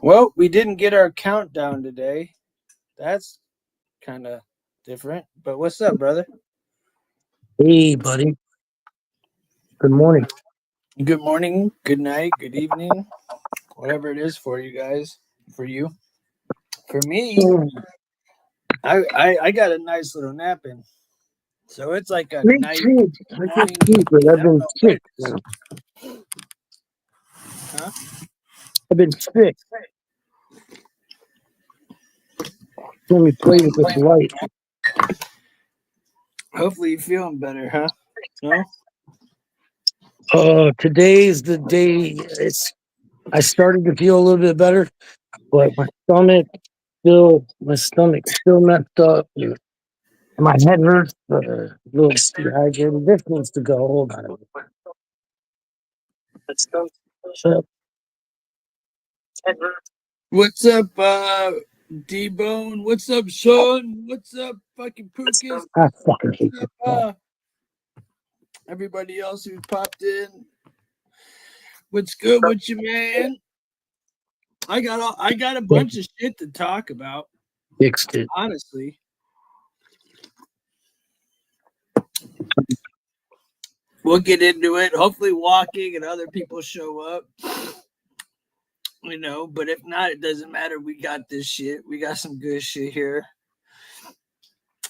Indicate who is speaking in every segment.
Speaker 1: Well, we didn't get our countdown today. That's kind of different. But what's up, brother?
Speaker 2: Hey, buddy. Good morning.
Speaker 1: Good morning, good night, good evening, whatever it is for you guys. For you, for me, I got a nice little nap in, so it's like a
Speaker 2: Me
Speaker 1: night
Speaker 2: too. I just
Speaker 1: morning.
Speaker 2: too, but
Speaker 1: I
Speaker 2: I've
Speaker 1: don't
Speaker 2: been
Speaker 1: know what
Speaker 2: sick
Speaker 1: it is.
Speaker 2: now.
Speaker 1: Huh?
Speaker 2: I've been sick. Let me play with this light.
Speaker 1: Hopefully, you're feeling better, huh? No.
Speaker 2: Today's the day. I started to feel a little bit better, but my stomach's still messed up. And my head hurts. A little dehydrated. This needs to go. Hold on. So,
Speaker 1: What's up, D-Bone? What's up, Sean? What's up, fucking Pookus?
Speaker 2: I fucking hate
Speaker 1: What's
Speaker 2: this
Speaker 1: up, everybody else who popped in? What's good with you, man? I got a bunch of shit to talk about.
Speaker 2: Fixed it.
Speaker 1: Honestly, we'll get into it. Hopefully, walking and other people show up. But if not, it doesn't matter. We got this shit. We got some good shit here.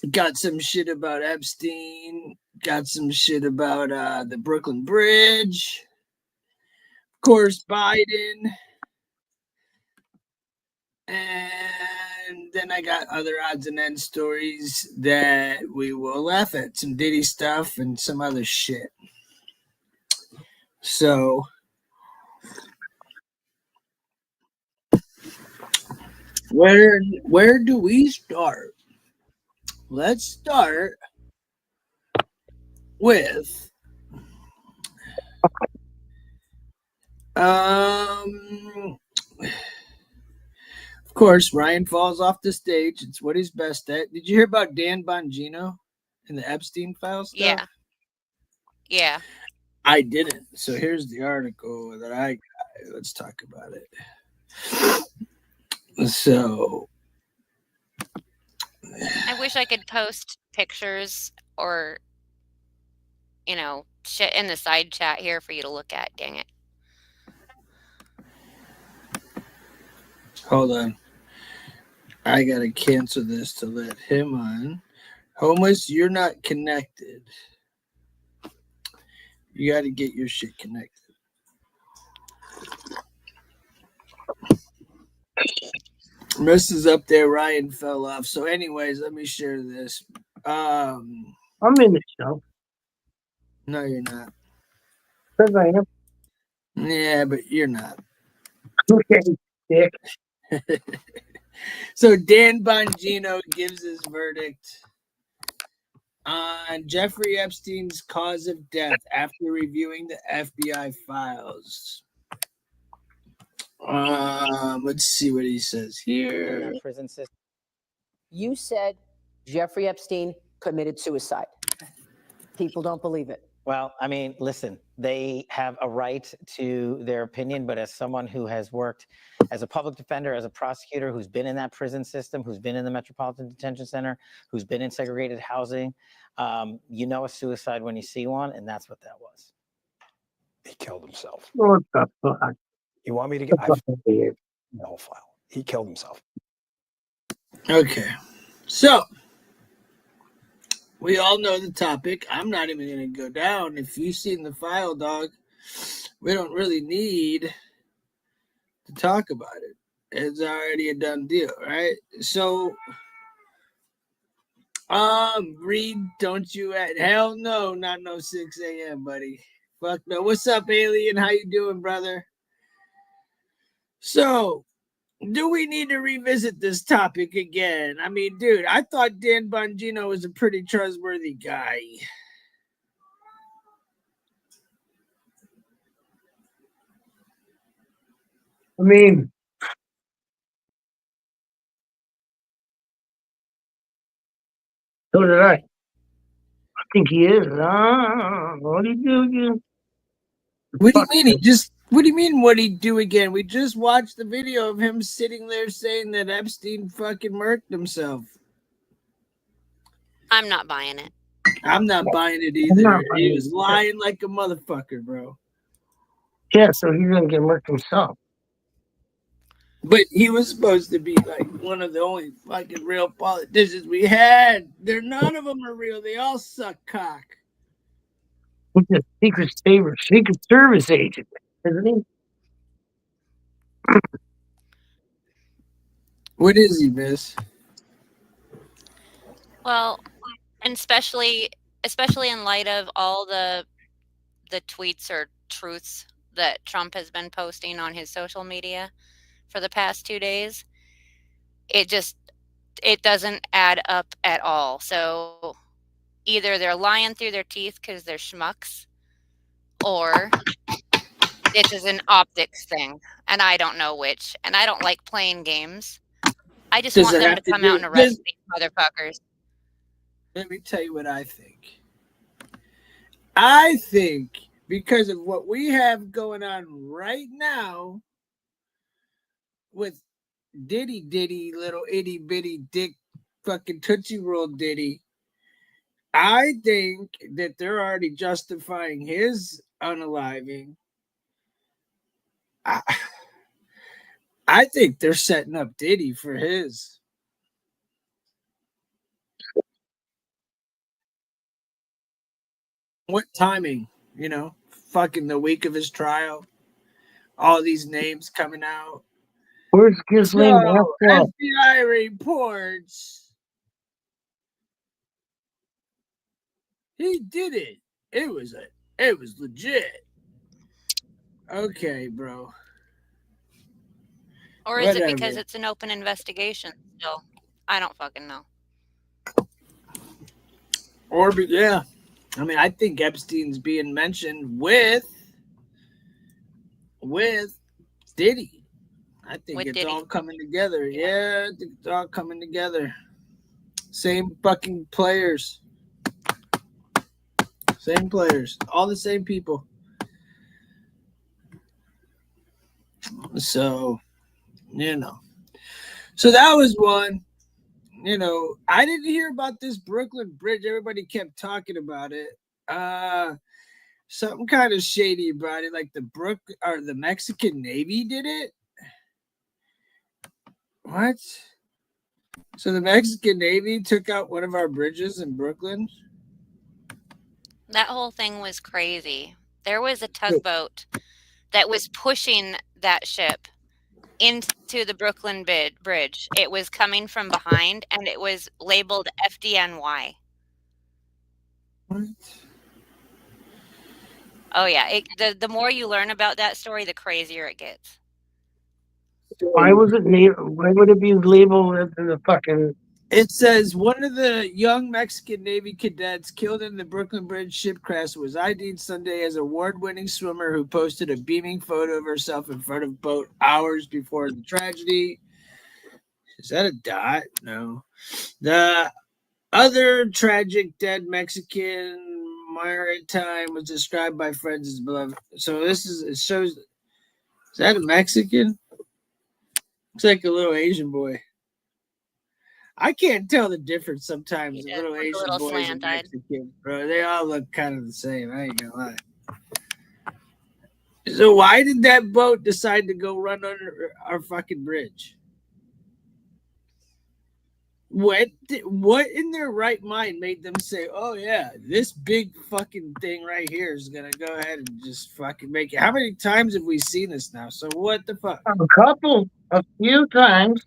Speaker 1: Got some shit about Epstein. Got some shit about the Brooklyn Bridge. Of course, Biden. And then I got other odds and ends stories that we will laugh at. Some Diddy stuff and some other shit. So, where do we start? Let's start with of course, Ryan falls off the stage. It's what he's best at. Did you hear about Dan Bongino and the Epstein file stuff?
Speaker 3: Yeah.
Speaker 1: I didn't. So here's the article that I got. Let's talk about it. So
Speaker 3: I wish I could post pictures or, shit in the side chat here for you to look at. Dang it.
Speaker 1: hold on. I gotta cancel this to let him on. Homeless, you're not connected. You gotta get your shit connected. Miss is up there. Ryan fell off. So, anyways, let me share this.
Speaker 2: I'm in the show.
Speaker 1: No, you're not.
Speaker 2: Because I am.
Speaker 1: Yeah, but you're not.
Speaker 2: Okay, dick.
Speaker 1: So Dan Bongino gives his verdict on Jeffrey Epstein's cause of death after reviewing the FBI files. Let's see what he says here.
Speaker 4: Prison system. You said Jeffrey Epstein committed suicide. People don't believe it.
Speaker 5: Well, I mean, listen, they have a right to their opinion, but as someone who has worked as a public defender, as a prosecutor, who's been in that prison system, who's been in the Metropolitan Detention Center, who's been in segregated housing, you know a suicide when you see one, and that's what that was.
Speaker 6: He killed himself.
Speaker 2: What the fuck?
Speaker 6: You want me to get the whole file? He killed himself.
Speaker 1: Okay. So, we all know the topic. I'm not even going to go down. If you've seen the file, dog, we don't really need to talk about it. It's already a done deal, right? So, Reed, don't you at hell no, not no 6 a.m., buddy. Fuck no. What's up, alien? How you doing, brother? So, do we need to revisit this topic again? I mean, dude, I thought Dan Bongino was a pretty trustworthy guy.
Speaker 2: I mean, so did I. I think he is. What do you do again?
Speaker 1: What do you mean? What do you mean, what'd he do again? We just watched the video of him sitting there saying that Epstein fucking murked himself.
Speaker 3: I'm not buying it.
Speaker 1: I'm not buying it
Speaker 2: I'm
Speaker 1: either.
Speaker 2: not buying
Speaker 1: He
Speaker 2: it
Speaker 1: was
Speaker 2: either.
Speaker 1: lying like a motherfucker, bro.
Speaker 2: Yeah, so he's gonna get murked himself.
Speaker 1: But he was supposed to be like one of the only fucking real politicians we had. None of them are real. They all suck cock.
Speaker 2: He's a secret service agent, isn't he?
Speaker 1: What is he, miss?
Speaker 3: Well, and especially in light of all the tweets or truths that Trump has been posting on his social media for the past 2 days, it doesn't add up at all. So either they're lying through their teeth because they're schmucks, or this is an optics thing, and I don't know which. And I don't like playing games. I just
Speaker 1: Does
Speaker 3: want
Speaker 1: it
Speaker 3: them
Speaker 1: have
Speaker 3: to
Speaker 1: to
Speaker 3: come
Speaker 1: do-
Speaker 3: out and arrest
Speaker 1: does-
Speaker 3: these motherfuckers.
Speaker 1: Let me tell you what I think. I think because of what we have going on right now with Diddy, little itty bitty dick fucking Tootsie Roll Diddy, I think that they're already justifying his unaliving. I think they're setting up Diddy for his. What timing? Fucking the week of his trial. All these names coming out.
Speaker 2: Where's Ghislaine
Speaker 1: So,
Speaker 2: Maxwell?
Speaker 1: FBI reports he did it. It was legit. Okay, bro.
Speaker 3: Or is it
Speaker 1: Whatever.
Speaker 3: because it's an open investigation still? I don't fucking know.
Speaker 1: Yeah. I mean, I think Epstein's being mentioned with Diddy. I think
Speaker 3: With
Speaker 1: it's
Speaker 3: Diddy.
Speaker 1: all coming together. Yeah, I think it's all coming together. Same fucking players. Same players. All the same people. So, So that was one. I didn't hear about this Brooklyn Bridge. Everybody kept talking about it. Something kind of shady about it, like the Mexican Navy did it. What? So the Mexican Navy took out one of our bridges in Brooklyn?
Speaker 3: That whole thing was crazy. There was a tugboat that was pushing that ship into the Brooklyn Bridge. It was coming from behind, and it was labeled FDNY.
Speaker 1: What?
Speaker 3: Oh yeah, the more you learn about that story, the crazier it gets.
Speaker 2: Why would it be labeled as the fucking?
Speaker 1: It says one of the young Mexican Navy cadets killed in the Brooklyn Bridge ship crash was ID'd Sunday as award-winning swimmer who posted a beaming photo of herself in front of a boat hours before the tragedy. Is that a dot? No. The other tragic dead Mexican maritime was described by friends as beloved. So it shows. Is that a Mexican? Looks like a little Asian boy. I can't tell the difference sometimes.
Speaker 3: He
Speaker 1: A
Speaker 3: does
Speaker 1: little
Speaker 3: look a
Speaker 1: Asian
Speaker 3: little
Speaker 1: boys and
Speaker 3: slant-eyed.
Speaker 1: Mexican, bro. They all look kind of the same. I ain't gonna lie. So why did that boat decide to go run under our fucking bridge? What in their right mind made them say, "Oh yeah, this big fucking thing right here is gonna go ahead and just fucking make it"? How many times have we seen this now? So what the fuck?
Speaker 2: A few times.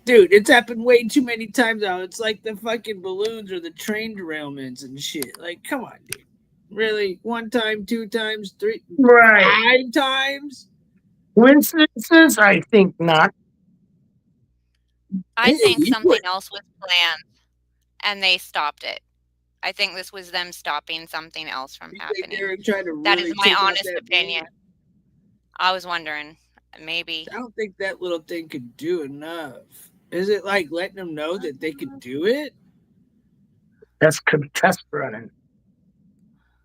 Speaker 1: Dude, it's happened way too many times now. It's like the fucking balloons or the train derailments and shit. Like, come on, dude. Really? 1 time, 2 times, 3,
Speaker 2: Right.
Speaker 1: 5 times?
Speaker 2: Coincidences? I think not.
Speaker 3: I think
Speaker 1: you
Speaker 3: something else was planned, and they stopped it. I think this was them stopping something else from
Speaker 1: think
Speaker 3: happening.
Speaker 1: they were trying to
Speaker 3: That
Speaker 1: really
Speaker 3: is my
Speaker 1: take out
Speaker 3: honest
Speaker 1: that
Speaker 3: opinion.
Speaker 1: balloon?
Speaker 3: I was wondering, maybe.
Speaker 1: I don't think that little thing could do enough. Is it like letting them know that they could do it?
Speaker 2: That's test running.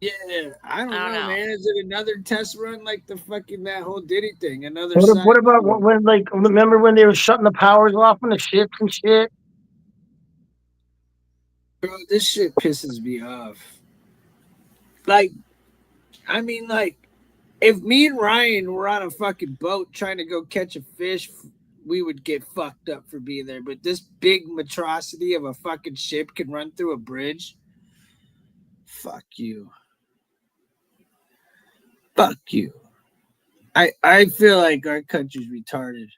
Speaker 1: Yeah, I don't
Speaker 3: I don't
Speaker 1: know,
Speaker 3: know.
Speaker 1: man. Is it another test run like the fucking that whole Diddy thing? Another
Speaker 2: What,
Speaker 1: sign?
Speaker 2: what about when, like, remember when they were shutting the powers off on the ships and shit?
Speaker 1: Bro, this shit pisses me off. Like, I mean, like, if me and Ryan were on a fucking boat trying to go catch a fish, we would get fucked up for being there. But this big monstrosity of a fucking ship can run through a bridge. Fuck you. Fuck you. I feel like our country's retarded.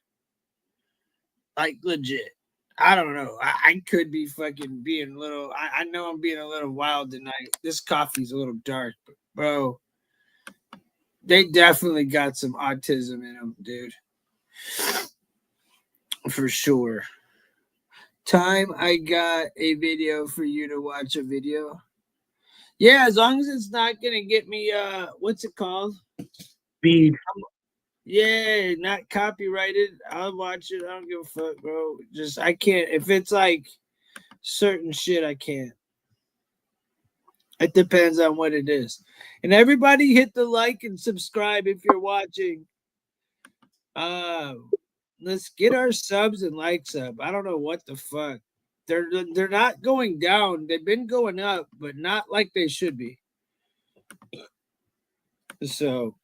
Speaker 1: Like legit. I don't know. I could be fucking being a little. I know I'm being a little wild tonight. This coffee's a little dark, but bro, they definitely got some autism in them, dude. For sure. Time I got a video for you to watch a video. Yeah, as long as it's not gonna get me what's it called?
Speaker 2: Speed.
Speaker 1: Yeah, not copyrighted. I'll watch it. I don't give a fuck, bro. Just I can't if it's like certain shit I can't. It depends on what it is. And everybody hit the like and subscribe if you're watching. Let's get our subs and likes up. I don't know what the fuck. They're not going down. They've been going up, but not like they should be. So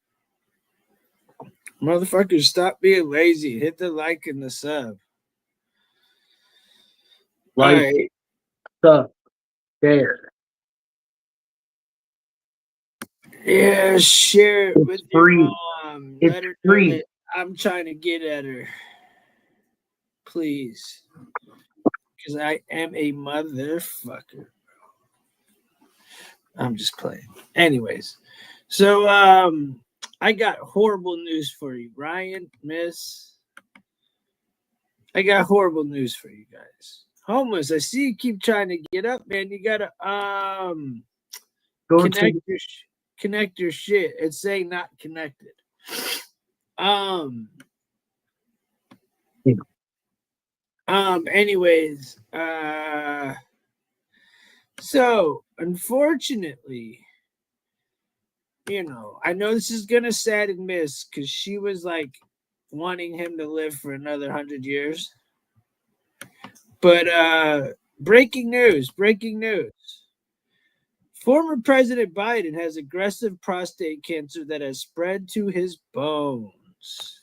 Speaker 1: motherfuckers, stop being lazy. Hit the like and the sub.
Speaker 2: Like,
Speaker 1: All right.
Speaker 2: stuff there.
Speaker 1: Yeah, share it
Speaker 2: It's
Speaker 1: with your
Speaker 2: free.
Speaker 1: mom.
Speaker 2: It's
Speaker 1: Let her
Speaker 2: free.
Speaker 1: know that I'm trying to get at her. Please. Because I am a motherfucker. I'm just playing. Anyways, so I got horrible news for you, Ryan, Miss. I got horrible news for you guys. Homeless, I see you keep trying to get up, man. You gotta
Speaker 2: Go
Speaker 1: connect
Speaker 2: to
Speaker 1: your connect your shit. It's saying not connected. Um. Anyways, so unfortunately, I know this is gonna sadden Miss because she was like wanting him to live for another 100 years. But breaking news, breaking news. Former President Biden has aggressive prostate cancer that has spread to his bones.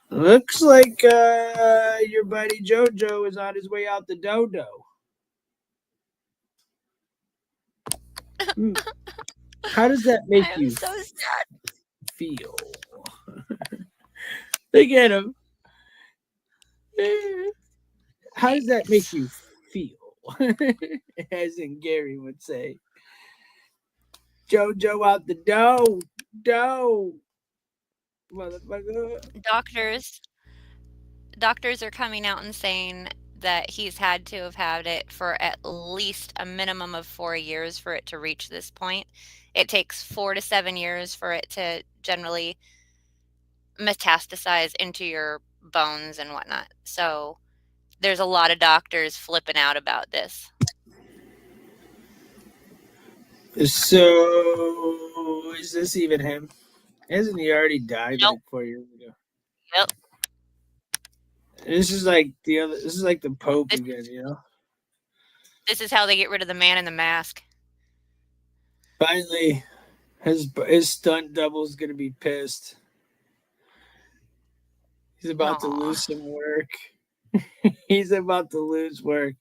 Speaker 1: Looks like your buddy JoJo is on his way out the dodo. How does that make
Speaker 3: I'm
Speaker 1: you
Speaker 3: so sad.
Speaker 1: feel? Look at him. How does that make you feel? As in Gary would say. JoJo out the dough. Motherfucker.
Speaker 3: Doctors are coming out and saying that he's had to have had it for at least a minimum of 4 years for it to reach this point. It takes 4 to 7 years for it to generally metastasize into your bones and whatnot. So there's a lot of doctors flipping out about this.
Speaker 1: So is this even him? Hasn't he already died
Speaker 3: Nope.
Speaker 1: like 4 years ago?
Speaker 3: Yep.
Speaker 1: This is like this is like the Pope
Speaker 3: This,
Speaker 1: again.
Speaker 3: this is how they get rid of the man in the mask.
Speaker 1: Finally, his stunt double is gonna be pissed. He's about to lose some work. He's about to lose work.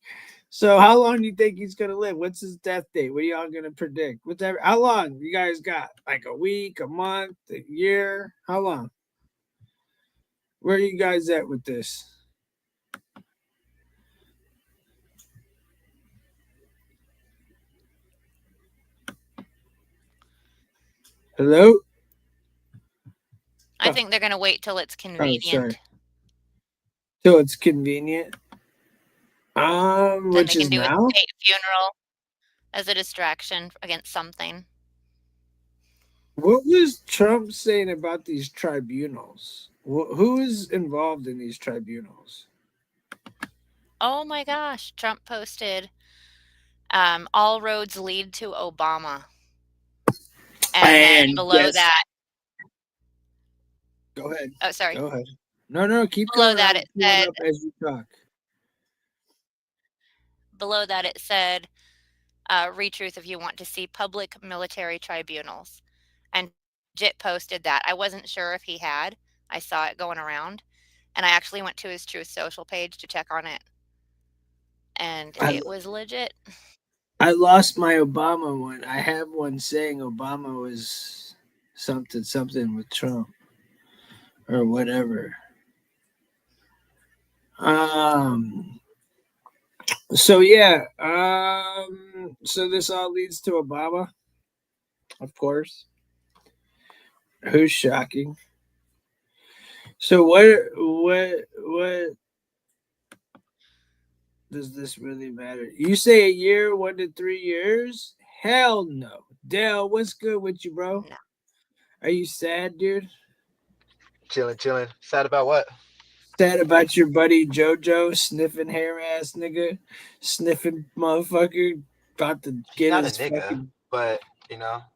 Speaker 1: So how long do you think he's gonna live? What's his death date? What are y'all gonna predict? Whatever. How long you guys got? Like a week, a month, a year? How long? Where are you guys at with this? Hello?
Speaker 3: I think they're going to wait till it's convenient.
Speaker 1: sorry. Till it's convenient.
Speaker 3: Then
Speaker 1: Which
Speaker 3: they
Speaker 1: is
Speaker 3: can do
Speaker 1: now?
Speaker 3: a state funeral as a distraction against something.
Speaker 1: What was Trump saying about these tribunals? Who is involved in these tribunals?
Speaker 3: Oh my gosh, Trump posted All roads lead to Obama. And then below
Speaker 1: yes,
Speaker 3: that,
Speaker 1: go ahead.
Speaker 3: oh, sorry.
Speaker 1: Go ahead. No, keep
Speaker 3: Below
Speaker 1: going.
Speaker 3: that
Speaker 1: I'll
Speaker 3: it
Speaker 1: pull it
Speaker 3: said,
Speaker 1: up as you talk.
Speaker 3: retruth if you want to see public military tribunals. And Jit posted that. I wasn't sure if he had. I saw it going around. And I actually went to his Truth Social page to check on it. And
Speaker 1: I,
Speaker 3: it was legit.
Speaker 1: I lost my Obama one. I have one saying Obama was something with Trump or whatever. So yeah. So this all leads to Obama, of course. Who's shocking? So what does this really matter? You say a year, 1 to 3 years? Hell no. Dale, what's good with you, bro?
Speaker 3: No.
Speaker 1: Are you sad, dude?
Speaker 7: Chilling. Sad about what?
Speaker 1: Sad about your buddy JoJo sniffing hair ass nigga, sniffing motherfucker, about to
Speaker 7: He's
Speaker 1: get
Speaker 7: not a
Speaker 1: his
Speaker 7: nigga,
Speaker 1: fucking.
Speaker 7: but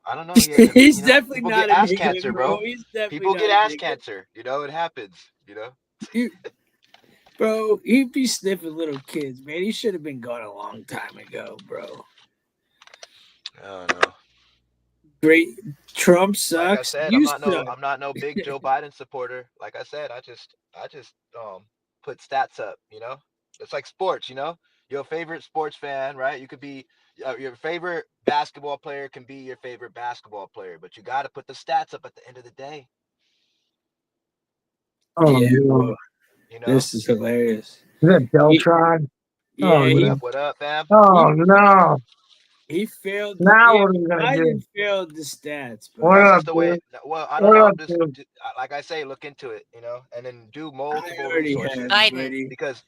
Speaker 7: I don't know.
Speaker 1: He's definitely
Speaker 7: People
Speaker 1: not
Speaker 7: get
Speaker 1: a
Speaker 7: ass
Speaker 1: nigga,
Speaker 7: cancer,
Speaker 1: bro.
Speaker 7: bro.
Speaker 1: He's definitely
Speaker 7: People
Speaker 1: not
Speaker 7: get
Speaker 1: a
Speaker 7: ass
Speaker 1: nigga.
Speaker 7: cancer. It happens.
Speaker 1: You, bro, he'd be sniffing little kids, man. He should have been gone a long time ago, bro.
Speaker 7: I don't know.
Speaker 1: Great. Trump
Speaker 7: Like I
Speaker 1: sucks.
Speaker 7: said,
Speaker 1: You suck.
Speaker 7: I'm not no big Joe Biden supporter. Like I said, I just put stats up. It's like sports. Your favorite sports fan, right? You could be your favorite basketball player can be your favorite basketball player, but you got to put the stats up at the end of the day.
Speaker 2: Oh,
Speaker 1: Yeah,
Speaker 2: no.
Speaker 1: bro.
Speaker 7: You know.
Speaker 1: This is hilarious.
Speaker 2: Is that Beltron?
Speaker 1: Yeah,
Speaker 2: Oh,
Speaker 7: What up, fam?
Speaker 2: Oh, no.
Speaker 1: he failed.
Speaker 2: Now
Speaker 1: Yeah,
Speaker 2: what are we going to do?
Speaker 1: Biden failed the stats, bro.
Speaker 2: What
Speaker 7: That's
Speaker 2: up,
Speaker 7: just the way.
Speaker 2: dude?
Speaker 7: Well, I don't
Speaker 2: What
Speaker 7: know.
Speaker 2: up,
Speaker 7: I'm just
Speaker 2: dude?
Speaker 7: like I say, look into it, and then do
Speaker 1: I
Speaker 7: multiple
Speaker 1: already
Speaker 7: resources
Speaker 1: have,
Speaker 3: Biden,
Speaker 1: buddy.
Speaker 7: because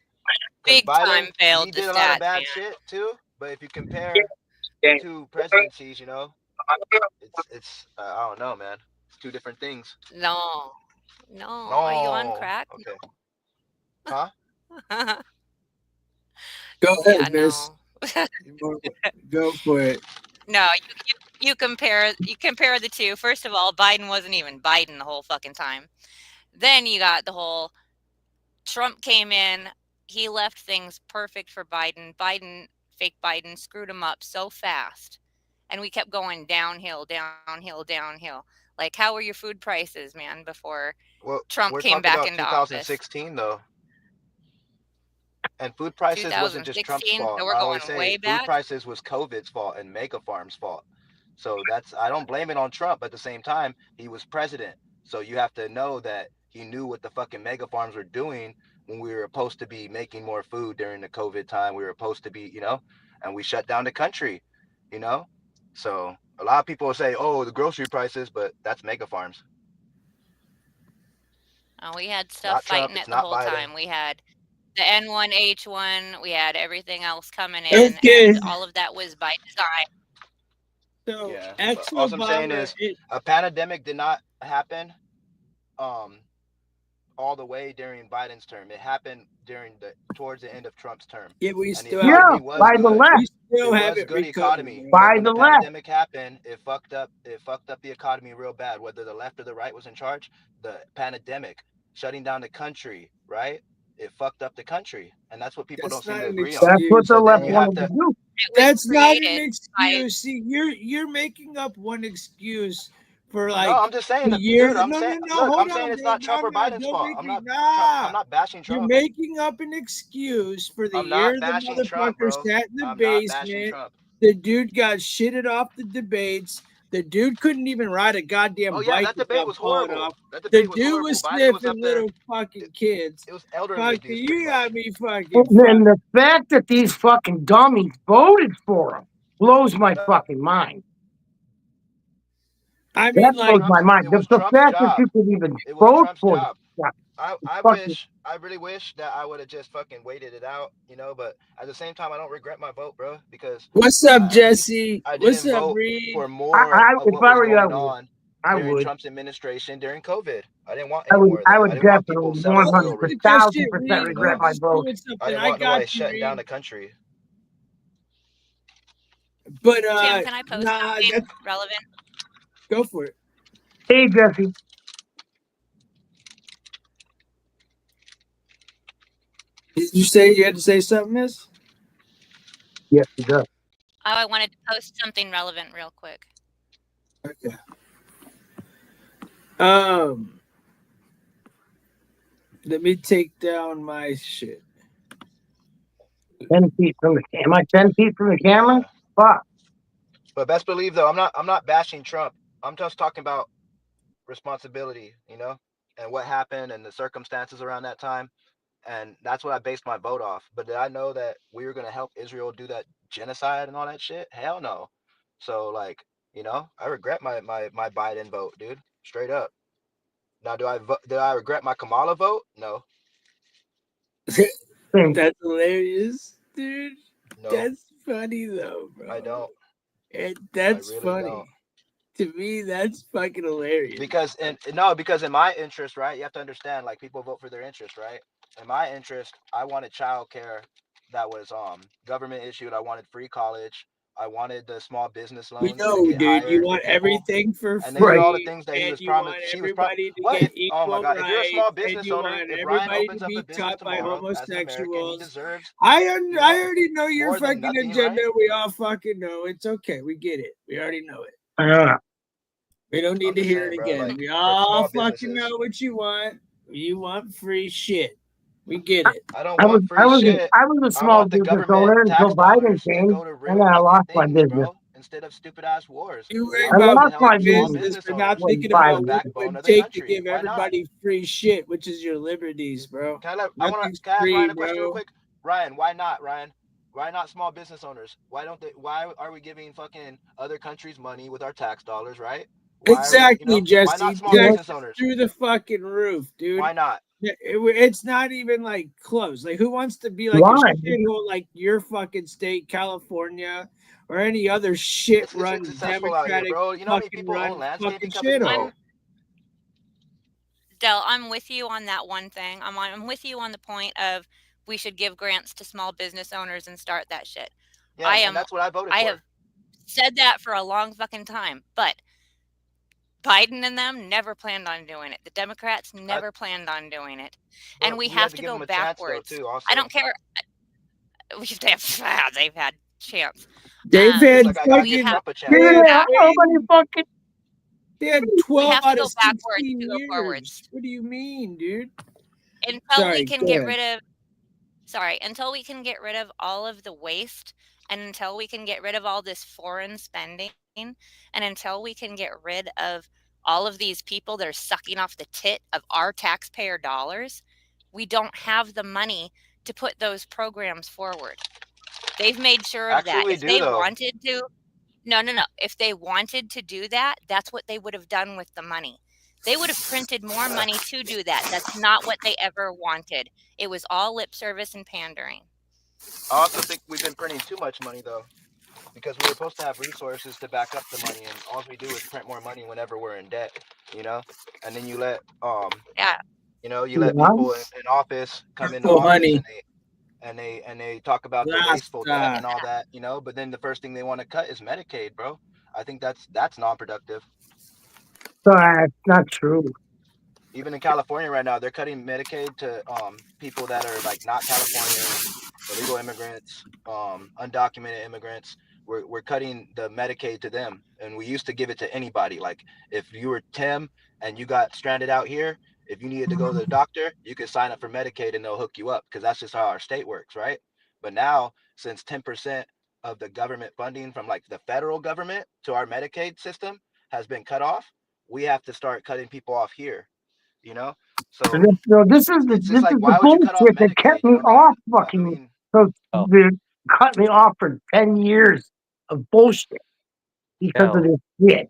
Speaker 3: big
Speaker 7: Biden,
Speaker 3: time failed
Speaker 7: he
Speaker 3: the
Speaker 7: did a lot of
Speaker 3: stats,
Speaker 7: bad
Speaker 3: man.
Speaker 7: shit too. But if you compare the two presidencies, it's I don't know, man. It's two different things.
Speaker 3: No. Are you on
Speaker 7: No,
Speaker 3: crack?
Speaker 7: okay, huh?
Speaker 1: Go
Speaker 3: Yeah,
Speaker 1: ahead, miss.
Speaker 3: no.
Speaker 1: Go for it.
Speaker 3: No, you compare the two. First of all, Biden wasn't even Biden the whole fucking time. Then you got the whole Trump came in, he left things perfect for Biden. Fake Biden screwed him up so fast. And we kept going downhill. Like, how were your food prices, man, before
Speaker 7: Well,
Speaker 3: Trump
Speaker 7: we're
Speaker 3: came
Speaker 7: talking
Speaker 3: back
Speaker 7: about
Speaker 3: into office?
Speaker 7: 2016 though, and food prices wasn't just Trump's
Speaker 3: 2016,
Speaker 7: fault.
Speaker 3: so we're
Speaker 7: I
Speaker 3: going
Speaker 7: always say
Speaker 3: way
Speaker 7: food
Speaker 3: back.
Speaker 7: prices was COVID's fault and Mega Farm's fault. So I don't blame it on Trump, but at the same time, he was president. So you have to know that he knew what the fucking mega farms were doing when we were supposed to be making more food during the COVID time. We were supposed to be, and we shut down the country, So a lot of people say, oh, the grocery prices, but that's mega farms.
Speaker 3: We had stuff
Speaker 7: Not Trump,
Speaker 3: fighting
Speaker 7: it's
Speaker 3: it the
Speaker 7: not
Speaker 3: whole
Speaker 7: Biden.
Speaker 3: time. We had the N1H1, we had everything else coming in,
Speaker 1: Okay.
Speaker 3: and all of that was by design.
Speaker 1: So,
Speaker 7: Yeah.
Speaker 1: ex
Speaker 7: All I'm saying
Speaker 1: Obama.
Speaker 7: is a pandemic did not happen all the way during Biden's term. It happened towards the end of Trump's term.
Speaker 1: Yeah, we
Speaker 7: And the
Speaker 1: still
Speaker 2: Yeah,
Speaker 7: economy was
Speaker 2: by the
Speaker 7: good.
Speaker 2: left.
Speaker 1: We still
Speaker 7: It was
Speaker 1: haven't
Speaker 7: good
Speaker 1: recovered.
Speaker 7: economy.
Speaker 1: Bro.
Speaker 7: But
Speaker 2: By
Speaker 7: when
Speaker 2: the
Speaker 7: the
Speaker 2: left.
Speaker 7: pandemic happened, it fucked up the economy real bad. Whether the left or the right was in charge, the pandemic shutting down the country, right? It fucked up the country. And that's what people
Speaker 1: That's
Speaker 7: don't seem
Speaker 1: not
Speaker 7: to
Speaker 1: an
Speaker 7: agree on.
Speaker 2: That's what
Speaker 1: excuse,
Speaker 2: the
Speaker 7: So
Speaker 2: left
Speaker 7: then you have
Speaker 2: wanted to
Speaker 7: to
Speaker 2: do.
Speaker 3: It was
Speaker 1: That's not an
Speaker 3: created by
Speaker 1: excuse. See, you're making up one excuse for like
Speaker 7: No, I'm just saying
Speaker 1: the
Speaker 7: that,
Speaker 1: years.
Speaker 7: dude. I'm
Speaker 1: No,
Speaker 7: saying,
Speaker 1: hold
Speaker 7: I'm
Speaker 1: on,
Speaker 7: saying it's
Speaker 1: bro.
Speaker 7: not Trump or Biden's
Speaker 1: Don't
Speaker 7: fault.
Speaker 1: make
Speaker 7: I'm
Speaker 1: me
Speaker 7: not Trump. I'm not bashing
Speaker 1: You're
Speaker 7: Trump.
Speaker 1: making up an excuse for the
Speaker 7: I'm
Speaker 1: year
Speaker 7: not
Speaker 1: the
Speaker 7: bashing Trump,
Speaker 1: motherfucker
Speaker 7: bro.
Speaker 1: sat in the
Speaker 7: I'm not bashing
Speaker 1: basement.
Speaker 7: Trump.
Speaker 1: The dude got shitted off the debates. The dude couldn't even ride a goddamn
Speaker 7: Oh yeah,
Speaker 1: bike
Speaker 7: that debate was
Speaker 1: without falling
Speaker 7: horrible.
Speaker 1: off.
Speaker 7: That
Speaker 1: The
Speaker 7: debate was
Speaker 1: dude
Speaker 7: horrible.
Speaker 1: was
Speaker 7: Biden was
Speaker 1: sniffing
Speaker 7: up there.
Speaker 1: little fucking kids.
Speaker 7: It was elderly
Speaker 1: Fucking,
Speaker 7: abuse, pretty
Speaker 1: you got
Speaker 7: much.
Speaker 1: me fucking
Speaker 2: And
Speaker 1: fucked.
Speaker 2: the fact that these fucking dummies voted for him blows my fucking mind.
Speaker 1: I
Speaker 2: That
Speaker 1: mean,
Speaker 2: blows
Speaker 1: like,
Speaker 2: my mind.
Speaker 7: It was
Speaker 2: The
Speaker 7: Trump's
Speaker 2: fact that
Speaker 7: job.
Speaker 2: you could even
Speaker 7: It was
Speaker 2: vote
Speaker 7: Trump's
Speaker 2: for
Speaker 7: job.
Speaker 2: it.
Speaker 7: I really wish that I would have just fucking waited it out, but at the same time, I don't regret my vote, bro, because
Speaker 1: what's up,
Speaker 7: at least
Speaker 1: Jesse?
Speaker 7: I
Speaker 1: What's
Speaker 7: didn't
Speaker 1: up,
Speaker 7: vote
Speaker 1: Reed?
Speaker 7: for more of
Speaker 2: If
Speaker 7: what
Speaker 2: I
Speaker 7: was
Speaker 2: were you,
Speaker 7: going on
Speaker 2: I
Speaker 7: during
Speaker 2: would.
Speaker 7: Trump's administration during COVID. I didn't want any more of
Speaker 2: I
Speaker 7: that.
Speaker 2: would
Speaker 7: I didn't want people
Speaker 2: definitely
Speaker 7: selling
Speaker 1: Hold
Speaker 7: oil
Speaker 1: on,
Speaker 7: rigs.
Speaker 2: 1,000%
Speaker 1: Reed.
Speaker 2: regret
Speaker 1: I'm
Speaker 2: my
Speaker 1: just
Speaker 2: vote.
Speaker 1: doing
Speaker 7: I
Speaker 1: something.
Speaker 7: didn't
Speaker 1: I
Speaker 7: want
Speaker 1: got
Speaker 7: nobody
Speaker 1: you,
Speaker 7: shutting
Speaker 1: Reed.
Speaker 7: down the country.
Speaker 1: But
Speaker 3: Tim, can I post something relevant?
Speaker 1: go for it.
Speaker 2: Hey, Jesse.
Speaker 1: Did you say you had to say something, Miss?
Speaker 2: Yes, he does.
Speaker 3: Oh, I wanted to post something relevant real quick.
Speaker 1: Okay. Let me take down my shit.
Speaker 2: 10 feet from the camera. Am I 10 feet from the camera? Fuck.
Speaker 7: But best believe though, I'm not bashing Trump. I'm just talking about responsibility, you know, and what happened and the circumstances around that time. And that's what I based my vote off. But did I know that we were gonna help Israel do that genocide and all that shit? Hell no. So like, you know, I regret my Biden vote, dude. Straight up. Now, did I regret my Kamala vote? No.
Speaker 1: That's hilarious, dude.
Speaker 7: No.
Speaker 1: That's funny though, bro.
Speaker 7: I don't.
Speaker 1: That's
Speaker 7: I really
Speaker 1: funny.
Speaker 7: don't.
Speaker 1: To me, that's fucking hilarious.
Speaker 7: Because in my interest, right? You have to understand, like, people vote for their interest, right? In my interest, I wanted childcare that was government issued. I wanted free college. I wanted the small business
Speaker 1: We
Speaker 7: loans
Speaker 1: know,
Speaker 7: to get
Speaker 1: dude.
Speaker 7: hired
Speaker 1: You
Speaker 7: for
Speaker 1: want
Speaker 7: people.
Speaker 1: everything for
Speaker 7: And
Speaker 1: free,
Speaker 7: these are all the things that he
Speaker 1: and
Speaker 7: was
Speaker 1: you
Speaker 7: promised.
Speaker 1: want
Speaker 7: She was
Speaker 1: everybody to
Speaker 7: what
Speaker 1: get
Speaker 7: if? Oh my
Speaker 1: equal
Speaker 7: God! If you're a small
Speaker 1: rights, and
Speaker 7: business
Speaker 1: you
Speaker 7: owner,
Speaker 1: want
Speaker 7: if Ryan
Speaker 1: everybody
Speaker 7: opens
Speaker 1: to
Speaker 7: up a
Speaker 1: be
Speaker 7: business
Speaker 1: taught by
Speaker 7: tomorrow as an American, he
Speaker 1: homosexuals.
Speaker 7: deserves,
Speaker 1: I
Speaker 7: you know,
Speaker 1: already know your
Speaker 7: more than
Speaker 1: fucking
Speaker 7: nothing,
Speaker 1: agenda.
Speaker 7: right?
Speaker 1: We all fucking know. It's okay. We get it. We already know it.
Speaker 2: I don't know.
Speaker 1: We don't need
Speaker 7: I'm
Speaker 1: to
Speaker 7: just
Speaker 1: hear
Speaker 7: saying,
Speaker 1: it
Speaker 7: bro.
Speaker 1: again.
Speaker 7: Like,
Speaker 1: We
Speaker 7: for
Speaker 1: all
Speaker 7: small
Speaker 1: fucking
Speaker 7: businesses,
Speaker 1: know what you want. You want free shit. We get it.
Speaker 7: I don't
Speaker 2: I was
Speaker 7: want free shit.
Speaker 2: I was a
Speaker 7: I
Speaker 2: small
Speaker 7: want the
Speaker 2: business
Speaker 7: government
Speaker 2: owner until
Speaker 7: tax
Speaker 2: Biden
Speaker 7: dollars to
Speaker 2: came,
Speaker 7: go to
Speaker 2: and
Speaker 7: real
Speaker 2: then I
Speaker 7: fucking
Speaker 2: lost my
Speaker 7: things,
Speaker 2: business.
Speaker 7: bro, instead of stupid ass wars.
Speaker 1: You worry
Speaker 7: I
Speaker 2: I
Speaker 7: want
Speaker 1: about
Speaker 7: to
Speaker 2: lost
Speaker 7: help
Speaker 2: my
Speaker 1: your
Speaker 7: small
Speaker 2: business
Speaker 1: business,
Speaker 7: business
Speaker 1: but not
Speaker 7: owners,
Speaker 2: when
Speaker 1: thinking
Speaker 7: because they're the
Speaker 1: about
Speaker 2: Biden
Speaker 1: what it
Speaker 2: came.
Speaker 7: backbone
Speaker 1: would
Speaker 7: of the
Speaker 1: take to
Speaker 7: country.
Speaker 1: give
Speaker 7: Why not?
Speaker 1: everybody free shit, which is your liberties, bro.
Speaker 7: Can I
Speaker 1: Nothing's
Speaker 7: ask
Speaker 1: free,
Speaker 7: Ryan a question real
Speaker 1: bro.
Speaker 7: quick? Ryan, why not, Ryan? Why not small business owners? Why are we giving fucking other countries money with our tax dollars, right? Why are we, you
Speaker 1: Exactly,
Speaker 7: know, why not
Speaker 1: Jesse.
Speaker 7: small
Speaker 2: You know,
Speaker 7: business
Speaker 1: Taxes
Speaker 7: owners?
Speaker 1: through the fucking roof, dude.
Speaker 7: Why not?
Speaker 1: It's not even like close. Like, who wants to be like
Speaker 2: why?
Speaker 1: a shithole like your fucking state, California, or any other shit
Speaker 7: It's
Speaker 1: run
Speaker 7: successful out here,
Speaker 1: Democratic
Speaker 7: bro. You know how many
Speaker 1: fucking
Speaker 7: people own
Speaker 1: run fucking
Speaker 7: landscaping companies
Speaker 1: shithole?
Speaker 7: here?
Speaker 3: Del, I'm with you on that one thing. I'm with you on the point of we should give grants to small business owners and start that shit.
Speaker 7: Yeah, and that's what I voted
Speaker 3: I
Speaker 7: for.
Speaker 3: have said that for a long fucking time, but Biden and them never planned on doing it. The Democrats never planned on doing it. And
Speaker 7: But
Speaker 3: we
Speaker 7: we had
Speaker 3: have
Speaker 7: to
Speaker 3: to
Speaker 7: give
Speaker 3: go
Speaker 7: them a chance, though,
Speaker 3: backwards.
Speaker 7: too. Also,
Speaker 3: I don't care. They've had chance.
Speaker 1: They've
Speaker 7: just
Speaker 1: had
Speaker 7: like I gotta
Speaker 3: We
Speaker 7: give
Speaker 1: fucking
Speaker 3: have
Speaker 7: Trump a chance.
Speaker 1: they had,
Speaker 2: Yeah, how many fucking
Speaker 1: they had
Speaker 3: we
Speaker 1: 12
Speaker 3: have to
Speaker 1: out
Speaker 3: go
Speaker 1: of
Speaker 3: backwards
Speaker 1: 16
Speaker 3: to go
Speaker 1: years.
Speaker 3: forwards.
Speaker 1: What do you mean, dude?
Speaker 3: Until we
Speaker 1: Sorry,
Speaker 3: can
Speaker 1: go
Speaker 3: get
Speaker 1: ahead.
Speaker 3: rid of until we can get rid of all of the waste and until we can get rid of all this foreign spending and until we can get rid of all of these people that are sucking off the tit of our taxpayer dollars, we don't have the money to put those programs forward. They've made sure of
Speaker 7: Actually,
Speaker 3: that.
Speaker 7: we
Speaker 3: If
Speaker 7: do,
Speaker 3: they
Speaker 7: though.
Speaker 3: wanted to, no. If they wanted to do that, that's what they would have done with the money. They would have printed more money to do that. That's not what they ever wanted. It was all lip service and pandering.
Speaker 7: I also think we've been printing too much money, though, because we were supposed to have resources to back up the money, and all we do is print more money whenever we're in debt, you know. And then you let
Speaker 3: Yeah.
Speaker 7: you let people in office come into
Speaker 1: Oh,
Speaker 7: office,
Speaker 1: honey.
Speaker 7: and they talk about the wasteful debt
Speaker 1: Rasta.
Speaker 7: and all that, you know. But then the first thing they want to cut is Medicaid, bro. I think that's non-productive.
Speaker 2: That's not true.
Speaker 7: Even in California right now, they're cutting Medicaid to people that are like not Californians, illegal immigrants, undocumented immigrants. We're cutting the Medicaid to them, and we used to give it to anybody. Like if you were Tim and you got stranded out here, if you needed to go to the doctor, you could sign up for Medicaid and they'll hook you up because that's just how our state works, right? But now, since 10% of the government funding from like the federal government to our Medicaid system has been cut off, we have to start cutting people off here, you know. So
Speaker 2: This is
Speaker 7: it's just like,
Speaker 2: the
Speaker 7: why would you cut off
Speaker 2: bullshit that
Speaker 7: Medicaid?
Speaker 2: kept
Speaker 7: You
Speaker 2: me
Speaker 7: know what I'm
Speaker 2: off
Speaker 7: saying? I
Speaker 2: fucking.
Speaker 7: mean,
Speaker 2: So
Speaker 6: Oh.
Speaker 2: they cut me off for 10 years of bullshit because of
Speaker 6: No.
Speaker 2: this shit.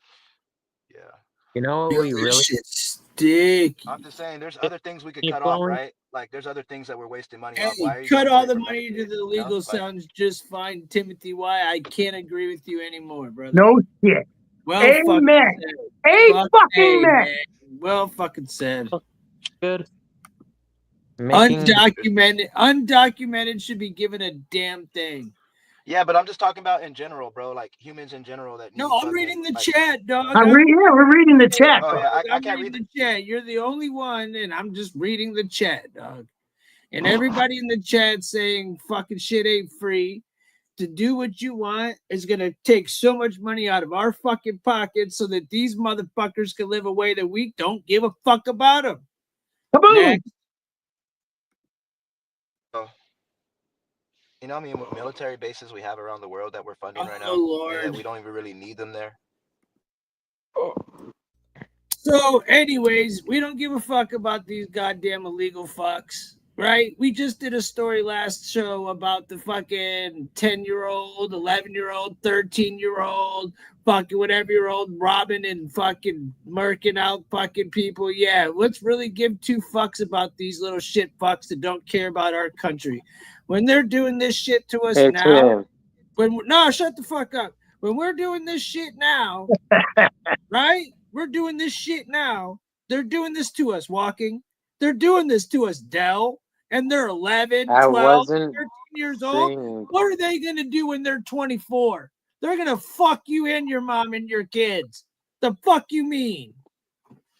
Speaker 7: yeah.
Speaker 6: You know what
Speaker 1: Yo,
Speaker 6: we
Speaker 1: this
Speaker 6: really
Speaker 1: shit's sticky.
Speaker 7: I'm just saying, there's
Speaker 6: Keep-
Speaker 7: other things we could
Speaker 6: keep
Speaker 7: cut off,
Speaker 6: going.
Speaker 7: right? Like there's other things that we're wasting money
Speaker 1: Hey,
Speaker 7: on. Why are you
Speaker 1: cut
Speaker 7: going
Speaker 1: all
Speaker 7: straight
Speaker 1: the
Speaker 7: for
Speaker 1: money to
Speaker 7: Medicaid?
Speaker 1: the
Speaker 7: You know,
Speaker 1: legal
Speaker 7: like
Speaker 1: sounds just fine, Timothy. Why I can't agree with you anymore, brother.
Speaker 2: No shit.
Speaker 1: Well, fucking
Speaker 2: Amen.
Speaker 1: said.
Speaker 2: Fucking man.
Speaker 1: Well, fucking said.
Speaker 6: Good. Making
Speaker 1: Undocumented should be given a damn thing.
Speaker 7: Yeah, but I'm just talking about in general, bro. Like humans in general that need
Speaker 1: No, I'm
Speaker 7: fucking,
Speaker 1: reading the
Speaker 7: like,
Speaker 1: chat, dog.
Speaker 2: We're reading the chat.
Speaker 7: Oh
Speaker 2: Bro.
Speaker 7: yeah, I
Speaker 1: I'm
Speaker 7: can't
Speaker 1: reading
Speaker 7: read.
Speaker 1: the chat. You're the only one, and I'm just reading the chat, dog. And everybody in the chat saying fucking shit ain't free. To do what you want is gonna take so much money out of our fucking pockets so that these motherfuckers can live a way that we don't give a fuck about them.
Speaker 2: Kaboom!
Speaker 1: Next.
Speaker 7: Oh. You know how many military bases we have around the world that we're funding right now?
Speaker 1: Oh Lord.
Speaker 7: And that we don't even really need them there.
Speaker 1: So, anyways, we don't give a fuck about these goddamn illegal fucks, right? We just did a story last show about the fucking 10-year-old, 11-year-old, 13-year-old, fucking whatever-year-old robbing and fucking murking out fucking people. Yeah, let's really give two fucks about these little shit fucks that don't care about our country. When they're doing this shit to us now, no, shut the fuck up. When we're doing this shit now, right? We're doing this shit now. They're doing this to us, Walking. They're doing this to us, Dell. And they're 11, 12, 13 years old. What are they going to do when they're 24? They're going to fuck you and your mom and your kids. The fuck you mean?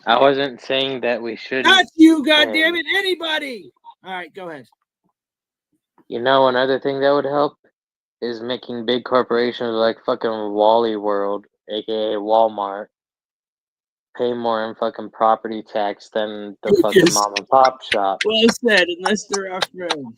Speaker 8: I wasn't saying that we shouldn't.
Speaker 1: Not you, goddammit. Anybody. All right, go ahead.
Speaker 8: You know, another thing that would help is making big corporations like fucking Wally World, aka Walmart, pay more in fucking property tax than the fucking mom and pop shop.
Speaker 1: Well said, unless they're our friends.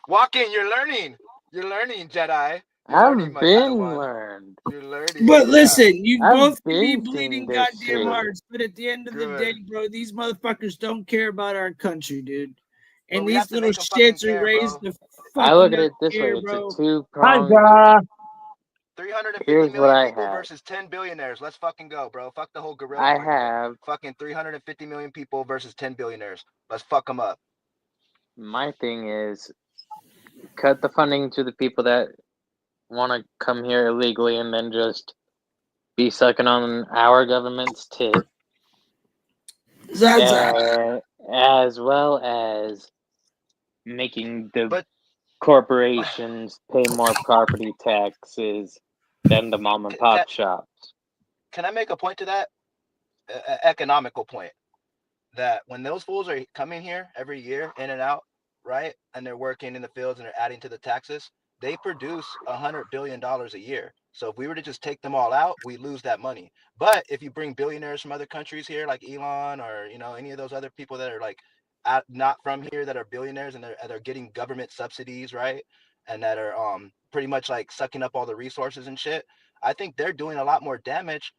Speaker 7: Walking, you're learning. You're learning, Jedi.
Speaker 8: I've been learned.
Speaker 7: You're learning.
Speaker 1: But listen, you
Speaker 8: I've
Speaker 1: both can be
Speaker 8: been
Speaker 1: bleeding
Speaker 8: seeing this
Speaker 1: goddamn
Speaker 8: shit.
Speaker 1: hearts, but at the end of the day, bro, these motherfuckers don't care about our country, dude. And
Speaker 7: we have
Speaker 1: these
Speaker 7: to
Speaker 1: little
Speaker 7: make 'em fucking
Speaker 1: shits are
Speaker 7: care,
Speaker 1: raised
Speaker 7: bro.
Speaker 1: to fucking
Speaker 8: I look at
Speaker 1: not
Speaker 8: it this
Speaker 1: care,
Speaker 8: way: it's
Speaker 1: bro.
Speaker 8: a two-pronged.
Speaker 7: 350
Speaker 8: Here's what
Speaker 7: million
Speaker 8: I
Speaker 7: people
Speaker 8: have.
Speaker 7: versus 10 billionaires. Let's fucking go, bro. Fuck the whole gorilla
Speaker 8: I
Speaker 7: argument.
Speaker 8: have
Speaker 7: Fucking 350 million people versus 10 billionaires. Let's fuck them up.
Speaker 8: my thing is cut the funding to the people that want to come here illegally and then just be sucking on our government's tit. As well as making the corporations pay more property taxes than the mom and pop shops.
Speaker 7: Can I make a point to that? Economical point. That when those fools are coming here every year, in and out, right? And they're working in the fields and they're adding to the taxes, they produce $100 billion a year. So if we were to just take them all out, we lose that money. But if you bring billionaires from other countries here, like Elon or, you know, any of those other people that are like not from here that are billionaires and they're getting government subsidies, right? And that are pretty much like sucking up all the resources and shit. I think they're doing a lot more damage,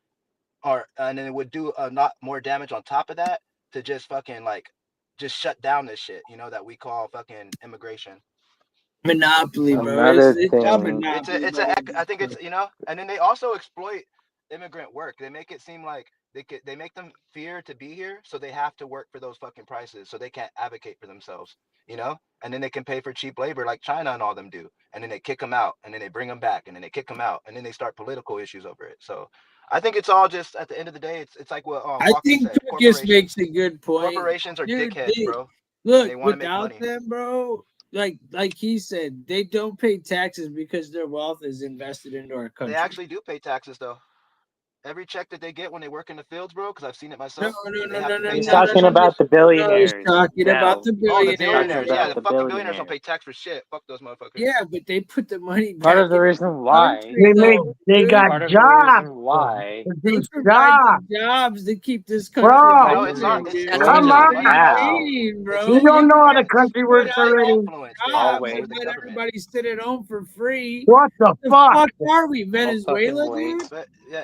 Speaker 7: and then it would do a lot more damage on top of that to just fucking like just shut down this shit, you know, that we call fucking immigration.
Speaker 1: Monopoly, bro.
Speaker 8: Another
Speaker 1: It's
Speaker 8: thing.
Speaker 1: monopoly,
Speaker 7: I think it's, you know, and then they also exploit immigrant work. They make it seem like they make them fear to be here, so they have to work for those fucking prices, so they can't advocate for themselves, you know, and then they can pay for cheap labor like China and all them do, and then they kick them out, and then they bring them back, and then they kick them out, and then they start political issues over it. So I think it's all just at the end of the day, it's like what
Speaker 1: I think Purkis makes a good point.
Speaker 7: Corporations are
Speaker 1: Dude,
Speaker 7: dickheads, bro.
Speaker 1: Look,
Speaker 7: they want to make
Speaker 1: without
Speaker 7: money.
Speaker 1: them, bro, like he said, they don't pay taxes because their wealth is invested into our country.
Speaker 7: They actually do pay taxes, though. Every check that they get when they work in the fields, bro, because I've seen it myself.
Speaker 8: He's talking about the billionaires.
Speaker 1: He's talking about the billionaires.
Speaker 7: Oh, the billionaires. Yeah, the fucking billionaires don't pay tax for shit. Fuck those motherfuckers.
Speaker 1: Yeah, but they put the money back.
Speaker 8: Part of the reason why
Speaker 2: they got
Speaker 8: part of
Speaker 2: jobs.
Speaker 8: the reason why
Speaker 1: they provide the jobs to keep this country.
Speaker 2: Bro,
Speaker 7: no, it's not. It's
Speaker 2: come on,
Speaker 1: bro.
Speaker 2: You don't know how the country works already.
Speaker 1: Always let everybody sit at home for free.
Speaker 2: What the fuck?
Speaker 1: Are we Venezuela, dude?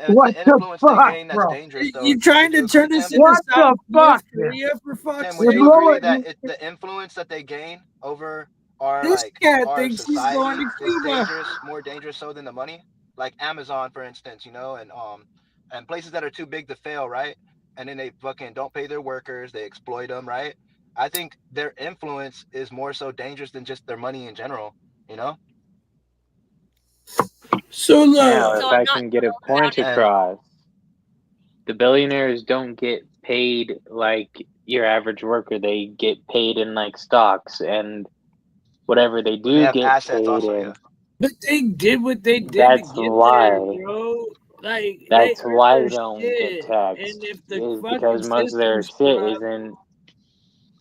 Speaker 2: What the fuck, bro?
Speaker 1: You trying to turn this into
Speaker 2: what the fuck,
Speaker 1: Korea for fuck's
Speaker 7: Tim,
Speaker 1: sake?
Speaker 7: would you agree that the influence that they gain over our
Speaker 1: this cat
Speaker 7: our
Speaker 1: thinks he's going
Speaker 7: society
Speaker 1: to
Speaker 7: is
Speaker 1: Cuba.
Speaker 7: dangerous, more dangerous so than the money? Like Amazon, for instance, you know, and places that are too big to fail, right? And then they fucking don't pay their workers, they exploit them, right? I think their influence is more so dangerous than just their money in general, you know?
Speaker 1: So
Speaker 8: now, if I can get a point across, the billionaires don't get paid like your average worker. They get paid in like stocks, and whatever they
Speaker 7: They
Speaker 8: do
Speaker 7: have
Speaker 8: get
Speaker 7: assets
Speaker 8: paid
Speaker 7: also,
Speaker 8: in,
Speaker 7: yeah.
Speaker 1: But they did what they did
Speaker 8: that's
Speaker 1: to get there,
Speaker 8: why.
Speaker 1: bro. Like they
Speaker 8: That's
Speaker 1: earned
Speaker 8: why
Speaker 1: their
Speaker 8: they don't get
Speaker 1: shit,
Speaker 8: taxed,
Speaker 1: and if the
Speaker 8: is
Speaker 1: fucking
Speaker 8: because most of their
Speaker 1: system's
Speaker 8: shit is
Speaker 1: corrupt,
Speaker 8: in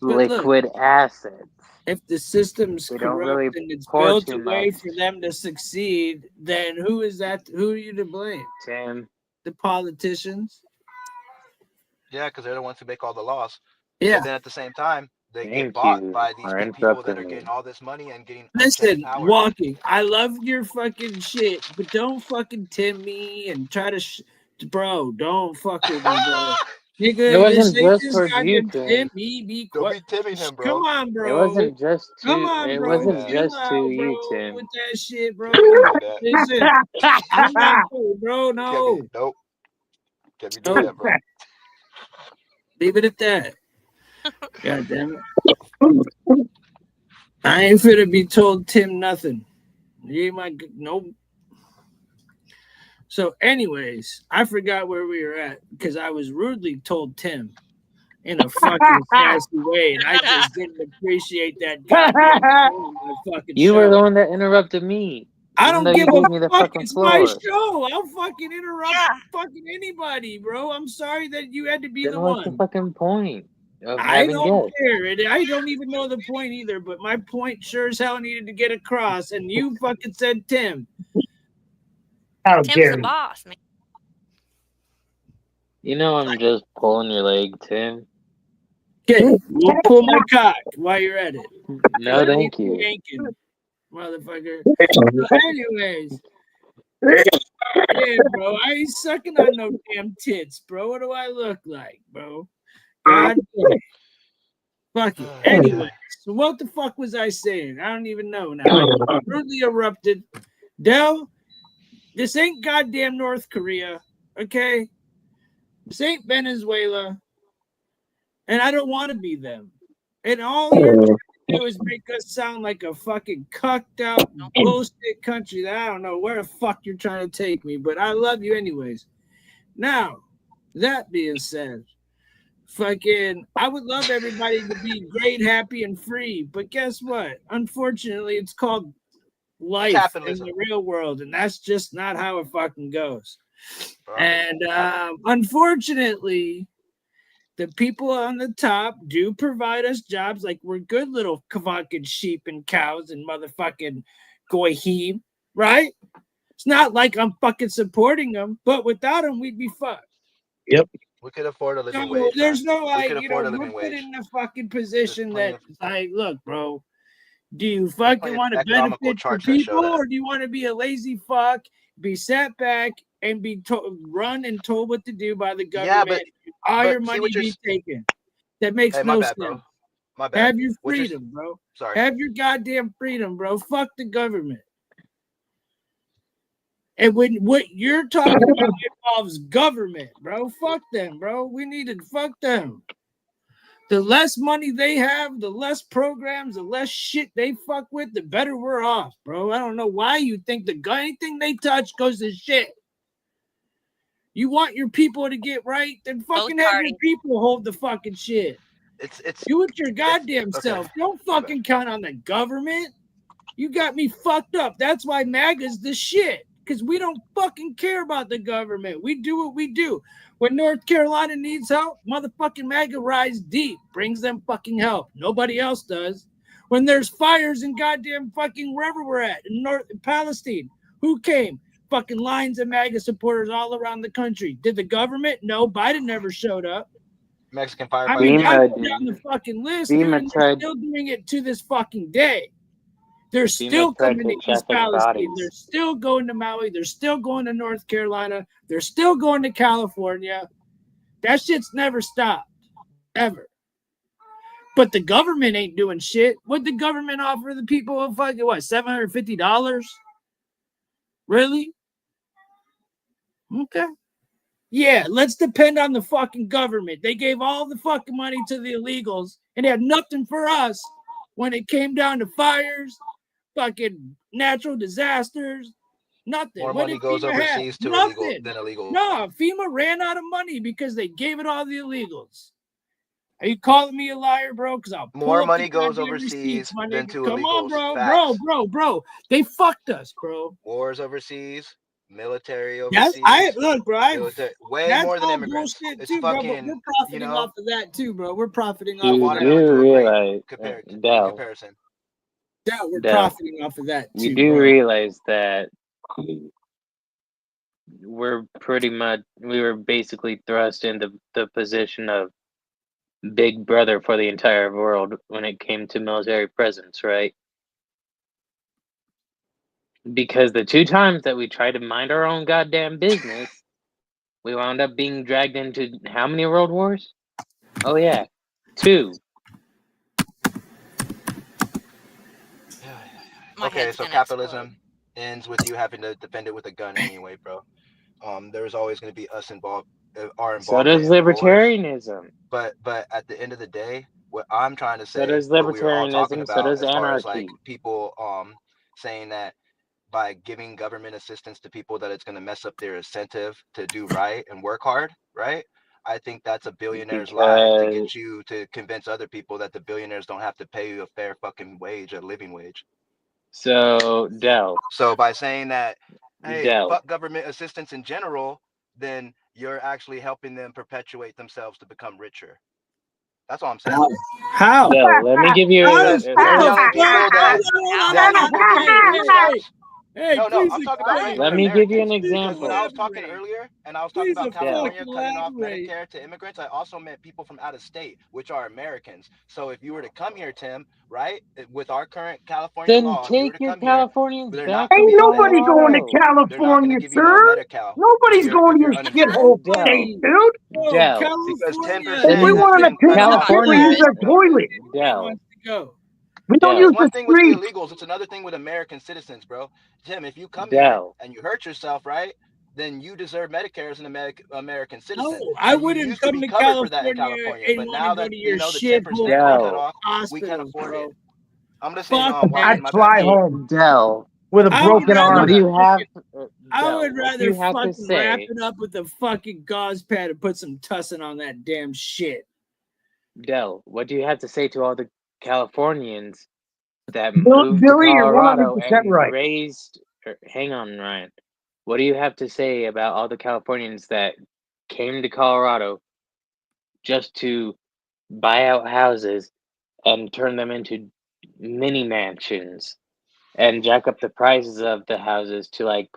Speaker 1: but look,
Speaker 8: liquid assets.
Speaker 1: if the system's
Speaker 8: They don't
Speaker 1: corrupt
Speaker 8: really
Speaker 1: and it's
Speaker 8: pour
Speaker 1: built
Speaker 8: too
Speaker 1: a way
Speaker 8: much.
Speaker 1: for them to succeed, then who is that? Who are you to blame?
Speaker 8: Tim,
Speaker 1: The politicians?
Speaker 7: Yeah, because they're the ones who make all the laws.
Speaker 1: Yeah.
Speaker 7: But then at the same time, they get
Speaker 8: thank
Speaker 7: bought
Speaker 8: you
Speaker 7: by these
Speaker 8: for
Speaker 7: people that
Speaker 8: interrupting
Speaker 7: are
Speaker 8: me.
Speaker 7: getting all this money and getting
Speaker 1: Listen,
Speaker 7: unchecked power.
Speaker 1: walking. I love your fucking shit, but don't fucking Tim me and try to, bro. Don't fuck with me, bro.
Speaker 8: It
Speaker 1: Nigga, this
Speaker 8: wasn't
Speaker 1: ain't
Speaker 8: just
Speaker 1: this
Speaker 8: towards you,
Speaker 1: goddamn
Speaker 8: Tim.
Speaker 1: Tim me. Be
Speaker 7: Don't
Speaker 1: quiet.
Speaker 7: be timming him,
Speaker 1: Come
Speaker 7: bro.
Speaker 1: on,
Speaker 8: It
Speaker 1: bro.
Speaker 8: wasn't just
Speaker 1: Come
Speaker 8: to.
Speaker 1: on,
Speaker 8: It
Speaker 1: bro.
Speaker 8: wasn't
Speaker 1: Chill
Speaker 8: just to
Speaker 1: out,
Speaker 8: you,
Speaker 1: bro,
Speaker 8: Tim.
Speaker 1: with that shit, bro.
Speaker 7: Can't be doing that.
Speaker 1: Listen, no, bro, no.
Speaker 7: Nope. Can't be doing
Speaker 1: No.
Speaker 7: that, bro.
Speaker 1: Leave it at that. God damn it. I ain't finna be told Tim nothing. You ain't my nope. So, anyways, I forgot where we were at because I was rudely told Tim in a fucking sassy way, and I just didn't appreciate that goddamn fucking
Speaker 8: You
Speaker 1: show.
Speaker 8: were the one that interrupted me.
Speaker 1: I
Speaker 8: Even
Speaker 1: don't
Speaker 8: though you
Speaker 1: give
Speaker 8: gave
Speaker 1: a
Speaker 8: me the
Speaker 1: fuck.
Speaker 8: fucking
Speaker 1: It's my
Speaker 8: floor.
Speaker 1: show. I'll fucking interrupt fucking anybody, bro. I'm sorry that you had to be
Speaker 8: Then
Speaker 1: the
Speaker 8: what's the
Speaker 1: one.
Speaker 8: fucking point of
Speaker 1: I
Speaker 8: having
Speaker 1: don't
Speaker 8: guests?
Speaker 1: care. I don't even know the point either, but my point sure as hell needed to get across, and you fucking said Tim.
Speaker 2: How
Speaker 3: Tim's
Speaker 2: dare
Speaker 3: the
Speaker 2: you?
Speaker 3: boss, man.
Speaker 8: You know I'm just pulling your leg, Tim.
Speaker 1: Okay, we'll pull my cock while you're at it.
Speaker 8: No, thank you.
Speaker 1: Yanking, motherfucker. So anyways, yeah, bro, I ain't sucking on no damn tits, bro. What do I look like, bro? God damn. Fuck it. Anyway, so what the fuck was I saying? I don't even know now. I rudely erupted. Dell, this ain't goddamn North Korea, okay? This ain't Venezuela, and I don't want to be them. And all you're trying to do is make us sound like a fucking cucked out bullshit country that I don't know where the fuck you're trying to take me, but I love you anyways. Now, that being said, fucking, I would love everybody to be great, happy, and free, but guess what? Unfortunately, it's called life
Speaker 7: Capitalism.
Speaker 1: in the real world, and that's just not how it fucking goes.
Speaker 7: Bro.
Speaker 1: And unfortunately, the people on the top do provide us jobs. Like we're good little fucking sheep and cows and motherfucking goyim, right? It's not like I'm fucking supporting them, but without them, we'd be fucked.
Speaker 2: Yep.
Speaker 7: We could afford a living
Speaker 1: So
Speaker 7: wage.
Speaker 1: there's
Speaker 7: man.
Speaker 1: no
Speaker 7: We
Speaker 1: like,
Speaker 7: could
Speaker 1: you know,
Speaker 7: afford a
Speaker 1: we're
Speaker 7: living
Speaker 1: put
Speaker 7: wage.
Speaker 1: in a fucking position
Speaker 7: plenty
Speaker 1: that,
Speaker 7: of-
Speaker 1: like, look, bro, do you
Speaker 7: plenty
Speaker 1: fucking
Speaker 7: of
Speaker 1: want to
Speaker 7: economical
Speaker 1: benefit your
Speaker 7: charts that show
Speaker 1: people,
Speaker 7: that.
Speaker 1: or do you want to be a lazy fuck, be sat back, and be run and told what to do by the
Speaker 7: Yeah,
Speaker 1: government? All your
Speaker 7: but see
Speaker 1: money
Speaker 7: what you're.
Speaker 1: be taken. That makes
Speaker 7: Hey, my
Speaker 1: no
Speaker 7: bad,
Speaker 1: sense.
Speaker 7: bro. My bad.
Speaker 1: Have your
Speaker 7: What you're-
Speaker 1: freedom, bro.
Speaker 7: Sorry.
Speaker 1: Have your goddamn freedom, bro. Fuck the government. And when what you're talking about involves government, bro, fuck them, bro. We need to fuck them. The less money they have, the less programs, the less shit they fuck with, the better we're off, bro. I don't know why you think anything they touch goes to shit. You want your people to get right, then fucking
Speaker 3: Both
Speaker 1: have your
Speaker 3: parties.
Speaker 1: people hold the fucking shit.
Speaker 7: It's
Speaker 1: Do it your goddamn
Speaker 7: okay.
Speaker 1: self. Don't fucking count on the government. You got me fucked up. That's why MAGA's the shit. Because we don't fucking care about the government. We do what we do. When North Carolina needs help, motherfucking MAGA rise deep, brings them fucking help. Nobody else does. When there's fires in goddamn fucking wherever we're at, in Palestine, who came? Fucking lines of MAGA supporters all around the country. Did the government? No, Biden never showed up.
Speaker 7: Mexican
Speaker 1: I
Speaker 7: firefighters.
Speaker 1: mean, I
Speaker 8: FEMA
Speaker 1: go down the fucking list,
Speaker 8: FEMA
Speaker 1: dude, and they're
Speaker 8: tried-
Speaker 1: still doing it to this fucking day. They're
Speaker 8: FEMA
Speaker 1: still
Speaker 8: tried
Speaker 1: coming
Speaker 8: to
Speaker 1: to
Speaker 8: check
Speaker 1: East
Speaker 8: his
Speaker 1: Palestine.
Speaker 8: bodies.
Speaker 1: They're still going to Maui. They're still going to North Carolina. They're still going to California. That shit's never stopped, ever. But the government ain't doing shit. What the government offer the people of fucking what, $750? Really? Okay. Yeah, let's depend on the fucking government. They gave all the fucking money to the illegals and had nothing for us when it came down to fires, fucking natural disasters, nothing.
Speaker 7: More
Speaker 1: What
Speaker 7: money
Speaker 1: did
Speaker 7: goes
Speaker 1: FEMA have?
Speaker 7: overseas to
Speaker 1: Nothing.
Speaker 7: illegal than illegal.
Speaker 1: No, FEMA ran out of money because they gave it all the illegals. Are you calling me a liar, bro? Because I'll pull
Speaker 7: More
Speaker 1: up
Speaker 7: money
Speaker 1: the
Speaker 7: goes
Speaker 1: goddamn
Speaker 7: overseas
Speaker 1: receipts, my
Speaker 7: than
Speaker 1: nigga.
Speaker 7: to
Speaker 1: Come on,
Speaker 7: illegals.
Speaker 1: bro. They fucked us, bro.
Speaker 7: Wars overseas, military
Speaker 1: Yes,
Speaker 7: overseas,
Speaker 1: look, bro.
Speaker 7: military, way
Speaker 1: That's
Speaker 7: more than
Speaker 1: all
Speaker 7: immigrants.
Speaker 1: bullshit
Speaker 7: It's
Speaker 1: too, bro. But
Speaker 7: fucking,
Speaker 1: we're
Speaker 7: you
Speaker 1: profiting
Speaker 7: know,
Speaker 1: off of that too, bro. We're profiting off
Speaker 7: the
Speaker 1: of
Speaker 8: You
Speaker 1: that.
Speaker 7: watermelons
Speaker 8: do
Speaker 7: were great
Speaker 8: realize,
Speaker 7: in
Speaker 8: Del,
Speaker 7: comparison.
Speaker 1: Yeah, we're
Speaker 8: Del,
Speaker 1: profiting off of that
Speaker 8: you
Speaker 1: too,
Speaker 8: do
Speaker 1: bro.
Speaker 8: realize that we were basically thrust into the position of big brother for the entire world when it came to military presence, right? Because the 2 times that we tried to mind our own goddamn business, we wound up being dragged into how many world wars? Oh yeah, 2.
Speaker 3: My
Speaker 7: Okay,
Speaker 3: head's
Speaker 7: so
Speaker 3: gonna explode.
Speaker 7: capitalism ends with you having to defend it with a gun anyway, bro. There's always going to be us involved, our
Speaker 8: So
Speaker 7: involvement
Speaker 8: does
Speaker 7: in wars.
Speaker 8: libertarianism.
Speaker 7: But at the end of the day, what I'm trying to
Speaker 8: So
Speaker 7: say,
Speaker 8: does
Speaker 7: what we were all talking
Speaker 8: libertarianism. So
Speaker 7: about,
Speaker 8: does
Speaker 7: as far as like
Speaker 8: anarchy.
Speaker 7: people saying that by giving government assistance to people that it's going to mess up their incentive to do right and work hard, right? I think that's a billionaire's lie to get you to convince other people that the billionaires don't have to pay you a fair fucking wage, a living wage.
Speaker 8: So Del.
Speaker 7: So by saying that, hey,
Speaker 8: Del.
Speaker 7: fuck government assistance in general, then you're actually helping them perpetuate themselves to become richer. That's all I'm saying.
Speaker 1: How?
Speaker 8: Del, let me give you.
Speaker 7: Because you're telling people that people getting food stamps.
Speaker 1: Hey,
Speaker 7: No,
Speaker 1: please
Speaker 7: I'm talking about
Speaker 1: explain.
Speaker 7: regular
Speaker 8: Let me give you an
Speaker 7: Americans. Because
Speaker 8: example.
Speaker 7: when I was talking earlier, and I was talking about California cutting off Medicare to immigrants, I also meant people from out of state, which are Americans. So if you were to come here, Tim, right, with our current California
Speaker 8: Then
Speaker 7: law, if you were
Speaker 8: take
Speaker 7: to
Speaker 8: your
Speaker 7: come here,
Speaker 8: Californians
Speaker 7: they're
Speaker 8: back
Speaker 7: not
Speaker 8: to
Speaker 7: going
Speaker 2: Ain't
Speaker 7: to be able to help
Speaker 2: nobody
Speaker 7: you
Speaker 2: going to
Speaker 7: vote.
Speaker 8: Colorado.
Speaker 7: They're not going to
Speaker 2: California,
Speaker 7: give you no
Speaker 2: sir.
Speaker 7: Medi-Cal
Speaker 2: Nobody's
Speaker 7: if
Speaker 2: going to
Speaker 7: you're
Speaker 2: your
Speaker 7: uninsured.
Speaker 2: shithole
Speaker 8: Del.
Speaker 2: state, dude.
Speaker 8: Del.
Speaker 7: Because 10%
Speaker 1: California.
Speaker 2: We
Speaker 8: In
Speaker 2: want
Speaker 7: has
Speaker 2: to
Speaker 7: been
Speaker 2: piss
Speaker 7: cut
Speaker 2: and
Speaker 7: off
Speaker 2: shit, we
Speaker 7: by
Speaker 8: California,
Speaker 2: use our
Speaker 7: the government.
Speaker 2: toilet.
Speaker 8: Del.
Speaker 2: We don't
Speaker 8: Del.
Speaker 2: use
Speaker 7: It's one
Speaker 2: the
Speaker 7: thing with the
Speaker 2: streets.
Speaker 7: illegals. It's another thing with American citizens, bro. Tim, if you come here
Speaker 8: Del.
Speaker 7: and you hurt yourself, right, then you deserve Medicare as an American citizen.
Speaker 1: No, I
Speaker 7: And you
Speaker 1: wouldn't
Speaker 7: used to
Speaker 1: come
Speaker 7: be
Speaker 1: to
Speaker 7: covered for that in
Speaker 1: California
Speaker 7: California.
Speaker 1: and
Speaker 7: But
Speaker 1: want
Speaker 7: now
Speaker 1: to go
Speaker 7: that,
Speaker 1: to
Speaker 7: you
Speaker 1: your
Speaker 7: know, the
Speaker 1: shithole
Speaker 7: 10% got cut
Speaker 8: Del.
Speaker 7: off, we can't
Speaker 1: hospitals,
Speaker 7: afford it.
Speaker 1: bro.
Speaker 7: I'm listening,
Speaker 1: Fuck
Speaker 7: Wally.
Speaker 2: I'd
Speaker 1: that.
Speaker 7: My bad.
Speaker 2: fly
Speaker 8: Hey,
Speaker 2: home
Speaker 8: Del.
Speaker 2: with a
Speaker 1: I would
Speaker 2: broken
Speaker 1: rather
Speaker 8: What do
Speaker 2: arm.
Speaker 8: you have?
Speaker 1: I would
Speaker 8: Del, what do
Speaker 1: rather
Speaker 8: you have to
Speaker 1: fucking wrap
Speaker 8: say?
Speaker 1: it up with a fucking gauze pad and put some tussin on that damn shit.
Speaker 8: Del, what do you have to say to all the Californians that
Speaker 2: Billy,
Speaker 8: moved to
Speaker 2: you're
Speaker 8: Colorado
Speaker 2: 100%
Speaker 8: and
Speaker 2: right.
Speaker 8: raised? Hang on, Ryan. What do you have to say about all the Californians that came to Colorado just to buy out houses and turn them into mini mansions and jack up the prices of the houses to like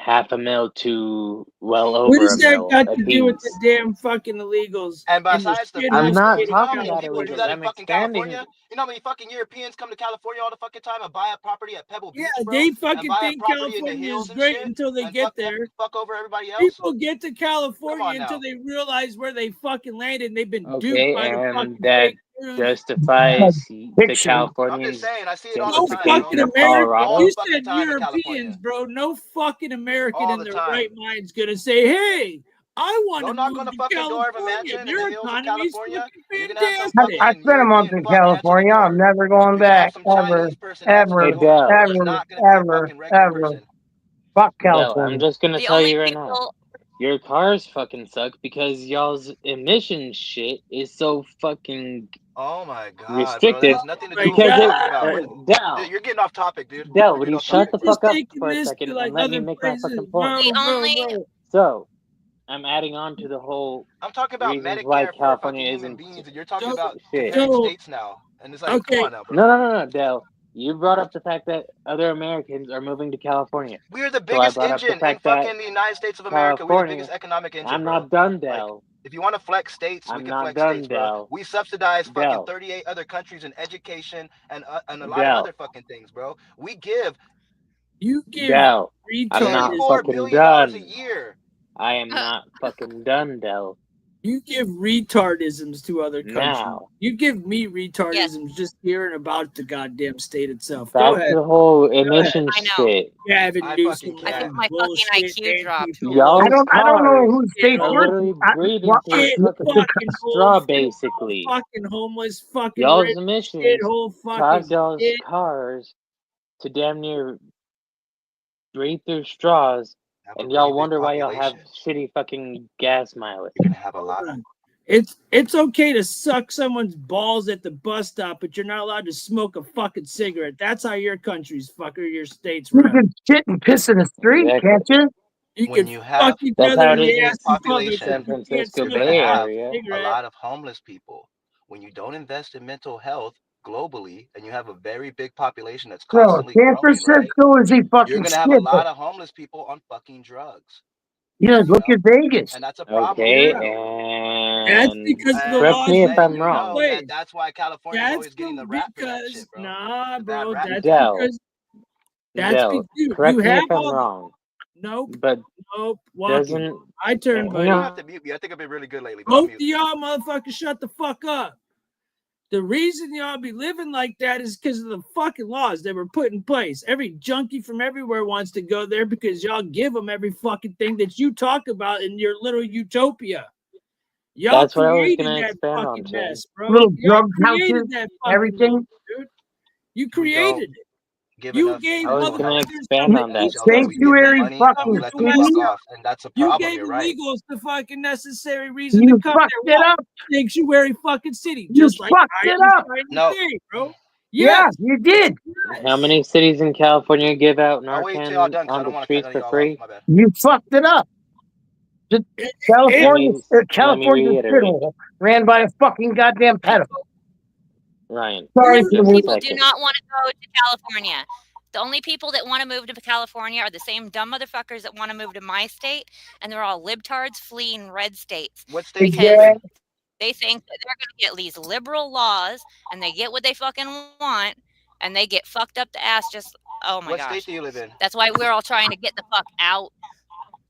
Speaker 8: $500,000 to well
Speaker 1: What
Speaker 8: over
Speaker 1: does that
Speaker 8: $1
Speaker 1: got
Speaker 8: million
Speaker 1: to do with the
Speaker 8: apiece?
Speaker 1: damn fucking illegals?
Speaker 7: And
Speaker 1: And the
Speaker 7: besides the
Speaker 8: I'm
Speaker 1: shithole
Speaker 7: fact,
Speaker 8: not
Speaker 1: state
Speaker 7: you know
Speaker 1: of
Speaker 7: how
Speaker 8: talking
Speaker 7: many
Speaker 8: about
Speaker 7: people do
Speaker 1: California?
Speaker 7: that
Speaker 8: illegals.
Speaker 7: in
Speaker 8: I'm
Speaker 7: fucking
Speaker 8: expanding.
Speaker 7: California? You know how many fucking Europeans come to California all the fucking time and buy a property at Pebble
Speaker 1: Yeah,
Speaker 7: Beach, bro?
Speaker 1: they
Speaker 7: And
Speaker 1: fucking
Speaker 7: buy a
Speaker 1: think
Speaker 7: property in the
Speaker 1: California is
Speaker 7: hills and
Speaker 1: great
Speaker 7: shit
Speaker 1: until they
Speaker 7: and
Speaker 1: get there.
Speaker 7: fuck over everybody else?
Speaker 1: People get to
Speaker 7: Come
Speaker 1: California
Speaker 7: on
Speaker 1: until
Speaker 7: now.
Speaker 1: they realize where they fucking landed and they've been duped
Speaker 8: Okay,
Speaker 1: by the
Speaker 8: and
Speaker 1: fucking
Speaker 8: that
Speaker 1: fake news.
Speaker 8: justifies the
Speaker 2: Fiction.
Speaker 7: I'm just
Speaker 8: Californians'
Speaker 7: saying, I see it all the
Speaker 1: No
Speaker 7: time, bro.
Speaker 1: fucking
Speaker 8: gentrification of
Speaker 1: American.
Speaker 8: Colorado.
Speaker 7: All
Speaker 1: You
Speaker 7: the fucking
Speaker 1: said
Speaker 7: time in
Speaker 1: Europeans,
Speaker 7: California.
Speaker 1: bro. No fucking American
Speaker 7: All
Speaker 1: in
Speaker 7: the
Speaker 1: their
Speaker 7: time.
Speaker 1: right mind's gonna say, "Hey, I want
Speaker 7: Go
Speaker 1: to
Speaker 7: knock
Speaker 1: move
Speaker 7: on the
Speaker 1: to
Speaker 7: fucking door of a
Speaker 1: California.
Speaker 7: mansion in the
Speaker 1: Their
Speaker 7: hills of
Speaker 1: economy's
Speaker 7: California,
Speaker 1: fucking
Speaker 7: and you're gonna have some
Speaker 1: fantastic."
Speaker 2: I
Speaker 7: fucking
Speaker 2: spent a month
Speaker 7: European
Speaker 2: in
Speaker 7: fuck answering
Speaker 2: California.
Speaker 7: the
Speaker 2: I'm
Speaker 7: door.
Speaker 2: never going
Speaker 7: You're gonna have
Speaker 2: back.
Speaker 7: some
Speaker 2: Ever,
Speaker 7: Chinese person answering
Speaker 8: Hey,
Speaker 7: the
Speaker 2: ever,
Speaker 7: door.
Speaker 8: Del.
Speaker 7: It's
Speaker 2: ever,
Speaker 7: not gonna be a
Speaker 2: ever,
Speaker 7: fucking regular
Speaker 2: ever.
Speaker 7: person.
Speaker 2: Fuck
Speaker 8: Del, I'm
Speaker 2: California.
Speaker 8: just gonna
Speaker 3: The
Speaker 8: tell
Speaker 3: only
Speaker 8: you right now.
Speaker 3: people
Speaker 8: Your cars fucking suck because y'all's emission shit is so fucking
Speaker 7: Oh my god, bro. That
Speaker 8: restrictive.
Speaker 7: has nothing to do with
Speaker 1: My
Speaker 7: what
Speaker 8: Because
Speaker 7: we're
Speaker 8: it,
Speaker 7: talking about.
Speaker 8: Del,
Speaker 7: Dude, you're getting off topic, dude.
Speaker 8: Del,
Speaker 7: You're
Speaker 8: would
Speaker 7: getting
Speaker 8: you
Speaker 7: off
Speaker 8: shut
Speaker 7: topic.
Speaker 8: the
Speaker 1: just
Speaker 8: fuck up
Speaker 1: taking
Speaker 8: for a
Speaker 1: this
Speaker 8: second
Speaker 1: to like
Speaker 8: and let me
Speaker 1: other
Speaker 8: make my
Speaker 1: places,
Speaker 8: fucking point?
Speaker 3: the only
Speaker 8: So, I'm adding on to the whole
Speaker 7: I'm talking about
Speaker 8: reasons why
Speaker 7: Medicare for fucking
Speaker 8: California
Speaker 7: human
Speaker 8: isn't
Speaker 7: beings, and you're talking
Speaker 1: so,
Speaker 7: about
Speaker 8: shit.
Speaker 7: comparing
Speaker 1: so
Speaker 7: states now. And it's like, come
Speaker 1: okay.
Speaker 7: on now, bro.
Speaker 8: No, Del. You brought up the fact that other Americans are moving to California.
Speaker 7: We are the
Speaker 8: So I
Speaker 7: biggest
Speaker 8: brought up the
Speaker 7: engine in
Speaker 8: fact that
Speaker 7: fucking the United States of America. We're the biggest
Speaker 8: California.
Speaker 7: economic engine,
Speaker 8: I'm
Speaker 7: bro.
Speaker 8: not done,
Speaker 7: Like,
Speaker 8: Del.
Speaker 7: if you want to flex states, we
Speaker 8: I'm
Speaker 7: can
Speaker 8: not
Speaker 7: flex
Speaker 8: done,
Speaker 7: states, bro.
Speaker 8: Del.
Speaker 7: We subsidize fucking
Speaker 8: Del.
Speaker 7: 38 other countries in education and a lot of
Speaker 8: Del.
Speaker 7: other fucking things, bro. We give
Speaker 1: You give
Speaker 8: Del. I'm not
Speaker 1: retardism.
Speaker 7: $84
Speaker 8: fucking
Speaker 7: billion a
Speaker 8: done.
Speaker 7: year.
Speaker 8: I am not fucking done, Del.
Speaker 1: You give retardisms to other countries.
Speaker 8: Now,
Speaker 1: You give me
Speaker 3: yes,
Speaker 1: retardisms just hearing about the goddamn state itself.
Speaker 8: back
Speaker 1: Go ahead.
Speaker 8: to the whole emission
Speaker 3: I know.
Speaker 8: shit.
Speaker 1: Gavin
Speaker 7: I
Speaker 1: Newsom
Speaker 7: fucking
Speaker 1: with
Speaker 3: I think
Speaker 7: can't.
Speaker 1: his
Speaker 3: my fucking
Speaker 1: bullshit
Speaker 3: IQ dropped.
Speaker 1: anti-Pelosi.
Speaker 8: Y'all's
Speaker 2: I don't know
Speaker 8: cars
Speaker 2: whose state's
Speaker 8: are
Speaker 2: worse.
Speaker 8: literally breathing
Speaker 2: What,
Speaker 8: through
Speaker 1: Shit,
Speaker 8: fucking
Speaker 1: fucking
Speaker 8: straw,
Speaker 1: bullshit,
Speaker 8: basically.
Speaker 1: fucking homeless, fucking
Speaker 8: Y'all's
Speaker 1: rich
Speaker 8: emissions
Speaker 1: shithole,
Speaker 8: cause
Speaker 1: fucking
Speaker 8: y'all's
Speaker 1: shit.
Speaker 8: cars to damn near breathe through straws,
Speaker 7: Have a
Speaker 8: and
Speaker 7: really
Speaker 8: y'all
Speaker 7: big
Speaker 8: wonder why y'all have
Speaker 7: population.
Speaker 8: shitty fucking gas mileage.
Speaker 7: You're gonna have a
Speaker 1: Hold
Speaker 7: lot.
Speaker 1: on. It's okay to suck someone's balls at the bus stop, but you're not allowed to smoke a fucking cigarette. That's how your country's fucker, your state's
Speaker 2: You
Speaker 1: run.
Speaker 2: can shit and piss in the street,
Speaker 8: Exactly.
Speaker 2: can't you?
Speaker 1: You
Speaker 7: When
Speaker 1: can
Speaker 7: you
Speaker 1: fuck
Speaker 7: have
Speaker 1: each
Speaker 8: That's
Speaker 1: other
Speaker 8: how
Speaker 1: in
Speaker 8: it is
Speaker 1: the
Speaker 8: in
Speaker 1: ass in public,
Speaker 7: population,
Speaker 1: but
Speaker 8: San
Speaker 1: you can't
Speaker 8: Francisco
Speaker 1: smoke
Speaker 7: you're
Speaker 1: a
Speaker 7: gonna
Speaker 8: Bay
Speaker 7: have
Speaker 1: fucking
Speaker 8: Area.
Speaker 7: a
Speaker 1: cigarette.
Speaker 7: lot of homeless people. When you don't invest in mental health globally, and you have a very big population that's
Speaker 2: Bro,
Speaker 7: constantly
Speaker 2: San
Speaker 7: growing, right?
Speaker 2: Francisco is a
Speaker 7: You're
Speaker 2: fucking
Speaker 7: gonna have a
Speaker 2: shit.
Speaker 7: lot of homeless people on fucking drugs.
Speaker 2: Yeah,
Speaker 7: You
Speaker 2: look
Speaker 7: know,
Speaker 2: at Vegas.
Speaker 7: and that's a problem.
Speaker 8: Okay,
Speaker 1: Yeah. That's
Speaker 8: and
Speaker 1: because of the
Speaker 7: And
Speaker 8: correct
Speaker 1: laws
Speaker 8: me
Speaker 1: that
Speaker 8: if
Speaker 1: put
Speaker 8: I'm
Speaker 7: letting you
Speaker 1: in
Speaker 8: wrong.
Speaker 7: know that
Speaker 1: place.
Speaker 7: that's why California is
Speaker 1: That's
Speaker 7: always getting the rap for that shit, bro.
Speaker 1: nah,
Speaker 7: The bad
Speaker 1: bro.
Speaker 7: rap.
Speaker 1: That's
Speaker 8: Del,
Speaker 1: because that's
Speaker 8: Del,
Speaker 1: you
Speaker 8: correct me
Speaker 1: have
Speaker 8: if I'm
Speaker 1: all.
Speaker 8: wrong,
Speaker 1: Nope,
Speaker 8: but
Speaker 1: walking.
Speaker 8: doesn't
Speaker 1: My turn,
Speaker 8: hang
Speaker 7: You
Speaker 1: buddy.
Speaker 7: don't
Speaker 8: on.
Speaker 7: have to mute me. I think I've been really good lately, but I'll
Speaker 1: Both of
Speaker 7: mute.
Speaker 1: y'all motherfuckers shut the fuck up. The reason y'all be living like that is because of the fucking laws that were put in place. Every junkie from everywhere wants to go there because y'all give them every fucking thing that you talk about in your little utopia. Y'all
Speaker 8: That's what I was
Speaker 1: created
Speaker 8: gonna
Speaker 1: that
Speaker 8: expand on,
Speaker 1: fucking
Speaker 8: Tim.
Speaker 1: mess, bro.
Speaker 2: Little
Speaker 1: Y'all
Speaker 2: drug
Speaker 1: created
Speaker 2: houses,
Speaker 1: that fucking
Speaker 2: everything.
Speaker 1: mess, dude. You
Speaker 7: We don't
Speaker 1: created it.
Speaker 7: give
Speaker 1: You
Speaker 7: enough
Speaker 1: gave
Speaker 8: I was
Speaker 7: mental
Speaker 8: gonna
Speaker 7: health
Speaker 1: motherfuckers
Speaker 8: expand
Speaker 1: the
Speaker 8: on that,
Speaker 7: reach, although
Speaker 8: Tim.
Speaker 7: we give them
Speaker 2: Sanctuary
Speaker 7: money and
Speaker 1: come
Speaker 7: we
Speaker 2: fucking
Speaker 7: let
Speaker 1: to
Speaker 7: them
Speaker 1: West
Speaker 7: fuck
Speaker 2: city.
Speaker 1: Side.
Speaker 7: off, and that's a
Speaker 1: You
Speaker 7: problem.
Speaker 1: gave
Speaker 7: You're right.
Speaker 1: illegals the fucking necessary reason
Speaker 2: You
Speaker 1: to come
Speaker 2: fucked
Speaker 1: there.
Speaker 2: it up.
Speaker 1: Sanctuary fucking city,
Speaker 2: You
Speaker 1: just like
Speaker 2: fucked
Speaker 1: I
Speaker 2: it
Speaker 1: am
Speaker 2: up.
Speaker 1: trying to
Speaker 7: No.
Speaker 1: say, bro.
Speaker 2: Yeah,
Speaker 1: Yes,
Speaker 2: you did.
Speaker 8: How many cities in California give out
Speaker 7: I'll wait till y'all
Speaker 8: Narcan
Speaker 7: done because I
Speaker 8: on
Speaker 7: don't
Speaker 8: the
Speaker 7: want to cut
Speaker 8: streets
Speaker 7: none of
Speaker 8: for
Speaker 7: y'all off.
Speaker 8: free?
Speaker 7: My bad.
Speaker 2: You fucked it up. Just
Speaker 1: It-
Speaker 2: California,
Speaker 8: Let me
Speaker 2: California's
Speaker 8: reiterate,
Speaker 2: shithole ran by a fucking goddamn pedophile.
Speaker 8: Ryan.
Speaker 2: Sorry
Speaker 1: Dude,
Speaker 2: for the
Speaker 8: Just a
Speaker 2: word.
Speaker 3: People do
Speaker 8: second.
Speaker 3: not want to go to California. The only people that want to move to California are the same dumb motherfuckers that want to move to my state, and they're all libtards fleeing red states
Speaker 7: What state do you
Speaker 3: because
Speaker 7: live in?
Speaker 3: they think that they're going to get these liberal laws, and they get what they fucking want, and they get fucked up the ass. Just oh my
Speaker 7: What state
Speaker 3: gosh,
Speaker 7: do you live in?
Speaker 3: that's why we're all trying to get the fuck out.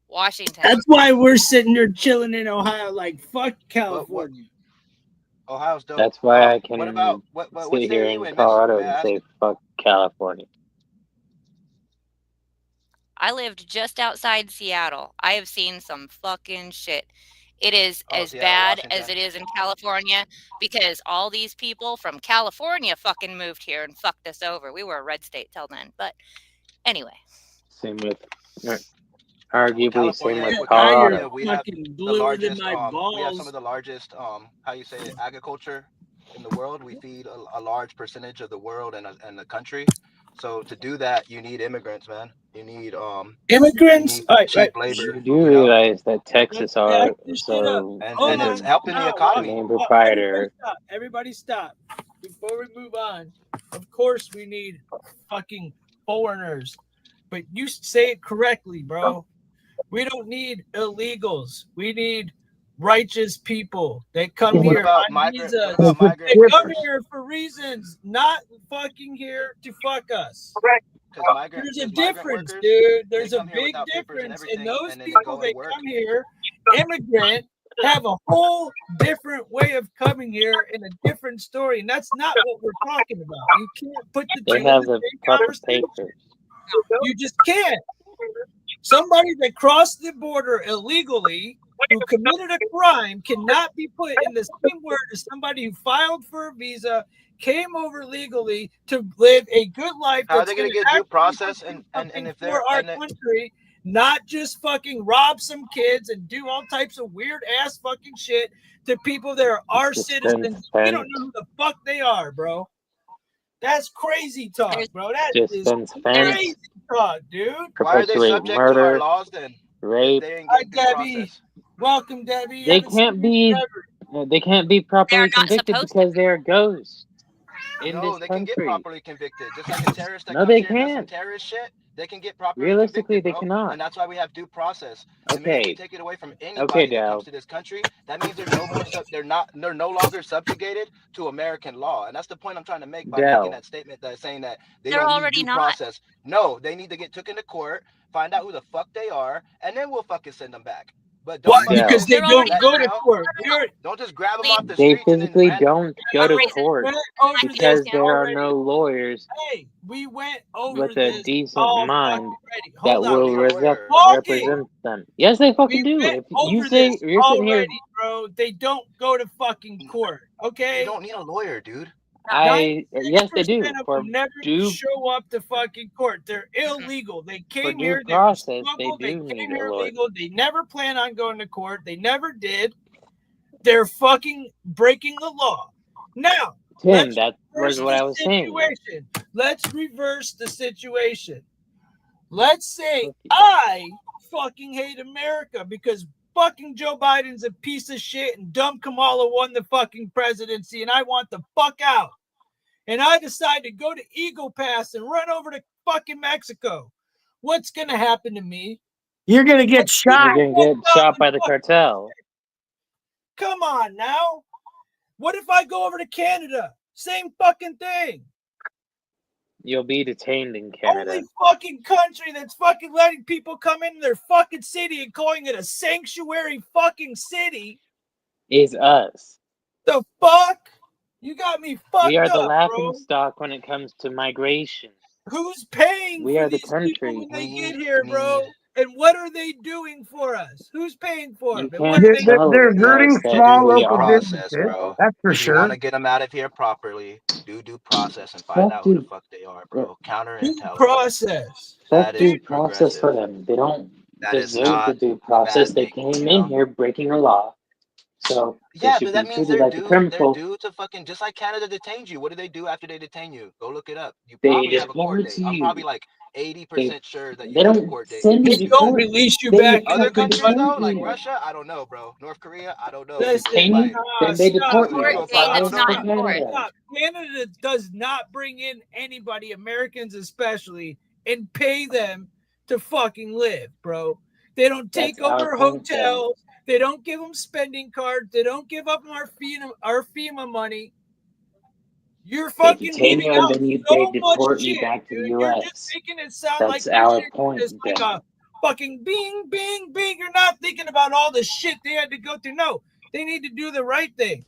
Speaker 3: Washington.
Speaker 1: that's why we're sitting here chilling in Ohio, like fuck
Speaker 7: What?
Speaker 1: California.
Speaker 7: Ohio's dope.
Speaker 8: That's why I
Speaker 7: What about
Speaker 8: can
Speaker 7: what
Speaker 8: sit
Speaker 7: state
Speaker 8: here
Speaker 7: are you
Speaker 8: in
Speaker 7: in?
Speaker 8: Colorado
Speaker 7: May I
Speaker 8: and
Speaker 7: ask?
Speaker 8: say fuck California.
Speaker 3: I lived just outside Seattle. I have seen some fucking shit. It is
Speaker 7: Oh,
Speaker 3: as
Speaker 7: Seattle,
Speaker 3: bad
Speaker 7: Washington.
Speaker 3: as it is in California because all these people from California fucking moved here and fucked us over. We were a red state till then. But anyway,
Speaker 8: Same with, arguably, same
Speaker 7: California,
Speaker 8: with
Speaker 1: Yeah,
Speaker 7: with
Speaker 1: now you're
Speaker 8: Colorado.
Speaker 7: California, we have
Speaker 1: fucking
Speaker 7: the
Speaker 1: bluer than
Speaker 7: largest.
Speaker 1: my
Speaker 7: We have some
Speaker 1: balls.
Speaker 7: of the largest. How you say it, agriculture in the world. We feed a large percentage of the world and the country. So to do that, you need immigrants, man. You need
Speaker 1: Immigrants. All right,
Speaker 7: cheap labor.
Speaker 8: You do
Speaker 7: You know,
Speaker 8: realize that
Speaker 1: let's
Speaker 8: Texas
Speaker 1: back this shit up.
Speaker 8: so
Speaker 1: Hold
Speaker 7: and
Speaker 1: on.
Speaker 7: it's helping the
Speaker 1: Now,
Speaker 7: economy.
Speaker 8: main
Speaker 1: everybody
Speaker 8: proprietor.
Speaker 1: stop. Everybody stop. Before we move on, of course we need fucking foreigners, but you say it correctly, bro. We don't need illegals. We need righteous people. They come
Speaker 7: But what
Speaker 1: here
Speaker 7: about
Speaker 1: on
Speaker 7: migrant?
Speaker 1: visas.
Speaker 7: What about migrant
Speaker 1: They come
Speaker 7: workers?
Speaker 1: here for reasons, not fucking here to fuck us.
Speaker 7: Because migrant
Speaker 1: difference,
Speaker 7: workers,
Speaker 1: dude. There's
Speaker 7: they
Speaker 1: a
Speaker 7: come here
Speaker 1: big
Speaker 7: without papers and
Speaker 1: difference. And
Speaker 7: everything,
Speaker 1: those
Speaker 7: and then they
Speaker 1: people
Speaker 7: go
Speaker 1: that
Speaker 7: and work.
Speaker 1: come here, immigrant, have a whole different way of coming here in a different story. And that's not what we're talking about. You can't put the
Speaker 8: They
Speaker 1: two
Speaker 8: have
Speaker 1: in the
Speaker 8: the
Speaker 1: same
Speaker 8: proper
Speaker 1: conversation.
Speaker 8: papers.
Speaker 1: You just can't. Somebody that crossed the border illegally who committed a crime cannot be put in the same word as somebody who filed for a visa, came over legally to live a good life.
Speaker 7: How are
Speaker 1: That's
Speaker 7: they going
Speaker 1: going
Speaker 7: to
Speaker 1: to
Speaker 7: get due
Speaker 1: actually
Speaker 7: process
Speaker 1: do
Speaker 7: and
Speaker 1: something
Speaker 7: if
Speaker 1: for
Speaker 7: they're
Speaker 1: our
Speaker 7: and
Speaker 1: country, not just fucking rob some kids and do all types of weird ass fucking shit to people that are our citizens. We don't know who the fuck they are, bro. That's crazy talk, bro. That is crazy talk, dude.
Speaker 7: Why are they
Speaker 8: perpetuate
Speaker 7: subject to our
Speaker 8: murder,
Speaker 7: laws then?
Speaker 8: rape.
Speaker 7: If they ain't
Speaker 1: Hi,
Speaker 7: getting due
Speaker 1: Debbie.
Speaker 7: process.
Speaker 1: Welcome, Debbie.
Speaker 8: They can't be. They can't be properly convicted because they are ghosts in
Speaker 7: No,
Speaker 8: this
Speaker 7: they can get
Speaker 8: country.
Speaker 7: properly convicted. Just like a terrorist that
Speaker 8: No,
Speaker 7: comes
Speaker 8: they
Speaker 7: here and does some
Speaker 8: can't.
Speaker 7: terrorist shit, they can get properly
Speaker 8: Realistically,
Speaker 7: convicted,
Speaker 8: they
Speaker 7: bro.
Speaker 8: cannot.
Speaker 7: And that's why we have due process. The minute we
Speaker 8: Okay.
Speaker 7: take it away from
Speaker 8: Okay,
Speaker 7: anybody that
Speaker 8: Dal.
Speaker 7: comes to this country, that means they're no more they're no longer subjugated to American law. And that's the point I'm trying to make by making that statement that saying that they
Speaker 3: They're
Speaker 7: don't need
Speaker 3: already
Speaker 7: due
Speaker 3: not.
Speaker 7: process. No, they need to get took into court, find out who the fuck they are, and then we'll fucking send them back. But don't
Speaker 1: What? Because they don't go to court.
Speaker 7: Don't just grab them off the
Speaker 8: They
Speaker 7: streets and then
Speaker 8: physically don't go to
Speaker 1: We
Speaker 8: court
Speaker 1: went over
Speaker 8: because
Speaker 1: this
Speaker 8: there are
Speaker 1: already.
Speaker 8: no lawyers
Speaker 1: Hey, we went over
Speaker 8: with a
Speaker 1: this
Speaker 8: decent
Speaker 1: all
Speaker 8: mind
Speaker 1: already.
Speaker 8: that
Speaker 1: Hold
Speaker 8: will
Speaker 1: on.
Speaker 8: represent them. Yes, they fucking do. If you
Speaker 1: Over
Speaker 8: say
Speaker 1: this
Speaker 8: you're sitting here,
Speaker 1: already, bro. They don't go to fucking court. Okay.
Speaker 7: You don't need a lawyer, dude.
Speaker 8: yes, they do.
Speaker 1: Of
Speaker 8: For
Speaker 1: them never
Speaker 8: due
Speaker 1: show up to fucking court. They're illegal. They came
Speaker 8: due
Speaker 1: here. They
Speaker 8: process, they
Speaker 1: smuggled. They
Speaker 8: do
Speaker 1: came
Speaker 8: need
Speaker 1: here
Speaker 8: a lawyer.
Speaker 1: illegal. They never plan on going to court. They never did. They're fucking breaking the law. Now,
Speaker 8: Tim, that was what I was saying.
Speaker 1: Let's reverse the situation. Let's say I fucking hate America because fucking Joe Biden's a piece of shit and dumb Kamala won the fucking presidency and I want the fuck out. And I decide to go to Eagle Pass and run over to fucking Mexico. What's going to happen to me?
Speaker 2: You're going to get shot.
Speaker 8: You're going to get shot by the cartel.
Speaker 1: Come on now. What if I go over to Canada? Same fucking thing.
Speaker 8: You'll be detained in Canada.
Speaker 1: Only fucking country that's fucking letting people come into their fucking city and calling it a sanctuary fucking city
Speaker 8: is us.
Speaker 1: The fuck? You got me fucked up,
Speaker 8: We are the laughing
Speaker 1: bro.
Speaker 8: stock when it comes to migration.
Speaker 1: Who's paying
Speaker 8: We
Speaker 1: for
Speaker 8: are the
Speaker 1: these
Speaker 8: country.
Speaker 1: people when they get here, bro? And what are they doing for us? Who's paying for
Speaker 8: You
Speaker 1: them?
Speaker 8: can't
Speaker 2: They're hurting small local
Speaker 7: process,
Speaker 2: businesses.
Speaker 7: bro.
Speaker 2: That's for
Speaker 7: If you
Speaker 2: sure.
Speaker 7: want to get them out of here properly, do due process and find out who the fuck they are, bro. Counterintelligence.
Speaker 1: Process.
Speaker 8: Fuck
Speaker 7: That
Speaker 8: due
Speaker 7: is
Speaker 8: process for
Speaker 7: progressive.
Speaker 8: them. They don't
Speaker 7: That is
Speaker 8: deserve the
Speaker 7: not
Speaker 8: due process. They
Speaker 7: bad,
Speaker 8: came
Speaker 7: you
Speaker 8: in
Speaker 7: know?
Speaker 8: here breaking a law. So they
Speaker 7: Yeah,
Speaker 8: should
Speaker 7: but that
Speaker 8: be
Speaker 7: means
Speaker 8: treated
Speaker 7: they're
Speaker 8: like a
Speaker 7: due.
Speaker 8: criminal.
Speaker 7: They're due to fucking just like Canada detained you. What do they do after they detain you? Go look it up. You
Speaker 8: They
Speaker 7: probably have a court
Speaker 8: deport
Speaker 7: date. I'm probably
Speaker 8: you.
Speaker 7: like 80% sure that you
Speaker 8: They
Speaker 7: have a
Speaker 8: don't
Speaker 7: court date.
Speaker 8: send you
Speaker 1: They
Speaker 8: to
Speaker 1: don't
Speaker 8: court.
Speaker 1: release you
Speaker 8: They
Speaker 1: back.
Speaker 7: Other
Speaker 8: fucking
Speaker 7: countries though,
Speaker 8: detain
Speaker 7: like
Speaker 8: you.
Speaker 7: Russia, I don't know, bro. North Korea, I don't know.
Speaker 1: Listen,
Speaker 7: People
Speaker 8: Detain you,
Speaker 7: might
Speaker 8: then they
Speaker 1: stop,
Speaker 8: deport you.
Speaker 7: put you
Speaker 3: Court
Speaker 7: in
Speaker 3: date that's
Speaker 7: 500
Speaker 3: not
Speaker 8: for
Speaker 3: in court.
Speaker 8: Canada.
Speaker 1: Stop. Canada does not bring in anybody, Americans especially, and pay them to fucking live, bro. They don't take
Speaker 8: That's our
Speaker 1: over
Speaker 8: point, then.
Speaker 1: hotels. They don't give them spending cards. They don't give up our FEMA money. You're
Speaker 8: They
Speaker 1: fucking
Speaker 8: detain
Speaker 1: leaving
Speaker 8: you and
Speaker 1: out
Speaker 8: then they
Speaker 1: so much
Speaker 8: deport you
Speaker 1: shit,
Speaker 8: back to the
Speaker 1: dude. You're just
Speaker 8: US.
Speaker 1: making it sound like
Speaker 8: That's
Speaker 1: your
Speaker 8: our
Speaker 1: shit
Speaker 8: point,
Speaker 1: is like
Speaker 8: then.
Speaker 1: a fucking bing, bing, bing. You're not thinking about all the shit they had to go through. No, they need to do the right thing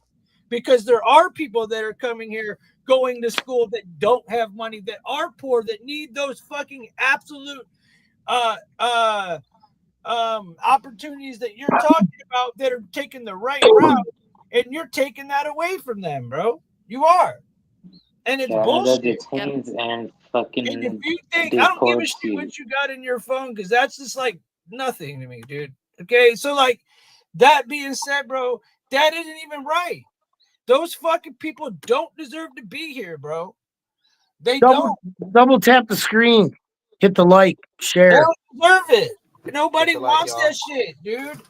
Speaker 1: because there are people that are coming here going to school that don't have money, that are poor, that need those fucking absolute opportunities that you're talking about that are taking the right route, and you're taking that away from them, bro. You are. And it's
Speaker 8: Canada
Speaker 1: bullshit.
Speaker 8: detains and fucking
Speaker 1: And if you think I don't give a
Speaker 8: deports
Speaker 1: shit
Speaker 8: you.
Speaker 1: what you got in your phone, because that's just like nothing to me, dude. Okay, so like that being said, bro, that isn't even right. Those fucking people don't deserve to be here, bro. They don't.
Speaker 2: Double tap the screen. Hit the like,
Speaker 1: They
Speaker 2: share.
Speaker 1: don't deserve it. Nobody
Speaker 7: Hit the like,
Speaker 1: wants
Speaker 7: y'all.
Speaker 1: that shit, dude.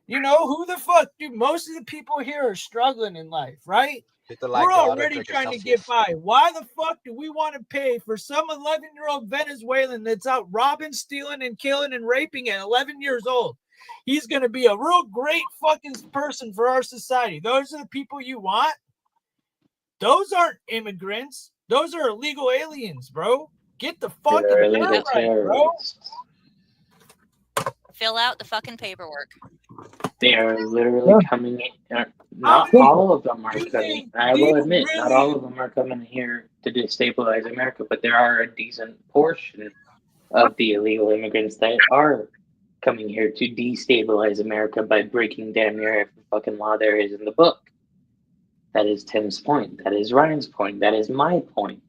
Speaker 1: You know who the fuck, dude? Most of the people here are struggling in life, right?
Speaker 7: Hit the like,
Speaker 1: We're
Speaker 7: y'all. They're
Speaker 1: already
Speaker 7: drinking
Speaker 1: trying to get
Speaker 7: Celsius.
Speaker 1: by. Why the fuck do we want to pay for some 11-year-old Venezuelan that's out robbing, stealing, and killing and raping at 11 years old? He's going to be a real great fucking person for our society. Those are the people you want? Those aren't immigrants. Those are illegal aliens, bro. Get the fucking
Speaker 8: They're
Speaker 1: term
Speaker 8: illegal
Speaker 1: right, bro.
Speaker 8: terrorists.
Speaker 3: Fill out the fucking paperwork.
Speaker 8: They are literally coming in. Not
Speaker 1: I'm-
Speaker 8: all of them are
Speaker 1: you
Speaker 8: coming.
Speaker 1: think
Speaker 8: I will
Speaker 1: these
Speaker 8: admit, not
Speaker 1: really-
Speaker 8: all of them are coming here to destabilize America, but there are a decent portion of the illegal immigrants that are coming here to destabilize America by breaking damn near every fucking law there is in the book. That is Tim's point. That is Ryan's point. That is my point.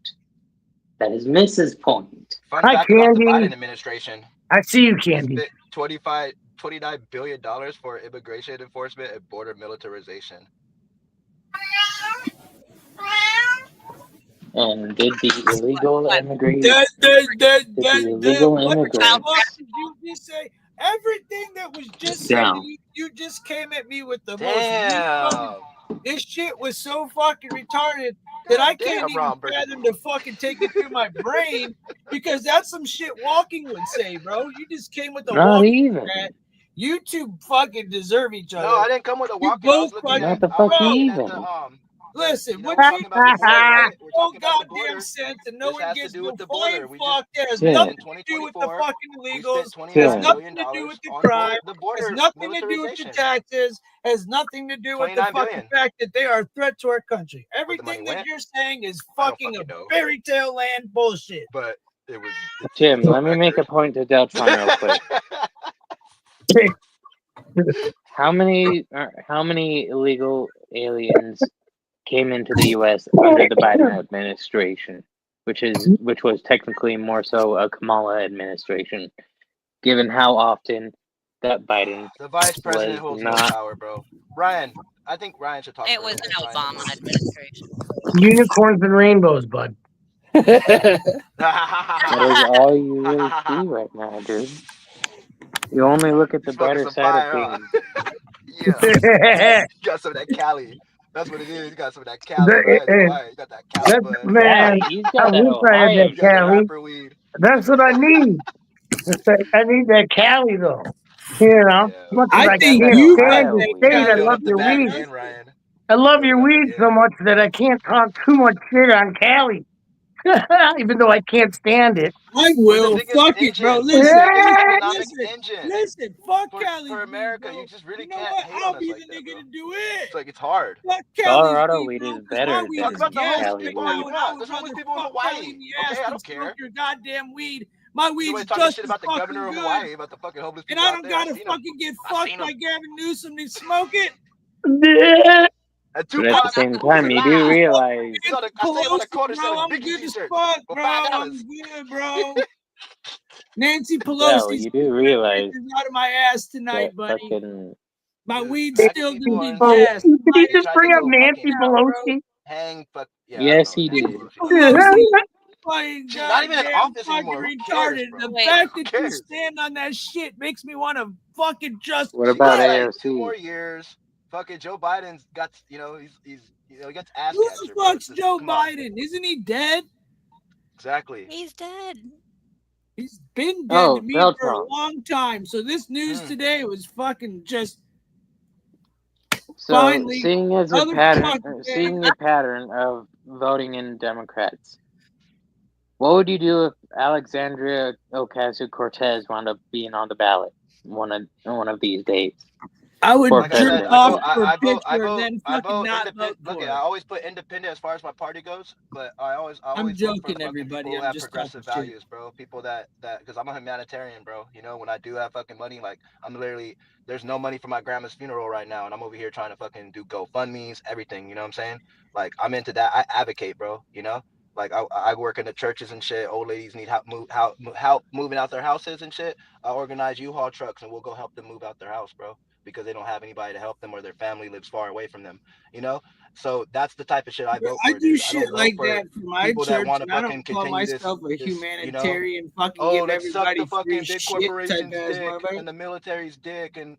Speaker 8: That is Mrs. point.
Speaker 7: Fun
Speaker 2: Hi,
Speaker 7: fact about the
Speaker 2: Candy.
Speaker 7: Biden administration:
Speaker 2: I see you,
Speaker 7: they
Speaker 2: Candy.
Speaker 7: spent $29 billion for immigration enforcement and border militarization.
Speaker 8: And did the illegal immigrants?
Speaker 1: What the
Speaker 8: immigrants.
Speaker 1: fuck did you just say? Everything that was just said,
Speaker 8: Down.
Speaker 1: you just came at me with the
Speaker 7: Damn.
Speaker 1: most. This shit was so fucking retarded that I can't
Speaker 7: Damn,
Speaker 1: even
Speaker 7: Robert.
Speaker 1: fathom to fucking take it through my brain because that's some shit Walking would say, bro. You just came with the
Speaker 8: Not
Speaker 1: Walking.
Speaker 8: even.
Speaker 1: Man. You two fucking deserve each other.
Speaker 7: No, I didn't come with a
Speaker 1: You
Speaker 7: walking. I was
Speaker 1: both
Speaker 7: looking
Speaker 1: fucking-
Speaker 7: at.
Speaker 8: Not the
Speaker 7: I was
Speaker 8: fuck
Speaker 7: looking
Speaker 8: even.
Speaker 7: at the
Speaker 1: Listen,
Speaker 7: you know,
Speaker 1: what
Speaker 7: we're
Speaker 1: you
Speaker 7: talking about the
Speaker 1: just
Speaker 7: border,
Speaker 1: said
Speaker 7: right?
Speaker 1: makes
Speaker 7: We're
Speaker 1: no
Speaker 7: talking about the
Speaker 1: goddamn
Speaker 7: border.
Speaker 1: sense, and no
Speaker 7: This
Speaker 1: one
Speaker 7: has to
Speaker 1: gets
Speaker 7: do
Speaker 1: no
Speaker 7: with the
Speaker 1: flying
Speaker 7: border. We
Speaker 1: fuck. That has
Speaker 8: Yeah.
Speaker 1: nothing
Speaker 7: in
Speaker 1: to do with the
Speaker 7: 2024,
Speaker 1: fucking
Speaker 7: we
Speaker 1: illegals.
Speaker 7: spent
Speaker 8: Yeah.
Speaker 1: Has
Speaker 7: $29
Speaker 1: nothing
Speaker 7: billion
Speaker 1: to do with the
Speaker 7: on
Speaker 1: crime.
Speaker 7: the
Speaker 1: Has
Speaker 7: border
Speaker 1: nothing to do with the
Speaker 7: militarization.
Speaker 1: taxes. Has nothing to do with the
Speaker 7: 29
Speaker 1: fucking
Speaker 7: billion.
Speaker 1: fact that they are a threat to our country.
Speaker 7: money
Speaker 1: Everything that
Speaker 7: went?
Speaker 1: you're saying is
Speaker 7: I don't
Speaker 1: fucking a
Speaker 7: fucking know.
Speaker 1: fairy tale land bullshit.
Speaker 7: But it was.
Speaker 8: Tim,
Speaker 7: it's on
Speaker 8: let me make a
Speaker 7: record.
Speaker 8: point to Deltron real quick. How many illegal aliens came into the U.S. under the Biden administration, which was technically more so a Kamala administration, given how often that Biden
Speaker 7: The vice president
Speaker 8: was
Speaker 7: holds no
Speaker 8: not.
Speaker 7: power, bro. Ryan, I think Ryan should talk
Speaker 3: It
Speaker 7: for
Speaker 3: was
Speaker 7: a
Speaker 3: an
Speaker 7: minute. Ryan,
Speaker 3: Obama administration.
Speaker 2: Unicorns and rainbows, bud.
Speaker 8: That is all you really see right now, dude. You only look at the
Speaker 7: He's smoking
Speaker 8: brighter
Speaker 7: some
Speaker 8: side of
Speaker 7: fire, huh?
Speaker 8: things.
Speaker 7: Yeah. You got some of that Cali. That's what it is. You got some of that Cali. Ryan's quiet. You got that Cali
Speaker 2: That
Speaker 7: bud.
Speaker 2: man,
Speaker 8: Cali, he's
Speaker 2: I
Speaker 8: got that
Speaker 2: wish I had
Speaker 8: Ohio
Speaker 2: that
Speaker 7: You got the
Speaker 8: shit.
Speaker 2: Cali.
Speaker 7: rapper weed.
Speaker 2: That's what I need. I need that Cali though. You know,
Speaker 7: Yeah.
Speaker 2: much as
Speaker 1: I
Speaker 2: I
Speaker 1: think
Speaker 2: can't
Speaker 1: you
Speaker 2: stand
Speaker 1: got
Speaker 8: Ohio
Speaker 2: the
Speaker 1: that
Speaker 8: weed.
Speaker 7: You
Speaker 2: state,
Speaker 7: gotta
Speaker 2: I
Speaker 7: build
Speaker 1: Cali.
Speaker 2: love
Speaker 7: up the
Speaker 2: your
Speaker 7: bag
Speaker 2: weed.
Speaker 7: again, Ryan.
Speaker 2: I love
Speaker 7: Build
Speaker 2: your
Speaker 7: it up
Speaker 2: weed so
Speaker 7: again.
Speaker 2: much that I can't talk too much shit on Cali. Even though I can't stand it.
Speaker 1: I
Speaker 7: We're the
Speaker 1: will.
Speaker 7: biggest
Speaker 1: Fuck it, bro.
Speaker 7: engine. We're the
Speaker 1: Listen,
Speaker 7: biggest
Speaker 2: Yeah.
Speaker 7: economic engine
Speaker 1: listen. Fuck
Speaker 7: for
Speaker 1: Cali's weed,
Speaker 7: America.
Speaker 1: bro.
Speaker 7: You just really
Speaker 1: You know
Speaker 7: can't
Speaker 1: what?
Speaker 7: hate
Speaker 1: I'll
Speaker 7: on us
Speaker 1: be
Speaker 7: like
Speaker 1: the
Speaker 7: that,
Speaker 1: nigga
Speaker 7: bro.
Speaker 1: to do it.
Speaker 7: It's like it's hard.
Speaker 1: Fuck Cali's
Speaker 8: Colorado
Speaker 1: weed,
Speaker 8: weed
Speaker 1: bro.
Speaker 8: is
Speaker 1: Because my
Speaker 8: better
Speaker 1: weed
Speaker 7: Talk
Speaker 1: is
Speaker 7: about
Speaker 8: than
Speaker 7: the homeless
Speaker 1: gas
Speaker 8: Cali
Speaker 1: right
Speaker 7: people
Speaker 1: now,
Speaker 7: you
Speaker 8: weed.
Speaker 1: and I
Speaker 7: want.
Speaker 1: would
Speaker 7: There's homeless
Speaker 1: rather
Speaker 7: people in
Speaker 1: fuck Cali
Speaker 7: Hawaii.
Speaker 1: in the ass
Speaker 7: Okay, I
Speaker 1: than
Speaker 7: don't
Speaker 1: smoke
Speaker 7: care.
Speaker 1: your goddamn weed. My weed's
Speaker 7: Nobody's talking
Speaker 1: just
Speaker 7: shit
Speaker 1: as
Speaker 7: about the
Speaker 1: fucking
Speaker 7: governor of
Speaker 1: good.
Speaker 7: Hawaii, about the fucking homeless
Speaker 1: And
Speaker 7: people
Speaker 1: I
Speaker 7: out
Speaker 1: don't
Speaker 7: there. I
Speaker 1: gotta
Speaker 7: seen them.
Speaker 1: fucking get
Speaker 7: I
Speaker 1: fucked
Speaker 7: seen
Speaker 1: by
Speaker 7: them.
Speaker 1: Gavin Newsom to smoke it.
Speaker 2: Yeah.
Speaker 7: And
Speaker 8: But at the
Speaker 7: Tupac
Speaker 8: same
Speaker 7: was
Speaker 8: time, you do
Speaker 7: alive.
Speaker 8: realize.
Speaker 7: He's on the, I see him on the
Speaker 1: Pelosi,
Speaker 7: corner
Speaker 1: bro,
Speaker 7: selling
Speaker 1: I'm
Speaker 7: Biggie
Speaker 1: good as
Speaker 7: t-shirts
Speaker 1: fuck,
Speaker 7: for
Speaker 1: bro.
Speaker 7: $5.
Speaker 1: I'm good, bro. Nancy
Speaker 8: Yeah,
Speaker 1: Pelosi,
Speaker 8: well, you do realize
Speaker 1: out of my ass
Speaker 8: that
Speaker 1: tonight, buddy.
Speaker 8: fucking.
Speaker 1: My
Speaker 7: Dude,
Speaker 1: weed's
Speaker 7: MAGA
Speaker 1: still
Speaker 7: people
Speaker 1: gonna
Speaker 7: are
Speaker 1: be
Speaker 2: Oh,
Speaker 1: gas.
Speaker 7: insane.
Speaker 2: did he
Speaker 7: They
Speaker 2: just
Speaker 7: tried to
Speaker 2: bring up
Speaker 7: go
Speaker 2: Nancy
Speaker 7: fucking
Speaker 2: Pelosi?
Speaker 7: hang yeah, I don't
Speaker 8: Yes,
Speaker 7: know.
Speaker 8: he
Speaker 7: Nancy
Speaker 8: did.
Speaker 7: Pelosi.
Speaker 1: Pelosi, fucking
Speaker 7: She's not even in
Speaker 1: goddamn
Speaker 7: office
Speaker 1: fucking
Speaker 7: anymore. Who cares,
Speaker 1: retarded.
Speaker 7: bro?
Speaker 1: The
Speaker 3: Wait.
Speaker 1: fact
Speaker 7: Who
Speaker 1: that you
Speaker 7: cares?
Speaker 1: stand on that shit makes me want to fucking just.
Speaker 8: What
Speaker 7: She
Speaker 8: about
Speaker 7: got like 2
Speaker 8: AOC?
Speaker 7: more years. Fucking Joe Biden's got, he's he gets ass
Speaker 1: Who
Speaker 7: catcher,
Speaker 1: the
Speaker 7: bro.
Speaker 1: fuck's
Speaker 7: Just,
Speaker 1: Joe
Speaker 7: come on.
Speaker 1: Biden? Isn't he dead?
Speaker 7: Exactly.
Speaker 3: He's dead.
Speaker 1: He's been dead
Speaker 8: Oh,
Speaker 1: to me
Speaker 8: Bell
Speaker 1: for a
Speaker 8: Trump.
Speaker 1: long time. So this news today was fucking just.
Speaker 8: So,
Speaker 1: Finally,
Speaker 8: seeing as a
Speaker 1: other
Speaker 8: pattern,
Speaker 1: fucking
Speaker 8: seeing a pattern of voting in Democrats, what would you do if Alexandria Ocasio-Cortez wound up being on the ballot one of these days?
Speaker 1: I would
Speaker 8: For
Speaker 7: Like I said,
Speaker 1: jerk
Speaker 8: president.
Speaker 1: off for a
Speaker 7: I
Speaker 1: picture and then
Speaker 7: I
Speaker 1: fucking
Speaker 7: vote
Speaker 1: not
Speaker 7: independent.
Speaker 1: vote
Speaker 7: Look,
Speaker 1: for
Speaker 7: I
Speaker 1: it.
Speaker 7: always put independent as far as my party goes, but I always
Speaker 1: I'm
Speaker 7: vote for
Speaker 1: joking,
Speaker 7: fucking
Speaker 1: everybody.
Speaker 7: people who
Speaker 1: I'm
Speaker 7: have
Speaker 1: just
Speaker 7: progressive
Speaker 1: talking shit.
Speaker 7: values, bro. People that because I'm a humanitarian, bro. When I do have fucking money, like I'm literally there's no money for my grandma's funeral right now, and I'm over here trying to fucking do GoFundMe's, everything. You know what I'm saying? Like I'm into that. I advocate, bro. Like I work in the churches and shit. Old ladies need help moving out their houses and shit. I organize U-Haul trucks and we'll go help them move out their house, bro, because they don't have anybody to help them or their family lives far away from them. So that's the type of shit I vote
Speaker 1: I
Speaker 7: for,
Speaker 1: do
Speaker 7: dude. I don't
Speaker 1: shit
Speaker 7: vote
Speaker 1: like
Speaker 7: for
Speaker 1: that for my
Speaker 7: people that
Speaker 1: church,
Speaker 7: want to
Speaker 1: and I don't
Speaker 7: fucking
Speaker 1: call
Speaker 7: continue
Speaker 1: myself a
Speaker 7: this.
Speaker 1: humanitarian. Fucking
Speaker 7: Oh,
Speaker 1: give
Speaker 7: let's suck
Speaker 1: everybody
Speaker 7: the
Speaker 1: free
Speaker 7: fucking big
Speaker 1: shit type
Speaker 7: corporations'
Speaker 1: ass
Speaker 7: dick
Speaker 1: motherfucker.
Speaker 7: and the military's dick, and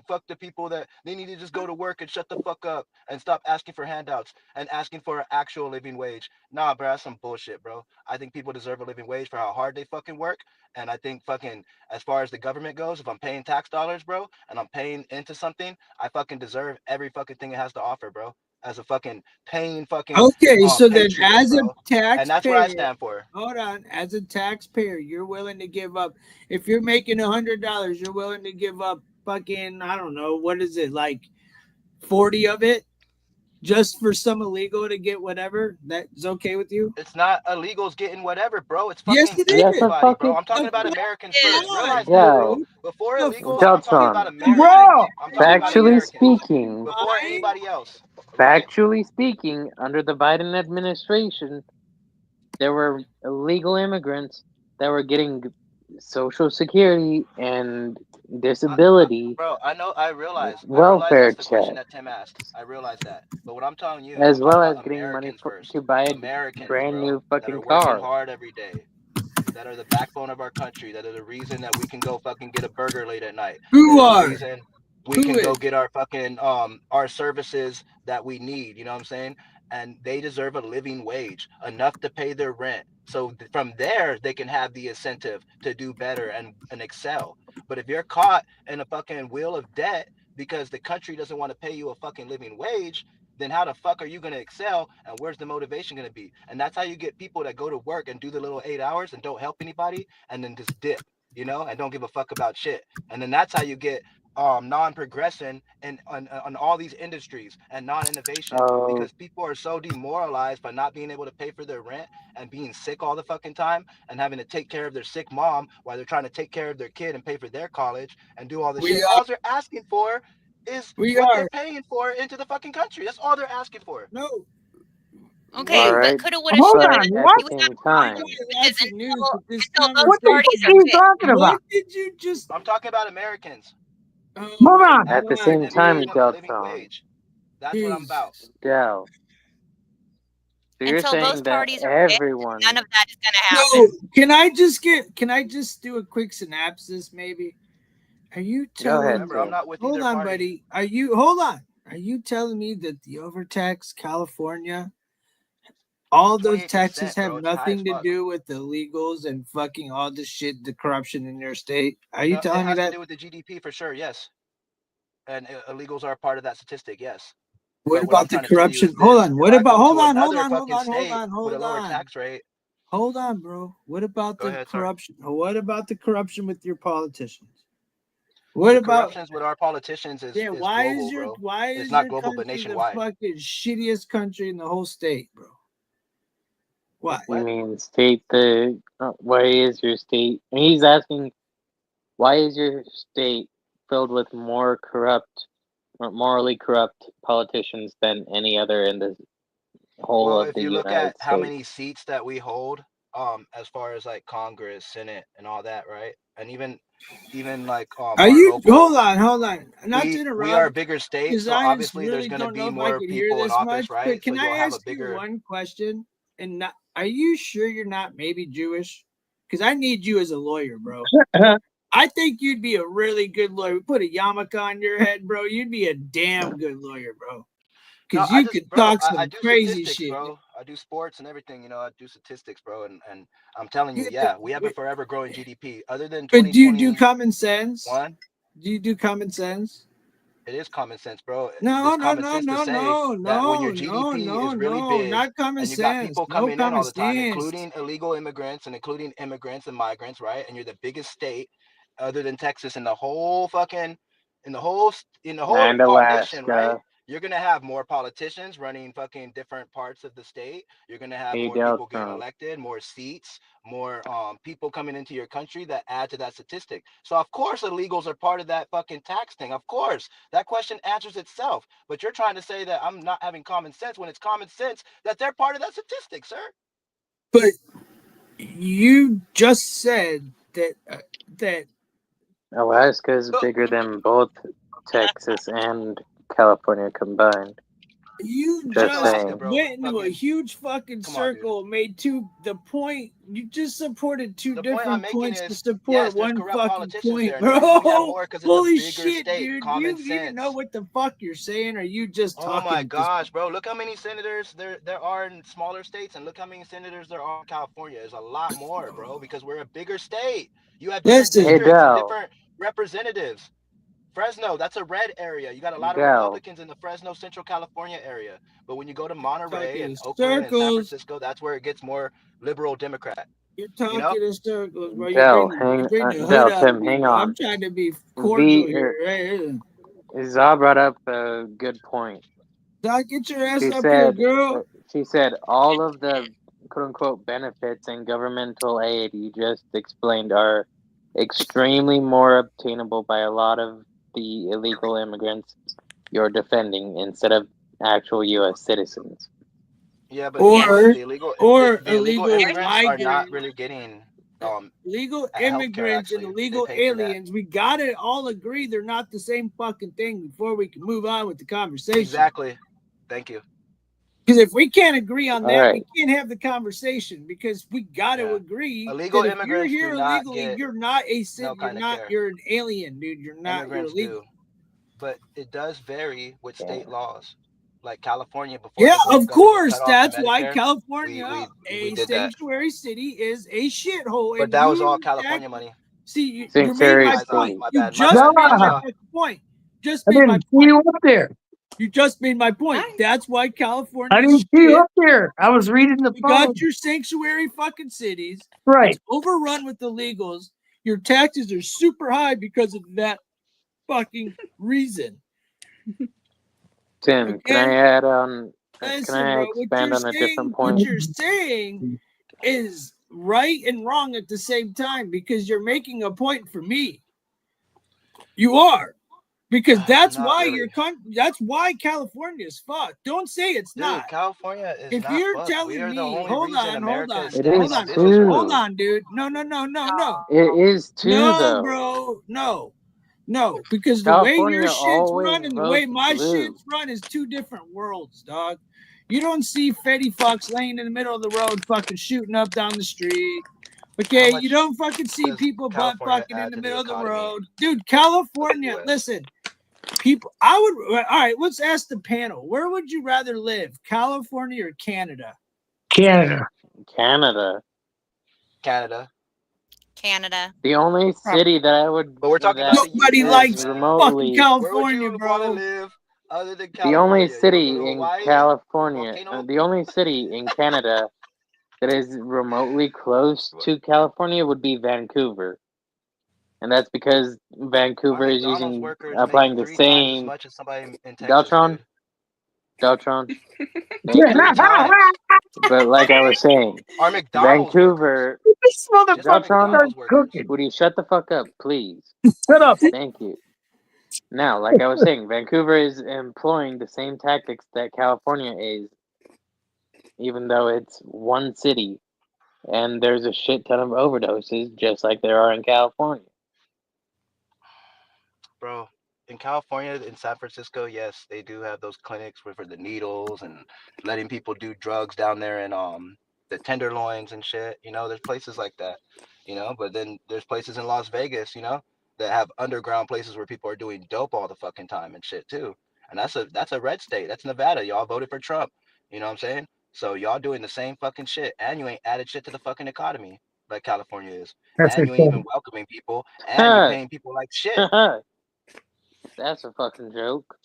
Speaker 7: fuck the people that they need to just go to work and shut the fuck up and stop asking for handouts and asking for an actual living wage. Nah, bro, that's some bullshit, bro. I think people deserve a living wage for how hard they fucking work. And I think fucking as far as the government goes, if I'm paying tax dollars, bro, and I'm paying into something, I fucking deserve every fucking thing it has to offer, bro. As a fucking paying fucking
Speaker 1: Okay, so then
Speaker 7: patriot,
Speaker 1: as a
Speaker 7: bro. And that's what I
Speaker 1: taxpayer,
Speaker 7: stand for.
Speaker 1: hold on, as a taxpayer, you're willing to give up. If you're making $100, you're willing to give up fucking, I don't know, what is it, like 40 of it, just for some illegal to get whatever? That's okay with you?
Speaker 7: It's not illegals getting whatever, bro. It's fucking
Speaker 1: Yes, it is.
Speaker 8: Yes,
Speaker 7: everybody, bro.
Speaker 8: fucking.
Speaker 7: I'm talking about Americans
Speaker 3: Yeah.
Speaker 7: first. Realize
Speaker 8: Yeah.
Speaker 7: that, bro. Before
Speaker 1: The
Speaker 7: illegals,
Speaker 8: Bell
Speaker 7: I'm talking about
Speaker 8: Trump.
Speaker 7: Americans.
Speaker 2: Bro,
Speaker 7: I'm talking about
Speaker 8: Factually
Speaker 7: Americans.
Speaker 8: speaking,
Speaker 7: Before anybody else. Okay?
Speaker 8: factually speaking, under the Biden administration, there were illegal immigrants that were getting Social Security and disability
Speaker 7: Bro, I realize
Speaker 8: welfare
Speaker 7: that's the question
Speaker 8: check,
Speaker 7: that Tim asked. I realize that. But what I'm telling you,
Speaker 8: as
Speaker 7: I'm talking
Speaker 8: well as
Speaker 7: about
Speaker 8: getting money
Speaker 7: Americans first.
Speaker 8: to buy a
Speaker 7: Americans,
Speaker 8: brand
Speaker 7: bro,
Speaker 8: new
Speaker 7: that are
Speaker 8: fucking
Speaker 7: working
Speaker 8: car.
Speaker 7: hard every day. That are the backbone of our country. That are the reason that we can go fucking get a burger late at night.
Speaker 1: Who
Speaker 7: That are the
Speaker 1: are?
Speaker 7: reason we
Speaker 1: Who
Speaker 7: can go
Speaker 1: is?
Speaker 7: get our fucking our services that we need. You know what I'm saying? And they deserve a living wage, enough to pay their rent. So from there, they can have the incentive to do better and excel. But if you're caught in a fucking wheel of debt because the country doesn't want to pay you a fucking living wage, then how the fuck are you going to excel, and where's the motivation going to be? And that's how you get people that go to work and do the little 8 hours and don't help anybody and then just dip, and don't give a fuck about shit. And then that's how you get non-progression and on all these industries and non-innovation,
Speaker 8: Oh,
Speaker 7: because people are so demoralized by not being able to pay for their rent and being sick all the fucking time and having to take care of their sick mom while they're trying to take care of their kid and pay for their college and do all this shit. All they're asking for is what they're paying for into the fucking country. That's all they're asking for.
Speaker 1: No.
Speaker 3: Okay,
Speaker 8: all
Speaker 3: but
Speaker 8: right.
Speaker 3: coulda, woulda,
Speaker 2: hold
Speaker 3: shoulda.
Speaker 2: on.
Speaker 8: At
Speaker 2: What?
Speaker 8: the same time,
Speaker 3: Because
Speaker 1: News with this
Speaker 3: until those
Speaker 2: What the
Speaker 3: parties
Speaker 2: fuck
Speaker 3: are
Speaker 2: are you
Speaker 3: fixed,
Speaker 2: talking about?
Speaker 1: What did you just?
Speaker 7: I'm talking about Americans.
Speaker 1: Oh
Speaker 2: Hold
Speaker 1: my
Speaker 2: on.
Speaker 8: At the
Speaker 1: God,
Speaker 8: same
Speaker 7: And
Speaker 8: time,
Speaker 7: paying
Speaker 1: dude.
Speaker 7: them a living
Speaker 8: Deltron,
Speaker 7: wage. That's what I'm about.
Speaker 1: Jesus.
Speaker 8: Del. So you're
Speaker 3: Until both
Speaker 8: saying that
Speaker 3: parties are fixed,
Speaker 8: everyone,
Speaker 3: none of that is going to
Speaker 1: So
Speaker 3: happen.
Speaker 1: can I just do a quick synopsis maybe? Are you
Speaker 8: go ahead,
Speaker 1: telling
Speaker 7: Remember, I'm
Speaker 8: Tim.
Speaker 7: not with
Speaker 1: hold
Speaker 7: either
Speaker 1: on,
Speaker 7: party.
Speaker 1: buddy. Hold on. Are you telling me that the overtax California, all those taxes
Speaker 7: 28%,
Speaker 1: have
Speaker 7: bro. It's high as
Speaker 1: nothing to
Speaker 7: fuck.
Speaker 1: do with the illegals and fucking all the shit, the corruption in your state? Are you
Speaker 7: No, it
Speaker 1: telling me
Speaker 7: has to
Speaker 1: that?
Speaker 7: do with the GDP for sure, yes. And illegals are part of that statistic, yes.
Speaker 1: What
Speaker 7: But what I'm
Speaker 1: about the
Speaker 7: trying to tell you
Speaker 1: corruption?
Speaker 7: is
Speaker 1: Hold
Speaker 7: this:
Speaker 1: on.
Speaker 7: if
Speaker 1: What
Speaker 7: I
Speaker 1: about
Speaker 7: go
Speaker 1: hold
Speaker 7: to
Speaker 1: on, hold
Speaker 7: another
Speaker 1: on, hold
Speaker 7: fucking
Speaker 1: on, hold
Speaker 7: state
Speaker 1: on,
Speaker 7: with a
Speaker 1: hold
Speaker 7: lower
Speaker 1: on.
Speaker 7: tax rate,
Speaker 1: Hold on, bro. What about
Speaker 7: go
Speaker 1: the
Speaker 7: ahead, sorry.
Speaker 1: corruption? What about the corruption with your politicians? What
Speaker 7: The
Speaker 1: about
Speaker 7: corruptions with our politicians is
Speaker 1: why
Speaker 7: global,
Speaker 1: is your
Speaker 7: bro.
Speaker 1: why
Speaker 7: It's
Speaker 1: is
Speaker 7: not
Speaker 1: your
Speaker 7: global, but
Speaker 1: country the
Speaker 7: nationwide.
Speaker 1: fucking shittiest country in the whole state, bro? Why?
Speaker 8: You
Speaker 7: What?
Speaker 8: mean state the, why is your state, and he's asking, why is your state filled with more corrupt, or morally corrupt politicians than any other in the whole
Speaker 7: Well,
Speaker 8: of
Speaker 7: if
Speaker 8: the
Speaker 7: you look at
Speaker 8: United
Speaker 7: how
Speaker 8: States?
Speaker 7: many seats that we hold, as far as like Congress, Senate, and all that, right? And even like
Speaker 1: Are
Speaker 7: our
Speaker 1: you
Speaker 7: local,
Speaker 1: hold on. Not to
Speaker 7: we are a
Speaker 1: interrupt,
Speaker 7: bigger state,
Speaker 1: because
Speaker 7: so
Speaker 1: I just
Speaker 7: obviously there's
Speaker 1: really
Speaker 7: gonna
Speaker 1: don't know
Speaker 7: be
Speaker 1: if I
Speaker 7: more
Speaker 1: could hear
Speaker 7: people in
Speaker 1: this
Speaker 7: office,
Speaker 1: much. But
Speaker 7: right? So
Speaker 1: can I
Speaker 7: you'll have a
Speaker 1: ask you
Speaker 7: bigger.
Speaker 1: one question? And not, are you sure you're not maybe Jewish? Because I need you as a lawyer, bro. I think you'd be a really good lawyer. Put a yarmulke on your head, bro. You'd be a damn good lawyer, bro.
Speaker 7: No,
Speaker 1: Because
Speaker 7: I
Speaker 1: you
Speaker 7: just,
Speaker 1: could
Speaker 7: bro,
Speaker 1: talk
Speaker 7: I
Speaker 1: some
Speaker 7: do
Speaker 1: crazy
Speaker 7: statistics,
Speaker 1: shit.
Speaker 7: bro. I do sports and everything, I do statistics, bro. And I'm telling you,
Speaker 1: Yeah,
Speaker 7: yeah, we have a forever growing GDP. Other than
Speaker 1: but do you do
Speaker 7: 2021,
Speaker 1: common sense? Do you do common sense?
Speaker 7: it is common sense, bro.
Speaker 1: No,
Speaker 7: There's
Speaker 1: no,
Speaker 7: common
Speaker 1: no,
Speaker 7: sense to
Speaker 1: no,
Speaker 7: say
Speaker 1: no,
Speaker 7: that when
Speaker 1: no,
Speaker 7: your
Speaker 1: no,
Speaker 7: GDP
Speaker 1: no,
Speaker 7: is really
Speaker 1: no,
Speaker 7: big
Speaker 1: not common
Speaker 7: and you got
Speaker 1: sense.
Speaker 7: people
Speaker 1: No
Speaker 7: coming in
Speaker 1: common
Speaker 7: all the time,
Speaker 1: sense.
Speaker 7: including illegal immigrants and including immigrants and migrants, right? And you're the biggest state other than Texas in the whole fucking in the whole
Speaker 8: And
Speaker 7: nation, right?
Speaker 8: Alaska.
Speaker 7: You're gonna have more politicians running fucking different parts of the state. You're gonna have
Speaker 8: Hey,
Speaker 7: more people getting
Speaker 8: Deltron.
Speaker 7: elected, more seats, more people coming into your country that add to that statistic. So of course illegals are part of that fucking tax thing. Of course. That question answers itself. But you're trying to say that I'm not having common sense when it's common sense that they're part of that statistic, sir.
Speaker 1: But you just said that that
Speaker 8: Alaska is
Speaker 7: Look,
Speaker 8: bigger than both Texas and California combined.
Speaker 1: you
Speaker 8: Just
Speaker 1: just
Speaker 7: Alaska,
Speaker 8: saying.
Speaker 7: bro.
Speaker 1: went into a
Speaker 7: Fucking
Speaker 1: huge fucking
Speaker 7: come on, dude.
Speaker 1: circle, made the point. You just supported two
Speaker 7: The point I'm
Speaker 1: different
Speaker 7: making
Speaker 1: points to
Speaker 7: is
Speaker 1: support
Speaker 7: yes, there's
Speaker 1: one
Speaker 7: corrupt
Speaker 1: fucking
Speaker 7: politicians
Speaker 1: point,
Speaker 7: there, and the reason we have
Speaker 1: bro.
Speaker 7: more because it's a
Speaker 1: Holy
Speaker 7: bigger
Speaker 1: shit,
Speaker 7: state.
Speaker 1: dude.
Speaker 7: Common
Speaker 1: You even know
Speaker 7: sense.
Speaker 1: what the fuck you're saying, or are you just
Speaker 7: Oh my
Speaker 1: talking at this
Speaker 7: gosh,
Speaker 1: point?
Speaker 7: bro! Look how many senators there are in smaller states, and look how many senators there are in California. There's a lot more, bro, because we're a bigger state. You have different
Speaker 8: Hey,
Speaker 1: Listen,
Speaker 7: districts and
Speaker 8: Del.
Speaker 7: different representatives. Fresno, that's a red area. You got a lot of
Speaker 8: Del.
Speaker 7: Republicans in the Fresno, Central California area. But when you go to
Speaker 1: you're
Speaker 7: Monterey
Speaker 1: talking
Speaker 7: and
Speaker 1: in
Speaker 7: Oakland and San
Speaker 1: circles.
Speaker 7: Francisco, that's where it gets more liberal Democrat.
Speaker 1: You're
Speaker 7: You know?
Speaker 1: talking in circles, bro.
Speaker 8: Del,
Speaker 1: You bring the hood
Speaker 8: Del,
Speaker 1: out of
Speaker 8: Tim,
Speaker 1: me,
Speaker 8: hang
Speaker 1: bro. I'm
Speaker 8: on.
Speaker 1: trying to be cordial
Speaker 8: V,
Speaker 1: here. Right?
Speaker 8: Zah brought up a good point.
Speaker 1: Doc, get your ass
Speaker 8: She
Speaker 1: up here,
Speaker 8: said,
Speaker 1: girl.
Speaker 8: she said all of the quote unquote benefits and governmental aid you just explained are extremely more obtainable by a lot of the illegal immigrants you're defending instead of actual U.S. citizens.
Speaker 7: Yeah, but
Speaker 3: Yes.
Speaker 1: Or
Speaker 7: the illegal the illegal
Speaker 1: illegal
Speaker 7: immigrants are not
Speaker 1: migrants.
Speaker 7: really getting
Speaker 1: Illegal
Speaker 7: healthcare
Speaker 1: immigrants and
Speaker 7: actually. They
Speaker 1: illegal
Speaker 7: pay for that.
Speaker 1: aliens. We gotta all agree they're not the same fucking thing before we can move on with the conversation.
Speaker 7: Exactly. Thank you.
Speaker 1: Because if we can't agree on
Speaker 8: All
Speaker 1: that,
Speaker 8: right.
Speaker 1: we can't have the conversation. Because we got to
Speaker 7: Yeah.
Speaker 1: agree
Speaker 7: Illegal
Speaker 1: that if you're
Speaker 7: immigrants do
Speaker 1: here
Speaker 7: not
Speaker 1: illegally,
Speaker 7: get
Speaker 1: you're not a
Speaker 7: no
Speaker 1: citizen.
Speaker 7: kind of care.
Speaker 1: You're an alien, dude. You're
Speaker 7: Immigrants
Speaker 1: illegal.
Speaker 7: do. But it does vary with
Speaker 8: Yeah.
Speaker 7: state laws. Like California, before
Speaker 1: Yeah,
Speaker 7: the
Speaker 1: of
Speaker 7: government
Speaker 1: course.
Speaker 7: cut off the
Speaker 1: That's why
Speaker 7: Medicare,
Speaker 1: California,
Speaker 7: we
Speaker 1: a
Speaker 7: did that.
Speaker 1: sanctuary city, is a shithole.
Speaker 7: But
Speaker 1: And
Speaker 7: that was all
Speaker 1: you
Speaker 7: California money.
Speaker 1: see, you made
Speaker 8: Sanctuary
Speaker 1: my
Speaker 7: My
Speaker 1: point.
Speaker 8: city.
Speaker 7: my
Speaker 1: You
Speaker 7: bad. My
Speaker 1: just
Speaker 7: bad.
Speaker 1: made my
Speaker 2: Nah,
Speaker 1: fucking point. Just
Speaker 2: I
Speaker 1: made my
Speaker 2: didn't see
Speaker 1: point.
Speaker 2: you up there.
Speaker 1: You just made my point.
Speaker 3: Hi.
Speaker 1: That's why
Speaker 2: I
Speaker 1: California
Speaker 2: didn't
Speaker 1: is
Speaker 2: see you
Speaker 1: shit.
Speaker 2: up there. I was reading the
Speaker 1: You got
Speaker 2: phone.
Speaker 1: your sanctuary fucking cities.
Speaker 2: Right.
Speaker 1: It's overrun with illegals. Your taxes are super high because of that fucking reason.
Speaker 8: Tim, can I
Speaker 1: Okay?
Speaker 8: add on? Can
Speaker 1: Listen,
Speaker 8: I
Speaker 1: bro,
Speaker 8: expand on a different
Speaker 1: what
Speaker 8: point?
Speaker 1: you're saying is right and wrong at the same time because you're making a point for me. You are. Because that's
Speaker 7: Not
Speaker 1: why
Speaker 7: really.
Speaker 1: that's why California is fucked. Don't say it's
Speaker 7: Dude,
Speaker 1: not.
Speaker 7: California is
Speaker 1: If
Speaker 7: not
Speaker 1: you're
Speaker 7: fucked. We
Speaker 1: telling
Speaker 7: are the
Speaker 1: me,
Speaker 7: only
Speaker 1: hold
Speaker 7: reason
Speaker 1: on,
Speaker 7: America is
Speaker 8: It
Speaker 7: standing
Speaker 8: is
Speaker 7: on this
Speaker 1: hold
Speaker 8: too.
Speaker 7: alone.
Speaker 1: on, dude. No.
Speaker 8: It is too,
Speaker 1: No,
Speaker 8: though.
Speaker 1: bro. No. No, because the way your
Speaker 8: California
Speaker 1: shit's
Speaker 8: always
Speaker 1: run and the way
Speaker 8: votes
Speaker 1: my
Speaker 8: blue.
Speaker 1: shit's run is two different worlds, dog. You don't see Fetty Fox laying in the middle of the road fucking shooting up down the street. Okay,
Speaker 7: much
Speaker 1: you don't fucking see
Speaker 7: does
Speaker 1: people butt
Speaker 7: California
Speaker 1: fucking
Speaker 7: add
Speaker 1: in the
Speaker 7: to the
Speaker 1: middle of the
Speaker 7: economy
Speaker 1: road. Dude,
Speaker 7: of
Speaker 1: California,
Speaker 7: the US?
Speaker 1: listen, people, I would, all right, let's ask the panel. Where would you rather live, California or Canada?
Speaker 2: Canada.
Speaker 8: Canada.
Speaker 7: Canada.
Speaker 3: Canada.
Speaker 8: The only city that I would
Speaker 7: But we're talking about the
Speaker 1: Nobody
Speaker 7: US,
Speaker 1: likes
Speaker 7: man.
Speaker 1: fucking
Speaker 8: remotely
Speaker 7: Where would
Speaker 1: California,
Speaker 7: you want to
Speaker 1: bro.
Speaker 7: live other than
Speaker 8: the
Speaker 7: California?
Speaker 8: only
Speaker 7: You wanna go
Speaker 8: city
Speaker 7: to
Speaker 8: in
Speaker 7: Hawaii?
Speaker 8: California,
Speaker 7: Volcano?
Speaker 8: the only city in Canada that is remotely close to California would be Vancouver. And that's because
Speaker 7: Our
Speaker 8: Vancouver is
Speaker 7: McDonald's
Speaker 8: using
Speaker 7: workers
Speaker 8: applying
Speaker 7: make
Speaker 8: the
Speaker 7: 3 times as
Speaker 8: same
Speaker 7: much as somebody in Texas,
Speaker 8: Deltron.
Speaker 7: dude.
Speaker 8: Deltron. Thank
Speaker 7: Yeah,
Speaker 8: you.
Speaker 7: 3 times.
Speaker 8: But like I was saying,
Speaker 7: Our McDonald's workers,
Speaker 8: Vancouver.
Speaker 2: This
Speaker 7: just our
Speaker 2: motherfucker
Speaker 8: Deltron,
Speaker 2: starts
Speaker 7: McDonald's workers.
Speaker 2: cooking.
Speaker 8: would you shut the fuck up, please?
Speaker 2: Shut up.
Speaker 8: Thank you. Now, like I was saying, Vancouver is employing the same tactics that California is, even though it's one city, and there's a shit ton of overdoses, just like there are in California.
Speaker 7: Bro, in California, in San Francisco, yes, they do have those clinics for the needles and letting people do drugs down there and the tenderloins and shit. You know, there's places like that. You know, but then there's places in Las Vegas, you know, that have underground places where people are doing dope all the fucking time and shit too. And that's a red state. That's Nevada. Y'all voted for Trump. You know what I'm saying? So y'all doing the same fucking shit, and you ain't added shit to the fucking economy like California is,
Speaker 2: That's
Speaker 7: and
Speaker 2: a
Speaker 7: you ain't even welcoming people, and you paying people like shit.
Speaker 8: That's a fucking joke.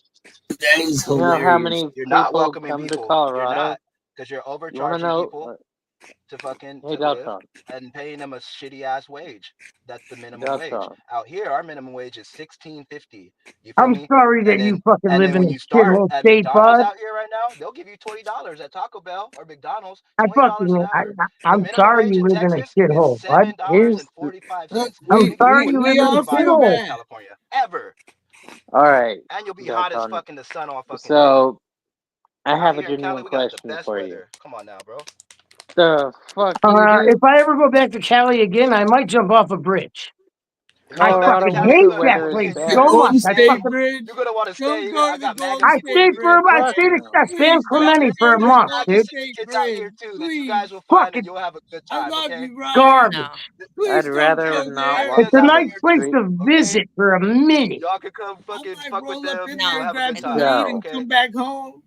Speaker 1: That is
Speaker 8: You know how
Speaker 1: hilarious.
Speaker 8: many
Speaker 7: You're not
Speaker 8: people
Speaker 7: welcoming
Speaker 8: come to
Speaker 7: people. You're
Speaker 8: Colorado?
Speaker 7: not, because you're
Speaker 8: You want to
Speaker 7: overcharging
Speaker 8: know?
Speaker 7: people to fucking
Speaker 8: Hey,
Speaker 7: to live
Speaker 8: Deltron.
Speaker 7: and paying them a shitty ass wage. That's the minimum wage.
Speaker 8: Deltron.
Speaker 7: Out here, our minimum wage is $16.50. You feel
Speaker 2: I'm
Speaker 7: me?
Speaker 2: sorry that
Speaker 7: And
Speaker 2: you
Speaker 7: then
Speaker 2: fucking live in
Speaker 7: when
Speaker 2: a
Speaker 7: you start
Speaker 2: shithole
Speaker 7: at
Speaker 2: state,
Speaker 7: McDonald's
Speaker 2: bud.
Speaker 7: out here right now, they'll give you $20 at Taco Bell or McDonald's.
Speaker 2: I
Speaker 7: $20 an
Speaker 2: fucking,
Speaker 7: hour. The
Speaker 2: I'm
Speaker 7: minimum
Speaker 2: sorry
Speaker 7: wage
Speaker 2: you
Speaker 7: in
Speaker 2: live in a
Speaker 7: Texas is
Speaker 2: shithole, bud.
Speaker 8: Here's
Speaker 7: $7.45.
Speaker 2: I'm
Speaker 1: We,
Speaker 7: Nigga, you
Speaker 2: sorry
Speaker 1: we,
Speaker 7: would
Speaker 2: you
Speaker 1: we
Speaker 2: live
Speaker 7: never
Speaker 2: in
Speaker 1: all
Speaker 2: a
Speaker 7: survive
Speaker 1: feel
Speaker 7: out here
Speaker 2: shithole.
Speaker 7: in
Speaker 1: bad.
Speaker 7: California. Ever.
Speaker 8: all right,
Speaker 7: And you'll be hot as
Speaker 8: Deltron.
Speaker 7: fucking the sun all fucking day.
Speaker 8: So I
Speaker 7: Out
Speaker 8: have a
Speaker 7: here in Cali,
Speaker 8: genuine
Speaker 7: we got the
Speaker 8: question
Speaker 7: best
Speaker 8: for you.
Speaker 7: weather. Come on now, bro.
Speaker 8: The fuck you do?
Speaker 2: If I ever go back to Cali again, I might jump off a bridge.
Speaker 7: If you
Speaker 2: I
Speaker 7: go back to
Speaker 8: Colorado,
Speaker 2: fucking
Speaker 8: what
Speaker 7: Cali,
Speaker 8: if
Speaker 7: you're
Speaker 2: hate
Speaker 8: the
Speaker 7: gonna
Speaker 2: that
Speaker 8: weather
Speaker 7: move
Speaker 8: is
Speaker 7: in,
Speaker 2: place
Speaker 1: The
Speaker 2: so
Speaker 8: bad?
Speaker 2: much.
Speaker 1: Golden
Speaker 2: I
Speaker 1: State
Speaker 2: fucking,
Speaker 1: Bridge.
Speaker 7: You're gonna want to stay.
Speaker 1: Don't go
Speaker 7: I
Speaker 1: to the
Speaker 7: got
Speaker 1: Golden
Speaker 2: I
Speaker 7: magazine
Speaker 1: State
Speaker 2: stayed
Speaker 7: tickets.
Speaker 2: for,
Speaker 1: Bridge.
Speaker 2: I
Speaker 8: Fuck
Speaker 2: stayed
Speaker 8: no.
Speaker 2: at San
Speaker 1: Please don't
Speaker 2: Clemente for
Speaker 1: go
Speaker 2: a
Speaker 1: to the
Speaker 2: month,
Speaker 1: Golden
Speaker 7: Magazine
Speaker 2: dude.
Speaker 1: State
Speaker 7: tickets out
Speaker 1: Bridge.
Speaker 7: here too that you
Speaker 1: Please.
Speaker 7: guys will find and
Speaker 2: Fucking
Speaker 7: you'll have a good
Speaker 1: I
Speaker 7: time.
Speaker 1: love
Speaker 7: Okay.
Speaker 1: you, Ryan.
Speaker 2: garbage.
Speaker 3: No.
Speaker 8: I'd
Speaker 1: Please don't
Speaker 8: rather
Speaker 1: go
Speaker 8: not
Speaker 1: there.
Speaker 8: walk
Speaker 2: It's a
Speaker 8: down
Speaker 7: Niggas out
Speaker 8: the
Speaker 2: nice
Speaker 7: here
Speaker 2: place
Speaker 8: street.
Speaker 2: to
Speaker 7: too. Okay.
Speaker 2: visit for a minute.
Speaker 7: Y'all can come
Speaker 1: I
Speaker 7: fucking
Speaker 1: might
Speaker 7: fuck with
Speaker 1: roll up
Speaker 7: them.
Speaker 1: in
Speaker 3: No.
Speaker 1: there
Speaker 7: You'll
Speaker 1: and
Speaker 7: have a
Speaker 1: grab
Speaker 7: good
Speaker 1: some
Speaker 7: time.
Speaker 1: weed
Speaker 8: No.
Speaker 1: and
Speaker 7: Okay.
Speaker 1: come back home.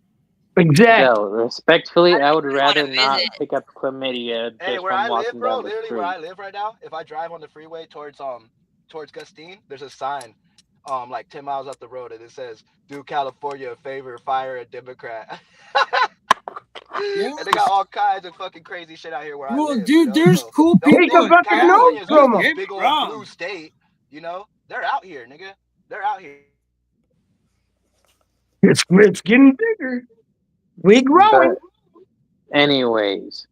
Speaker 2: Exactly.
Speaker 8: No, respectfully, I would
Speaker 3: really want
Speaker 8: rather
Speaker 3: to
Speaker 8: not
Speaker 3: visit.
Speaker 8: pick up chlamydia
Speaker 7: Hey,
Speaker 8: just
Speaker 7: where
Speaker 8: from
Speaker 7: I live,
Speaker 8: walking
Speaker 7: bro,
Speaker 8: down the
Speaker 7: literally where
Speaker 8: street.
Speaker 7: I live right now, if I drive on the freeway towards Gustine, there's a sign like 10 miles up the road and it says, "Do California a favor, fire a Democrat."
Speaker 1: Yeah.
Speaker 7: And they got all kinds of fucking crazy shit out here where I
Speaker 1: Well,
Speaker 7: live, you
Speaker 1: dude,
Speaker 7: know?
Speaker 1: there's
Speaker 7: So
Speaker 1: cool
Speaker 7: don't
Speaker 2: Take
Speaker 1: people
Speaker 2: a
Speaker 7: think
Speaker 1: in
Speaker 2: fucking note
Speaker 1: Cali.
Speaker 7: California's
Speaker 1: Don't
Speaker 2: from
Speaker 7: this
Speaker 2: them.
Speaker 1: get me
Speaker 7: big old blue
Speaker 1: wrong.
Speaker 7: state, you know? They're out here, nigga. They're out here.
Speaker 2: It's getting bigger. We growing.
Speaker 8: But anyways,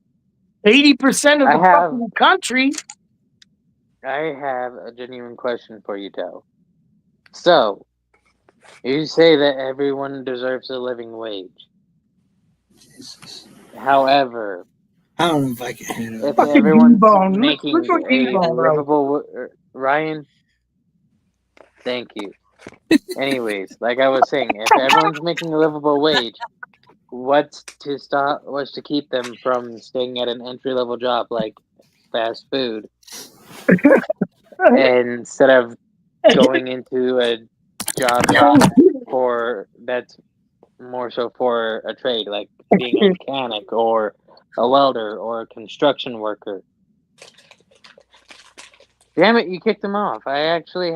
Speaker 2: 80% of
Speaker 8: I
Speaker 2: the
Speaker 8: have
Speaker 2: fucking country.
Speaker 8: a genuine question for you, Del. So, you say that everyone deserves a living wage.
Speaker 1: Jesus.
Speaker 8: However,
Speaker 1: I don't know if I can handle
Speaker 8: if
Speaker 1: that.
Speaker 2: Fucking
Speaker 8: everyone's
Speaker 2: D-bone. Look
Speaker 8: making
Speaker 2: what
Speaker 8: a
Speaker 2: D-bone wrote.
Speaker 8: livable Ryan, thank you. Anyways, like I was saying, if everyone's making a livable wage, what's to keep them from staying at an entry level job like fast food instead of going into a job that's more so for a trade, like being a mechanic or a welder or a construction worker. Damn it, you kicked him off. I actually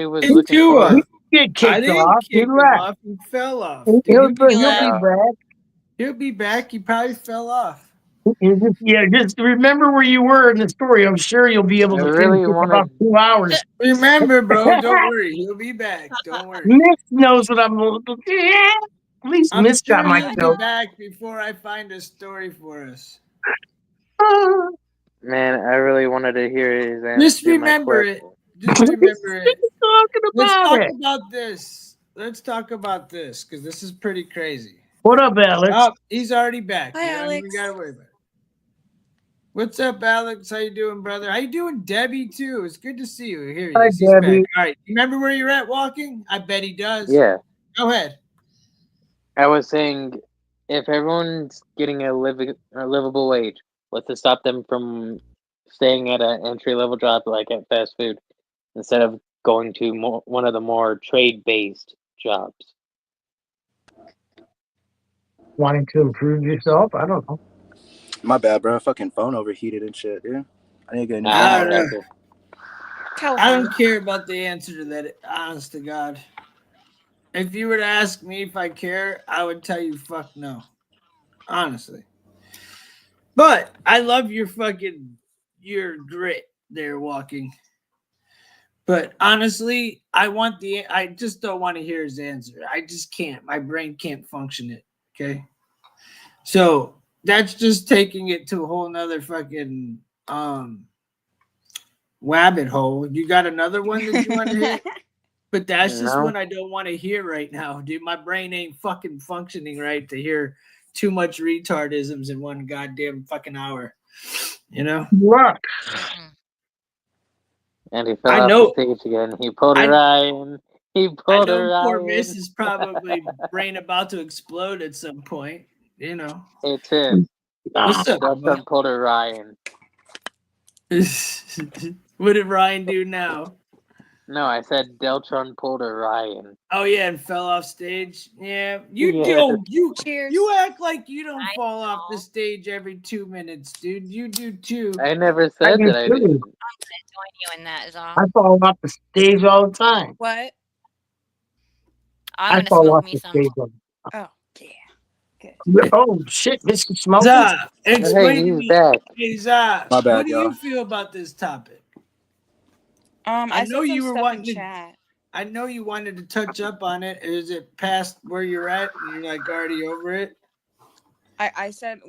Speaker 8: was looking
Speaker 1: Into
Speaker 8: for.
Speaker 2: Get
Speaker 1: I
Speaker 2: kicked
Speaker 1: didn't
Speaker 2: off. He
Speaker 1: kick him
Speaker 2: left.
Speaker 1: off. He fell off. Dude,
Speaker 2: He'll
Speaker 3: He
Speaker 2: be
Speaker 3: left.
Speaker 2: back.
Speaker 1: he'll be back. He probably fell off.
Speaker 2: Just remember where you were in the story. I'm sure you'll be able
Speaker 8: I
Speaker 2: to finish
Speaker 8: really
Speaker 2: in about
Speaker 8: wanted.
Speaker 2: 2 hours.
Speaker 1: Remember, bro, don't worry. He'll be back. Don't worry.
Speaker 2: Miss knows what I'm. At least
Speaker 1: I'm
Speaker 2: Miss got
Speaker 1: sure
Speaker 2: my
Speaker 1: he'll be
Speaker 2: joke.
Speaker 1: back before I find a story for us.
Speaker 8: Man, I really wanted to hear
Speaker 1: Just
Speaker 8: hear my
Speaker 1: remember it.
Speaker 8: question.
Speaker 1: Just remember it.
Speaker 2: Talking
Speaker 1: Let's
Speaker 2: about
Speaker 1: talk
Speaker 2: it.
Speaker 1: about this. Let's talk about this because this is pretty crazy.
Speaker 2: What up, Alex?
Speaker 1: Oh, he's already back.
Speaker 3: Hi,
Speaker 1: You don't even
Speaker 3: Alex.
Speaker 1: gotta worry about it. What's up, Alex? How you doing, brother? How you doing, Debbie, too? It's good to see you. Here he
Speaker 2: Hi,
Speaker 1: is. He's back.
Speaker 2: Debbie.
Speaker 1: All right. You remember where you're at walking? I bet he does.
Speaker 8: Yeah,
Speaker 1: Go ahead.
Speaker 8: I was saying, if everyone's getting a livable wage, what's to stop them from staying at an entry-level job like at fast food instead of going to one of the more trade-based jobs?
Speaker 2: Wanting to improve yourself? I don't know.
Speaker 7: My bad, bro. Fucking phone overheated and shit, dude. I need to get a new
Speaker 1: I
Speaker 7: phone.
Speaker 1: don't know.
Speaker 8: Exactly.
Speaker 1: I
Speaker 9: California.
Speaker 1: don't care about the answer to that, honest to God. If you were to ask me if I care, I would tell you fuck no. Honestly. But I love your grit there walking. But honestly, I just don't want to hear his answer. I just can't. My brain can't function it. Okay. So that's just taking it to a whole nother fucking rabbit hole. You got another one that you want to hit? But that's just
Speaker 8: No.
Speaker 1: one I don't want to hear right now, dude. My brain ain't fucking functioning right to hear too much retardisms in one goddamn fucking hour. You know?
Speaker 2: What?
Speaker 8: And he fell
Speaker 1: I
Speaker 8: off
Speaker 1: know-
Speaker 8: the stage again. He pulled a
Speaker 1: I-
Speaker 8: Ryan. He
Speaker 1: I
Speaker 8: pulled a
Speaker 1: know poor
Speaker 8: Ryan.
Speaker 1: Miss is probably brain about to explode at some point. You know.
Speaker 8: Hey, Tim.
Speaker 1: What's up, bud?
Speaker 8: Deltron pulled a Ryan.
Speaker 1: What did Ryan do now?
Speaker 8: No, I said Deltron pulled a Ryan.
Speaker 1: Oh yeah, and fell off stage. Yeah, you
Speaker 8: Yeah.
Speaker 1: do.
Speaker 9: Cheers.
Speaker 1: You act like you don't
Speaker 3: I
Speaker 1: fall off the
Speaker 3: know.
Speaker 1: stage every 2 minutes, dude. You do too.
Speaker 8: I never
Speaker 2: I
Speaker 8: said
Speaker 2: do
Speaker 8: that I
Speaker 2: too.
Speaker 8: didn't.
Speaker 3: Join you in that is all.
Speaker 2: I fall off the stage all the time.
Speaker 9: What?
Speaker 3: I'm
Speaker 2: I
Speaker 3: gonna
Speaker 2: fall
Speaker 3: smoke
Speaker 2: off
Speaker 3: me
Speaker 2: the
Speaker 3: some.
Speaker 2: stage.
Speaker 9: Oh, yeah. Good.
Speaker 2: Oh shit, Mr. Smoker.
Speaker 1: Zah, explain
Speaker 8: Hey,
Speaker 1: to
Speaker 8: he's
Speaker 1: me.
Speaker 8: back.
Speaker 1: Hey, Zah,
Speaker 7: My bad,
Speaker 1: what do you
Speaker 7: y'all.
Speaker 1: feel about this topic?
Speaker 9: I
Speaker 1: I
Speaker 9: said
Speaker 1: know
Speaker 9: some
Speaker 1: you were
Speaker 9: stuff in
Speaker 1: wanting to-
Speaker 9: chat.
Speaker 1: I know you wanted to touch up on it. Is it past where you're at? And you're like already over it?
Speaker 9: I said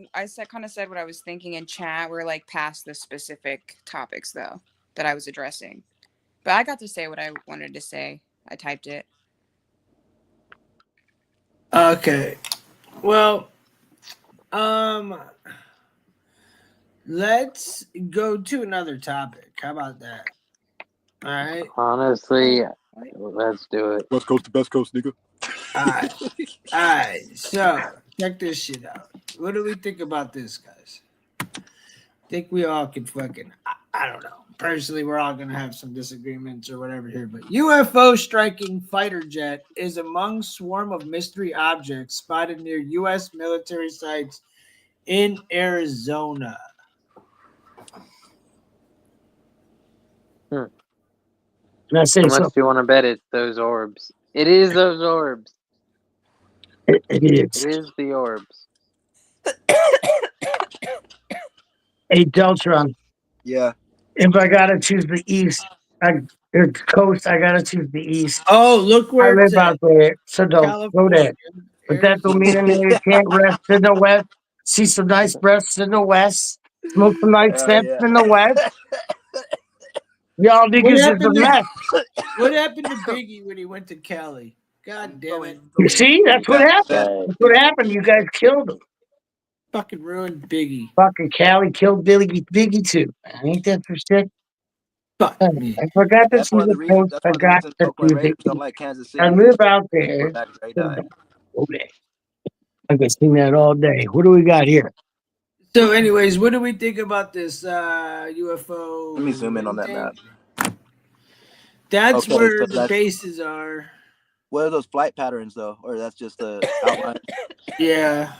Speaker 9: kind of said what I was thinking in chat. We're like past the specific topics though that I was addressing. But I got to say what I wanted to say. I typed it.
Speaker 1: Okay. Well, let's go to another topic. How about that? All right.
Speaker 8: Honestly,
Speaker 9: What?
Speaker 8: let's do it.
Speaker 7: West Coast to best coast, nigga.
Speaker 1: All right. So check this shit out. What do we think about this, guys? Think we all can fucking I don't know. Personally, we're all gonna have some disagreements or whatever here, but UFO striking fighter jet is among swarm of mystery objects spotted near U.S. military sites in Arizona.
Speaker 2: Can I say
Speaker 8: How much
Speaker 2: something?
Speaker 8: do you want to bet it's those orbs? It is those orbs.
Speaker 2: It
Speaker 8: It
Speaker 2: is.
Speaker 8: is the orbs.
Speaker 2: Hey, Deltron,
Speaker 7: Yeah.
Speaker 2: if I gotta choose the east, the coast, I gotta choose the east.
Speaker 1: Oh, look
Speaker 2: I
Speaker 1: where it's
Speaker 2: live
Speaker 1: at.
Speaker 2: out there, so don't go
Speaker 1: California.
Speaker 2: there. But that don't mean
Speaker 1: Arizona.
Speaker 2: you can't rest in the west, see some nice breasts in the west, smoke some nice steps in the west. Y'all
Speaker 1: What
Speaker 2: niggas is a
Speaker 1: happened
Speaker 2: mess.
Speaker 1: What happened to Biggie when he went to Cali? God damn it.
Speaker 2: You see, that's what happened.
Speaker 8: Right.
Speaker 2: That's what happened. You guys killed him.
Speaker 1: Fucking ruined Biggie.
Speaker 2: Fucking Cali killed Biggie too. Ain't that for shit?
Speaker 1: Fuck
Speaker 2: I
Speaker 1: me.
Speaker 2: forgot to
Speaker 7: That's
Speaker 2: choose
Speaker 7: one of the
Speaker 2: the
Speaker 7: reasons.
Speaker 2: coast.
Speaker 7: That's
Speaker 2: I
Speaker 7: one of the
Speaker 2: got
Speaker 7: reasons
Speaker 2: to
Speaker 7: Oakland
Speaker 2: choose
Speaker 7: Raiders
Speaker 2: the
Speaker 7: don't
Speaker 2: east.
Speaker 7: like Kansas City.
Speaker 2: I live out there.
Speaker 7: Quarterback Dre died.
Speaker 2: Okay. I can sing that all day. What do we got here?
Speaker 1: So, anyways, what do we think about this UFO?
Speaker 7: Let me zoom in on that
Speaker 1: thing?
Speaker 7: map.
Speaker 1: That's
Speaker 7: Okay,
Speaker 1: where
Speaker 7: so
Speaker 1: the
Speaker 7: that's-
Speaker 1: bases are.
Speaker 7: What are those flight patterns though, or that's just the outline?
Speaker 1: Yeah.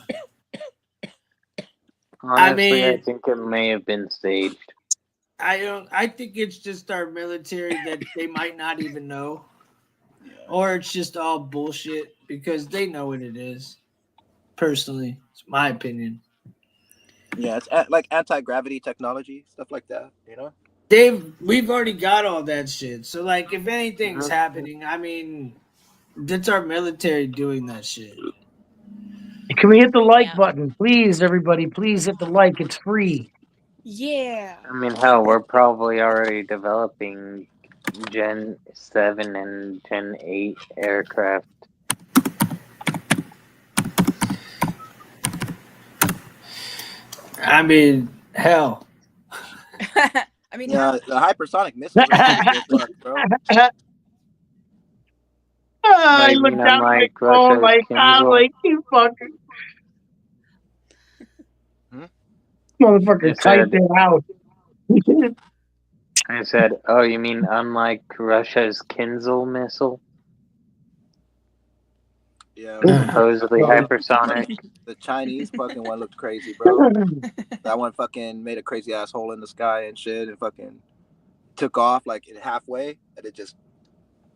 Speaker 8: Honestly, I
Speaker 1: mean-
Speaker 8: think it may have been staged.
Speaker 1: I think it's just our military that they might not even know. Or it's just all bullshit because they know what it is. Personally, it's my opinion.
Speaker 7: Yeah, it's like anti-gravity technology, stuff like that. You know.
Speaker 1: We've already got all that shit. So like if anything's happening, I mean that's our military doing that shit.
Speaker 2: Can we hit the like
Speaker 3: Yeah.
Speaker 2: button? Please, everybody, please hit the like. It's free.
Speaker 9: Yeah.
Speaker 8: I mean, hell, we're probably already developing Gen 7 and Gen 8 aircraft.
Speaker 1: I mean, hell,
Speaker 9: I mean,
Speaker 7: Yeah, the hypersonic missiles are stupid as fuck, bro.
Speaker 2: I
Speaker 8: you
Speaker 2: look
Speaker 8: mean
Speaker 2: down like,
Speaker 8: unlike
Speaker 2: oh
Speaker 8: Russia's
Speaker 2: my god,
Speaker 8: Kindle?
Speaker 2: like you fucking motherfucker
Speaker 8: It
Speaker 2: typed
Speaker 8: said,
Speaker 2: it out.
Speaker 8: I said, oh, you mean unlike Russia's Kinzhal missile?
Speaker 7: Yeah,
Speaker 8: Supposedly hypersonic.
Speaker 7: the Chinese fucking one looked crazy, bro. That one fucking made a crazy ass hole in the sky and shit, and fucking took off like halfway, and it just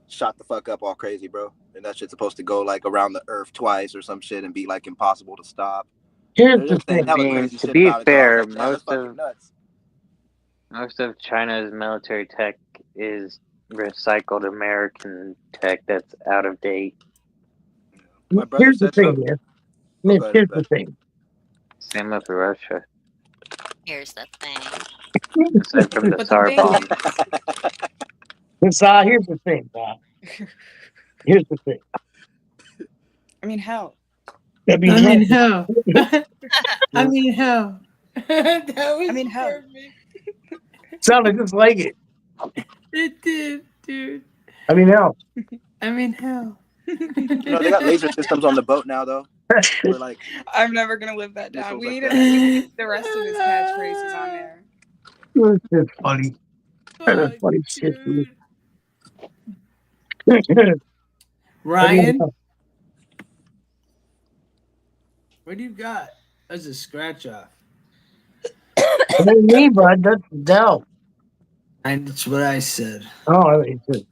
Speaker 7: shot the fuck up all crazy, bro. And that shit's supposed to go like around the Earth twice or some shit and be like impossible to stop.
Speaker 2: Here's
Speaker 7: They're
Speaker 2: the
Speaker 7: just saying
Speaker 2: thing.
Speaker 8: I
Speaker 7: hella
Speaker 8: mean,
Speaker 7: crazy
Speaker 8: to
Speaker 7: shit
Speaker 8: be
Speaker 7: about it. Though. I was
Speaker 8: fair,
Speaker 7: like, damn, that's fucking nuts.
Speaker 8: most of China's military tech is recycled American tech that's out of date.
Speaker 7: My brother
Speaker 2: Here's the
Speaker 7: said so.
Speaker 2: thing, here.
Speaker 7: Oh,
Speaker 2: Mitch,
Speaker 7: go ahead,
Speaker 2: here's the
Speaker 7: Ben.
Speaker 2: thing.
Speaker 8: Same with Russia,
Speaker 3: Here's the thing.
Speaker 8: aside from the
Speaker 9: But the
Speaker 8: SAR
Speaker 9: thing
Speaker 8: bomb.
Speaker 2: Here's the thing, Bob. Here's the thing.
Speaker 9: I mean, hell.
Speaker 2: I mean,
Speaker 10: hell. I mean, hell. That was
Speaker 9: I mean, hell.
Speaker 10: perfect.
Speaker 2: sounded just like it.
Speaker 10: It did, dude.
Speaker 2: I mean, hell.
Speaker 10: I mean, hell.
Speaker 7: You know, they got laser systems on the boat now, though. Where, like,
Speaker 9: I'm never gonna live that down.
Speaker 7: missiles
Speaker 9: We
Speaker 7: like
Speaker 9: need,
Speaker 7: that.
Speaker 9: we need the rest of his catchphrases on there.
Speaker 2: It's funny. That's
Speaker 10: Fuck,
Speaker 2: funny shit, dude.
Speaker 10: Ryan, what do you got? That's a scratch off.
Speaker 2: It ain't me, bud. That's Dell.
Speaker 10: And that's what I said.
Speaker 2: Oh, it's it.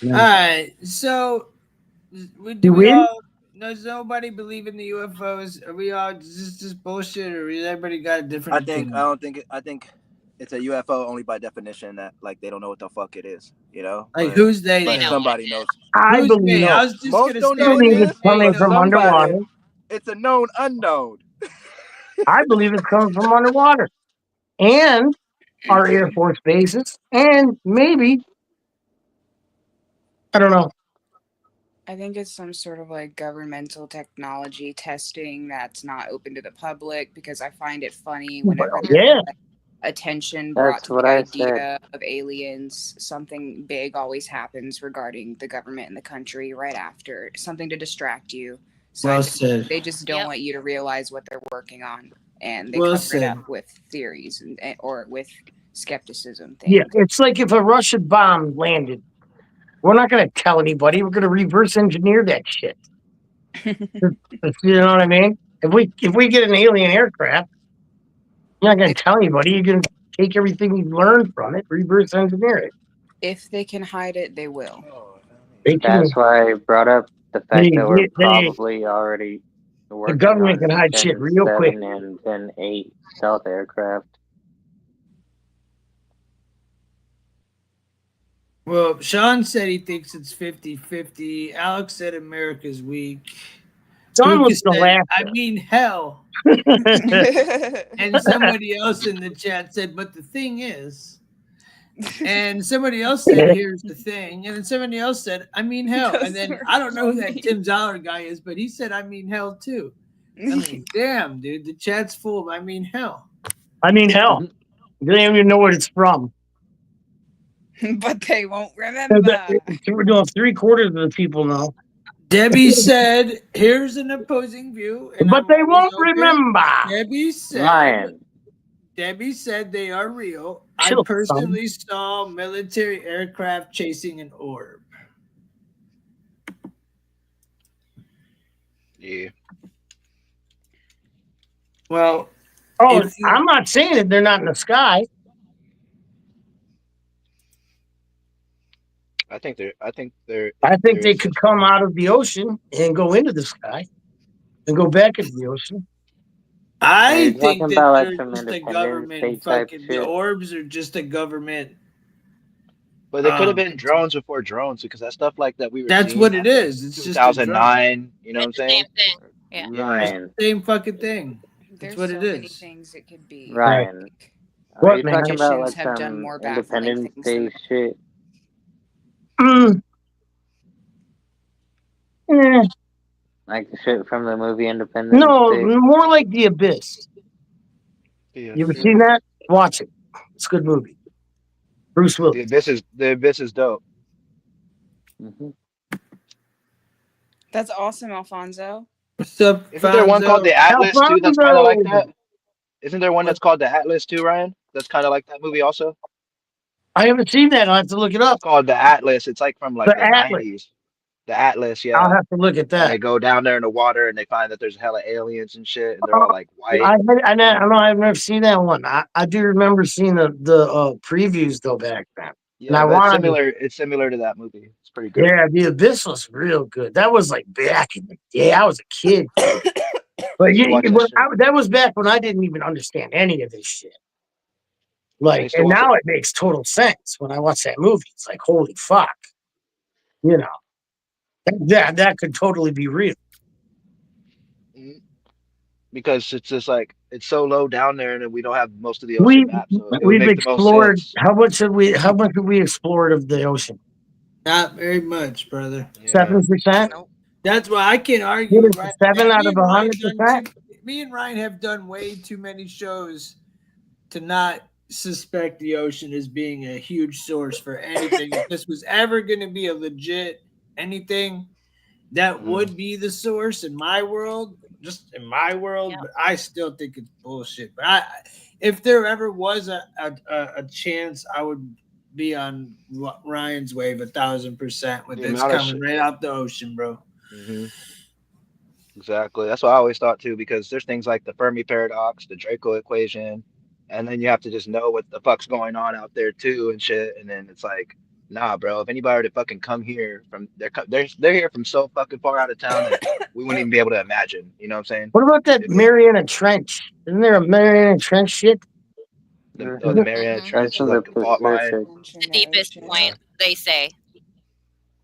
Speaker 10: All right, so
Speaker 2: You
Speaker 10: do we
Speaker 2: win?
Speaker 10: all? Does nobody believe in the UFOs? Are we all just bullshit, or is everybody got a different?
Speaker 7: I think it's a UFO only by definition that like they don't know what the fuck it is, you know.
Speaker 10: Like
Speaker 7: But,
Speaker 10: who's they?
Speaker 7: but
Speaker 3: know
Speaker 7: somebody knows.
Speaker 2: I
Speaker 10: Who's
Speaker 2: believe.
Speaker 10: they?
Speaker 7: No,
Speaker 10: I was just
Speaker 7: most
Speaker 10: gonna
Speaker 7: don't
Speaker 10: say
Speaker 7: know what it
Speaker 2: believe
Speaker 7: is,
Speaker 2: it's coming
Speaker 7: but
Speaker 2: from
Speaker 7: somebody,
Speaker 2: underwater.
Speaker 7: it's a known unknown.
Speaker 2: I believe it's coming from underwater. And our Air Force bases. And maybe, I don't know.
Speaker 9: I think it's some sort of like governmental technology testing that's not open to the public because I find it funny whenever there's
Speaker 2: Yeah.
Speaker 9: attention brought
Speaker 8: That's
Speaker 9: to
Speaker 8: what
Speaker 9: the
Speaker 8: I said.
Speaker 9: idea of aliens. Something big always happens regarding the government and the country right after. Something to distract you. So
Speaker 10: Well
Speaker 9: I think
Speaker 10: said.
Speaker 9: they just don't
Speaker 3: Yep.
Speaker 9: want you to realize what they're working on. And they
Speaker 10: Well
Speaker 9: cover it
Speaker 10: said.
Speaker 9: up with theories and or with skepticism things.
Speaker 2: Yeah, it's like if a Russian bomb landed. We're not going to tell anybody. We're going to reverse engineer that shit. You know what I mean? If we get an alien aircraft, you're not going to tell anybody. You're going to take everything you learned from it, reverse engineer it.
Speaker 9: If they can hide it, they will.
Speaker 2: They can,
Speaker 8: That's why I brought up the fact that we're
Speaker 2: they-
Speaker 8: probably already working
Speaker 2: government
Speaker 8: on
Speaker 2: can hide shit real
Speaker 8: Gen
Speaker 2: quick.
Speaker 8: 7 and Gen 8 stealth aircraft.
Speaker 10: Well, Sean said he thinks it's 50-50. Alex said America's weak.
Speaker 2: John
Speaker 10: Lucas
Speaker 2: was the
Speaker 10: said,
Speaker 2: laughter.
Speaker 10: I mean, hell. And somebody else in the chat said, but the thing is. And somebody else said, here's the thing. And then somebody else said, I mean, hell. And then I don't know who that Tim Zahler guy is, but he said, I mean, hell, too. I mean, damn, dude. The chat's full of, I mean, hell.
Speaker 2: I mean, hell. They don't even know what it's from.
Speaker 9: But they won't remember.
Speaker 2: No, 3/4 of the people know.
Speaker 10: Debbie said, here's an opposing view. And
Speaker 2: But
Speaker 10: I'm
Speaker 2: they
Speaker 10: always
Speaker 2: won't
Speaker 10: open.
Speaker 2: remember.
Speaker 10: Debbie said they are real. I
Speaker 2: Chill,
Speaker 10: personally saw military aircraft chasing an orb.
Speaker 7: Yeah.
Speaker 10: Well,
Speaker 2: Oh, I'm not saying that they're not in the sky.
Speaker 7: I think they
Speaker 2: could come out of the ocean and go into the sky and go back into the ocean.
Speaker 10: I think
Speaker 8: talking
Speaker 10: that
Speaker 8: about, like,
Speaker 10: they're
Speaker 8: some
Speaker 10: just a
Speaker 8: Independence
Speaker 10: government
Speaker 8: Day type
Speaker 10: fucking. The
Speaker 8: shit?
Speaker 10: orbs are just a government.
Speaker 6: But they could have been drones before drones because that stuff like that we were
Speaker 10: That's
Speaker 6: seeing
Speaker 10: what it
Speaker 6: back in
Speaker 10: is. It's just a drone.
Speaker 6: 2009. You know what I'm saying?
Speaker 3: Same thing. Yeah.
Speaker 8: Ryan.
Speaker 10: It's the same fucking thing.
Speaker 9: There's
Speaker 10: That's what
Speaker 9: so
Speaker 10: it
Speaker 9: many
Speaker 10: is.
Speaker 9: things it could be.
Speaker 8: Ryan.
Speaker 2: What,
Speaker 8: Are you
Speaker 2: man?
Speaker 8: talking about like
Speaker 9: Politicians have done
Speaker 8: some
Speaker 9: more baffling
Speaker 8: Independence
Speaker 9: things
Speaker 8: Day shit? Like the shit from the movie Independence
Speaker 2: No,
Speaker 8: Day?
Speaker 2: more like The Abyss. You ever seen that? Watch it. It's a good movie. Bruce
Speaker 6: The
Speaker 2: Willis.
Speaker 6: Abyss is dope.
Speaker 8: Mm-hmm.
Speaker 9: That's awesome, Alfonso.
Speaker 1: What's up,
Speaker 6: Isn't there one called
Speaker 1: Fonzo?
Speaker 6: the Atlas too? That's kind of like
Speaker 2: Alfonso.
Speaker 6: that. Isn't there one that's called the Atlas too, Ryan? That's kind of like that movie also.
Speaker 2: I haven't seen that. I'll have to look it up.
Speaker 6: It's called the Atlas. It's like from like
Speaker 2: The
Speaker 6: the
Speaker 2: Atlas.
Speaker 6: 90s. The Atlas,
Speaker 2: I'll
Speaker 6: yeah.
Speaker 2: have to look at
Speaker 6: And they
Speaker 2: that.
Speaker 6: go down there in the water and they find that there's hella aliens and shit, and they're all like white.
Speaker 2: I know I've never seen that one. I do remember seeing the previews though back then. And
Speaker 6: Yeah,
Speaker 2: I
Speaker 6: but it's
Speaker 2: wanted to,
Speaker 6: similar. It's similar to that movie. It's pretty good.
Speaker 2: yeah, The Abyss was real good. That was like back in the day. I was a kid. But
Speaker 6: I used to watch that shit.
Speaker 2: that was back when I didn't even understand any of this shit.
Speaker 6: I
Speaker 2: Like,
Speaker 6: used to
Speaker 2: and
Speaker 6: watch
Speaker 2: now it makes total sense when I watch that movie. It's like, holy fuck. You know, that could totally be real.
Speaker 6: Mhm. Because it's just like it's so low down there, and we don't have most of the ocean map, so it would
Speaker 2: We've
Speaker 6: make the most
Speaker 2: explored
Speaker 6: sense.
Speaker 2: how much have we explored of the ocean?
Speaker 1: Not very much, brother.
Speaker 6: Yeah.
Speaker 2: 7%?
Speaker 3: Nope.
Speaker 1: That's why I can't argue.
Speaker 2: What is
Speaker 1: Right?
Speaker 2: it, 7
Speaker 1: Yeah,
Speaker 2: out
Speaker 1: me
Speaker 2: of
Speaker 1: and Ryan
Speaker 2: 100%?
Speaker 1: me and Ryan have done way too many shows to not suspect the ocean as being a huge source for anything. If this was ever going to be a legit anything, that would be the source in my world, just in my world.
Speaker 3: Yep.
Speaker 1: But I still think it's bullshit. But if there ever was a chance, I would be on Ryan's wave 1,000% with
Speaker 6: The
Speaker 1: this
Speaker 6: amount of
Speaker 1: coming
Speaker 6: shit.
Speaker 1: right out the ocean, bro.
Speaker 6: Hmm. Exactly. That's what I always thought too, because there's things like the Fermi paradox, the Draco equation, and then you have to just know what the fuck's going on out there too and shit. And then it's like, nah, bro. If anybody were to fucking come here from they're here from so fucking far out of town that we wouldn't even be able to imagine. You know what I'm saying?
Speaker 2: What about that
Speaker 6: It'd be
Speaker 2: Mariana Trench? Isn't there a Mariana Trench shit?
Speaker 6: the
Speaker 8: Mhm.
Speaker 6: Mariana
Speaker 3: Mhm.
Speaker 6: Trench
Speaker 8: That's
Speaker 6: is
Speaker 8: in the
Speaker 6: like a fault line.
Speaker 8: Pacific.
Speaker 3: The deepest point, they say.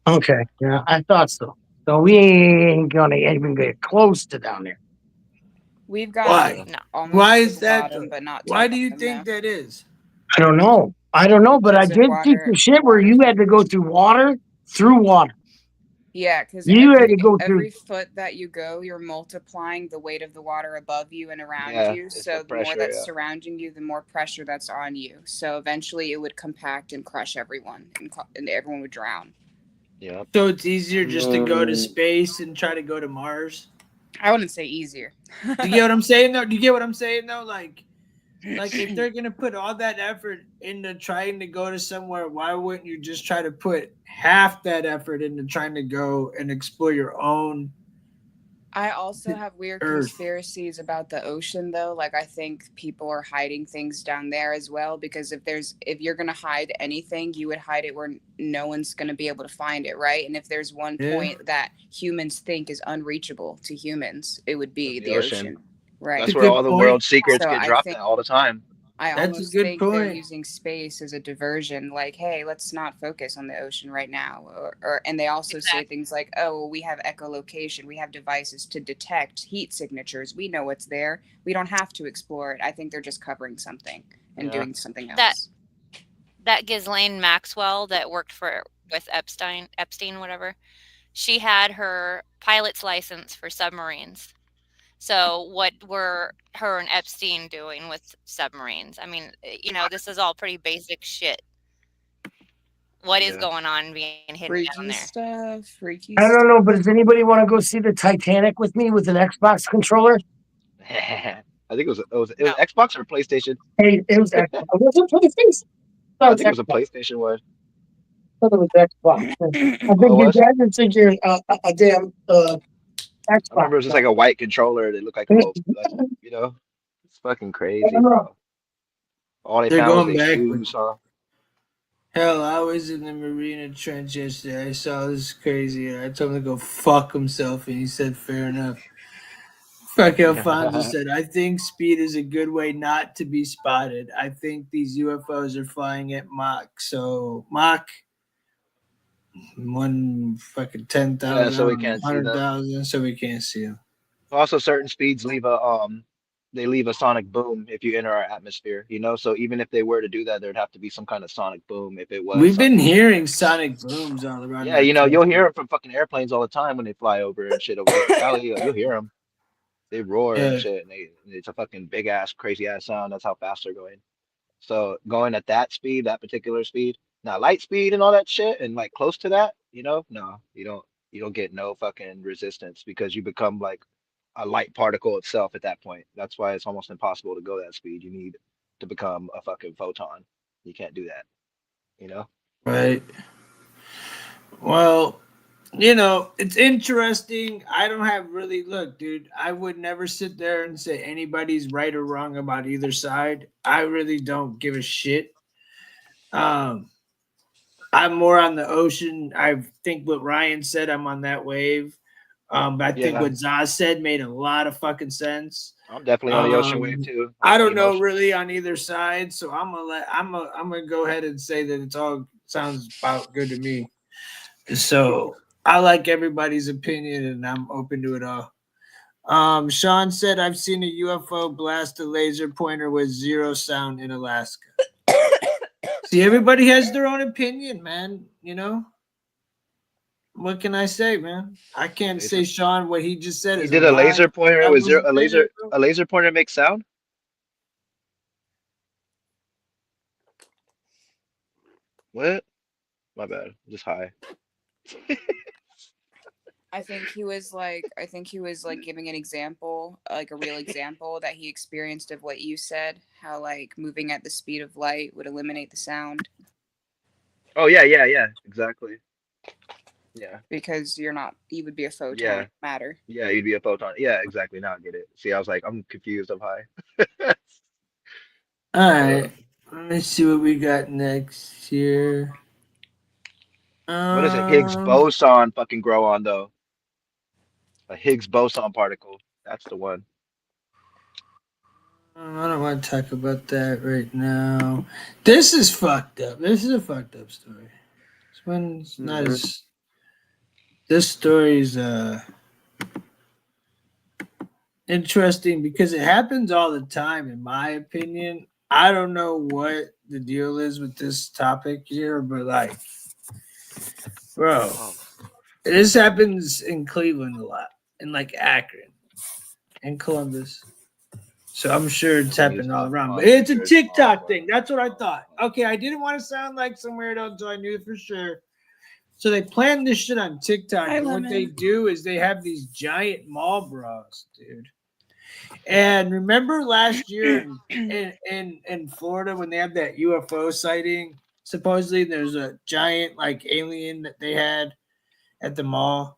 Speaker 2: Okay, yeah, I thought so. So we ain't gonna even get close to down there.
Speaker 9: We've got
Speaker 1: Why?
Speaker 3: No.
Speaker 9: almost
Speaker 1: Why
Speaker 9: to
Speaker 1: is
Speaker 9: the
Speaker 1: that?
Speaker 9: bottom, but not to
Speaker 1: Why
Speaker 9: the
Speaker 1: do you
Speaker 9: bottom,
Speaker 1: think
Speaker 9: though.
Speaker 1: that is?
Speaker 2: I don't know. But I
Speaker 9: Because of
Speaker 2: did see
Speaker 9: water,
Speaker 2: some shit where
Speaker 9: water
Speaker 2: you had to
Speaker 9: flow.
Speaker 2: go through water.
Speaker 9: Yeah, because
Speaker 2: You had to go through.
Speaker 9: every foot that you go, you're multiplying the weight of the water above you and around
Speaker 6: Yeah,
Speaker 9: you.
Speaker 6: it's the
Speaker 9: So the more
Speaker 6: pressure.
Speaker 9: that's
Speaker 6: Yeah.
Speaker 9: surrounding you, the more pressure that's on you. So eventually, it would compact and crush everyone, and everyone would drown.
Speaker 6: Yeah.
Speaker 1: So it's easier just to go to
Speaker 8: Mm.
Speaker 1: space and try to go to Mars.
Speaker 9: I wouldn't say easier.
Speaker 1: Do you get what I'm saying though? Do you get what I'm saying though? Like if they're gonna put all that effort into trying to go to somewhere, why wouldn't you just try to put half that effort into trying to go and explore your own?
Speaker 9: I also have weird
Speaker 1: Earth.
Speaker 9: conspiracies about the ocean, though. Like, I think people are hiding things down there as well, because if you're gonna hide anything, you would hide it where no one's gonna be able to find it, right? And if there's one
Speaker 1: Yeah.
Speaker 9: point that humans think is unreachable to humans, it would be
Speaker 6: The
Speaker 9: the
Speaker 6: ocean.
Speaker 9: ocean, right?
Speaker 6: That's
Speaker 1: It's a
Speaker 6: where
Speaker 1: good
Speaker 6: all the
Speaker 1: point.
Speaker 6: world's secrets
Speaker 9: So
Speaker 6: get
Speaker 9: I
Speaker 6: dropped
Speaker 9: think
Speaker 6: at all the time.
Speaker 9: I
Speaker 1: That's a
Speaker 9: almost
Speaker 1: good
Speaker 9: think they're
Speaker 1: point.
Speaker 9: using space as a diversion, like, hey, let's not focus on the ocean right now. And they also say things like, oh, well, we have echolocation, we have devices to detect heat signatures, we know what's there, we don't have to explore it. I think they're just covering something and
Speaker 6: Yeah.
Speaker 9: doing something
Speaker 3: That-
Speaker 9: else.
Speaker 3: That Ghislaine Maxwell that worked with Epstein, whatever, she had her pilot's license for submarines. So what were her and Epstein doing with submarines? I mean, this is all pretty basic shit. What is
Speaker 6: Yeah.
Speaker 3: going on being hidden down there?
Speaker 9: Freaky
Speaker 2: I
Speaker 9: stuff.
Speaker 2: don't know, but does anybody want to go see the Titanic with me with an Xbox controller?
Speaker 6: I think it was
Speaker 3: No.
Speaker 6: Xbox or PlayStation.
Speaker 2: Hey, it was Xbox. Was it PlayStation?
Speaker 6: I think it was a PlayStation one.
Speaker 2: I thought it was Xbox. I
Speaker 6: Oh,
Speaker 2: think
Speaker 6: it
Speaker 2: you
Speaker 6: was?
Speaker 2: guys are thinking a damn
Speaker 6: I
Speaker 2: Xbox.
Speaker 6: remember it was just like a white controller that looked like a little, it's fucking crazy, bro. All they
Speaker 1: They're
Speaker 6: found was
Speaker 1: going
Speaker 6: their
Speaker 1: back with-
Speaker 6: shoes, huh?
Speaker 1: Hell, I was in the Marina Trench yesterday. I saw this crazy, and I told him to go fuck himself, and he said, "Fair enough." Fuck Alfonso said, "I think speed is a good way not to be spotted. I think these UFOs are flying at Mach. So Mach, one fucking 10,000,
Speaker 6: Yeah, so we can't see them.
Speaker 1: 100,000, so we can't see them."
Speaker 6: Also, certain speeds leave a sonic boom if you enter our atmosphere, So even if they were to do that, there'd have to be some kind of sonic boom if it was.
Speaker 1: We've been
Speaker 6: something.
Speaker 1: hearing sonic booms all around.
Speaker 6: Yeah, you'll hear them from fucking airplanes all the time when they fly over and shit over there in Cali. You'll hear them. They roar and
Speaker 1: Yeah.
Speaker 6: shit, and it's a fucking big ass, crazy ass sound. That's how fast they're going. So going at that speed, that particular speed, now light speed and all that shit, and like close to that, no, you don't get no fucking resistance because you become like a light particle itself at that point. That's why it's almost impossible to go that speed. You need to become a fucking photon. You can't do that, you know?
Speaker 10: Right. Well, it's interesting. I don't have really look, dude. I would never sit there and say anybody's right or wrong about either side. I really don't give a shit. Um, I'm more on the ocean. I think what Ryan said, I'm on that wave. But I think
Speaker 6: Yeah,
Speaker 10: what Zaz said made a lot of fucking sense.
Speaker 6: I'm definitely on the ocean wave too.
Speaker 10: I don't know
Speaker 6: Emotion.
Speaker 10: really on either side, so I'm gonna go ahead and say that it's all sounds about good to me. So I like everybody's opinion, and I'm open to it all. Sean said, "I've seen a UFO blast a laser pointer with zero sound in Alaska." See, everybody has their own opinion, man. What can I say, man? I can't
Speaker 6: Laser.
Speaker 10: say Sean what he just said
Speaker 6: He
Speaker 10: is a
Speaker 6: did a
Speaker 10: lie.
Speaker 6: laser pointer
Speaker 10: That
Speaker 6: with zero.
Speaker 10: wasn't there, bro.
Speaker 6: A laser pointer makes sound. What? My bad. Just high.
Speaker 9: I think he was like giving an example, like a real example that he experienced of what you said, how like moving at the speed of light would eliminate the sound
Speaker 6: Oh yeah, exactly. Yeah,
Speaker 9: because you would be a photon
Speaker 6: yeah,
Speaker 9: of matter.
Speaker 6: yeah. You'd be a photon. Yeah, exactly. Now I get it. See, I was like, I'm confused. I'm high.
Speaker 10: All
Speaker 6: Uh,
Speaker 10: right, let me see what we got next here.
Speaker 6: what does a Higgs
Speaker 10: Um,
Speaker 6: boson fucking grow on though? A Higgs boson particle. That's the one.
Speaker 10: I don't want to talk about that right now. This is fucked up. This is a fucked up story. This one's not
Speaker 8: Mhm.
Speaker 10: as. This story's interesting because it happens all the time, in my opinion. I don't know what the deal is with this topic here, but like, bro,
Speaker 6: Oh,
Speaker 10: this happens in Cleveland a lot, in like Akron and Columbus. So I'm sure it's
Speaker 6: Cleveland,
Speaker 10: happened all
Speaker 6: Utah.
Speaker 10: around.
Speaker 6: Oh,
Speaker 10: But
Speaker 6: I'm
Speaker 10: it's a
Speaker 6: sure it's small,
Speaker 10: TikTok
Speaker 6: bro.
Speaker 10: thing. That's what I thought.
Speaker 6: Oh,
Speaker 10: Okay, I didn't want to sound like some weirdo until I knew for sure. So they planned this shit on TikTok.
Speaker 9: Hi,
Speaker 10: And what they
Speaker 9: Lemon.
Speaker 10: do is they have these giant mall bras, dude. And remember last year in Florida when they had that UFO sighting? Supposedly there's a giant like alien that they had at the mall.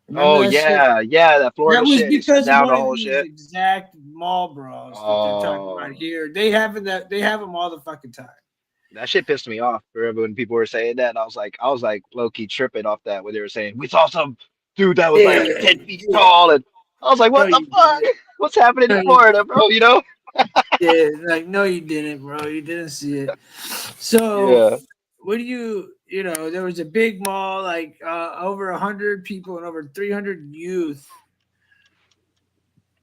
Speaker 10: Remember
Speaker 6: oh
Speaker 10: that shit?
Speaker 6: yeah, that
Speaker 10: That
Speaker 6: Florida
Speaker 10: was
Speaker 6: shit. He shut
Speaker 10: because of
Speaker 6: down
Speaker 10: one
Speaker 6: the
Speaker 10: of
Speaker 6: whole
Speaker 10: these
Speaker 6: shit.
Speaker 10: exact mall bras that they're talking about
Speaker 6: Oh,
Speaker 10: here. They have that. They have them all the fucking time.
Speaker 6: that shit pissed me off. Remember when people were saying that? And I was like low key tripping off that when they were saying we saw some dude that was like
Speaker 10: Yeah,
Speaker 6: 10 feet
Speaker 10: yeah.
Speaker 6: tall, and I was like,
Speaker 10: No,
Speaker 6: what the
Speaker 10: you
Speaker 6: fuck?
Speaker 10: didn't.
Speaker 6: What's happening in
Speaker 10: No, you
Speaker 6: Florida, bro? You know?
Speaker 10: yeah, like no, you didn't, bro. You didn't see it. So
Speaker 6: Yeah.
Speaker 10: what do you there was a big mall, like over 100 people and over 300 youth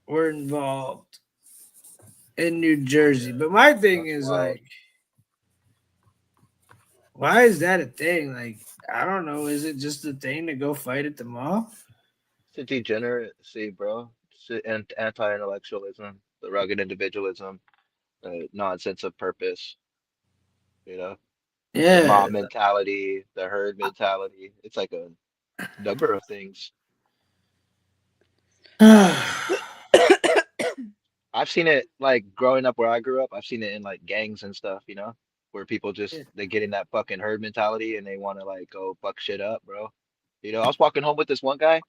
Speaker 10: were involved in New Jersey.
Speaker 6: Yeah.
Speaker 10: But my thing
Speaker 6: That's
Speaker 10: is
Speaker 6: wild.
Speaker 10: like, why is that a thing? Like, I don't know. Is it just a thing to go fight at the mall?
Speaker 6: It's a degeneracy, bro. It's anti-intellectualism, the rugged individualism, the nonsense of purpose, you know, the
Speaker 10: Yeah.
Speaker 6: mob mentality, the herd mentality. It's like a number of things. I've seen it like growing up where I grew up. I've seen it in like gangs and stuff, where people just they get in that fucking herd mentality and they want to like go fuck shit up, bro. I was walking home with this one guy.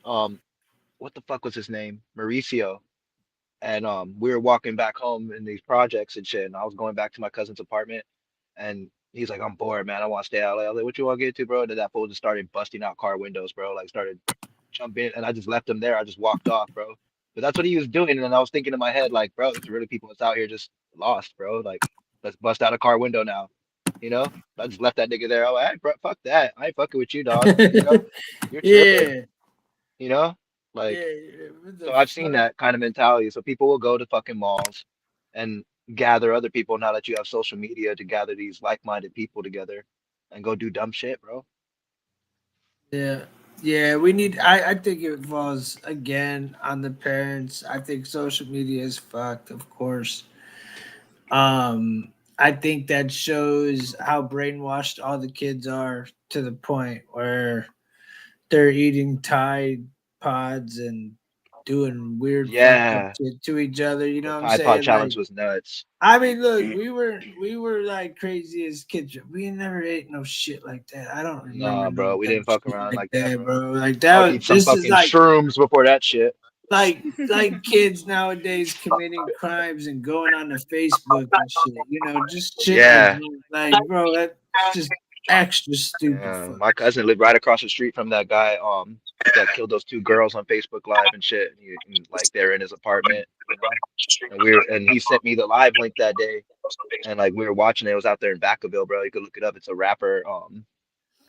Speaker 6: Um, what the fuck was his name? Mauricio. And we were walking back home in these projects and shit. And I was going back to my cousin's apartment, and he's like, "I'm bored, man. I want to stay out." I was like, "What you want to get to, bro?" And then that fool just started busting out car windows, bro. Like started jumping, and I just left him there. I just walked off, bro. But that's what he was doing, and then I was thinking in my head, like, bro, there's really people that's out here just lost, bro. Like, let's bust out a car window now, you know? I just left that nigga there. I was like, hey, bro, fuck that. I ain't fucking with you, dog. You're tripping,
Speaker 10: Yeah.
Speaker 6: you know?
Speaker 10: Yeah.
Speaker 6: Like,
Speaker 10: What
Speaker 6: so
Speaker 10: the
Speaker 6: I've seen
Speaker 10: fuck?
Speaker 6: that kind of mentality. So people will go to fucking malls and gather other people now that you have social media to gather these like-minded people together and go do dumb shit, bro.
Speaker 10: Yeah. Yeah, we need I think it falls again on the parents. I think social media is fucked, of course. I think that shows how brainwashed all the kids are to the point where they're eating Tide Pods and doing weird fucked up
Speaker 6: Yeah,
Speaker 10: shit to each other. You know
Speaker 6: the
Speaker 10: what I'm
Speaker 6: Tide Pod
Speaker 10: saying? Like,
Speaker 6: challenge was nuts.
Speaker 10: I mean, look, we were like crazy as kids. We never ate no shit like that. I don't remember
Speaker 6: Nah,
Speaker 10: no
Speaker 6: bro, we
Speaker 10: dumb
Speaker 6: didn't fuck
Speaker 10: shit
Speaker 6: around
Speaker 10: like
Speaker 6: like that,
Speaker 10: that,
Speaker 6: bro.
Speaker 10: bro. Like
Speaker 6: I would
Speaker 10: that.
Speaker 6: eat some
Speaker 10: This is
Speaker 6: fucking shrooms before that shit.
Speaker 10: like kids nowadays committing crimes and going on to Facebook and shit. You know, just shit like
Speaker 6: Yeah,
Speaker 10: that. Like, bro, that's just extra stupid.
Speaker 6: yeah.
Speaker 10: Fuck.
Speaker 6: My cousin lived right across the street from that guy, that killed those two girls on Facebook Live and shit. And, like they're in his apartment, and he sent me the live link that day, and like we were watching it. It was out there in Vacaville, bro. You could look it up. It's a rapper.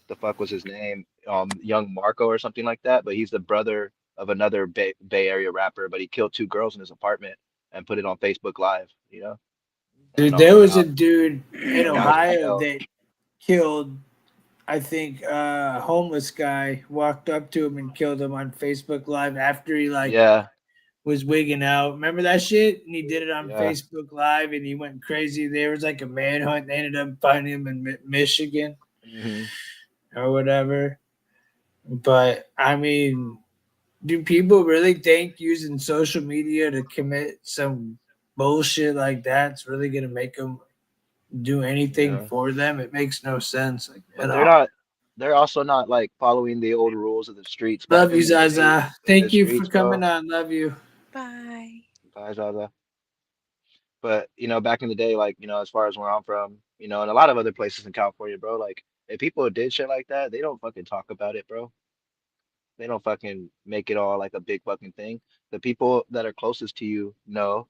Speaker 6: The fuck was his name? Young Marco or something like that. But he's the brother of another Bay Area rapper. But he killed two girls in his apartment and put it on Facebook Live. And
Speaker 10: Dude, there was
Speaker 6: now
Speaker 10: a dude in
Speaker 6: now he's in
Speaker 10: Ohio
Speaker 6: jail.
Speaker 10: that killed, I think, a homeless guy, walked up to him and killed him on Facebook Live after he like
Speaker 6: Yeah,
Speaker 10: was wigging out. Remember that shit? And he did it on
Speaker 6: yeah.
Speaker 10: Facebook Live and he went crazy. There was like a manhunt. They ended up finding him in Michigan
Speaker 6: Hmm.
Speaker 10: or whatever. But I mean, do people really think using social media to commit some bullshit like that's really gonna make them do anything
Speaker 6: Yeah.
Speaker 10: for them? It makes no sense like,
Speaker 6: But
Speaker 10: at
Speaker 6: they're
Speaker 10: all.
Speaker 6: not. They're also not like following the old rules of the streets back
Speaker 10: Love you,
Speaker 6: in the day
Speaker 10: Zaza.
Speaker 6: in the
Speaker 10: Thank you for
Speaker 6: streets,
Speaker 10: coming
Speaker 6: bro.
Speaker 10: on. Love you.
Speaker 9: Bye.
Speaker 6: Bye, Zaza. But back in the day, like as far as where I'm from, and a lot of other places in California, bro. Like if people did shit like that, they don't fucking talk about it, bro. They don't fucking make it all like a big fucking thing. The people that are closest to you know,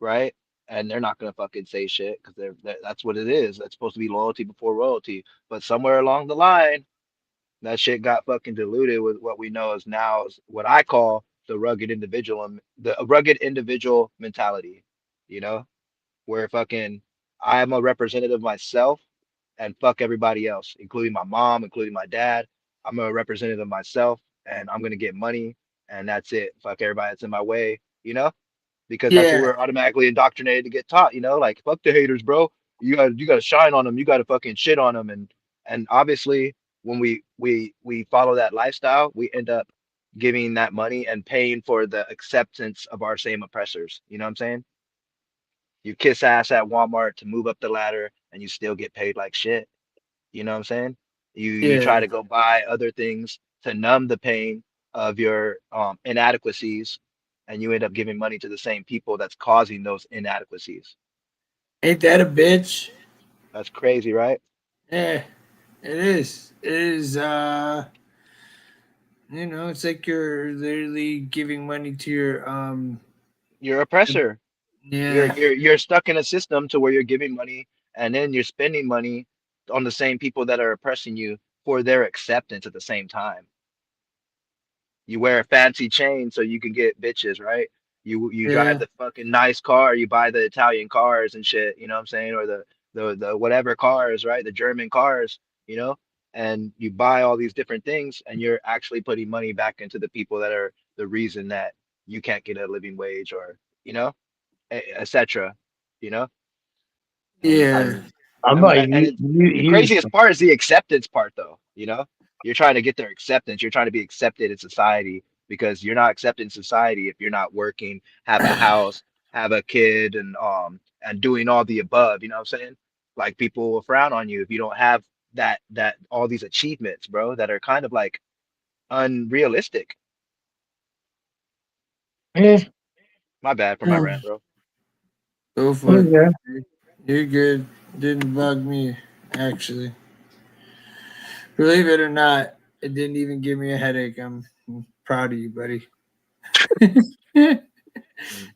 Speaker 6: right? And they're not gonna fucking say shit because that's what it is. That's supposed to be loyalty before royalty. But somewhere along the line, that shit got fucking diluted with what we know is now what I call the rugged individual mentality. You know, where fucking I'm a representative of myself and fuck everybody else, including my mom, including my dad. I'm a representative of myself and I'm gonna get money and that's it. Fuck everybody that's in my way, because that's what
Speaker 10: Yeah.
Speaker 6: we're automatically indoctrinated to get taught, like fuck the haters, bro. You gotta shine on them, you gotta fucking shit on them. And obviously when we follow that lifestyle, we end up giving that money and paying for the acceptance of our same oppressors. You know what I'm saying? You kiss ass at Walmart to move up the ladder and you still get paid like shit. You know what I'm saying? You
Speaker 10: Yeah.
Speaker 6: try to go buy other things to numb the pain of your inadequacies, and you end up giving money to the same people that's causing those inadequacies.
Speaker 10: Ain't that a bitch?
Speaker 6: That's crazy, right?
Speaker 10: Yeah, it is. It is it's like you're literally giving money to your
Speaker 6: Your oppressor. You're
Speaker 10: yeah.
Speaker 6: you're you're stuck in a system to where you're giving money and then you're spending money on the same people that are oppressing you for their acceptance at the same time. You wear a fancy chain so you can get bitches, right? You drive
Speaker 10: Yeah.
Speaker 6: the fucking nice car, you buy the Italian cars and shit, you know what I'm saying? Or the whatever cars, right? The German cars, and you buy all these different things and you're actually putting money back into the people that are the reason that you can't get a living wage or, etc. You know? And
Speaker 10: Yeah.
Speaker 6: and
Speaker 2: I'm
Speaker 6: and
Speaker 2: like,
Speaker 6: and it's the craziest part is the acceptance part though, You're trying to get their acceptance. You're trying to be accepted in society because you're not accepted in society if you're not working, have a house, have a kid, and doing all the above, you know what I'm saying? Like people will frown on you if you don't have that all these achievements, bro, that are kind of like unrealistic.
Speaker 2: yeah,
Speaker 6: My bad for my rant, bro.
Speaker 10: Go for it.
Speaker 2: yeah.
Speaker 10: You're good. Didn't bug me, actually. Believe it or not, it didn't even give me a headache. I'm proud of you, buddy.
Speaker 6: Mm.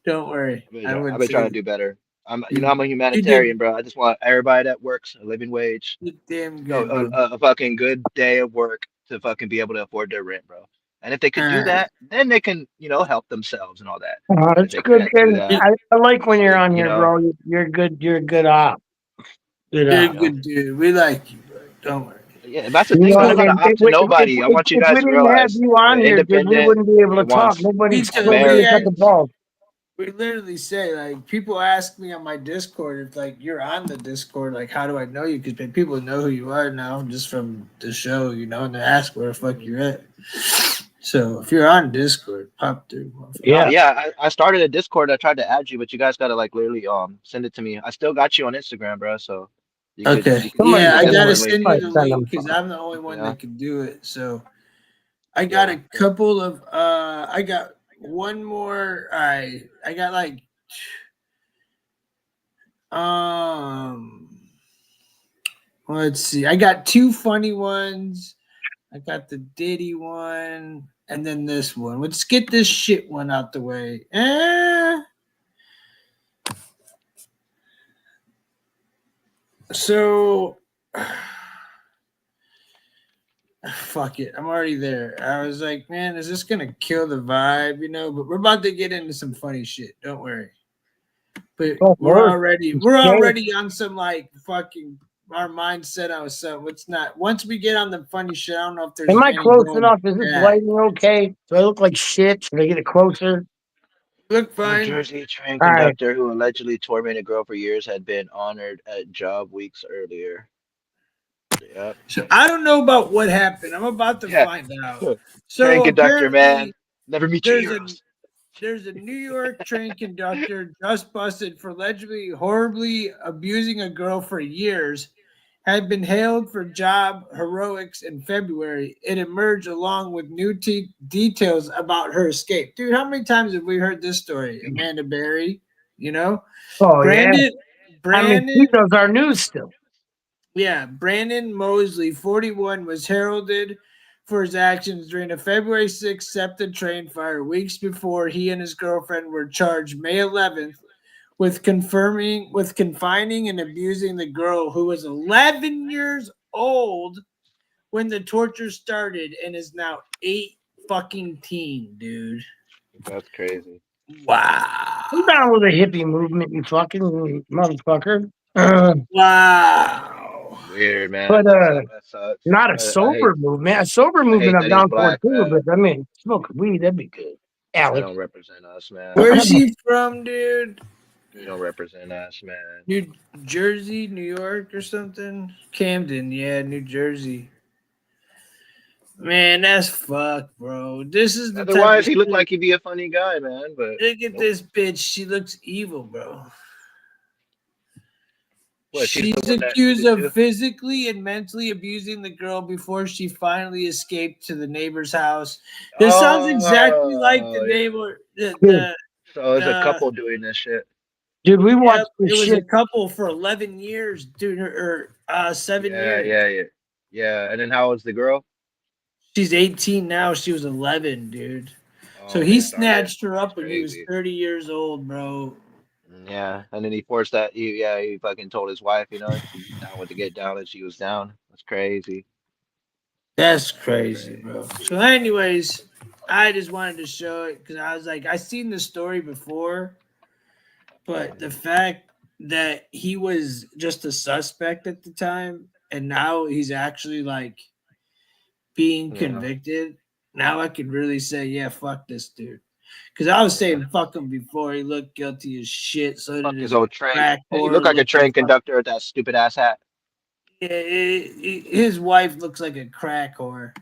Speaker 10: Don't worry. I
Speaker 6: I've
Speaker 10: would
Speaker 6: been trying
Speaker 10: say
Speaker 6: to do better. I'm a
Speaker 10: you did
Speaker 6: humanitarian, bro. I just want everybody that works a living wage,
Speaker 10: damn
Speaker 6: no,
Speaker 10: good, bro.
Speaker 6: a fucking good day of work to fucking be able to afford their rent, bro. And if they
Speaker 10: All
Speaker 6: could do
Speaker 10: right.
Speaker 6: that, then they can, help themselves and all that. But if
Speaker 2: It's
Speaker 6: they
Speaker 2: good.
Speaker 6: can't do
Speaker 2: And
Speaker 6: that,
Speaker 2: I like when you're
Speaker 6: then,
Speaker 2: on here, bro. You're good. You're a good op. Good
Speaker 10: You're a
Speaker 2: op.
Speaker 10: good dude. We like you, bro. Don't worry.
Speaker 6: yeah, that's the
Speaker 2: You
Speaker 6: thing,
Speaker 2: know,
Speaker 6: man. I'm not an
Speaker 2: and
Speaker 6: op to nobody. I want you
Speaker 2: if we
Speaker 6: guys to
Speaker 2: didn't have
Speaker 6: realize
Speaker 2: you
Speaker 6: I'm
Speaker 2: on
Speaker 6: an
Speaker 2: here, dude, we
Speaker 6: independent
Speaker 2: wouldn't be able to
Speaker 6: that
Speaker 2: talk.
Speaker 6: wants
Speaker 2: Nobody's
Speaker 10: Until we
Speaker 2: nobody
Speaker 6: America.
Speaker 2: got the balls.
Speaker 1: We literally say, like, people ask me on my Discord if, like, you're on the Discord, like, how do I know you? Because people know who you are now just from the show, you know, and they ask where the fuck you're at. So if you're on Discord, pop through.
Speaker 6: No,
Speaker 2: Yeah.
Speaker 6: yeah, I started a Discord. I tried to add you, but you guys gotta like literally send it to me. I still got you on Instagram, bro. So
Speaker 1: Okay.
Speaker 6: you could send me
Speaker 2: Somebody
Speaker 1: Yeah,
Speaker 6: the
Speaker 1: I
Speaker 2: send
Speaker 1: gotta
Speaker 6: Discord
Speaker 2: them.
Speaker 6: link.
Speaker 1: send you
Speaker 2: Somebody
Speaker 1: the
Speaker 2: send
Speaker 1: link
Speaker 2: them
Speaker 1: because
Speaker 2: something.
Speaker 1: I'm the only one
Speaker 6: Yeah,
Speaker 1: that can do it. So I got
Speaker 6: yeah.
Speaker 1: a couple of I got one more. I got like let's see. I got two funny ones. I got the Diddy one and then this one. Let's get this shit one out the way. So fuck it. I'm already there. I was like, man, is this gonna kill the vibe, you know? But we're about to get into some funny shit. Don't worry. But
Speaker 2: Don't
Speaker 1: we're
Speaker 2: worry.
Speaker 1: already on some like fucking our mindset on something. It's not once we get on the funny shit, I don't know if there's
Speaker 2: Am I
Speaker 1: any
Speaker 2: close
Speaker 1: going
Speaker 2: enough? Is this
Speaker 1: back.
Speaker 2: lighting okay? Do I look like shit? Should I get it closer?
Speaker 1: Look
Speaker 6: New
Speaker 1: fine.
Speaker 6: Jersey train
Speaker 2: All right.
Speaker 6: conductor who allegedly tormented a girl for years had been honored at job weeks earlier. Yep.
Speaker 1: So I don't know about what happened. I'm about to
Speaker 6: Yeah.
Speaker 1: find out.
Speaker 6: Train
Speaker 1: So
Speaker 6: conductor, man.
Speaker 1: apparently
Speaker 6: Never meet your
Speaker 1: there's a
Speaker 6: heroes.
Speaker 1: there's a New York train conductor just busted for allegedly horribly abusing a girl for years. Had been hailed for job heroics in February. It emerged along with new details about her escape. Dude, how many times have we heard this story? Amanda Berry, you know?
Speaker 2: Oh yeah.
Speaker 1: Brandon,
Speaker 2: I mean,
Speaker 1: Brandon,
Speaker 2: he does our news still.
Speaker 1: yeah, Brandon Mosley, 41, was heralded for his actions during a February 6th SEPTA train fire weeks before he and his girlfriend were charged May 11th with confining and abusing the girl who was 11 years old when the torture started and is now 8 fucking, dude.
Speaker 6: That's crazy.
Speaker 1: Wow.
Speaker 2: I'm down with a hippie movement, you fucking motherfucker.
Speaker 1: Wow.
Speaker 6: Weird, man.
Speaker 2: But
Speaker 6: That sucks.
Speaker 2: not a
Speaker 6: I hate
Speaker 2: sober movement. A sober
Speaker 6: I hate
Speaker 2: movement I'm
Speaker 6: that he's
Speaker 2: down for
Speaker 6: black,
Speaker 2: too,
Speaker 6: man.
Speaker 2: but I mean, smoke weed, that'd be good.
Speaker 6: That
Speaker 2: Alex.
Speaker 6: don't represent us, man.
Speaker 1: Where's he from, dude?
Speaker 6: You don't represent us, man.
Speaker 1: New Jersey, New York, or something? Camden, yeah, New Jersey. Man, that's fucked, bro. This is the type
Speaker 6: Otherwise,
Speaker 1: of
Speaker 6: he looked
Speaker 1: shit.
Speaker 6: like he'd be a funny guy, man. But
Speaker 1: Look at
Speaker 6: nope.
Speaker 1: this bitch. She looks evil, bro.
Speaker 6: What? She's
Speaker 1: She's
Speaker 6: the one that did
Speaker 1: accused
Speaker 6: it
Speaker 1: of
Speaker 6: too.
Speaker 1: physically and mentally abusing the girl before she finally escaped to the neighbor's house. This sounds exactly like the
Speaker 6: Oh, yeah.
Speaker 1: neighbor.
Speaker 2: Dude,
Speaker 6: So there's a
Speaker 1: The
Speaker 6: couple doing this shit.
Speaker 2: dude, we watched
Speaker 1: it
Speaker 2: this
Speaker 1: was a
Speaker 2: shit.
Speaker 1: couple for 11 years, dude, or 7
Speaker 6: Yeah,
Speaker 1: years.
Speaker 6: yeah, yeah, yeah. And then how old's the girl?
Speaker 1: She's 18 now. She was 11, dude. So
Speaker 6: Oh,
Speaker 1: he
Speaker 6: they started.
Speaker 1: snatched her
Speaker 6: That's
Speaker 1: up when he was
Speaker 6: crazy.
Speaker 1: 30 years old, bro.
Speaker 6: Yeah, and then he forced that. He fucking told his wife, she's down with to get down, and she was down. That's crazy.
Speaker 1: That's
Speaker 6: That's
Speaker 1: crazy,
Speaker 6: crazy.
Speaker 1: bro. So, anyways, I just wanted to show it because I was like, I seen the story before, but the fact that he was just a suspect at the time and now he's actually like being
Speaker 6: Yeah,
Speaker 1: convicted, now I could really say, yeah, fuck this dude. Because I was
Speaker 6: yeah.
Speaker 1: saying fuck him before. He looked guilty as shit. So did
Speaker 6: Fuck his
Speaker 1: his
Speaker 6: old train.
Speaker 1: crack
Speaker 6: Hey, he
Speaker 1: whore
Speaker 6: looked like a
Speaker 1: looking
Speaker 6: train
Speaker 1: fuck.
Speaker 6: conductor with that stupid ass hat.
Speaker 1: Yeah, his wife looks like a crack whore.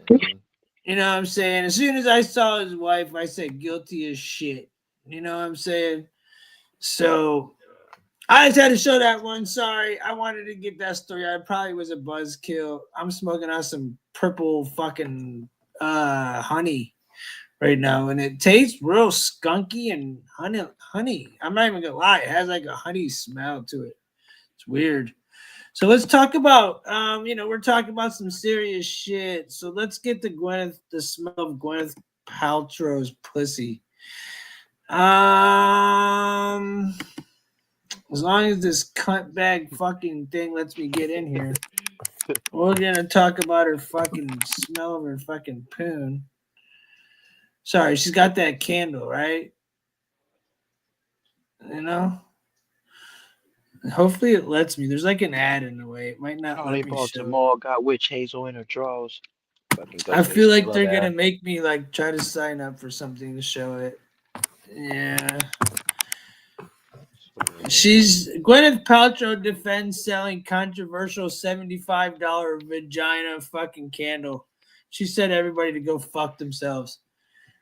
Speaker 6: Mhm.
Speaker 1: You know what I'm saying? As soon as I saw his wife, I said guilty as shit. You know what I'm saying? So I just had to show that one. Sorry. I wanted to get that story. I probably was a buzzkill. I'm smoking on some purple fucking honey right now, and it tastes real skunky and honey. I'm not even gonna lie, it has like a honey smell to it. It's weird. So let's talk about we're talking about some serious shit. So let's get to the smell of Gwyneth Paltrow's pussy. As long as this cunt bag fucking thing lets me get in here, we're gonna talk about her fucking smell of her fucking poon. Sorry, she's got that candle, right? You know? Hopefully it lets me. There's like an ad in the way. It might not
Speaker 6: Charlie
Speaker 1: let me show.
Speaker 6: Baltimore got witch hazel in her drawers. Fucking
Speaker 1: I
Speaker 6: Ghostface
Speaker 1: feel like
Speaker 6: Killer,
Speaker 1: they're gonna
Speaker 6: man.
Speaker 1: make me like try to sign up for something to show it.
Speaker 10: Yeah. Gwyneth Paltrow defends selling controversial $75 vagina fucking candle. She said everybody to go fuck themselves.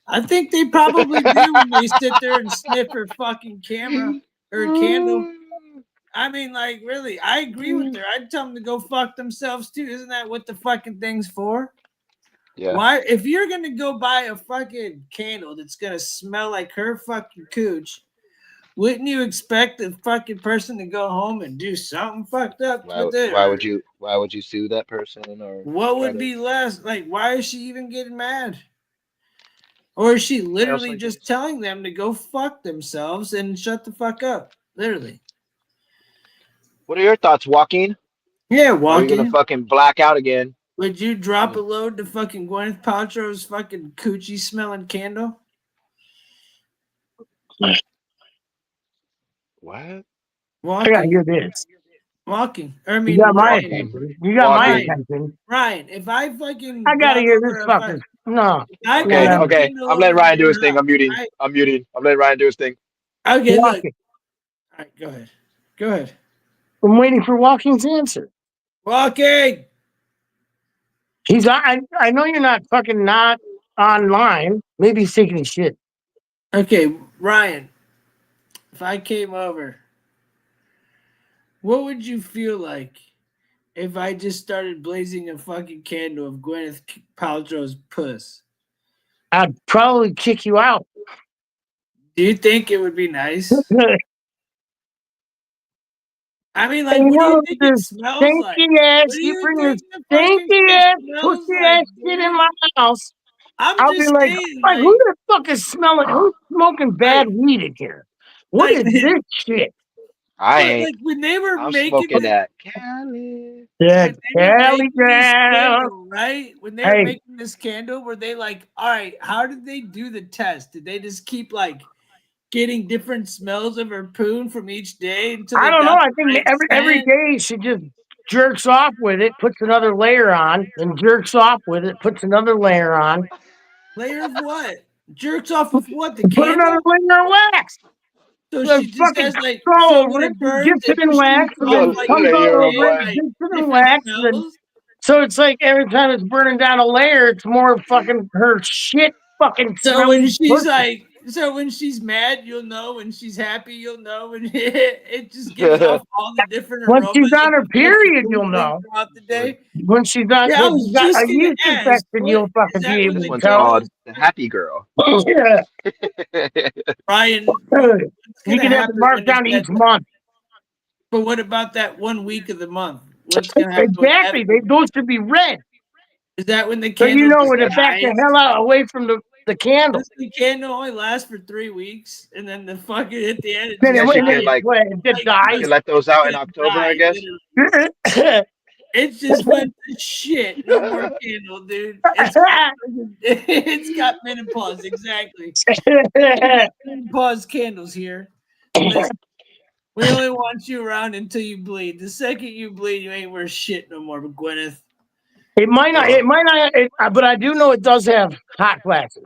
Speaker 10: I think they probably do when they sit there and sniff her fucking camera or candle. I mean, like, really, I agree with her. I'd tell them to go fuck themselves too. Isn't that what the fucking thing's for?
Speaker 6: Yeah.
Speaker 10: Why, if you're gonna go buy a fucking candle that's gonna smell like her fucking cooch, wouldn't you expect the fucking person to go home and do something fucked up with it?
Speaker 6: Why would you sue that person or
Speaker 10: What
Speaker 6: try
Speaker 10: would
Speaker 6: to?
Speaker 10: be less? Like, why is she even getting mad? Or is she literally
Speaker 6: like
Speaker 10: just telling them to go fuck themselves and shut the fuck up? Literally.
Speaker 6: What are your thoughts, Joaquin?
Speaker 10: Yeah,
Speaker 6: Or are you gonna
Speaker 10: walking.
Speaker 6: fucking black out again?
Speaker 10: Would you drop a load to fucking Gwyneth Paltrow's fucking coochie smelling candle?
Speaker 6: What?
Speaker 2: I gotta
Speaker 10: Walking.
Speaker 2: hear this.
Speaker 10: Walking. I
Speaker 2: You
Speaker 10: mean,
Speaker 2: got my
Speaker 10: Ryan.
Speaker 2: attention. You got my
Speaker 6: Walking.
Speaker 2: attention.
Speaker 10: Ryan, if I fucking
Speaker 2: I gotta
Speaker 10: brought
Speaker 2: hear
Speaker 10: over
Speaker 2: this
Speaker 10: a
Speaker 2: fucker. No.
Speaker 10: I
Speaker 6: Okay,
Speaker 10: brought a
Speaker 6: okay.
Speaker 10: candle
Speaker 6: I'm letting
Speaker 10: over
Speaker 6: Ryan
Speaker 10: to
Speaker 6: do his
Speaker 10: your
Speaker 6: thing.
Speaker 10: house,
Speaker 6: I'm muting.
Speaker 10: right?
Speaker 6: I'm muting. I'm letting Ryan do his thing.
Speaker 10: Okay, look.
Speaker 2: Walking.
Speaker 10: All right, go ahead. Go ahead.
Speaker 2: I'm waiting for Walking's answer.
Speaker 10: Walking.
Speaker 2: He's I know you're not fucking not online. Maybe he's taking his shit.
Speaker 10: Okay, Ryan, if I came over, what would you feel like if I just started blazing a fucking candle of Gwyneth Paltrow's puss?
Speaker 2: I'd probably kick you out.
Speaker 10: Do you think it would be nice? I mean, like,
Speaker 2: And
Speaker 10: what do you think it
Speaker 2: this
Speaker 10: smells like?
Speaker 2: stinky ass,
Speaker 10: What do
Speaker 2: you
Speaker 10: you
Speaker 2: bring this
Speaker 10: think the fucking
Speaker 2: stinky
Speaker 10: shit
Speaker 2: ass,
Speaker 10: smells
Speaker 2: pussy
Speaker 10: like,
Speaker 2: ass shit in
Speaker 10: dude?
Speaker 2: my house.
Speaker 10: I'm
Speaker 2: I'll be
Speaker 10: just
Speaker 2: like,
Speaker 10: saying,
Speaker 2: who the fuck is smelling? Who's smoking bad weed in here? What
Speaker 10: like,
Speaker 2: is this shit?
Speaker 6: I
Speaker 10: but
Speaker 6: ain't.
Speaker 10: like when they were
Speaker 6: I'm
Speaker 10: making
Speaker 6: smoking
Speaker 10: it,
Speaker 6: that Cali.
Speaker 2: Yeah,
Speaker 10: when they were
Speaker 2: Cali
Speaker 10: making this
Speaker 2: down.
Speaker 10: candle, right? When they were
Speaker 2: Hey,
Speaker 10: making this candle, were they like, all right, how did they do the test? Did they just keep like getting different smells of her poon from each day until
Speaker 2: I
Speaker 10: they
Speaker 2: don't know.
Speaker 10: got
Speaker 2: I
Speaker 10: the
Speaker 2: think
Speaker 10: right
Speaker 2: every
Speaker 10: scent?
Speaker 2: day she just jerks off with it, puts another layer on, then jerks off with it, puts another layer on,
Speaker 10: Layer of what? Jerks off with what? The
Speaker 2: put another
Speaker 10: candle?
Speaker 2: layer of wax.
Speaker 10: So
Speaker 2: The
Speaker 10: she just
Speaker 2: fucking
Speaker 10: has like,
Speaker 2: comes all
Speaker 10: so
Speaker 2: over
Speaker 10: when
Speaker 2: it,
Speaker 10: it
Speaker 2: and
Speaker 10: burns,
Speaker 2: dips it
Speaker 10: it
Speaker 2: in
Speaker 10: shoots
Speaker 2: wax, and
Speaker 10: off
Speaker 2: then
Speaker 6: Yo,
Speaker 10: like
Speaker 2: comes
Speaker 10: each
Speaker 2: all
Speaker 6: layer of
Speaker 2: over
Speaker 10: day,
Speaker 2: it,
Speaker 6: what?
Speaker 2: and
Speaker 10: like
Speaker 2: dips it in
Speaker 10: different
Speaker 2: wax, and then
Speaker 10: smells.
Speaker 2: so it's like every time it's burning down a layer, it's more fucking her shit fucking
Speaker 10: So when
Speaker 2: smelling
Speaker 10: she's
Speaker 2: pussy.
Speaker 10: like, so when she's mad, you'll know. When she's happy, you'll know. And it just gives off all the different
Speaker 2: When she's
Speaker 10: aromas
Speaker 2: on
Speaker 10: of
Speaker 2: her
Speaker 10: the fucking
Speaker 2: period,
Speaker 10: food
Speaker 2: you'll
Speaker 10: thing
Speaker 2: know.
Speaker 10: throughout the day.
Speaker 2: When she's on,
Speaker 10: Yeah, I
Speaker 2: when
Speaker 10: was
Speaker 2: she's got a
Speaker 10: just gonna
Speaker 2: yeast
Speaker 10: ask.
Speaker 2: infection,
Speaker 10: What
Speaker 2: you'll
Speaker 10: is
Speaker 2: fucking
Speaker 10: that?
Speaker 2: be
Speaker 10: When
Speaker 2: able
Speaker 6: This
Speaker 2: to
Speaker 10: the
Speaker 6: one's
Speaker 2: tell.
Speaker 6: called
Speaker 10: candles,
Speaker 6: the Happy Girl.
Speaker 2: Yeah.
Speaker 10: Ryan? What's
Speaker 2: You
Speaker 10: gonna
Speaker 2: can have it
Speaker 10: happen
Speaker 2: marked
Speaker 10: when it's
Speaker 2: down
Speaker 10: that?
Speaker 2: each month.
Speaker 10: But what about that 1 week of the month? What's gonna happen with that?
Speaker 2: Exactly. Those should be red.
Speaker 10: Is that when the
Speaker 2: So you
Speaker 10: candle
Speaker 2: know
Speaker 10: just
Speaker 2: when to back the
Speaker 10: dies?
Speaker 2: hell out away from the candle.
Speaker 10: Does the candle only last for 3 weeks, and then the fucking at the end it
Speaker 2: Then
Speaker 10: just
Speaker 6: Guess you
Speaker 10: dies?
Speaker 6: could like
Speaker 2: it
Speaker 10: Like
Speaker 6: you
Speaker 2: dies.
Speaker 6: could let those out in
Speaker 10: gonna
Speaker 6: October, I
Speaker 10: die,
Speaker 6: guess.
Speaker 10: literally. It just went to shit. No more candle, dude. It's got menopause, exactly. Menopause candles here. Listen, we only want you around until you bleed. The second you bleed, you ain't worth shit no more. But Gwyneth.
Speaker 2: It might not. It might not. But I do know it does have hot flashes.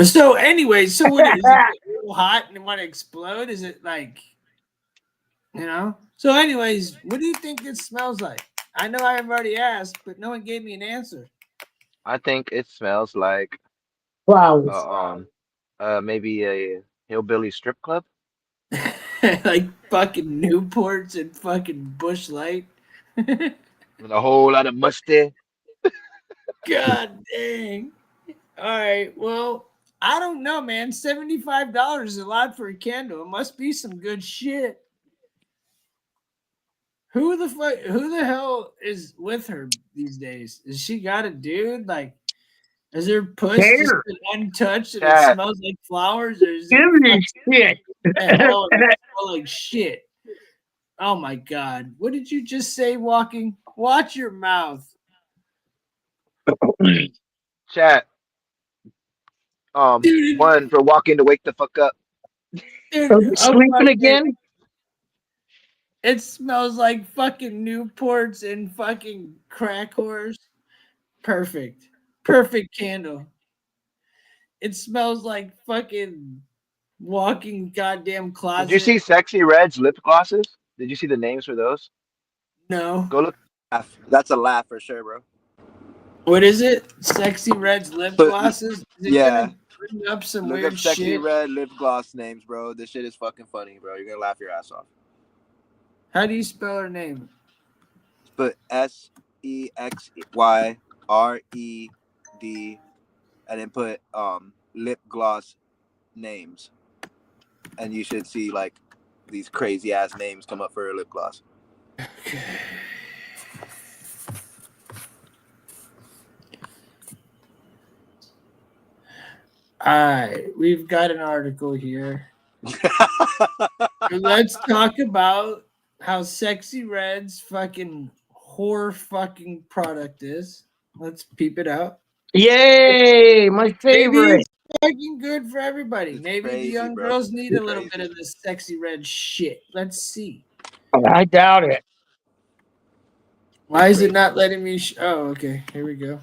Speaker 10: So anyway, so what is it? Real hot and want to explode? Is it like, you know? So anyways, what do you think it smells like? I know I've already asked, but no one gave me an answer.
Speaker 6: I think it smells like
Speaker 2: Flowers.
Speaker 6: maybe a hillbilly strip club.
Speaker 10: Like fucking Newports and fucking Bush Light.
Speaker 6: With a whole lot of mustard.
Speaker 10: God dang. All right. Well, I don't know, man. $75 is a lot for a candle. It must be some good shit. Who the hell is with her these days? Has she got a dude? Like, is her puss just
Speaker 2: Hair.
Speaker 10: been untouched and it
Speaker 6: Chat.
Speaker 10: smells like flowers, or is it
Speaker 2: Give me shit.
Speaker 10: the hell and it smell like shit? Oh my god. What did you just say, Walking? Watch your mouth.
Speaker 6: Chat.
Speaker 10: Dude,
Speaker 6: One for walking to wake the fuck up.
Speaker 10: dude,
Speaker 2: Sleeping again?
Speaker 10: it smells like fucking Newports and fucking crack whores. Perfect. Perfect candle. It smells like fucking walking goddamn closet.
Speaker 6: Did you see Sexy Red's lip glosses? Did you see the names for those?
Speaker 10: No.
Speaker 6: Go look.
Speaker 7: That's a laugh for sure, bro.
Speaker 10: What is it? Sexy Red's lip
Speaker 7: But-
Speaker 10: glosses? Is it
Speaker 7: yeah.
Speaker 10: gonna bring up some
Speaker 7: Look
Speaker 10: weird
Speaker 7: up Sexy
Speaker 10: shit?
Speaker 7: Red lip gloss names, bro. This shit is fucking funny, bro. You're gonna laugh your ass off.
Speaker 10: How do you spell her name?
Speaker 7: But SEXYRED, and then put lip gloss names, and you should see like these crazy ass names come up for a lip gloss.
Speaker 10: Okay. All right, we've got an article here. Let's talk about how Sexy Red's fucking whore fucking product is. Let's peep it out.
Speaker 2: Yay, my
Speaker 10: Maybe
Speaker 2: favorite.
Speaker 10: it's fucking good for everybody.
Speaker 7: It's
Speaker 10: Maybe
Speaker 7: crazy,
Speaker 10: the young
Speaker 7: bro.
Speaker 10: girls need
Speaker 7: It's
Speaker 10: a little bit
Speaker 7: crazy.
Speaker 10: of this Sexy Red shit. Let's see.
Speaker 2: I doubt it.
Speaker 10: Why is it not letting me? Oh, okay. Here we go.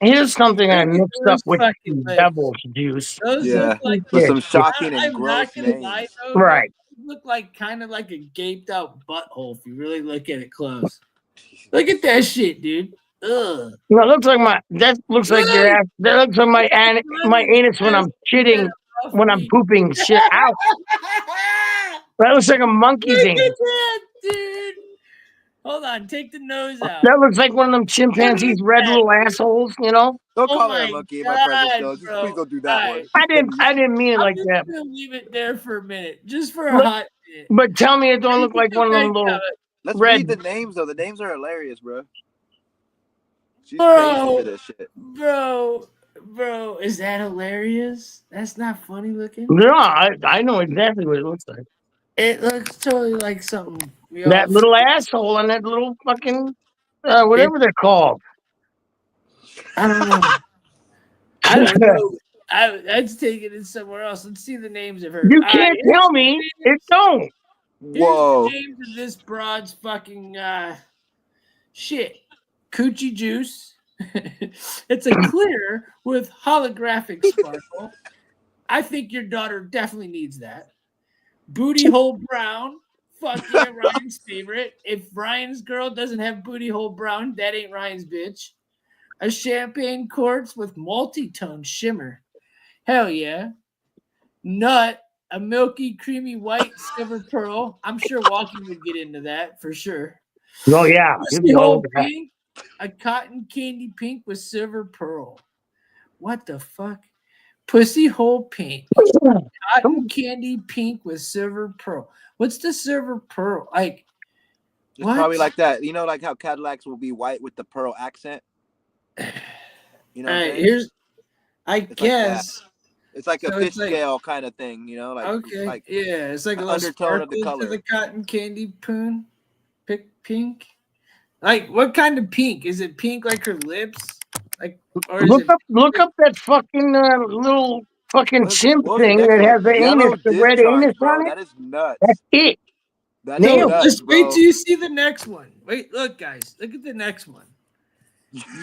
Speaker 2: Here's something I
Speaker 10: Look at
Speaker 2: mixed
Speaker 10: those
Speaker 2: up with
Speaker 10: fucking lips.
Speaker 2: devil's juice.
Speaker 10: Those
Speaker 7: Yeah,
Speaker 10: look like
Speaker 7: with some
Speaker 2: Yeah.
Speaker 7: shocking and
Speaker 10: I'm
Speaker 7: gross
Speaker 10: not gonna
Speaker 7: names.
Speaker 10: lie though.
Speaker 2: Right.
Speaker 10: Those look like kind of like a gaped out butthole if you really look at it close. Look at that shit, dude. Ugh.
Speaker 2: You know, it looks like that looks like your ass. That looks like my anus when I'm shitting, when I'm pooping shit out. That looks like a monkey
Speaker 10: Look
Speaker 2: thing.
Speaker 10: at that, dude. Hold on, take the nose out.
Speaker 2: That looks like one of them chimpanzees' red little assholes. You know.
Speaker 7: Don't
Speaker 10: Oh
Speaker 7: call her
Speaker 10: my
Speaker 7: a monkey in my presence,
Speaker 10: God,
Speaker 7: though. Just
Speaker 10: bro.
Speaker 7: please don't do that
Speaker 10: Alright.
Speaker 7: one.
Speaker 2: I didn't mean it
Speaker 10: I'm
Speaker 2: like
Speaker 10: just
Speaker 2: that.
Speaker 10: gonna leave it there for a minute, just for a
Speaker 2: Look,
Speaker 10: hot minute.
Speaker 2: But tell me it don't look like one of them little.
Speaker 7: Let's
Speaker 2: red.
Speaker 7: read the names, though. The names are hilarious, bro. She's
Speaker 10: Bro.
Speaker 7: crazy for this shit.
Speaker 10: Bro, is that hilarious? That's not funny looking.
Speaker 2: No, I know exactly what it looks like.
Speaker 10: It looks totally like something.
Speaker 2: That little asshole and that little fucking whatever they're called.
Speaker 10: I don't know. I don't know. That's taking it somewhere else. Let's see the names of her.
Speaker 2: You can't tell me it don't.
Speaker 7: Whoa.
Speaker 10: Here's the names of this broad's fucking shit. Coochie juice. It's a clear with holographic sparkle. I think your daughter definitely needs that. Booty hole brown. Fuck yeah, Ryan's favorite. If Ryan's girl doesn't have booty hole brown, that ain't Ryan's bitch. A champagne quartz with multi-tone shimmer. Hell yeah. Nut, a milky, creamy white silver pearl. I'm sure Walking would get into that for sure.
Speaker 2: Oh yeah.
Speaker 10: Pussy hole pink, a cotton candy pink with silver pearl. What the fuck? Pussy hole pink, cotton candy pink with silver pearl. What's the silver pearl? Like,
Speaker 7: It's probably like that. You know, like how Cadillacs will be white with the pearl accent. You know,
Speaker 10: all right, here's, I guess.
Speaker 7: It's like a
Speaker 10: So
Speaker 7: fish
Speaker 10: it's like-
Speaker 7: scale kind of thing, you know, like
Speaker 10: Okay,
Speaker 7: like
Speaker 10: yeah, it's like a
Speaker 7: an
Speaker 10: little
Speaker 7: undertone of the
Speaker 10: sparkle to
Speaker 7: color.
Speaker 10: the cotton candy poon. Pink. Like, what kind of pink? Is it pink like her lips? Like, or is
Speaker 2: Look up that fucking little fucking chimp
Speaker 7: What's
Speaker 2: thing
Speaker 7: the next
Speaker 2: that
Speaker 7: one?
Speaker 2: has the
Speaker 7: Yellow
Speaker 2: anus, the red
Speaker 7: discharge,
Speaker 2: anus
Speaker 7: bro.
Speaker 2: on it.
Speaker 7: That is nuts.
Speaker 2: That's it.
Speaker 7: That's
Speaker 10: No,
Speaker 7: nuts,
Speaker 10: just
Speaker 7: bro.
Speaker 10: wait till you see the next one. Wait, look, guys. Look at the next one.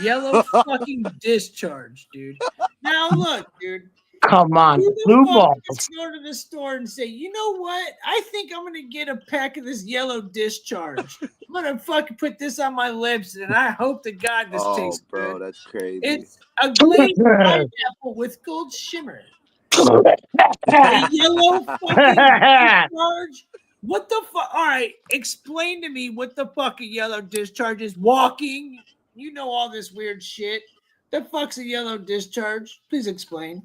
Speaker 10: Yellow fucking discharge, dude. Now look, dude.
Speaker 2: Come on,
Speaker 10: Who the
Speaker 2: blue
Speaker 10: fuck
Speaker 2: balls.
Speaker 10: just go to the store and say, you know what? I think I'm gonna get a pack of this yellow discharge. I'm gonna fucking put this on my lips, and I hope to God this tastes
Speaker 7: bro,
Speaker 10: good.
Speaker 7: that's crazy.
Speaker 10: It's a glazed pineapple with gold shimmer. A yellow fucking discharge. What the fuck? All right, explain to me what the fuck a yellow discharge is. Walking, you know all this weird shit. The fuck's a yellow discharge? Please explain.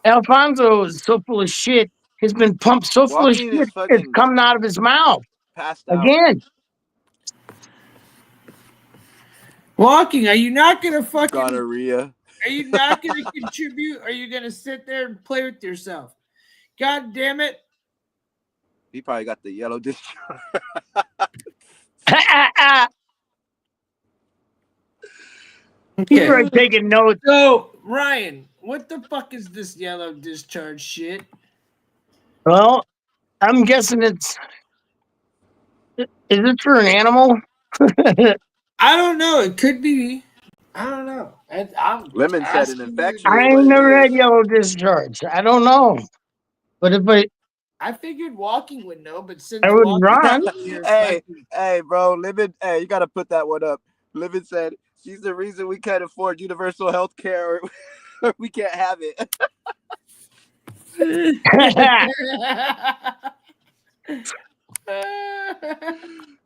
Speaker 2: Alfonso is so full of shit. He's been pumped so full of
Speaker 7: Walking
Speaker 2: shit.
Speaker 7: is
Speaker 2: It's
Speaker 7: fucking
Speaker 2: coming out of his mouth
Speaker 7: passed out.
Speaker 2: again.
Speaker 10: Walking, are you not gonna fucking?
Speaker 7: Gonorrhea.
Speaker 10: Are you not gonna contribute? Are you gonna sit there and play with yourself? God damn it!
Speaker 7: He probably got the yellow discharge.
Speaker 2: He's right taking notes.
Speaker 10: So, Ryan, what the fuck is this yellow discharge shit?
Speaker 2: Well, I'm guessing it's. Is it for an animal?
Speaker 10: I don't know. It could be.
Speaker 1: I don't know. I'm
Speaker 7: Lemon said an
Speaker 1: asking you
Speaker 7: infection
Speaker 2: I
Speaker 7: is
Speaker 1: to-
Speaker 7: what
Speaker 2: ain't
Speaker 7: it
Speaker 2: never had
Speaker 7: is.
Speaker 2: yellow discharge. I don't know. But
Speaker 1: I figured walking would know, but since
Speaker 2: I would
Speaker 1: walking,
Speaker 2: run.
Speaker 7: Hey, hey, bro, Lemon. Hey, you gotta put that one up. Lemon said she's the reason we can't afford universal health care, or we can't have it.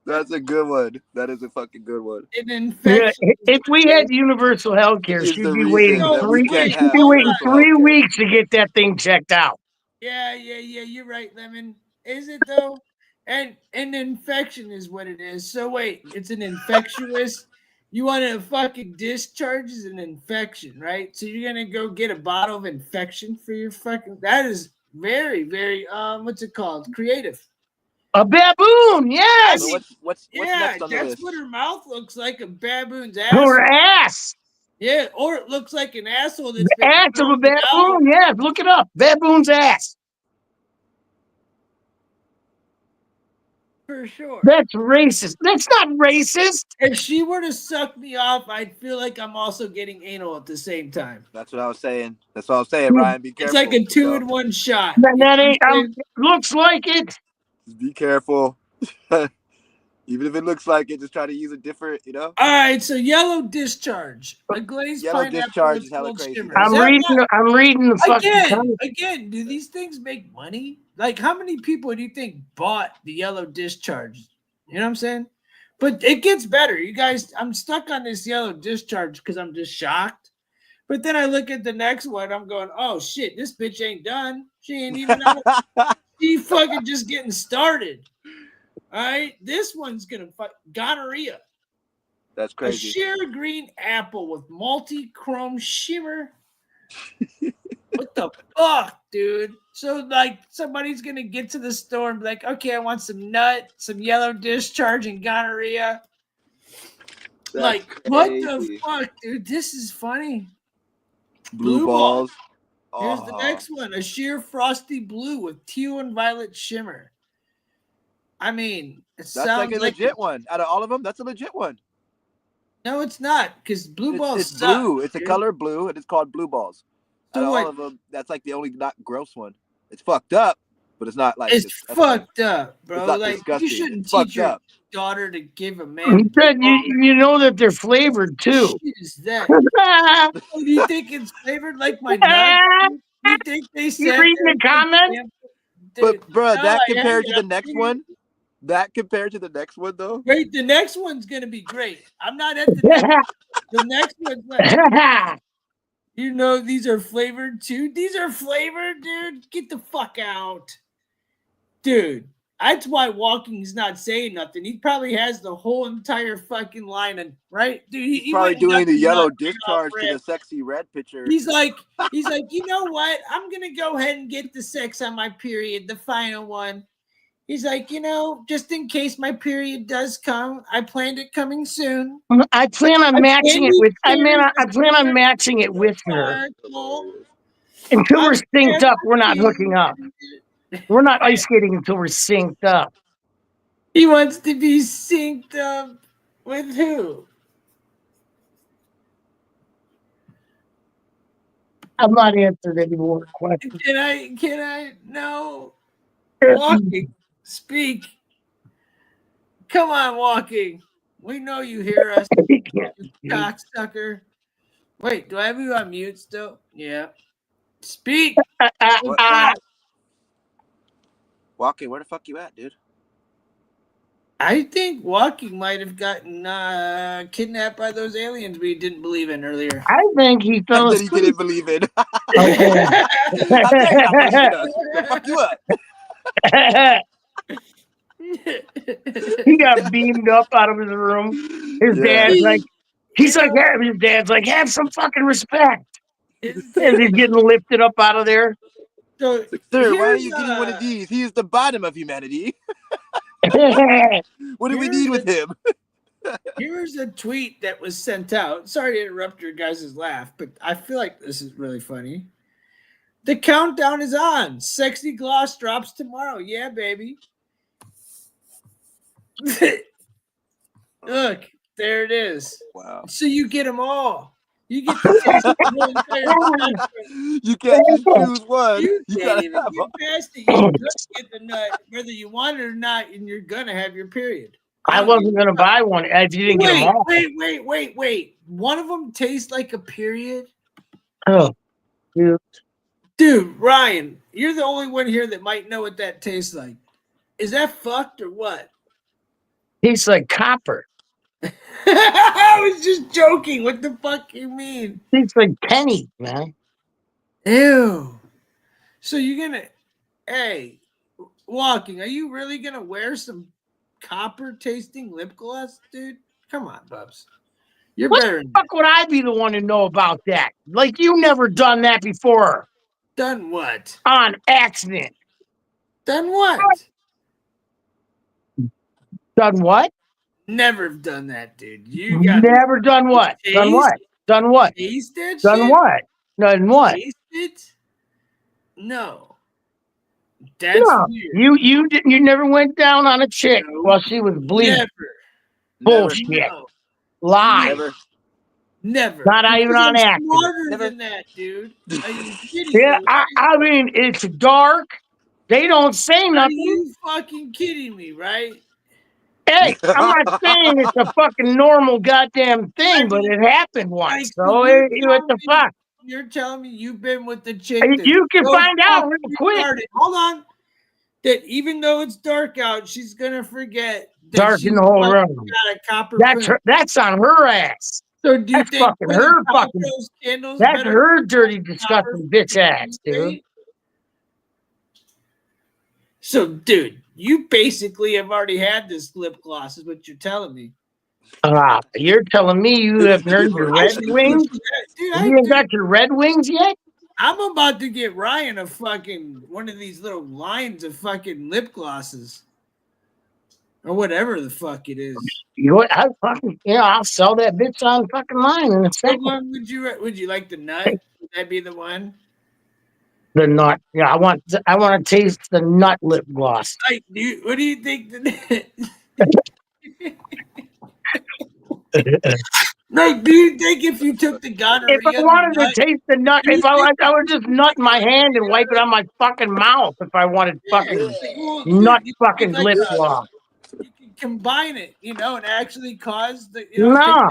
Speaker 7: That's a good one. That is a fucking good one.
Speaker 1: an infection.
Speaker 2: If we had universal health care,
Speaker 7: Is
Speaker 2: she'd
Speaker 7: the
Speaker 2: be
Speaker 7: reason
Speaker 2: waiting
Speaker 7: that we can't
Speaker 2: she'd
Speaker 7: have
Speaker 2: be waiting
Speaker 7: universal health
Speaker 2: 3
Speaker 7: care.
Speaker 2: weeks to get that thing checked out.
Speaker 1: Yeah. You're right, Lemon. Is it though? And an infection is what it is. So wait, it's an infectious. You want a fucking discharge is an infection, right? So you're gonna go get a bottle of infection for your fucking. That is very, very what's it called? Creative.
Speaker 2: A baboon,
Speaker 1: I
Speaker 2: yes.
Speaker 7: So
Speaker 1: mean,
Speaker 7: what's
Speaker 1: yeah,
Speaker 7: next on the
Speaker 1: that's
Speaker 7: list?
Speaker 1: what her mouth looks like, a baboon's
Speaker 2: Her
Speaker 1: asshole.
Speaker 2: ass.
Speaker 1: Yeah, or it looks like an asshole
Speaker 2: The
Speaker 1: that's been
Speaker 2: ass of a
Speaker 1: grown out.
Speaker 2: baboon, yeah. Look it up. Baboon's ass.
Speaker 1: For sure.
Speaker 2: That's racist. That's not racist.
Speaker 1: If she were to suck me off, I'd feel like I'm also getting anal at the same time.
Speaker 7: That's what I was saying. That's what I was saying, Ryan. Be
Speaker 1: It's
Speaker 7: careful.
Speaker 1: like a
Speaker 7: you know?
Speaker 1: 2-in-1 shot.
Speaker 2: That ain't looks like it.
Speaker 7: Just be careful. Even if it looks like it, just try to use a different,
Speaker 1: All right, so yellow discharge, a glazed
Speaker 7: Yellow
Speaker 1: pineapple
Speaker 7: discharge
Speaker 1: with
Speaker 7: is hella
Speaker 1: gold
Speaker 7: crazy,
Speaker 1: shimmer.
Speaker 7: bro.
Speaker 1: Is that not,
Speaker 2: I'm reading the fucking comment.
Speaker 1: again, do these things make money? Like, how many people do you think bought the yellow discharge? You know what I'm saying? But it gets better. You guys, I'm stuck on this yellow discharge because I'm just shocked. But then I look at the next one, I'm going, oh shit, this bitch ain't done. She ain't even she fucking just getting started. All right, this one's gonna fight gonorrhea.
Speaker 7: That's
Speaker 1: A
Speaker 7: crazy.
Speaker 1: sheer green apple with multi-chrome shimmer. What the fuck, dude? So like somebody's gonna get to the store and be like, okay, I want some nut, some yellow discharge, and gonorrhea.
Speaker 7: That's
Speaker 1: Like,
Speaker 7: crazy.
Speaker 1: what the fuck, dude? This is funny.
Speaker 7: Blue balls.
Speaker 1: Here's the next one: a sheer frosty blue with teal and violet shimmer. I mean,
Speaker 7: That's like a legit one. Out of all of them, that's a legit one.
Speaker 1: No, it's not, because blue balls
Speaker 7: It's
Speaker 1: suck,
Speaker 7: blue. It's a
Speaker 1: dude.
Speaker 7: color blue, and it's called blue balls.
Speaker 1: So
Speaker 7: Out of
Speaker 1: what?
Speaker 7: all of them, that's like the only not gross one. It's fucked up, but it's not like
Speaker 1: It's fucked up, bro.
Speaker 7: It's not
Speaker 1: Like
Speaker 7: disgusting.
Speaker 1: you shouldn't
Speaker 7: It's
Speaker 1: teach
Speaker 7: fucked
Speaker 1: your
Speaker 7: up.
Speaker 1: daughter to give a
Speaker 2: He
Speaker 1: man.
Speaker 2: said you know that they're flavored too.
Speaker 1: What is that? Oh, do you think it's flavored like my nuts? You think they
Speaker 2: You
Speaker 1: said
Speaker 2: reading the comment?
Speaker 7: But bro,
Speaker 1: no,
Speaker 7: that
Speaker 1: I
Speaker 7: compared to
Speaker 1: am.
Speaker 7: the next one, though.
Speaker 1: Wait, the next one's gonna be great. I'm not at the next. The next one's like, you know, these are flavored too. These are flavored, dude. Get the fuck out, dude. That's why Walking's not saying nothing. He probably has the whole entire fucking line, and right, dude.
Speaker 7: He's probably doing the yellow
Speaker 1: nuts
Speaker 7: discharge to
Speaker 1: red.
Speaker 7: the sexy red picture.
Speaker 1: He's like, you know what? I'm gonna go ahead and get the sex on my period, the final one. He's like, you know, just in case my period does come, I planned it coming soon.
Speaker 2: I plan on matching it with. I plan on matching it with her. Until we're synced up, we're not hooking up. We're not ice skating until we're synced up.
Speaker 1: He wants to be synced up with who?
Speaker 2: I'm not answering any more questions.
Speaker 1: Can I? No. Walking. Speak. Come on, Walking. We know you hear us, you cocksucker. Wait, do I have you on mute still? Yeah. Speak. What's up?
Speaker 7: Walking, where the fuck you at, dude?
Speaker 1: I think Walking might have gotten kidnapped by those aliens we didn't believe in earlier.
Speaker 2: I think he fell
Speaker 7: That
Speaker 2: asleep.
Speaker 7: he didn't believe in.
Speaker 2: Okay.
Speaker 7: How dare you not believe in us? We'll fuck you up.
Speaker 2: He got beamed up out of his room. His dad's like, his dad's like, have some fucking respect. As he's getting lifted up out of there.
Speaker 1: So,
Speaker 7: sir, why are you getting one of these? He is the bottom of humanity. What do we need with him?
Speaker 1: Here's a tweet that was sent out. Sorry to interrupt your guys' laugh, but I feel like this is really funny. The countdown is on. Sexy Gloss drops tomorrow. Yeah, baby. Look, There it is.
Speaker 6: Wow.
Speaker 1: So you get them all. You get to taste the whole entire spectrum.
Speaker 6: You can't just choose one.
Speaker 1: You
Speaker 6: You
Speaker 1: can't
Speaker 6: gotta
Speaker 1: even
Speaker 6: have
Speaker 1: get past it. You're gonna get the nut, whether you want it or not, and you're gonna have your period.
Speaker 2: I wasn't going to buy one if you didn't get them all.
Speaker 1: Wait. One of them tastes like a period.
Speaker 2: Oh,
Speaker 1: Dude, Ryan, you're the only one here that might know what that tastes like. Is that fucked or what?
Speaker 2: tastes like copper.
Speaker 1: I was just joking. What the fuck you mean?
Speaker 2: Tastes like penny, man.
Speaker 1: Ew. So you're gonna, hey, walking, are you really gonna wear some copper tasting lip gloss, dude? Come on, Bubs. You're
Speaker 2: What
Speaker 1: better
Speaker 2: the
Speaker 1: than
Speaker 2: fuck would I be the one to know about that? Like, you never done that before.
Speaker 1: Done what?
Speaker 2: On accident.
Speaker 1: Done what?
Speaker 2: Done what?
Speaker 1: Never have done that, dude. You got
Speaker 2: Never done what? Done what? Done what?
Speaker 1: Taste that
Speaker 2: Done
Speaker 1: shit?
Speaker 2: what? Done what?
Speaker 1: Taste it? No. That's
Speaker 2: No,
Speaker 1: weird.
Speaker 2: you never went down on a chick
Speaker 1: No.
Speaker 2: while she was bleeding.
Speaker 1: Never.
Speaker 2: Bullshit.
Speaker 1: No.
Speaker 2: Lie.
Speaker 1: Never.
Speaker 2: Not even
Speaker 1: Because
Speaker 2: on
Speaker 1: I'm
Speaker 2: accident.
Speaker 1: smarter than that, dude. Are you kidding
Speaker 2: Yeah,
Speaker 1: me?
Speaker 2: I mean, it's dark. They don't say
Speaker 1: Are
Speaker 2: nothing.
Speaker 1: you fucking kidding me, right?
Speaker 2: Hey, I'm not saying it's a fucking normal goddamn thing, but it happened once. So what the fuck?
Speaker 1: You're telling me you've been with the chick that
Speaker 2: You can
Speaker 1: so
Speaker 2: find out
Speaker 1: fucking
Speaker 2: real quick.
Speaker 1: retarded. Hold on. That even though it's dark out, she's gonna forget that
Speaker 2: Dark
Speaker 1: she's
Speaker 2: in the whole
Speaker 1: fucking
Speaker 2: room.
Speaker 1: got a copper
Speaker 2: That's
Speaker 1: print.
Speaker 2: that's on her ass.
Speaker 1: So do you
Speaker 2: That's
Speaker 1: think
Speaker 2: fucking
Speaker 1: putting
Speaker 2: her
Speaker 1: top
Speaker 2: fucking.
Speaker 1: those candles
Speaker 2: That's
Speaker 1: better
Speaker 2: her
Speaker 1: than
Speaker 2: dirty,
Speaker 1: copper
Speaker 2: disgusting bitch ass, dude.
Speaker 1: right? So, dude, you basically have already had this lip gloss, is what you're telling me.
Speaker 2: You're telling me you haven't earned your Red Wings?
Speaker 1: Dude,
Speaker 2: You ain't got your Red Wings yet?
Speaker 1: I'm about to get Ryan a fucking one of these little lines of fucking lip glosses. Or whatever the fuck it is.
Speaker 2: You know what? I'll sell that bitch on fucking line in a
Speaker 1: What
Speaker 2: second.
Speaker 1: one would you like the nut? Would that be the one?
Speaker 2: The nut. Yeah, I want to taste the nut lip gloss.
Speaker 1: Like, what do you think? Like, do you think if you took the gonorrhea,
Speaker 2: If I wanted to taste the nut, I would just nut in my hand and wipe it on my fucking mouth if I wanted fucking nut fucking lip gloss.
Speaker 1: You can combine it, and actually cause the,
Speaker 2: No.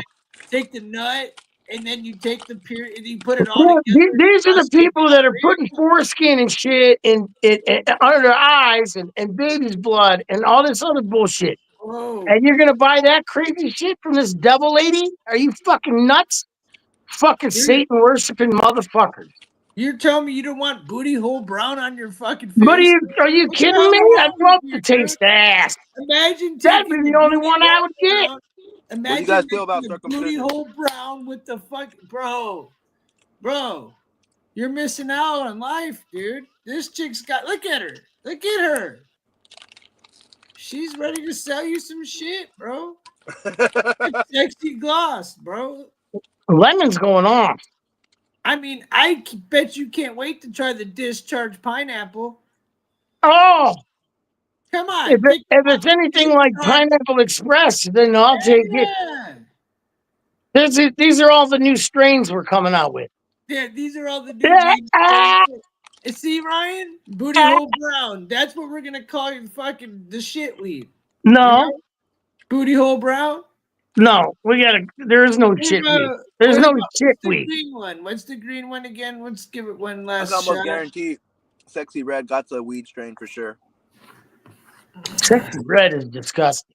Speaker 1: take the nut and then you take the period and you put it all together.
Speaker 2: These are the people that are putting foreskin and shit in under their eyes and baby's blood and all this other bullshit.
Speaker 1: Whoa.
Speaker 2: And you're gonna buy that crazy shit from this devil lady? Are you fucking nuts? Fucking Satan worshiping motherfuckers.
Speaker 1: You're telling me you don't want booty hole brown on your fucking face?
Speaker 2: But are you kidding me? I'd love to taste ass.
Speaker 1: Imagine
Speaker 2: that'd be the only one I would get.
Speaker 1: Imagine
Speaker 6: what do you guys feel about
Speaker 1: the
Speaker 6: circumcision?
Speaker 1: booty hole brown with the fucking bro. You're missing out on life, dude. This chick's got. Look at her. Look at her. She's ready to sell you some shit, bro. Sexy gloss, bro.
Speaker 2: Lemon's going off.
Speaker 1: I mean, I bet you can't wait to try the discharge pineapple.
Speaker 2: Oh,
Speaker 1: come on!
Speaker 2: If it's anything like Pineapple Express, then I'll take it. These are all the new strains we're coming out with.
Speaker 1: Yeah, these are all the new strains. See, Ryan, booty hole brown. That's what we're gonna call you, fucking the shit weed.
Speaker 2: No,
Speaker 1: booty hole brown.
Speaker 2: No, there is no shit weed. There's no shit weed.
Speaker 1: Green one. What's the green one again? Let's give it one last
Speaker 6: shot. I almost
Speaker 1: shot.
Speaker 6: guarantee Sexy Red got the weed strain for sure.
Speaker 2: Sexy Red is disgusting.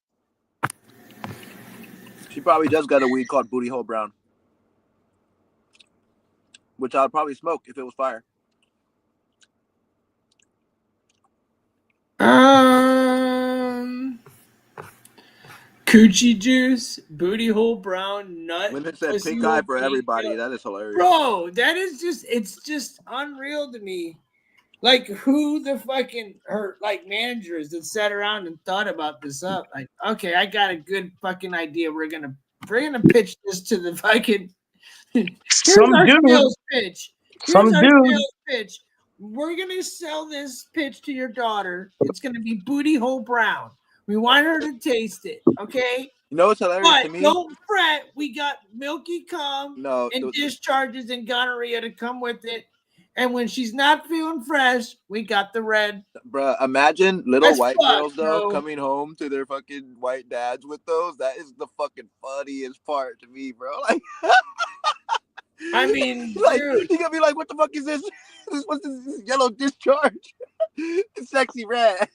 Speaker 6: She probably does got a weed called Booty Hole Brown, which I'd probably smoke if it was fire.
Speaker 1: Coochie juice, booty hole brown, nut.
Speaker 6: Women said pink eye for everybody. That is hilarious.
Speaker 1: Bro, that is it's just unreal to me. Like, who the fucking managers that sat around and thought about this up? Like, okay, I got a good fucking idea. We're gonna pitch this to the fucking sales pitch. Sales pitch. We're gonna sell this pitch to your daughter. It's gonna be booty hole brown. We want her to taste it, okay?
Speaker 7: You know what's hilarious
Speaker 10: But
Speaker 7: to me?
Speaker 10: don't fret, we got milky cum
Speaker 7: No,
Speaker 10: and discharges and gonorrhea to come with it. And when she's not feeling fresh, we got the red.
Speaker 7: bruh, imagine little
Speaker 10: That's
Speaker 7: white
Speaker 10: fucked,
Speaker 7: girls though
Speaker 10: bro.
Speaker 7: coming home to their fucking white dads with those. That is the fucking funniest part to me, bro. Like,
Speaker 10: I mean,
Speaker 7: like
Speaker 10: dude.
Speaker 7: he gonna be like, "What the fuck is this? What's this yellow discharge? It's sexy red."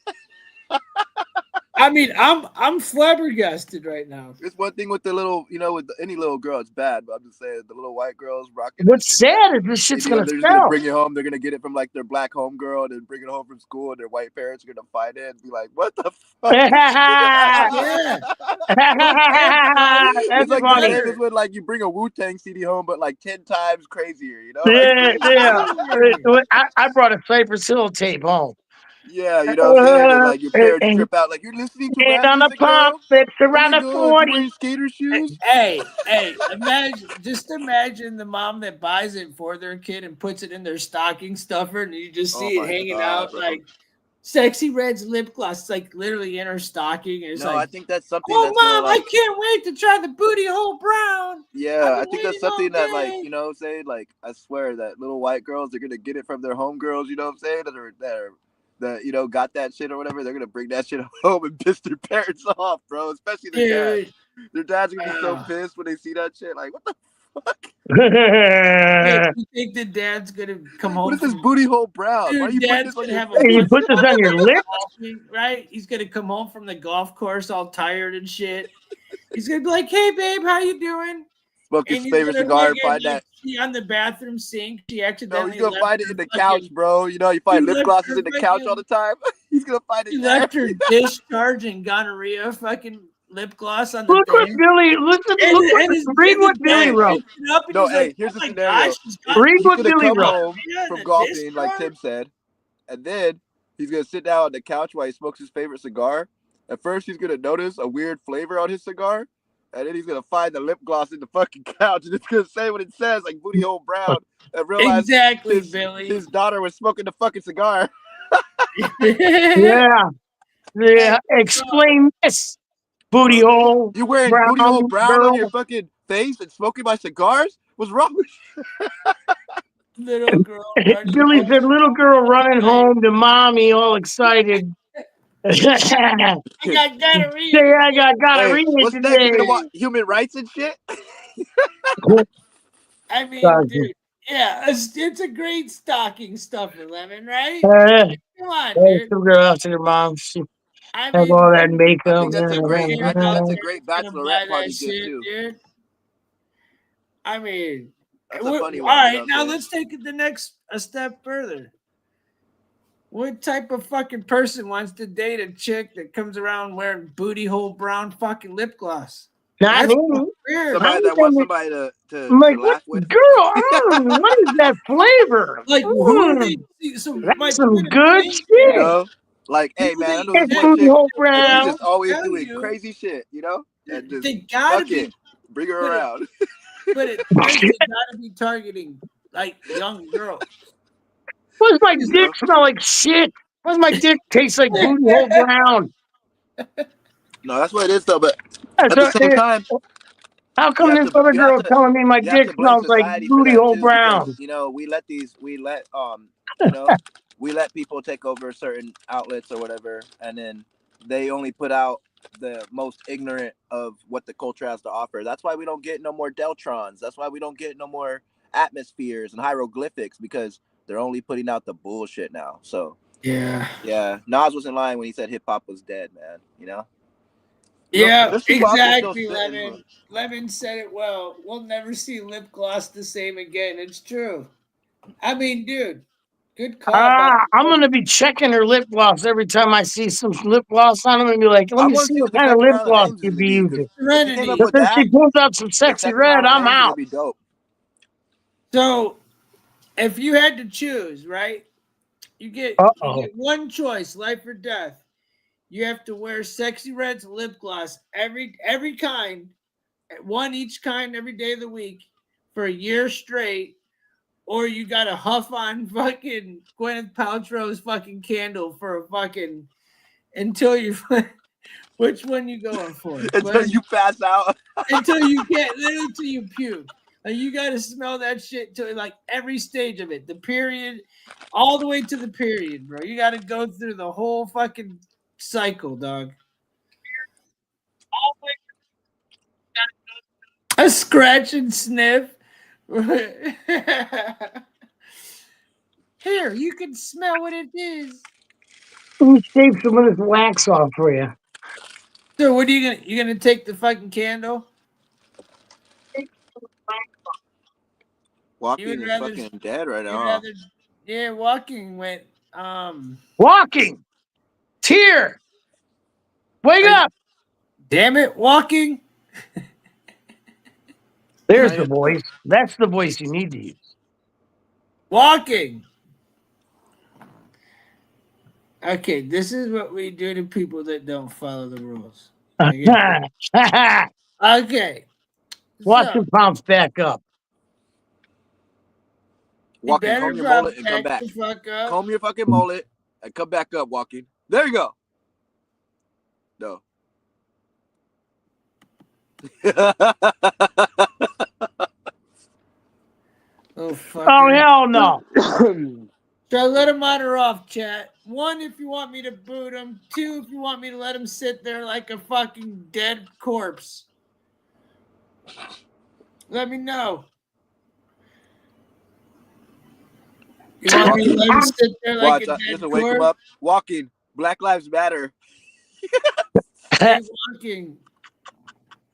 Speaker 10: I mean, I'm flabbergasted right now.
Speaker 7: It's one thing with the little, with any little girl, it's bad. But I'm just saying, the little white girls rocking.
Speaker 2: What's sad is this shit's gonna
Speaker 7: they're just
Speaker 2: sell.
Speaker 7: gonna bring it home. They're gonna get it from like their black homegirl, and then bring it home from school, and their white parents are gonna find it and be like, "What the fuck?"
Speaker 10: Yeah.
Speaker 2: That's
Speaker 7: It's like
Speaker 2: funny.
Speaker 7: the same as when like you bring a Wu-Tang CD home, but like 10 times crazier.
Speaker 2: Yeah, yeah. I brought a Cypress Hill tape home.
Speaker 7: Yeah, you know what I'm saying? And like your parents trip out, like, "You're listening to rap
Speaker 2: on the
Speaker 7: music, bro?
Speaker 2: pump, it's
Speaker 7: Oh
Speaker 2: around
Speaker 7: my
Speaker 2: the
Speaker 7: God,
Speaker 2: 40.
Speaker 7: you wearing skater shoes?"
Speaker 10: Hey, imagine the mom that buys it for their kid and puts it in their stocking stuffer, and you just see it hanging out
Speaker 7: bro.
Speaker 10: like Sexy Red's lip gloss. It's like literally in her stocking. And it's
Speaker 7: No,
Speaker 10: like,
Speaker 7: I think that's something
Speaker 10: oh,
Speaker 7: that's gonna,
Speaker 10: mom,
Speaker 7: like,
Speaker 10: I can't wait to try the booty hole brown.
Speaker 7: yeah, I
Speaker 10: I've been
Speaker 7: think that's
Speaker 10: waiting all
Speaker 7: something that, like,
Speaker 10: day.
Speaker 7: you know what I'm saying? Like, I swear that little white girls are gonna get it from their homegirls, you know what I'm saying? That got that shit or whatever. They're gonna bring that shit home and piss their parents off, bro. Especially their dads. Their dads are gonna be so pissed when they see that shit. Like, what the fuck?
Speaker 10: Hey, you think the dad's gonna come home?
Speaker 7: What is this booty hole brown?
Speaker 10: Dude,
Speaker 7: Why are you putting
Speaker 10: dad's
Speaker 7: this on
Speaker 10: gonna
Speaker 7: your
Speaker 10: have
Speaker 7: face?
Speaker 2: You put this on your lip?
Speaker 10: Right? He's gonna come home from the golf course all tired and shit. He's gonna be like, "Hey, babe, how you doing?"
Speaker 7: Smoke his
Speaker 10: And he's
Speaker 7: favorite
Speaker 10: gonna
Speaker 7: cigar and
Speaker 10: fucking,
Speaker 7: find that.
Speaker 10: she on the bathroom sink. She
Speaker 7: No,
Speaker 10: accidentally
Speaker 7: he's gonna
Speaker 10: left
Speaker 7: find it
Speaker 10: her
Speaker 7: in the
Speaker 10: fucking-
Speaker 7: couch, bro. You know, you find lip
Speaker 10: left
Speaker 7: glosses
Speaker 10: her
Speaker 7: in the couch
Speaker 10: fucking-
Speaker 7: all the time. He's gonna find it
Speaker 10: She
Speaker 7: there.
Speaker 10: left her discharge and gonorrhea fucking lip gloss on the
Speaker 2: Look what
Speaker 10: bed.
Speaker 2: Billy. Read what Billy wrote.
Speaker 7: No, hey, here's the scenario.
Speaker 2: Read
Speaker 7: He's
Speaker 2: what
Speaker 7: gonna
Speaker 2: Billy
Speaker 7: come
Speaker 2: wrote.
Speaker 7: home from golfing, like Tim said, and then he's gonna sit down on the couch while he smokes his favorite cigar. At first, he's gonna notice a weird flavor on his cigar, and then he's gonna find the lip gloss in the fucking couch, and it's gonna say what it says, like booty hole brown, and realize
Speaker 10: Billy.
Speaker 7: His daughter was smoking the fucking cigar.
Speaker 2: Yeah. Explain this. Booty hole.
Speaker 7: You wearing booty hole brown on your fucking face and smoking my cigars? What's wrong with you?
Speaker 10: Little girl.
Speaker 2: Billy said, little girl running home to mommy, all excited.
Speaker 10: I got gonorrhea.
Speaker 2: Say, I got gonorrhea
Speaker 7: what's
Speaker 2: today.
Speaker 7: next? You're gonna want human rights and shit?
Speaker 10: I mean, dude, yeah, it's a great stocking stuffer, Lemon, right? Come on, dude.
Speaker 2: Some girl out to their mom. She
Speaker 10: I
Speaker 2: have
Speaker 10: mean,
Speaker 2: all that makeup.
Speaker 7: I think that's a great bachelorette party gift too.
Speaker 10: Dude. I mean,
Speaker 7: that's a funny
Speaker 10: all
Speaker 7: one.
Speaker 10: right, now let's take it a step further. What type of fucking person wants to date a chick that comes around wearing booty hole brown fucking lip gloss?
Speaker 2: Not me.
Speaker 10: Weird.
Speaker 7: Somebody that wants somebody to
Speaker 2: like,
Speaker 7: laugh with.
Speaker 2: Girl, what is that flavor?
Speaker 10: Like, who they see?
Speaker 2: That's some good shit.
Speaker 7: You know? Like, hey man, I know this one chick. She's just always doing crazy shit, you know? And just
Speaker 10: they gotta
Speaker 7: fuck it. Bring her around.
Speaker 10: But it gotta be targeting like young girls.
Speaker 2: Why does my dick smell like shit? Why does my dick taste like booty hole brown?
Speaker 7: No, that's what it is though. But at the same time,
Speaker 2: how come this other girl telling me my dick smells like booty hole brown?
Speaker 7: Because, you know, we let people take over certain outlets or whatever, and then they only put out the most ignorant of what the culture has to offer. That's why we don't get no more Deltrons. That's why we don't get no more atmospheres and hieroglyphics, because they're only putting out the bullshit now. So yeah, Nas wasn't lying when he said hip hop was dead, man. You know.
Speaker 10: Yeah, exactly, Lemon. Lemon said it well. We'll never see lip gloss the same again. It's true. I mean, dude, good call.
Speaker 2: I'm gonna be checking her lip gloss every time I see some lip gloss on them and be like, let me see what kind of lip gloss you'd be using. If she pulls out some sexy red, I'm out.
Speaker 7: Be dope.
Speaker 10: So, if you had to choose, right, you get one choice, life or death. You have to wear Sexy Red's lip gloss every kind, one each kind every day of the week for a year straight, or you got to huff on fucking Gwyneth Paltrow's fucking candle for a fucking until you. Which one you going for?
Speaker 7: Until you pass out.
Speaker 10: Until you get literally until you puke. Like you gotta smell that shit to like every stage of it. The period, all the way to the period, bro. You gotta go through the whole fucking cycle, dog. A scratch and sniff. Here, you can smell what it is.
Speaker 2: Let me shave some of this wax off for you.
Speaker 10: So what are you gonna? You gonna take the fucking candle?
Speaker 11: Walking
Speaker 10: would
Speaker 11: is
Speaker 10: rather-
Speaker 11: fucking dead right
Speaker 10: You'd
Speaker 11: now.
Speaker 10: rather, yeah, walking went.
Speaker 2: Walking. Tear. Wake up.
Speaker 10: Damn it, walking.
Speaker 2: There's the voice. That's the voice you need to use.
Speaker 10: Walking. Okay, this is what we do to people that don't follow the rules. Okay.
Speaker 2: Watch
Speaker 10: So,
Speaker 2: him bounce back up.
Speaker 11: Walking,
Speaker 10: better
Speaker 11: comb your
Speaker 10: drop
Speaker 11: mullet and come back.
Speaker 10: the fuck up.
Speaker 11: Comb your fucking mullet and come back up, Walking. There you go. No.
Speaker 10: Oh, fuck.
Speaker 2: Oh, hell no.
Speaker 10: So I let him on or off, chat. 1, if you want me to boot him. 2, if you want me to let him sit there like a fucking dead corpse. Let me know. You want me to let him sit there like a dead
Speaker 11: just to wake him
Speaker 10: corpse?
Speaker 11: up. Walking. Black Lives Matter.
Speaker 10: Hey, walking.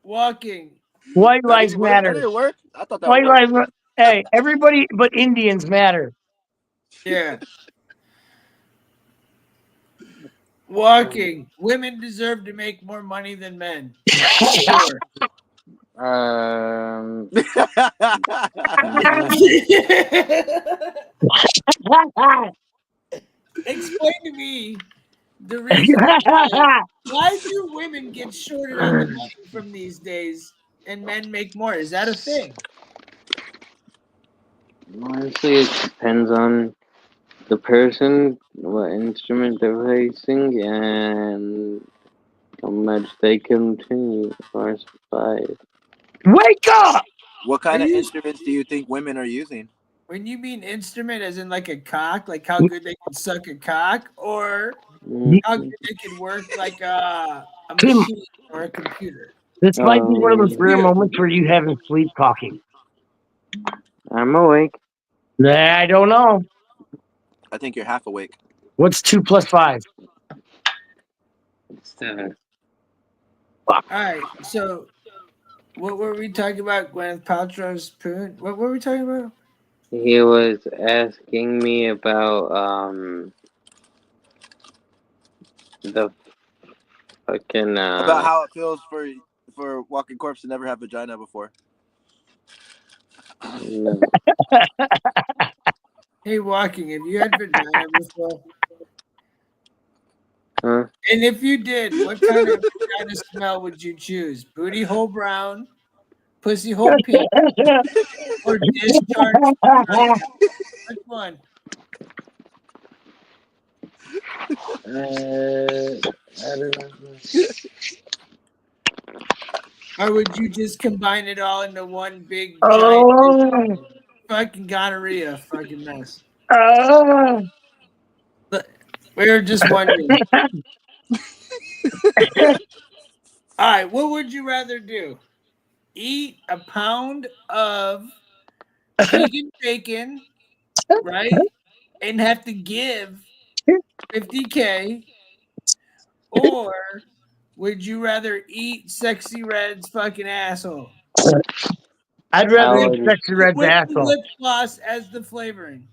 Speaker 10: Walking.
Speaker 2: White lives matter.
Speaker 11: That didn't work? I thought that
Speaker 2: White
Speaker 11: worked.
Speaker 2: lives. Hey, everybody but Indians matter.
Speaker 10: Yeah. Walking. Women deserve to make more money than men. Sure. Explain to me the reason why do women get shorted on the money from these days and men make more? Is that a thing?
Speaker 8: Honestly, it depends on the person, what instrument they're facing, and how much they continue or survive.
Speaker 2: Wake up!
Speaker 11: What kind of instruments do you think women are using?
Speaker 10: When you mean instrument, as in like a cock, like how good they can suck a cock, or how good they can work like a machine or a computer?
Speaker 2: This might be one of those rare moments where you haven't sleep talking.
Speaker 8: I'm awake.
Speaker 2: I don't know.
Speaker 11: I think you're half awake.
Speaker 2: What's 2 plus 5?
Speaker 8: 7.
Speaker 10: All right, so what were we talking about? Gwyneth Paltrow's poon? What were we talking about?
Speaker 8: He was asking me about the fucking
Speaker 11: About how it feels for walking corpse to never have vagina before.
Speaker 10: Hey, walking, have you had vagina before?
Speaker 8: Huh?
Speaker 10: And if you did, what kind of vagina smell would you choose? Booty hole brown, pussy hole pink, or discharge? Which one?
Speaker 8: I don't know.
Speaker 10: Or would you just combine it all into one big giant fucking gonorrhea fucking mess? We were just wondering. All right, what would you rather do? Eat a pound of vegan bacon, right? And have to give $50K, or would you rather eat Sexy Red's fucking asshole?
Speaker 2: I'd rather eat Sexy Red's
Speaker 10: with
Speaker 2: asshole.
Speaker 10: lip gloss as the flavoring.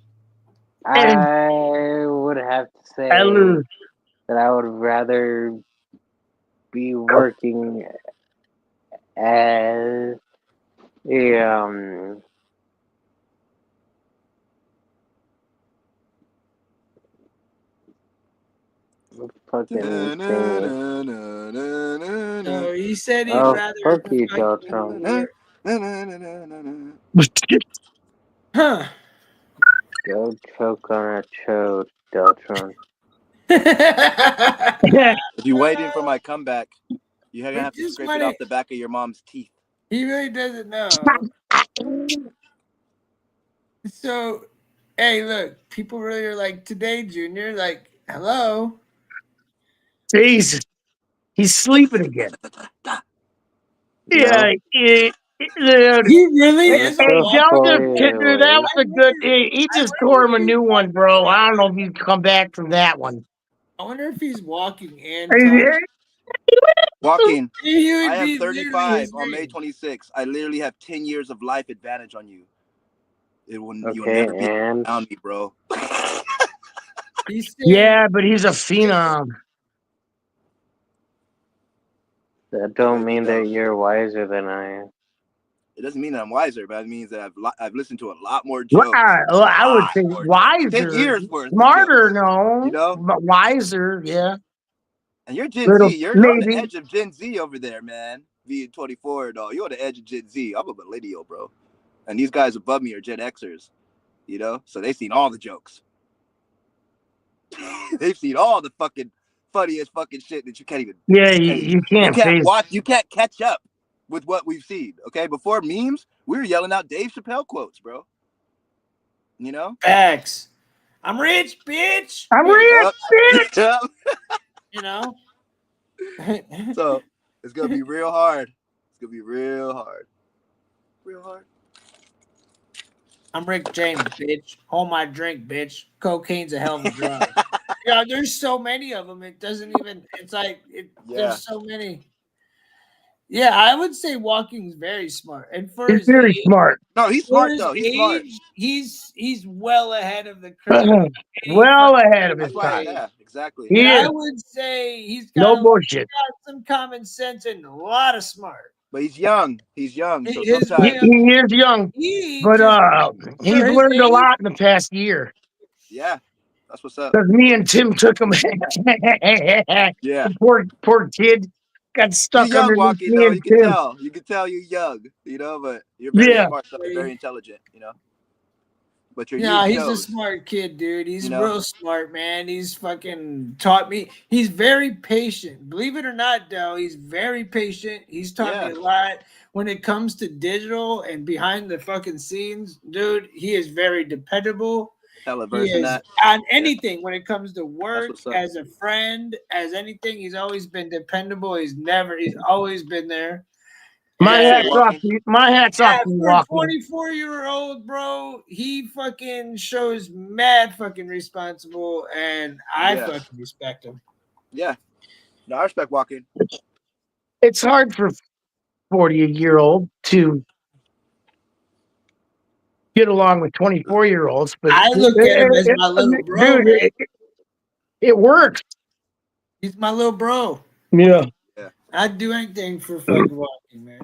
Speaker 8: I would have to say that I would rather be working as a fucking thing.
Speaker 10: No, he said he'd
Speaker 8: Oh,
Speaker 10: rather.
Speaker 8: fuck you, Deltron.
Speaker 10: Huh.
Speaker 8: Go choke on a chode, Deltron.
Speaker 7: If you're waiting for my comeback, you're gonna
Speaker 1: We
Speaker 7: have to
Speaker 1: just
Speaker 7: scrape
Speaker 1: want
Speaker 7: it
Speaker 1: it.
Speaker 7: off the back of your mom's teeth.
Speaker 1: He really doesn't know. So, hey, look, people really are like, today, Junior, like, hello.
Speaker 2: Jesus, he's sleeping again. Yeah, dude.
Speaker 1: He really is a
Speaker 2: Hey,
Speaker 1: walking.
Speaker 2: dude, that was a good. He just tore him a new one, bro. I don't know if he'd come back from that one.
Speaker 1: I wonder if he's walking and talking.
Speaker 7: Walking.
Speaker 1: He would
Speaker 7: I
Speaker 1: be
Speaker 7: am
Speaker 1: literally
Speaker 7: 35
Speaker 1: his
Speaker 7: on May
Speaker 1: name.
Speaker 7: 26th. I literally have 10 years of life advantage on you. You'll
Speaker 8: Okay,
Speaker 7: never be
Speaker 8: and
Speaker 7: around me, bro.
Speaker 1: He's saying,
Speaker 2: Yeah, but he's a phenom.
Speaker 8: that don't
Speaker 7: There we
Speaker 8: mean
Speaker 7: go.
Speaker 8: that you're wiser than I am.
Speaker 7: It doesn't mean that I'm wiser, but it means that I've listened to a lot more
Speaker 2: Well,
Speaker 7: jokes.
Speaker 2: I would say
Speaker 7: More jokes.
Speaker 2: wiser,
Speaker 7: 10 years worth of
Speaker 2: smarter,
Speaker 7: jokes,
Speaker 2: no,
Speaker 7: you know?
Speaker 2: but wiser, yeah.
Speaker 7: And you're Gen
Speaker 2: Little,
Speaker 7: Z. You're on the
Speaker 2: maybe.
Speaker 7: edge of Gen Z over there, man. Being 24 though, you're on the edge of Gen Z. I'm a millennial, bro. And these guys above me are Gen Xers, you know? So they've seen all the jokes. They've seen all the fucking funniest fucking shit that you can't even.
Speaker 2: Yeah, you can't face.
Speaker 7: watch. You can't catch up with what we've seen. Okay, before memes, we were yelling out Dave Chappelle quotes, bro. You know,
Speaker 1: facts. I'm rich, bitch.
Speaker 2: I'm rich, bitch.
Speaker 7: Yep.
Speaker 1: You know.
Speaker 7: So it's gonna be real hard. It's gonna be real hard. Real hard.
Speaker 1: I'm Rick James, bitch. Hold my drink, bitch. Cocaine's a hell of a drug. Yeah, there's so many of them. It doesn't even. It's like there's so many. Yeah, I would say Walking's very smart, and for
Speaker 2: He's
Speaker 1: his
Speaker 2: very
Speaker 1: age,
Speaker 2: smart.
Speaker 7: No, he's
Speaker 1: for
Speaker 7: smart
Speaker 1: his
Speaker 7: though. He's
Speaker 1: age,
Speaker 7: smart.
Speaker 1: he's well ahead of the curve.
Speaker 2: Well ahead of his
Speaker 7: That's why,
Speaker 2: time.
Speaker 7: yeah, exactly.
Speaker 2: He
Speaker 1: And
Speaker 2: is.
Speaker 1: I would say he's
Speaker 2: No
Speaker 1: got
Speaker 2: bullshit.
Speaker 1: some common sense and a lot of smart.
Speaker 7: But he's young. He's young. So
Speaker 1: His
Speaker 7: sometimes,
Speaker 2: He is young,
Speaker 1: he
Speaker 2: but
Speaker 1: just
Speaker 2: he's
Speaker 1: for his
Speaker 2: learned a
Speaker 1: age,
Speaker 2: lot in the past year.
Speaker 7: yeah, that's what's up.
Speaker 2: Because me and Tim took him.
Speaker 7: Yeah.
Speaker 2: Poor kid got
Speaker 7: You're
Speaker 2: stuck
Speaker 7: young,
Speaker 2: underneath
Speaker 7: Walkie,
Speaker 2: me
Speaker 7: though.
Speaker 2: and
Speaker 7: You can
Speaker 2: Tim.
Speaker 7: tell. You can tell you're young, you know, but you're very
Speaker 2: Yeah.
Speaker 7: smart, though. You're very intelligent, you know. But your
Speaker 1: Yeah,
Speaker 7: youth
Speaker 1: he's a
Speaker 7: shows.
Speaker 1: smart kid, dude. He's
Speaker 7: You know?
Speaker 1: real smart, man. He's fucking taught me. He's very patient. Believe it or not, though, he's very patient. He's taught me a lot when it comes to digital and behind the fucking scenes, dude. He is very dependable.
Speaker 7: Hella
Speaker 1: He
Speaker 7: verse in
Speaker 1: is
Speaker 7: that.
Speaker 1: on anything when it comes to work,
Speaker 7: what's up.
Speaker 1: as a friend, as anything. He's always been dependable. He's always been there.
Speaker 2: My
Speaker 1: And-
Speaker 2: hat's off. My hat's off to you,
Speaker 1: for a
Speaker 2: Walking.
Speaker 1: 24-year-old, bro, he fucking shows mad fucking responsible, and I fucking respect him.
Speaker 7: Yeah. No, I respect Walking.
Speaker 2: It's hard for 40-year-old to get along with 24-year-olds, but
Speaker 1: I look at him as my little bro,
Speaker 2: dude,
Speaker 1: man.
Speaker 2: it works.
Speaker 1: He's my little bro.
Speaker 2: Yeah.
Speaker 1: I'd do anything for fucking Walking, man.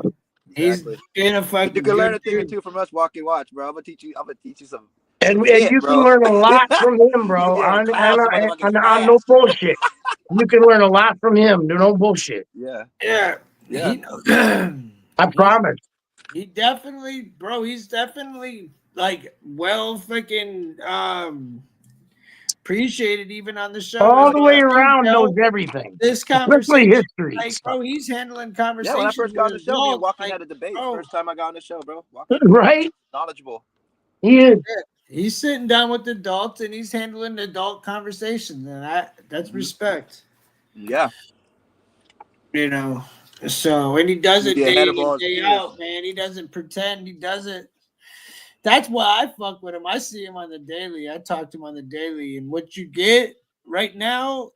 Speaker 7: Exactly.
Speaker 1: He's been a fucking.
Speaker 7: You can learn a
Speaker 1: good
Speaker 7: thing or
Speaker 1: dude.
Speaker 7: two from us, Walking. Watch, bro. I'm gonna teach you some.
Speaker 2: And
Speaker 7: shit,
Speaker 2: you
Speaker 7: bro.
Speaker 2: can learn a lot from him, bro.
Speaker 7: You'll be able to clown some motherfuckers
Speaker 2: On no
Speaker 7: fast.
Speaker 2: bullshit. You can learn a lot from him. No bullshit.
Speaker 7: Yeah.
Speaker 2: I promise.
Speaker 1: He definitely, bro. He's definitely like well fucking appreciated even on the show.
Speaker 2: All
Speaker 1: As
Speaker 2: the
Speaker 1: you
Speaker 2: way
Speaker 1: can
Speaker 2: around
Speaker 1: tell,
Speaker 2: knows everything.
Speaker 1: This
Speaker 2: Especially
Speaker 1: conversation,
Speaker 2: history.
Speaker 1: like, bro, he's handling
Speaker 7: Yeah,
Speaker 1: conversations.
Speaker 7: when I first got on the
Speaker 1: with
Speaker 7: show, me and
Speaker 1: adults,
Speaker 7: Walking
Speaker 1: like,
Speaker 7: had a debate.
Speaker 1: bro,
Speaker 7: First time I got on the show, bro. Walking,
Speaker 2: right?
Speaker 7: knowledgeable.
Speaker 2: He is.
Speaker 1: he's sitting down with adults and he's handling adult conversations, and that's respect.
Speaker 7: Yeah.
Speaker 1: You know, so and he does it
Speaker 7: Be
Speaker 1: day
Speaker 7: ahead
Speaker 1: in
Speaker 7: of all
Speaker 1: and
Speaker 7: his
Speaker 1: day
Speaker 7: peers.
Speaker 1: out, man. He doesn't pretend. He does it. That's why I fuck with him. I see him on the daily. I talk to him on the daily, and what you get right now,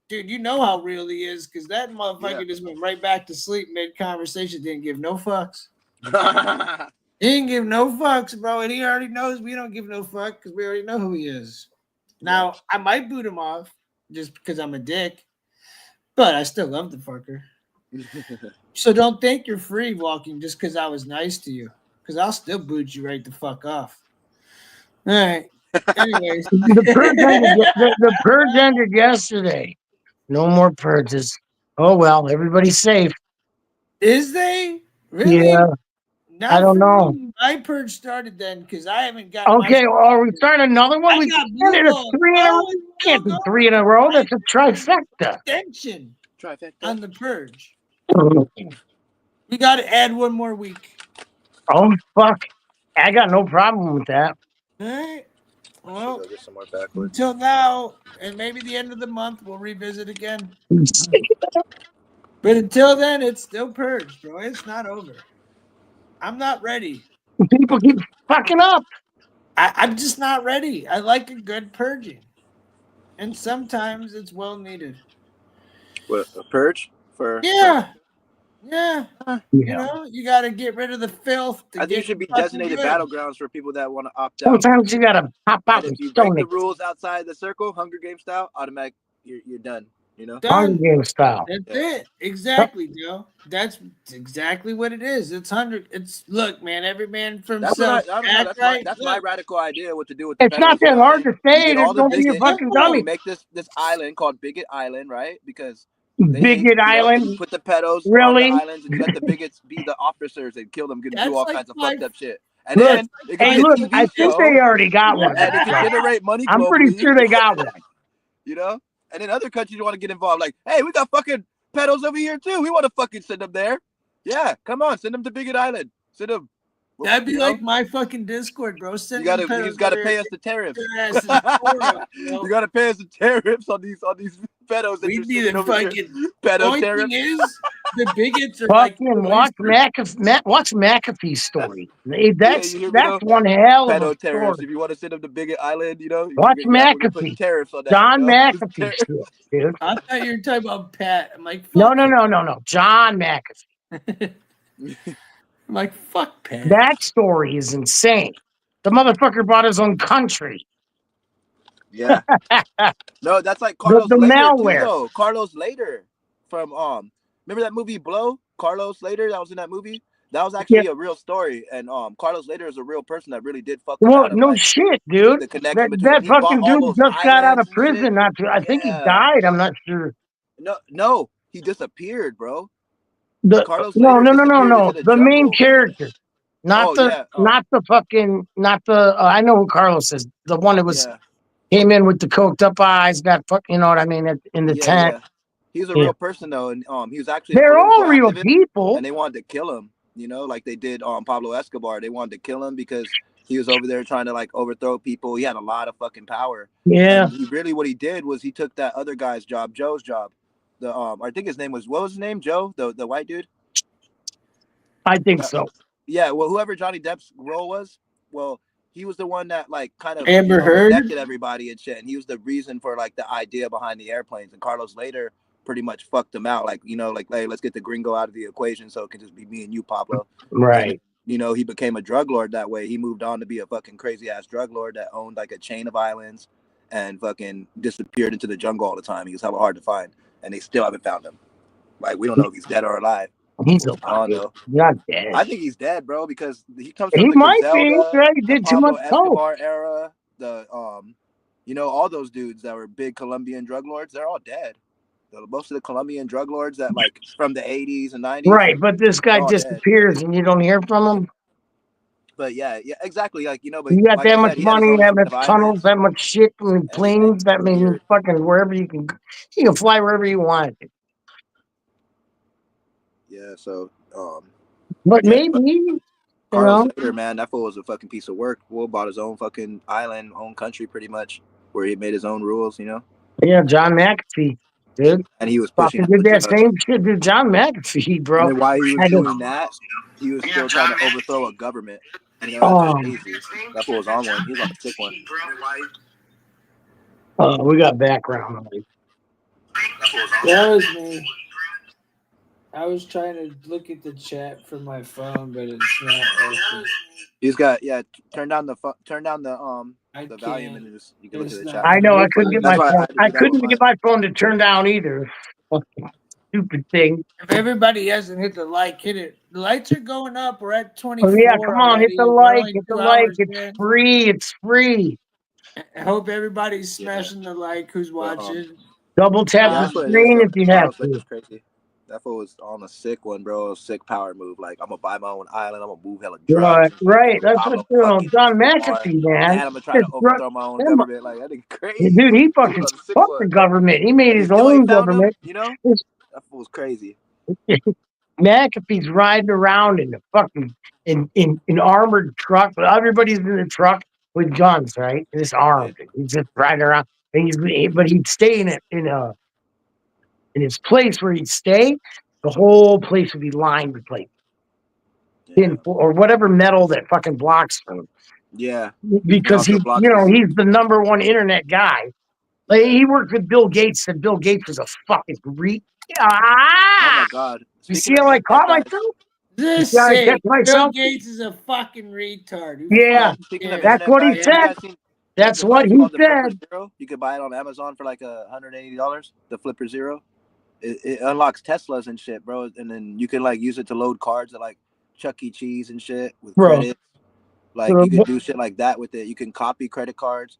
Speaker 1: dude, you know how real he is, because that motherfucker just went right back to sleep mid conversation. Didn't give no fucks. He didn't give no fucks, bro, and he already knows we don't give no fuck because we already know who he is. Now I might boot him off just because I'm a dick, but I still love the fucker. So don't think you're free Walking just because I was nice to you, because I'll still boot you right the fuck off. All right. Anyways,
Speaker 2: The purge ended yesterday. No more purges. Oh well, everybody's safe.
Speaker 1: Is they really?
Speaker 2: Yeah. I don't know.
Speaker 10: My purge started then because I haven't got.
Speaker 2: Okay, well, are we starting another one? We
Speaker 10: got
Speaker 2: can't do
Speaker 10: blue
Speaker 2: three in a row.
Speaker 10: ball.
Speaker 2: Can't do three in a row. That's a trifecta.
Speaker 10: Extension
Speaker 11: Trifecta.
Speaker 10: on the purge. We got to add one more week.
Speaker 2: Oh fuck! I got no problem with that.
Speaker 10: All right. Well,
Speaker 6: Go get some more backwards.
Speaker 10: until now, and maybe the end of the month, we'll revisit again. But until then, it's still purged, bro. It's not over. I'm not ready.
Speaker 2: People keep fucking up.
Speaker 10: I'm just not ready. I like a good purging, and sometimes it's well needed.
Speaker 6: What, a purge for?
Speaker 10: Yeah. You know, you got to get rid of the filth.
Speaker 6: I think it should be
Speaker 10: fucking
Speaker 6: designated
Speaker 10: good.
Speaker 6: battlegrounds for people that want to opt out.
Speaker 2: Sometimes you gotta pop out
Speaker 6: And
Speaker 2: and
Speaker 6: if you break
Speaker 2: stone
Speaker 6: the
Speaker 2: it.
Speaker 6: rules outside the circle, Hunger Game style, automatic, you're done. You know,
Speaker 2: Hunger Game style.
Speaker 10: That's it. Exactly, Joe. That's exactly what it is. It's 100. It's look, man. Every man for
Speaker 6: that's what
Speaker 10: himself.
Speaker 6: I don't know. That's my radical idea. What to do with the
Speaker 2: It's not
Speaker 6: pedos, you
Speaker 2: that
Speaker 6: know?
Speaker 2: hard to say.
Speaker 6: You get all the
Speaker 2: Don't be a
Speaker 6: bigots,
Speaker 2: fucking
Speaker 6: and
Speaker 2: dummy.
Speaker 6: you make this island called Bigot Island, right? Because they hate,
Speaker 2: Bigot
Speaker 6: you know,
Speaker 2: Island.
Speaker 6: and you put the pedos on
Speaker 2: Really?
Speaker 6: the islands, and you let the bigots be the officers and kill them, get them do
Speaker 10: That's
Speaker 6: all
Speaker 10: like
Speaker 6: kinds of
Speaker 10: my-
Speaker 6: fucked up shit. And
Speaker 2: Look,
Speaker 6: then it can
Speaker 2: hey,
Speaker 6: be a
Speaker 2: look,
Speaker 6: TV
Speaker 2: I think
Speaker 6: show,
Speaker 2: they already got one.
Speaker 6: and it can generate money
Speaker 2: I'm pretty
Speaker 6: globally.
Speaker 2: sure they got one.
Speaker 6: You know, and then other countries want to get involved. Like, hey, we got fucking pedos over here too. We want to fucking send them there. Yeah, come on, send them to Bigot Island. Send them.
Speaker 10: That'd be
Speaker 6: you
Speaker 10: like
Speaker 6: know?
Speaker 10: my fucking Discord, bro. Send
Speaker 6: You
Speaker 10: them
Speaker 6: just gotta
Speaker 10: pedos
Speaker 6: pay us the tariffs.
Speaker 10: their asses for us, bro.
Speaker 6: You gotta pay us the tariffs on these pedos that
Speaker 10: We
Speaker 6: you're
Speaker 10: need
Speaker 6: sending
Speaker 10: to
Speaker 6: over here.
Speaker 10: fucking.
Speaker 6: Pedo
Speaker 10: Only
Speaker 6: tariffs.
Speaker 10: thing is, the bigots are like.
Speaker 2: Fucking watch McAfee's story. That's
Speaker 6: you hear me, though?
Speaker 2: one hell of
Speaker 6: Pedo
Speaker 2: a
Speaker 6: tariffs.
Speaker 2: story.
Speaker 6: If you want to send them to Bigot Island, you know,
Speaker 2: Watch
Speaker 6: we're gonna put
Speaker 2: McAfee.
Speaker 6: tariffs on that.
Speaker 2: John
Speaker 6: you know?
Speaker 2: McAfee shit, dude.
Speaker 10: I thought you were talking about Pat. I'm like,
Speaker 2: No.
Speaker 10: fuck
Speaker 2: John McAfee.
Speaker 10: I'm like, fuck Pat.
Speaker 2: That story is insane. The motherfucker bought his own country.
Speaker 6: Yeah. No, that's like Carlos
Speaker 2: the
Speaker 6: Later
Speaker 2: malware.
Speaker 6: too, though. Carlos Later from remember that movie Blow? Carlos Later, that was in that movie. That was actually a real story, and Carlos Later is a real person that really did fuck.
Speaker 2: Well, no shit, dude.
Speaker 6: The connection
Speaker 2: that
Speaker 6: between he bought
Speaker 2: fucking
Speaker 6: all
Speaker 2: dude
Speaker 6: those
Speaker 2: just got out
Speaker 6: islands
Speaker 2: of
Speaker 6: and
Speaker 2: prison.
Speaker 6: shit.
Speaker 2: Not to, I think he died. I'm not sure.
Speaker 6: No, he disappeared, bro. Carlos
Speaker 2: No.
Speaker 6: Later disappeared into
Speaker 2: The main
Speaker 6: jungle.
Speaker 2: character, not the I know who Carlos is. The one that was came in with the coked up eyes, got fucking. You know what I mean? In the tent.
Speaker 6: Yeah. He was a real person though, and he was actually.
Speaker 2: They're all real people,
Speaker 6: and they wanted to kill him. You know, like they did Pablo Escobar. They wanted to kill him because he was over there trying to like overthrow people. He had a lot of fucking power.
Speaker 2: Yeah.
Speaker 6: And what he did was he took that other guy's job, Joe's job. The I think his name was, what was his name? Joe, the white dude.
Speaker 2: I think so.
Speaker 6: Yeah. Well, whoever Johnny Depp's role was, well, he was the one that like kind of
Speaker 10: Amber Heard
Speaker 6: connected everybody and shit. And he was the reason for like the idea behind the airplanes. And Carlos Later pretty much fucked him out. Like, you know, like, hey, let's get the gringo out of the equation so it can just be me and you, Pablo.
Speaker 2: Right.
Speaker 6: And, you know, he became a drug lord that way. He moved on to be a fucking crazy ass drug lord that owned like a chain of islands and fucking disappeared into the jungle all the time. He was hella hard to find, and they still haven't found him. Like, we don't know if he's dead or alive.
Speaker 2: He's
Speaker 6: not
Speaker 2: dead.
Speaker 6: I think he's dead, bro, because he comes from
Speaker 2: He
Speaker 6: the
Speaker 2: might
Speaker 6: Griselda,
Speaker 2: be. Right? He
Speaker 6: the
Speaker 2: did too
Speaker 6: Pablo
Speaker 2: much coke.
Speaker 6: Escobar era, the you know, all those dudes that were big Colombian drug lords, they're all dead. Most of the Colombian drug lords that like from the 80s and 90s.
Speaker 2: Right, but this guy disappears and you don't hear from him.
Speaker 6: But yeah, exactly. Like, you know, but
Speaker 2: you got
Speaker 6: like
Speaker 2: that
Speaker 6: I
Speaker 2: much
Speaker 6: said, he had his
Speaker 2: money,
Speaker 6: own
Speaker 2: that
Speaker 6: chain
Speaker 2: much
Speaker 6: of
Speaker 2: tunnels,
Speaker 6: islands.
Speaker 2: that much shit, and planes. That means fucking wherever you can fly wherever you want.
Speaker 6: Yeah, so
Speaker 2: but maybe
Speaker 6: Carlos Later, man, that fool was a fucking piece of work. Will bought his own fucking island, own country, pretty much, where he made his own rules. You know.
Speaker 2: Yeah, John McAfee, dude.
Speaker 6: And he was pushing.
Speaker 2: Fucking did that same shit to John McAfee, bro.
Speaker 6: And then while he was doing that, he was still trying to overthrow a government. You know, that's crazy. That fool was on one. He was on a sick one.
Speaker 2: We got background noise.
Speaker 10: That was me. I was trying to look at the chat from my phone, but it's not open.
Speaker 6: He's got turn down the volume and just you can look at the chat.
Speaker 2: I know I couldn't get my phone. I couldn't get my phone to turn down either. Stupid thing.
Speaker 10: If everybody hasn't hit the like, hit it. The lights are going up. We're at 24.
Speaker 2: Oh yeah, come on, hit the like, hit the like. It's free. It's free.
Speaker 10: I hope everybody's smashing the like who's watching.
Speaker 2: Double tap the screen if you have to.
Speaker 7: That fool was on a sick one, bro. Sick power move. Like, I'm gonna buy my own island. I'm gonna move hella drugs.
Speaker 2: Right. That's what
Speaker 7: Pablo fucking
Speaker 2: John
Speaker 7: Escobar,
Speaker 2: McAfee, man.
Speaker 7: and I'm gonna try to overthrow my own government. Like, that nigga crazy.
Speaker 2: Dude, he
Speaker 7: He was
Speaker 2: fucking
Speaker 7: on a sick
Speaker 2: fucked
Speaker 7: one.
Speaker 2: the government. He made
Speaker 7: And
Speaker 2: his
Speaker 7: you know he
Speaker 2: own
Speaker 7: found him,
Speaker 2: government.
Speaker 7: you know? That fool's crazy.
Speaker 2: McAfee's riding around in the fucking in armored truck, but everybody's in the truck with guns, right? This armed. He's just riding around. But he'd stay in his place where he'd stay. The whole place would be lined with like tin or whatever metal that fucking blocks him.
Speaker 7: Yeah.
Speaker 2: Because
Speaker 7: also blocks the
Speaker 2: he's the number one internet guy. Like he worked with Bill Gates, and Bill Gates was a fucking
Speaker 7: Oh my God.
Speaker 2: You
Speaker 7: Speaking
Speaker 2: see
Speaker 7: of
Speaker 2: how I
Speaker 7: internet
Speaker 2: caught
Speaker 7: guys,
Speaker 2: myself?
Speaker 10: Just
Speaker 2: You see how I
Speaker 10: say
Speaker 2: catch
Speaker 10: Bill
Speaker 2: myself?
Speaker 10: Gates is a fucking retard. Who
Speaker 2: Yeah,
Speaker 10: fucking
Speaker 7: speaking of
Speaker 10: cares?
Speaker 2: that's
Speaker 7: internet
Speaker 2: what he
Speaker 7: guys, have you
Speaker 2: said.
Speaker 7: guys seen
Speaker 2: That's
Speaker 7: the
Speaker 2: what
Speaker 7: device
Speaker 2: he
Speaker 7: called the Flipper
Speaker 2: said.
Speaker 7: Zero? You could buy it on Amazon for like $180. The Flipper Zero. It unlocks Teslas and shit, bro. And then you can like use it to load cards at like Chuck E. Cheese and shit with
Speaker 2: Bro.
Speaker 7: credit. Like you can do shit like that with it. You can copy credit cards.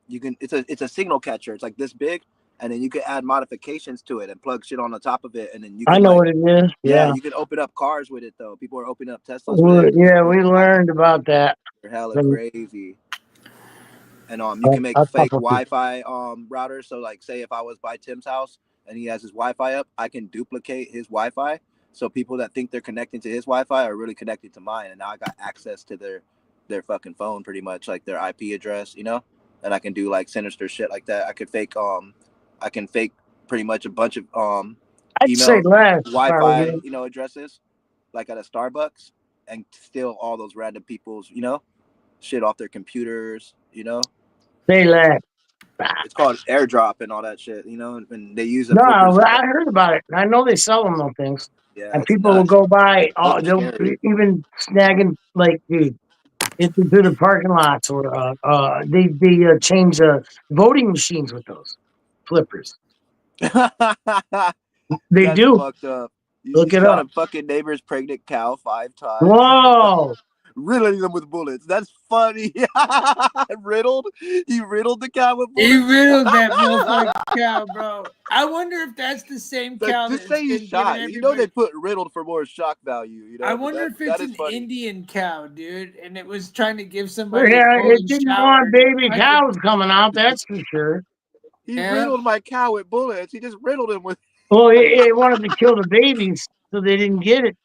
Speaker 7: You can. It's a signal catcher. It's like this big, and then you can add modifications to it and plug shit on the top of it, and then you can.
Speaker 2: I know
Speaker 7: like,
Speaker 2: what it is. Yeah.
Speaker 7: you can open up cars with it though. People are opening up Teslas with it.
Speaker 2: Yeah, we learned about that.
Speaker 7: They're hella crazy. And you can make fake Wi-Fi routers. So like, say if I was by Tim's house and he has his Wi-Fi up, I can duplicate his Wi-Fi. So people that think they're connecting to his Wi-Fi are really connected to mine, and now I got access to their fucking phone, pretty much like their IP address, you know. And I can do like sinister shit like that. I could fake pretty much a bunch of
Speaker 2: I'd say
Speaker 7: email
Speaker 2: less,
Speaker 7: Wi-Fi addresses, like at a Starbucks, and steal all those random people's shit off their computers,
Speaker 2: Say less.
Speaker 7: It's called airdrop and all that shit, and they use a
Speaker 2: No,
Speaker 7: Flipper Zero.
Speaker 2: I heard about it. I know they sell them those things.
Speaker 7: Yeah,
Speaker 2: And
Speaker 7: it's
Speaker 2: people will
Speaker 7: nuts.
Speaker 2: go by. They'll
Speaker 7: Scary.
Speaker 2: even snagging like into the parking lots, or they change voting machines with those flippers. They
Speaker 7: That's
Speaker 2: do.
Speaker 7: fucked up.
Speaker 2: Look
Speaker 7: You
Speaker 2: it
Speaker 7: shot
Speaker 2: up.
Speaker 7: a fucking neighbor's pregnant cow 5 times.
Speaker 2: Whoa!
Speaker 7: Riddling them with bullets. That's funny. Riddled? He riddled the cow with bullets.
Speaker 10: He riddled that motherfucking cow, bro. I wonder if that's the same
Speaker 7: Like,
Speaker 10: cow
Speaker 7: just
Speaker 10: that's
Speaker 7: say he
Speaker 10: been
Speaker 7: shot.
Speaker 10: giving
Speaker 7: You know they
Speaker 10: everybody.
Speaker 7: put riddled for more shock value.
Speaker 10: I wonder if it's
Speaker 7: that is
Speaker 10: an
Speaker 7: funny.
Speaker 10: Indian cow, dude, and it was trying to give somebody a
Speaker 2: Yeah,
Speaker 10: golden
Speaker 2: it didn't
Speaker 10: shower.
Speaker 2: want baby cows coming out. That's for sure.
Speaker 7: He riddled my cow with bullets. He just riddled him with.
Speaker 2: Well, he wanted to kill the babies, so they didn't get it.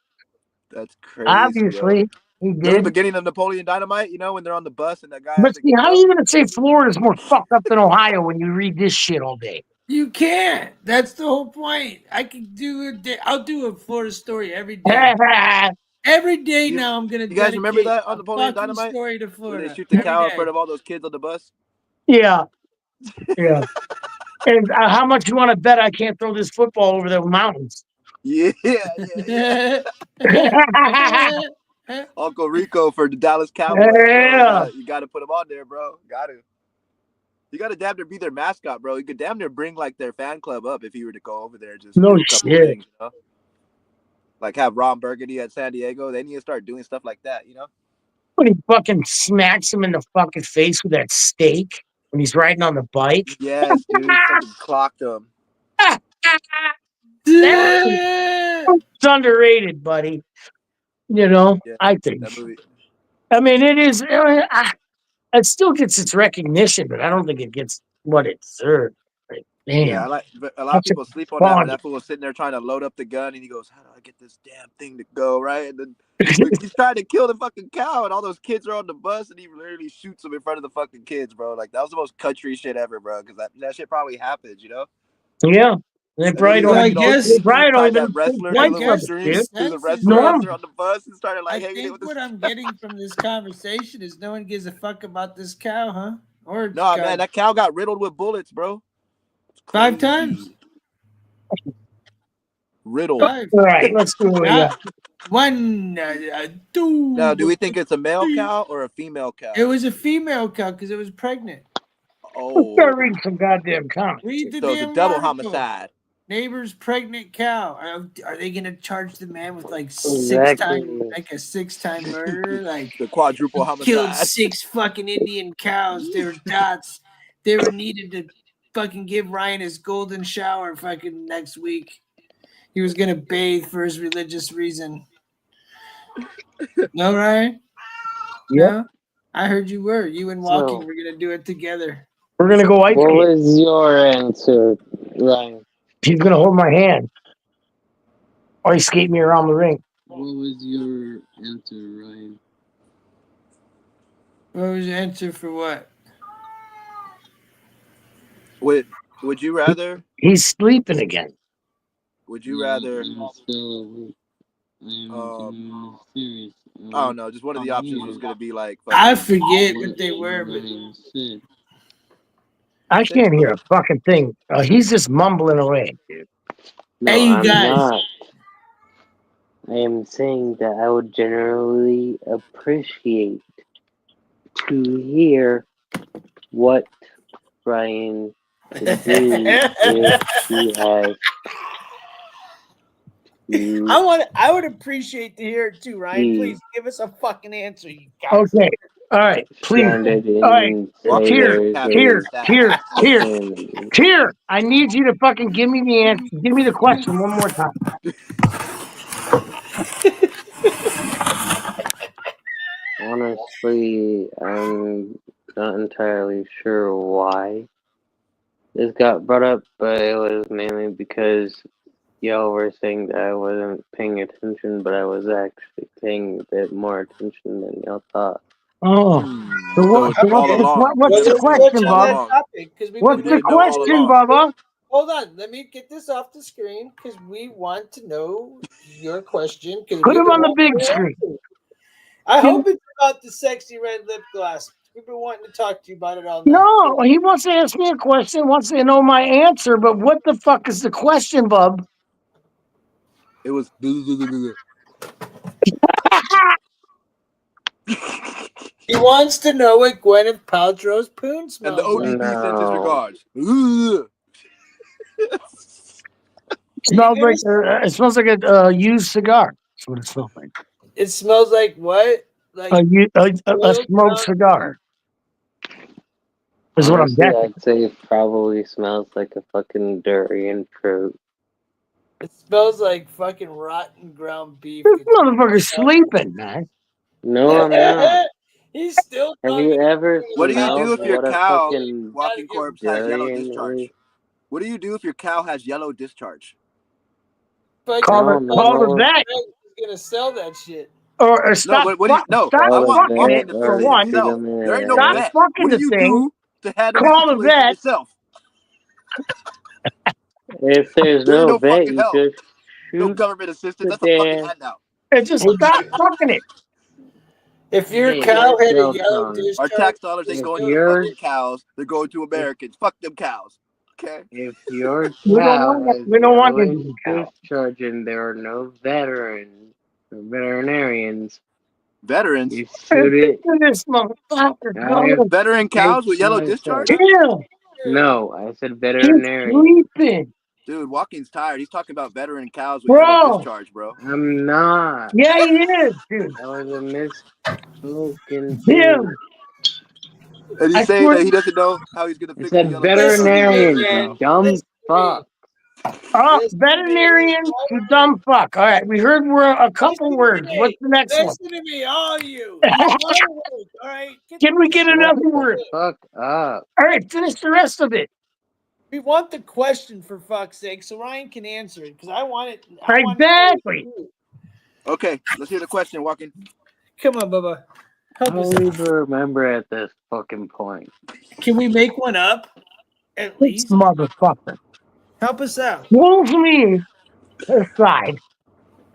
Speaker 7: That's crazy.
Speaker 2: Obviously, he
Speaker 7: Remember
Speaker 2: did.
Speaker 7: the beginning of Napoleon Dynamite? When they're on the bus and that guy.
Speaker 2: But see, how are you going to say Florida's more fucked up than Ohio when you read this shit all day?
Speaker 10: You can't. That's the whole point. I can do I'll do a Florida story every day. Every day now, I'm gonna.
Speaker 7: You guys remember that on
Speaker 10: a
Speaker 7: Napoleon
Speaker 10: fucking
Speaker 7: Dynamite?
Speaker 10: story to
Speaker 7: Where
Speaker 10: Florida.
Speaker 7: they shoot the
Speaker 10: every
Speaker 7: cow in
Speaker 10: day.
Speaker 7: front of all those kids on the bus?
Speaker 2: Yeah. Yeah. And how much you want to bet I can't throw this football over the mountains?
Speaker 7: Yeah. Uncle Rico for the Dallas Cowboys.
Speaker 2: Yeah.
Speaker 7: You got to put him on there, bro. Got to. You got to damn near be their mascot, bro. You could damn near bring like their fan club up if you were to go over there and just do a couple of things, Like have Ron Burgundy at San Diego. They need to start doing stuff like that,
Speaker 2: When he fucking smacks him in the fucking face with that steak when he's riding on the bike.
Speaker 7: Yes, dude. Fucking clocked him.
Speaker 2: It's underrated, buddy. I think.
Speaker 7: That movie.
Speaker 2: I mean, it is. It still gets its recognition, but I don't think it gets what it deserves. Like, damn.
Speaker 7: Yeah, but a lot of people sleep on that. But that fool was sitting there trying to load up the gun, and he goes, "How do I get this damn thing to go right?" And then he's trying to kill the fucking cow, and all those kids are on the bus, and he literally shoots them in front of the fucking kids, bro. Like that was the most country shit ever, bro. Because that shit probably happens,
Speaker 2: Yeah. They probably don't.
Speaker 10: I guess
Speaker 7: that wrestler Halo Extreme through the wrestler on the bus and started like hanging it with
Speaker 10: what I'm getting from this conversation is no one gives a fuck about this cow, huh? Or
Speaker 7: no, man, that cow got riddled with bullets, bro.
Speaker 10: 5 times.
Speaker 7: Riddled.
Speaker 2: All right, let's do it.
Speaker 10: 1, 2.
Speaker 7: Now, do we think it's a male cow or a female cow?
Speaker 10: It was a female cow because it was pregnant.
Speaker 7: Oh,
Speaker 2: start reading some goddamn comments.
Speaker 10: Read the
Speaker 7: so
Speaker 10: damn
Speaker 7: it's a double
Speaker 10: article.
Speaker 7: homicide.
Speaker 10: Neighbor's pregnant cow. Are they gonna charge the man with like
Speaker 8: Exactly.
Speaker 10: 6-time murder? Like
Speaker 7: the quadruple homicide.
Speaker 10: Killed 6 fucking Indian cows. They were dots. They were needed to fucking give Ryan his golden shower fucking next week. he was gonna bathe for his religious reason. No, Ryan?
Speaker 2: Yep.
Speaker 10: No? I heard you were. You and Walking
Speaker 8: So-
Speaker 10: were gonna do it together.
Speaker 2: We're gonna go ice
Speaker 8: What
Speaker 2: skate.
Speaker 8: was your answer, Ryan?
Speaker 2: He's gonna hold my hand. Ice skate me around the ring.
Speaker 12: What was your answer, Ryan?
Speaker 10: What was your answer for what?
Speaker 11: Would you rather?
Speaker 2: He's sleeping again.
Speaker 11: Would you rather?
Speaker 12: I'm still awake. I am genuinely serious.
Speaker 11: I don't know. Just one of the options was gonna be like.
Speaker 10: I forget what they were, but
Speaker 12: Ryan said.
Speaker 2: I can't hear a fucking thing. He's just mumbling away, dude.
Speaker 8: No,
Speaker 10: Hey, you
Speaker 8: I'm
Speaker 10: guys.
Speaker 8: not. I am saying that I would generally appreciate to hear what Ryan could do if he has.
Speaker 10: I would appreciate to hear it too, Ryan. Please give us a fucking answer, you guys.
Speaker 2: Okay. All right. Please.
Speaker 8: Stranded in
Speaker 2: All right.
Speaker 8: Sailor's
Speaker 2: Here. I need you to fucking give me the answer. Give me the question one more time.
Speaker 8: Honestly, I'm not entirely sure why this got brought up, but it was mainly because y'all were saying that I wasn't paying attention, but I was actually paying a bit more attention than y'all thought.
Speaker 2: Oh. So
Speaker 11: All along.
Speaker 2: what's the question, Bob? What's the question, Bubba?
Speaker 10: Hold on, let me get this off the screen because we want to know your question.
Speaker 2: Put him on the big screen.
Speaker 10: I hope it's about the sexy red lip gloss. We've been wanting to talk to you about it all night.
Speaker 2: No, he wants to ask me a question, wants to know my answer, but what the fuck is the question, Bub?
Speaker 11: It was.
Speaker 10: He wants to know what Gwyneth Paltrow's poon smells
Speaker 11: And the ODB
Speaker 10: like.
Speaker 11: sends his regards.
Speaker 2: It smells like a used cigar. That's what it smells like.
Speaker 10: It smells like what? Like
Speaker 2: a smoked cigar. Is what I'm
Speaker 8: Honestly,
Speaker 2: guessing.
Speaker 8: I'd say it probably smells like a fucking durian fruit.
Speaker 10: It smells like fucking rotten ground beef.
Speaker 2: This motherfucker's sleeping, man.
Speaker 8: No, I'm not.
Speaker 10: He's still.
Speaker 8: Have you ever
Speaker 11: What do you do
Speaker 8: smelled
Speaker 11: if your
Speaker 8: what a
Speaker 11: cow,
Speaker 8: fucking
Speaker 11: walking corpse, has yellow
Speaker 8: durian
Speaker 11: discharge?
Speaker 8: is?
Speaker 11: What do you do if your cow has yellow discharge?
Speaker 2: Call the vet.
Speaker 10: He's gonna sell that shit.
Speaker 2: Or stop.
Speaker 11: No, what do you? No,
Speaker 2: stop
Speaker 11: I want
Speaker 2: fucking
Speaker 11: Walking
Speaker 2: it
Speaker 11: to
Speaker 2: for
Speaker 11: fix it
Speaker 2: one.
Speaker 11: himself. There ain't no
Speaker 2: Stop
Speaker 11: vet.
Speaker 2: fucking
Speaker 11: What do
Speaker 2: the
Speaker 11: you
Speaker 2: thing.
Speaker 11: do to handle
Speaker 2: Call
Speaker 11: the
Speaker 2: the
Speaker 11: situation
Speaker 2: vet.
Speaker 11: yourself?
Speaker 8: If there's
Speaker 11: There ain't
Speaker 8: no
Speaker 11: no
Speaker 8: vet,
Speaker 11: fucking
Speaker 8: you
Speaker 11: help.
Speaker 8: just
Speaker 11: No
Speaker 8: shoot
Speaker 11: government assistance.
Speaker 8: the
Speaker 11: That's a fucking
Speaker 8: damn.
Speaker 11: handout.
Speaker 2: And just stop fucking it.
Speaker 10: If your
Speaker 8: Hey,
Speaker 10: cow had a
Speaker 8: yo,
Speaker 10: yellow
Speaker 8: Tom,
Speaker 10: discharge,
Speaker 11: Our tax dollars ain't
Speaker 8: if
Speaker 11: going to the
Speaker 8: yours,
Speaker 11: fucking cows. They're going to Americans. Fuck them cows. Okay.
Speaker 8: if your
Speaker 2: We don't
Speaker 8: cow
Speaker 2: want.
Speaker 8: has
Speaker 2: We don't want
Speaker 8: yellow
Speaker 2: you to cow.
Speaker 8: discharge and there are no veterans or veterinarians,
Speaker 11: Veterans.
Speaker 8: you shoot it.
Speaker 2: This motherfucker.
Speaker 8: I
Speaker 11: Veteran cows with yellow
Speaker 8: myself.
Speaker 11: discharge?
Speaker 2: Ew.
Speaker 8: No, I said
Speaker 2: He's
Speaker 8: veterinarian.
Speaker 2: sleeping.
Speaker 11: Dude, Walking's tired. He's talking about veteran cows with yellow
Speaker 2: Bro.
Speaker 11: discharge, bro.
Speaker 8: I'm not.
Speaker 2: Yeah, he is, dude.
Speaker 8: That was a misspoken
Speaker 2: Dude.
Speaker 8: thing.
Speaker 11: And he's saying that he doesn't know how he's gonna
Speaker 8: I
Speaker 11: fix the
Speaker 8: said
Speaker 11: yellow discharge.
Speaker 8: veterinarian, you dumb fuck.
Speaker 2: Veterinarian, you dumb fuck. All right, we heard a couple words. What's the next one?
Speaker 10: Listen to me, all you. You want to work, all right?
Speaker 2: Can we get another word?
Speaker 8: Fuck up.
Speaker 2: All right, finish the rest of it.
Speaker 10: We want the question for fuck's sake, so Ryan can answer it because I want it.
Speaker 2: Exactly.
Speaker 11: Okay, let's hear the question, Walking.
Speaker 10: Come on, Bubba. Help
Speaker 8: I
Speaker 10: us
Speaker 8: don't
Speaker 10: out.
Speaker 8: even remember at this fucking point.
Speaker 10: Can we make one up? At
Speaker 2: This
Speaker 10: least
Speaker 2: motherfucker
Speaker 10: help us out.
Speaker 2: pulls me aside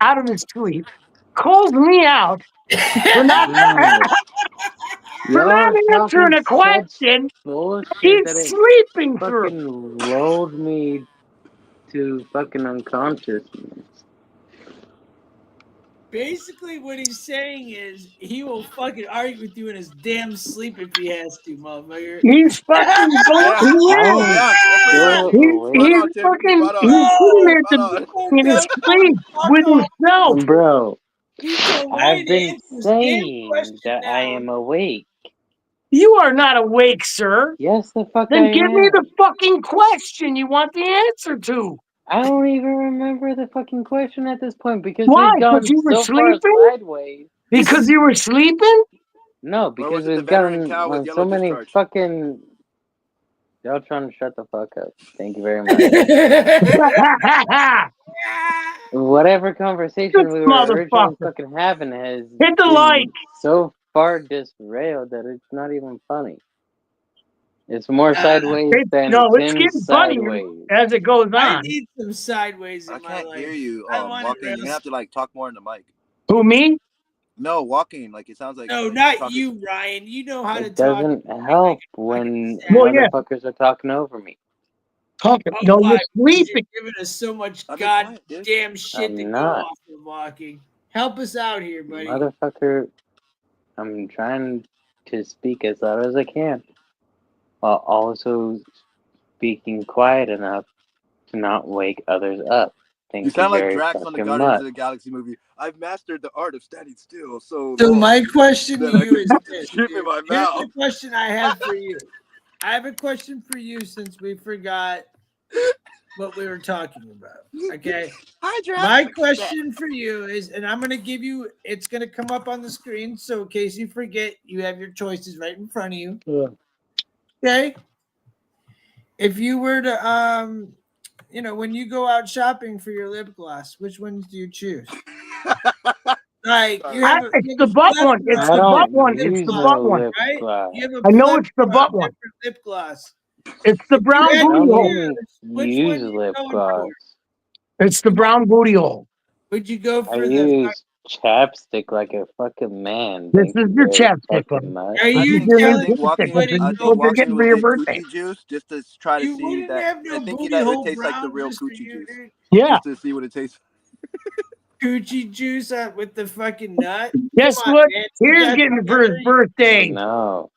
Speaker 2: out of his sleep, calls me out for not answering a question.
Speaker 8: Bullshit
Speaker 2: He's
Speaker 8: that it
Speaker 2: sleeping through.
Speaker 8: fucking lulled me to fucking unconsciousness.
Speaker 10: Basically, what he's saying is he will fucking argue with you in his damn sleep if he has to, motherfucker.
Speaker 2: He's fucking in his sleep with himself.
Speaker 8: Bro,
Speaker 10: He told
Speaker 8: I've
Speaker 10: Ryan to
Speaker 8: been
Speaker 10: answer his damn
Speaker 8: saying
Speaker 10: question
Speaker 8: that
Speaker 10: now.
Speaker 8: I am awake.
Speaker 2: You are not awake, sir.
Speaker 8: Yes, the fuck
Speaker 2: Then
Speaker 8: I
Speaker 2: give
Speaker 8: am.
Speaker 2: me the fucking question you want the answer to.
Speaker 8: I don't even remember the fucking question at this point because
Speaker 2: Why?
Speaker 8: we've gone
Speaker 2: Because you were
Speaker 8: so far
Speaker 2: sleeping?
Speaker 8: sideways.
Speaker 2: Because you were sleeping?
Speaker 8: No,
Speaker 7: Or
Speaker 8: because
Speaker 7: was it the
Speaker 8: we've
Speaker 7: veteran
Speaker 8: gotten
Speaker 7: cow with
Speaker 8: on
Speaker 7: yellow
Speaker 8: so many
Speaker 7: discharge?
Speaker 8: fucking. Y'all trying to shut the fuck up. Thank you very much. Whatever conversation we were originally
Speaker 2: Motherfucker.
Speaker 8: fucking having has
Speaker 2: Hit the
Speaker 8: been
Speaker 2: like.
Speaker 8: so far derailed that it's not even funny. It's more sideways than
Speaker 2: No, it's
Speaker 8: Tim's
Speaker 2: getting funnier
Speaker 8: sideways.
Speaker 2: as it goes
Speaker 10: I
Speaker 2: on.
Speaker 10: need some sideways in
Speaker 7: I
Speaker 10: my
Speaker 7: can't
Speaker 10: life.
Speaker 7: hear you.
Speaker 10: I want
Speaker 7: Walking.
Speaker 10: it
Speaker 7: You're gonna have to like talk more in the mic.
Speaker 2: Who, me?
Speaker 7: No, walking. Like it sounds like.
Speaker 10: No, not
Speaker 7: talking-
Speaker 10: you, Ryan. You know how to
Speaker 8: It
Speaker 10: talk.
Speaker 8: doesn't help when
Speaker 2: Well, yeah.
Speaker 8: motherfuckers are talking over me.
Speaker 2: Talking.
Speaker 10: Oh,
Speaker 2: No,
Speaker 10: why?
Speaker 2: you're
Speaker 10: Because
Speaker 2: sleeping.
Speaker 10: you're giving us so much
Speaker 7: I've been quiet, dude.
Speaker 10: goddamn shit
Speaker 8: I'm
Speaker 10: to go
Speaker 8: not.
Speaker 10: off of walking. Help us out here, buddy.
Speaker 8: Motherfucker, I'm trying to speak as loud as I can while also speaking quiet enough to not wake others up. Thank
Speaker 7: You sound like
Speaker 8: very
Speaker 7: Drax on the
Speaker 8: fucking
Speaker 7: Guardians
Speaker 8: much.
Speaker 7: of the Galaxy movie. I've mastered the art of standing still so
Speaker 10: So
Speaker 7: long
Speaker 10: my question to
Speaker 7: that I
Speaker 10: you
Speaker 7: can
Speaker 10: is
Speaker 7: put the
Speaker 10: this.
Speaker 7: chip in
Speaker 10: Dude.
Speaker 7: my
Speaker 10: Here's
Speaker 7: mouth.
Speaker 10: the question I have for you. I have a question for you since we forgot what we were talking about. Okay.
Speaker 7: Hi, Drax.
Speaker 10: My question for you is, and I'm going to give you, it's going to come up on the screen. So in case you forget, you have your choices right in front of you.
Speaker 2: Yeah.
Speaker 10: Okay. If you were to, you know, when you go out shopping for your lip gloss, which ones do you choose? Like you have a,
Speaker 2: It's the butt one. It's
Speaker 8: I
Speaker 2: the butt
Speaker 8: don't
Speaker 2: one. It's
Speaker 8: use
Speaker 2: the
Speaker 8: no
Speaker 2: butt one.
Speaker 8: lip
Speaker 10: right?
Speaker 8: gloss.
Speaker 10: You have a
Speaker 2: I know it's the
Speaker 10: plethora
Speaker 2: butt
Speaker 10: of
Speaker 2: one.
Speaker 10: different lip gloss.
Speaker 2: It's the
Speaker 10: If you
Speaker 2: brown
Speaker 10: had
Speaker 8: I
Speaker 10: to
Speaker 2: booty
Speaker 8: don't
Speaker 2: hole.
Speaker 10: choose,
Speaker 8: even
Speaker 10: which one
Speaker 8: use
Speaker 10: are you
Speaker 8: lip
Speaker 10: going
Speaker 8: gloss.
Speaker 10: for?
Speaker 2: It's the brown booty hole.
Speaker 10: Would you go
Speaker 8: I
Speaker 10: for the?
Speaker 8: use chapstick like a fucking man.
Speaker 2: This
Speaker 8: Thank
Speaker 2: is
Speaker 8: you
Speaker 2: your
Speaker 8: very
Speaker 2: chapstick,
Speaker 8: fucking
Speaker 2: buddy.
Speaker 8: much.
Speaker 10: Are
Speaker 2: This
Speaker 10: you
Speaker 2: is your new
Speaker 7: I
Speaker 10: telling
Speaker 7: think
Speaker 10: me you
Speaker 2: chapstick.
Speaker 7: walking.
Speaker 2: That's
Speaker 10: wouldn't
Speaker 7: I
Speaker 2: what
Speaker 10: go
Speaker 7: think
Speaker 2: you're
Speaker 10: for
Speaker 7: walking
Speaker 2: getting
Speaker 10: the?
Speaker 2: for
Speaker 7: will
Speaker 2: your
Speaker 7: get
Speaker 2: birthday.
Speaker 7: coochie juice just to try to
Speaker 10: You
Speaker 7: see
Speaker 10: wouldn't
Speaker 7: that.
Speaker 10: have
Speaker 7: I
Speaker 10: no
Speaker 7: think
Speaker 10: booty
Speaker 7: it
Speaker 10: hole
Speaker 7: tastes like the
Speaker 10: brown
Speaker 7: real
Speaker 10: just for
Speaker 7: coochie
Speaker 10: you,
Speaker 7: juice.
Speaker 10: dude.
Speaker 2: Yeah.
Speaker 7: Just to see what it tastes.
Speaker 10: Coochie juice with the fucking nut.
Speaker 2: Guess
Speaker 10: Come on,
Speaker 2: what?
Speaker 10: man. You
Speaker 2: Here's
Speaker 10: got
Speaker 2: getting for his
Speaker 10: together,
Speaker 2: birthday.
Speaker 8: No.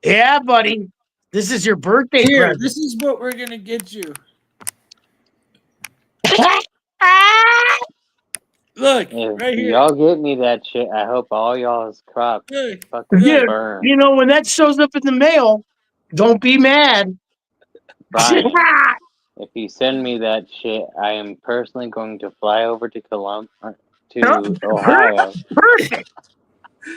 Speaker 2: Yeah, buddy. This is your birthday
Speaker 10: Here,
Speaker 2: present.
Speaker 10: this is what we're gonna get you. Look,
Speaker 8: If
Speaker 10: right here.
Speaker 8: y'all get me that shit, I hope all y'all's crops
Speaker 10: Look,
Speaker 8: fucking
Speaker 2: Dude,
Speaker 8: burn.
Speaker 2: you know, when that shows up in the mail, don't be mad.
Speaker 8: Brian, if you send me that shit, I am personally going to fly over to Ohio
Speaker 2: Perfect.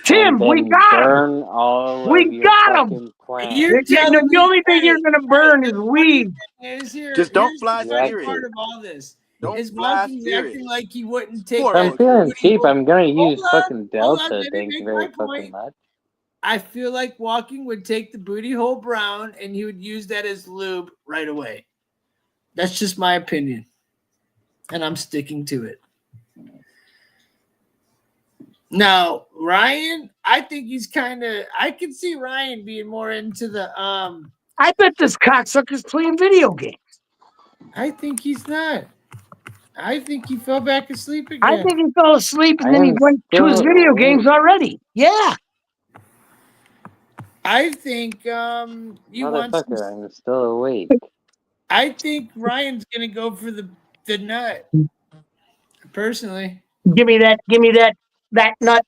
Speaker 2: Tim,
Speaker 8: and
Speaker 2: we
Speaker 8: then
Speaker 2: got him.
Speaker 8: burn all
Speaker 2: We
Speaker 8: of your
Speaker 2: got him.
Speaker 8: fucking plants.
Speaker 10: you're telling
Speaker 2: The
Speaker 10: me
Speaker 2: only thing you're going to burn is
Speaker 10: the funny
Speaker 2: weed.
Speaker 10: thing is here.
Speaker 7: Just don't
Speaker 10: Here's
Speaker 7: fly
Speaker 10: the funny
Speaker 7: spirit.
Speaker 10: part of all this.
Speaker 7: Don't
Speaker 10: Is
Speaker 7: fly
Speaker 10: Walkie's
Speaker 7: spirit.
Speaker 10: acting like he wouldn't take
Speaker 7: Poor
Speaker 8: If I'm
Speaker 10: that
Speaker 8: feeling
Speaker 10: booty
Speaker 8: cheap,
Speaker 10: hole.
Speaker 8: I'm gonna use
Speaker 10: Hold
Speaker 8: fucking
Speaker 10: hold on,
Speaker 8: Delta.
Speaker 10: let me
Speaker 8: Thank you
Speaker 10: make
Speaker 8: very
Speaker 10: my
Speaker 8: fucking
Speaker 10: point.
Speaker 8: much.
Speaker 10: I feel like Walking would take the booty hole brown and he would use that as lube right away. That's just my opinion. And I'm sticking to it. Now, Ryan, I think he's I can see Ryan being more into the
Speaker 2: I bet this cocksucker's playing video games.
Speaker 10: I think he's not. I think he fell back asleep again.
Speaker 2: I think he fell asleep and
Speaker 8: I
Speaker 2: then he
Speaker 8: am
Speaker 2: went to his
Speaker 8: still
Speaker 2: video games
Speaker 8: awake.
Speaker 2: already. Yeah.
Speaker 10: I think you want some,
Speaker 8: Motherfucker, I'm still awake.
Speaker 10: I think Ryan's gonna go for the nut. Personally.
Speaker 2: Give me that nut.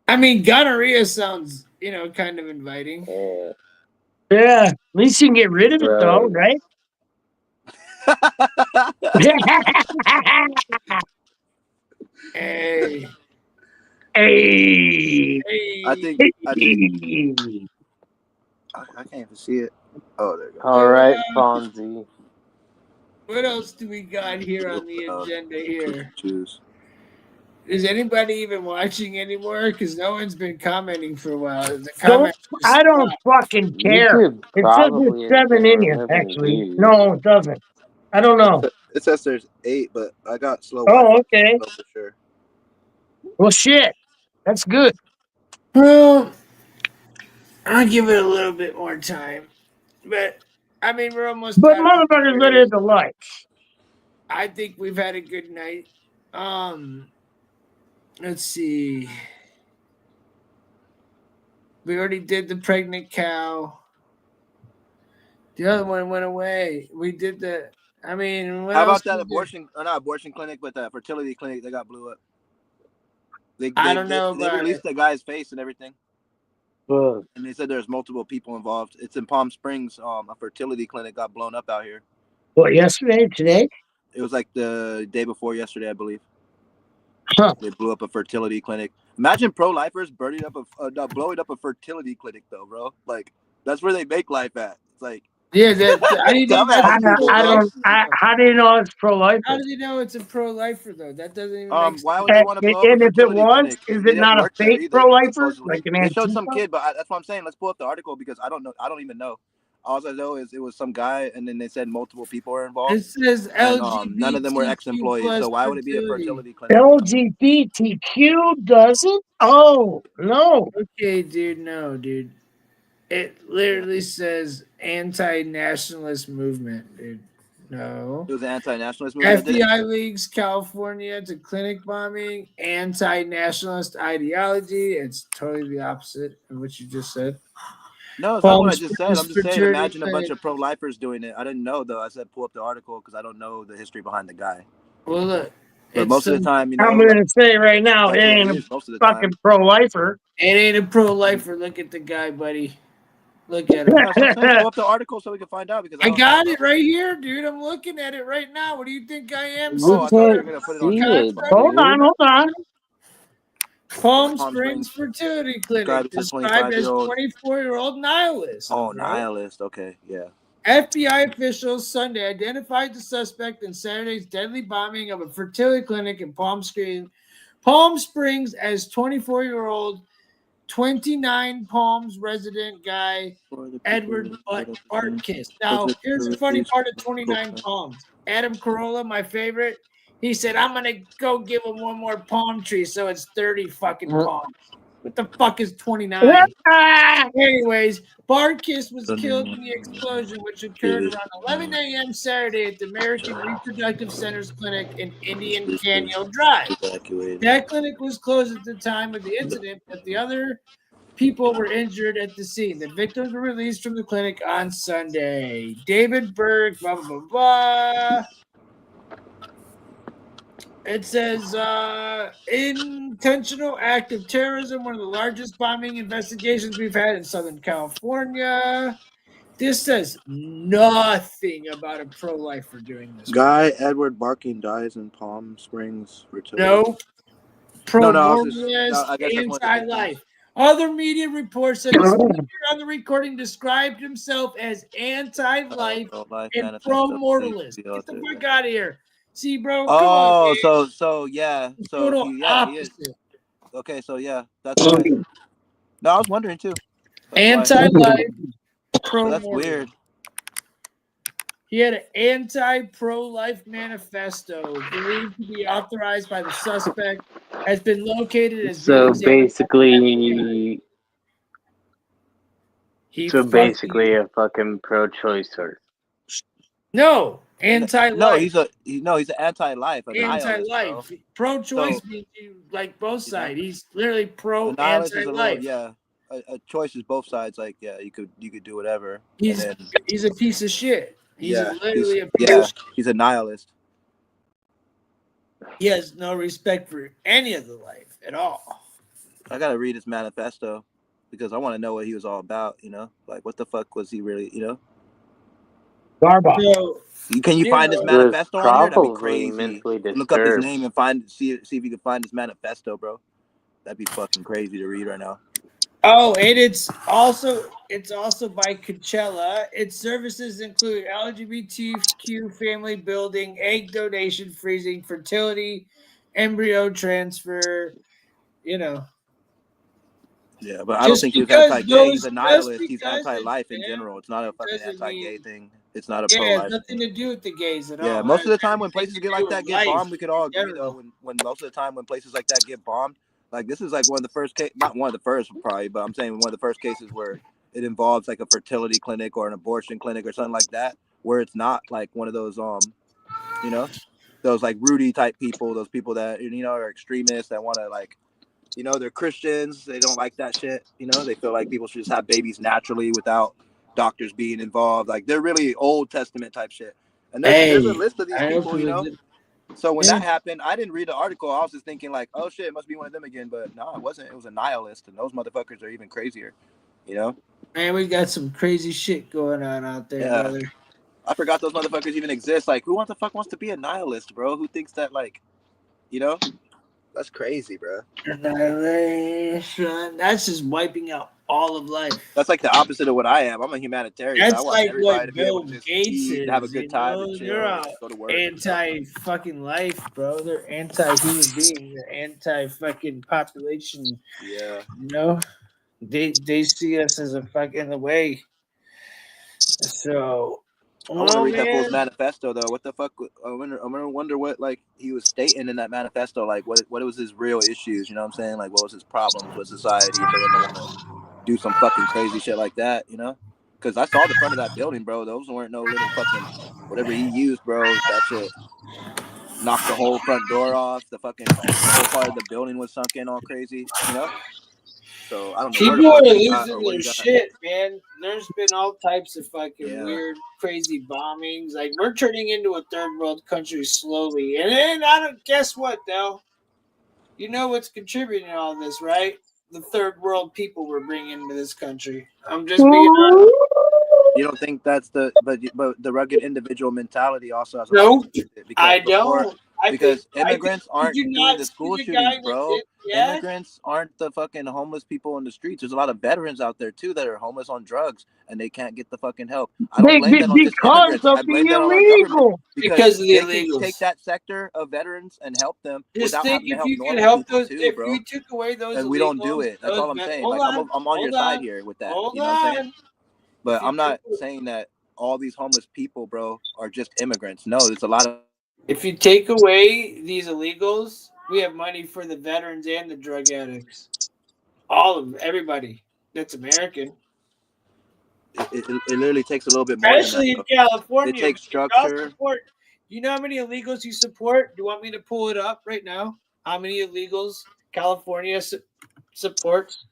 Speaker 10: I mean, gonorrhea sounds, kind of inviting.
Speaker 2: Yeah. At least you can get rid of it though,
Speaker 8: Gross.
Speaker 2: right?
Speaker 10: Hey.
Speaker 2: Hey.
Speaker 7: I think I can't even see it. Oh, there you go.
Speaker 8: All right, Fonzie.
Speaker 10: What else do we got here on the agenda here?
Speaker 7: Choose.
Speaker 10: Is anybody even watching anymore? Because no one's been commenting for a while. The comments
Speaker 2: I don't fucking care.
Speaker 8: YouTube
Speaker 2: It says
Speaker 8: probably
Speaker 2: there's
Speaker 8: has
Speaker 2: 7
Speaker 8: been
Speaker 2: in you,
Speaker 8: removing
Speaker 2: actually.
Speaker 8: views.
Speaker 2: No, it doesn't. I don't know.
Speaker 7: It says there's 8, but I got slow
Speaker 2: Oh,
Speaker 7: Wi-Fi.
Speaker 2: okay.
Speaker 7: So for sure.
Speaker 2: Well, shit. That's good.
Speaker 10: Well, I'll give it a little bit more time. But, I mean, we're almost
Speaker 2: But
Speaker 10: out of
Speaker 2: motherfuckers,
Speaker 10: here.
Speaker 2: let it the light.
Speaker 10: I think we've had a good night. Let's see. We already did the pregnant cow. The other one went away. We did the. I mean, what
Speaker 7: How
Speaker 10: else
Speaker 7: about that
Speaker 10: we do?
Speaker 7: abortion, or not abortion clinic, but that fertility clinic that got blew up?
Speaker 10: I don't know
Speaker 7: They
Speaker 10: about
Speaker 7: released
Speaker 10: it.
Speaker 7: the guy's face and everything,
Speaker 8: Ugh.
Speaker 7: and they said there's multiple people involved. It's in Palm Springs. A fertility clinic got blown up out here.
Speaker 2: What, yesterday? Today?
Speaker 7: It was like the day before yesterday, I believe.
Speaker 2: Huh.
Speaker 7: They blew up a fertility clinic. Imagine pro-lifers blowing up a fertility clinic, though, bro. Like that's where they make life at. It's like
Speaker 10: Yeah, I didn't know
Speaker 7: dumbass
Speaker 10: that's
Speaker 7: people, bro.
Speaker 10: pro-lifer.
Speaker 2: How do you know it's pro-lifer?
Speaker 10: How do you know it's a pro-lifer though? That doesn't even make sense.
Speaker 7: Why would they want to blow up a
Speaker 2: And if it
Speaker 7: fertility
Speaker 2: was,
Speaker 7: clinic?
Speaker 2: is
Speaker 7: They
Speaker 2: it
Speaker 7: didn't
Speaker 2: not a
Speaker 7: work there
Speaker 2: fake
Speaker 7: either,
Speaker 2: pro-lifer?
Speaker 7: supposedly.
Speaker 2: Like an
Speaker 7: They showed some
Speaker 2: Antifa?
Speaker 7: kid, but that's what I'm saying. Let's pull up the article because I don't even know. All I know is it was some guy, and then they said multiple people were involved.
Speaker 10: It says
Speaker 7: And none of them were
Speaker 10: LGBTQ
Speaker 7: ex-employees.
Speaker 10: plus
Speaker 7: So why would it be a
Speaker 10: fertility.
Speaker 7: fertility clinic?
Speaker 2: LGBTQ does it? Oh, no.
Speaker 10: Okay, dude, no, dude. It literally says anti-nationalist movement, dude. No.
Speaker 7: It was an anti-nationalist movement.
Speaker 10: FBI leagues California to clinic bombing, anti-nationalist ideology. It's totally the opposite of what you just said.
Speaker 7: No, it's not what I just said. I'm just saying, imagine a bunch of pro-lifers doing it. I didn't know, though. I said pull up the article because I don't know the history behind the guy.
Speaker 10: Well, look.
Speaker 7: But most of the time,
Speaker 2: I'm going to say right now, it ain't a
Speaker 7: most of the
Speaker 2: fucking
Speaker 7: time.
Speaker 2: pro-lifer.
Speaker 10: It ain't a pro-lifer. Look at the guy, buddy. Look at him.
Speaker 7: That's what I'm saying. Pull up the article so we can find out. Because
Speaker 10: I got it right here, dude. I'm looking at it right now. What do you think I am?
Speaker 8: You
Speaker 7: I thought you were gonna put it on
Speaker 8: can't see it,
Speaker 2: Hold on.
Speaker 10: Palm
Speaker 7: Palm
Speaker 10: Springs Fertility Clinic,
Speaker 7: Described as a
Speaker 10: described as
Speaker 7: 25-year-old
Speaker 10: 24-year-old nihilist.
Speaker 7: Oh,
Speaker 10: bro.
Speaker 7: nihilist. Okay, yeah.
Speaker 10: FBI officials Sunday identified the suspect in Saturday's deadly bombing of a fertility clinic in Palm Springs as 24-year-old 29 Palms resident guy Edward Bartkiss. Now, here's the funny part of 29 Palms. Adam Carolla, my favorite, he said, I'm going to go give him one more palm tree, so it's 30 fucking palms. What the fuck is 29? Anyways, Bartkiss was killed in the explosion, which occurred around 11 a.m. Saturday at the American Reproductive Centers Clinic in Indian Canyon Drive. That clinic was closed at the time of the incident, but the other people were injured at the scene. The victims were released from the clinic on Sunday. David Berg, blah, blah, blah, blah. It says intentional act of terrorism, one of the largest bombing investigations we've had in Southern California. This says nothing about a pro-lifer doing this.
Speaker 7: Guy Edward Barking dies in Palm Springs fertility.
Speaker 10: Nope.
Speaker 7: Pro-moralist,
Speaker 10: anti-life. Other media reports said the speaker on the recording described himself as anti-life and pro-moralist. Get the fuck out of here. See, bro. Come on,
Speaker 7: yeah.
Speaker 10: Total
Speaker 7: He is.
Speaker 10: opposite.
Speaker 7: Okay, so yeah, that's why. No, I was wondering too.
Speaker 10: Anti-life, pro-moralist.
Speaker 7: That's weird.
Speaker 10: He had an anti-pro-life manifesto believed to be authorized by the suspect, has been located as
Speaker 8: so basically a fucking pro-choicer.
Speaker 10: No, anti-life.
Speaker 7: No, he's an anti-life.
Speaker 10: Anti-life. Pro-choice means you like both sides. He's literally pro-anti-life.
Speaker 7: Yeah, a choice is both sides. Like, yeah, you could do whatever.
Speaker 10: He's a piece of shit. He's a piece of shit.
Speaker 7: He's a nihilist.
Speaker 10: He has no respect for any of the life at all.
Speaker 7: I gotta read his manifesto because I want to know what he was all about. You know, like what the fuck was he really? You know,
Speaker 10: so,
Speaker 7: can you find his manifesto on here? That'd be crazy.
Speaker 8: Mentally
Speaker 7: look up his name and see if you can find his manifesto, bro. That'd be fucking crazy to read right now.
Speaker 10: Oh, and it's also by Coachella. Its services include LGBTQ family building, egg donation, freezing, fertility, embryo transfer. You know.
Speaker 7: Yeah, but I don't think he's anti-gay. He's a nihilist. He's anti-life in general. It's not a fucking anti-gay thing. It's not a pro-life.
Speaker 10: It has nothing to do with the gays at all.
Speaker 7: Yeah, most of the time when places get like that get bombed, we could all agree though. When most of the time when places like that get bombed. Like this is like one of the first not one of the first probably, but I'm saying one of the first cases where it involves like a fertility clinic or an abortion clinic or something like that, where it's not like one of those you know, those like Rudy type people, those people that are extremists that want to like, they're Christians, they don't like that shit, they feel like people should just have babies naturally without doctors being involved. Like they're really Old Testament type shit. And there's a list of these people, So when that happened, I didn't read the article. I was just thinking like, oh shit, it must be one of them again. But no, it wasn't. It was a nihilist, and those motherfuckers are even crazier.
Speaker 10: Man, we got some crazy shit going on out there, brother.
Speaker 7: I forgot those motherfuckers even exist. Like, who the fuck wants to be a nihilist, bro? Who thinks that, like, you know? That's crazy, bro.
Speaker 1: Annihilation. That's just wiping out all of life.
Speaker 7: That's like the opposite of what I am. I'm a humanitarian.
Speaker 1: That's
Speaker 7: I want
Speaker 1: like
Speaker 7: everybody
Speaker 1: what
Speaker 7: to be able
Speaker 1: Bill
Speaker 7: to just
Speaker 1: Gates
Speaker 7: eat, have a
Speaker 1: is,
Speaker 7: good
Speaker 1: you
Speaker 7: time,
Speaker 1: know?
Speaker 7: and chill,
Speaker 1: They're
Speaker 7: and go to work.
Speaker 1: anti fucking life, bro. They're anti human beings. They're anti fucking population.
Speaker 7: Yeah.
Speaker 1: You know, they see us as a fuck in the way. So,
Speaker 7: I want to
Speaker 1: well,
Speaker 7: read that fool's
Speaker 1: man,
Speaker 7: manifesto though. What the fuck? I wonder what like he was stating in that manifesto. Like what was his real issues? You know what I'm saying? Like what was his problems with society for him to want to do some fucking crazy shit like that? You know? Because I saw the front of that building, bro. Those weren't no little fucking whatever he used, bro. That shit knocked the whole front door off. The fucking whole part of the building was sunk in all crazy. You know? So I don't know where the
Speaker 1: people are
Speaker 7: fuck he got or
Speaker 1: losing
Speaker 7: what
Speaker 1: their
Speaker 7: he got.
Speaker 1: shit, man. There's been all types of fucking
Speaker 7: Yeah.
Speaker 1: weird, crazy bombings. Like we're turning into a third world country slowly. And then I don't guess what though. You know what's contributing to all this, right? The third world people we're bringing into this country. I'm just being honest.
Speaker 7: You don't think that's the but the rugged individual mentality also has a lot
Speaker 1: No,
Speaker 7: to do with it
Speaker 1: I
Speaker 7: before
Speaker 1: don't. I think
Speaker 7: because immigrants
Speaker 1: did
Speaker 7: aren't
Speaker 1: you
Speaker 7: doing
Speaker 1: not
Speaker 7: the
Speaker 1: see
Speaker 7: school
Speaker 1: the
Speaker 7: shootings,
Speaker 1: guy that
Speaker 7: bro.
Speaker 1: did? Yeah.
Speaker 7: Immigrants aren't the fucking homeless people in the streets. There's a lot of veterans out there too that are homeless on drugs and they can't get the fucking help. I don't blame that on just
Speaker 2: Because
Speaker 7: immigrants.
Speaker 2: of
Speaker 7: I
Speaker 2: the
Speaker 7: blame that on our government
Speaker 2: illegal.
Speaker 1: Because of the
Speaker 7: they can
Speaker 1: illegals.
Speaker 7: take that sector of veterans and help them
Speaker 1: Just
Speaker 7: without
Speaker 1: think
Speaker 7: having to
Speaker 1: if
Speaker 7: help
Speaker 1: you could
Speaker 7: normal
Speaker 1: help
Speaker 7: people
Speaker 1: those,
Speaker 7: too,
Speaker 1: if
Speaker 7: bro.
Speaker 1: we took away those
Speaker 7: And
Speaker 1: illegals,
Speaker 7: we don't do it. That's
Speaker 1: those
Speaker 7: all I'm saying.
Speaker 1: hold
Speaker 7: Like
Speaker 1: on,
Speaker 7: I'm on your
Speaker 1: hold
Speaker 7: side
Speaker 1: on,
Speaker 7: here with that.
Speaker 1: hold
Speaker 7: You know what I'm saying?
Speaker 1: on.
Speaker 7: But
Speaker 1: If you
Speaker 7: I'm not
Speaker 1: took-
Speaker 7: saying that all these homeless people, bro, are just immigrants. No, there's a lot of.
Speaker 1: If you take away these illegals, we have money for the veterans and the drug addicts. All of everybody that's American.
Speaker 7: It literally takes a little bit more than
Speaker 1: Especially
Speaker 7: that.
Speaker 1: in California.
Speaker 7: It takes
Speaker 1: Y'all
Speaker 7: structure.
Speaker 1: support. You know how many illegals you support? Do you want me to pull it up right now? How many illegals California supports?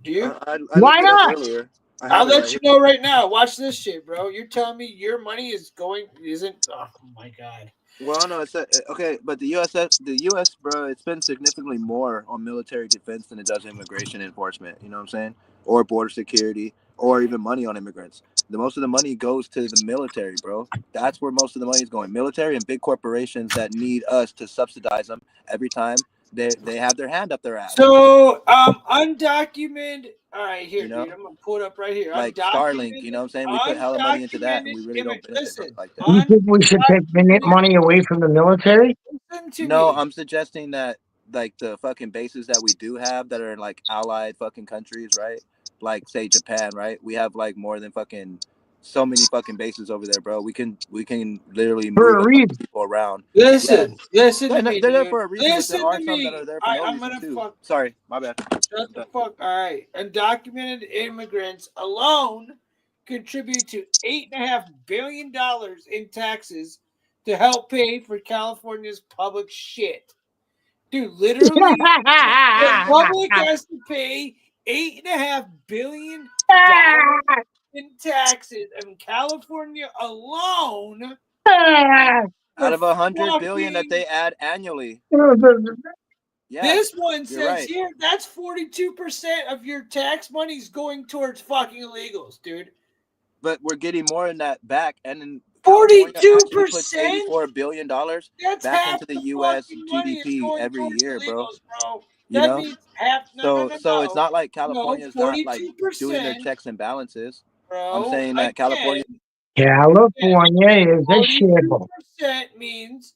Speaker 1: Do you?
Speaker 7: I
Speaker 2: Why
Speaker 7: looked it up
Speaker 2: not?
Speaker 7: earlier. I
Speaker 1: I'll
Speaker 7: have it
Speaker 1: let
Speaker 7: right
Speaker 1: you
Speaker 7: here.
Speaker 1: know right now. Watch this shit, bro. You're telling me your money isn't? Oh my god.
Speaker 7: Well, no, it's okay, but the U.S., bro, it spends significantly more on military defense than it does immigration enforcement. You know what I'm saying? Or border security, or even money on immigrants. Most of the money goes to the military, bro. That's where most of the money is going. Military and big corporations that need us to subsidize them every time they have their hand up their ass.
Speaker 1: So, undocumented. All right, here,
Speaker 7: You know?
Speaker 1: dude. I'm gonna pull it up right here.
Speaker 7: Like Starlink, you know what I'm saying? We put hella money into that, and we really don't benefit
Speaker 1: Listen,
Speaker 7: like that.
Speaker 2: You think we should take money away from the military?
Speaker 1: listen to
Speaker 7: No,
Speaker 1: me.
Speaker 7: I'm suggesting that like the fucking bases that we do have that are in like allied fucking countries, right? Like say Japan, right? We have like more than fucking so many fucking bases over there, bro. We can literally
Speaker 2: For
Speaker 7: move
Speaker 2: a
Speaker 7: a ton
Speaker 2: reason.
Speaker 7: of people around.
Speaker 1: Listen to me,
Speaker 7: They're there
Speaker 1: dude.
Speaker 7: for a reason, but
Speaker 1: Listen
Speaker 7: there are
Speaker 1: to
Speaker 7: some
Speaker 1: me.
Speaker 7: that are there for
Speaker 1: All
Speaker 7: no
Speaker 1: right, I'm
Speaker 7: reason
Speaker 1: gonna
Speaker 7: too.
Speaker 1: fuck.
Speaker 7: Sorry, my bad.
Speaker 1: Shut the fuck. All right. Undocumented immigrants alone contribute to $8.5 billion in taxes to help pay for California's public shit. Dude, literally, the public has to pay $8.5 billion in taxes in California alone.
Speaker 7: Out of 100 billion that they add annually. Yeah,
Speaker 1: this one says
Speaker 7: right.
Speaker 1: here that's 42% of your tax money is going towards fucking illegals, dude.
Speaker 7: But we're getting more in that back, and then
Speaker 1: 42%.
Speaker 7: $84 billion
Speaker 1: that's
Speaker 7: back
Speaker 1: half
Speaker 7: into the
Speaker 1: the
Speaker 7: U.S.
Speaker 1: fucking money is
Speaker 7: GDP
Speaker 1: going
Speaker 7: every
Speaker 1: towards
Speaker 7: year, bro.
Speaker 1: illegals, bro.
Speaker 7: You
Speaker 1: That
Speaker 7: know,
Speaker 1: means half. No.
Speaker 7: so it's not like California's not like
Speaker 1: 42%,
Speaker 7: doing their checks and balances.
Speaker 1: bro.
Speaker 7: I'm saying that California.
Speaker 2: California is a shithole.
Speaker 1: 42% means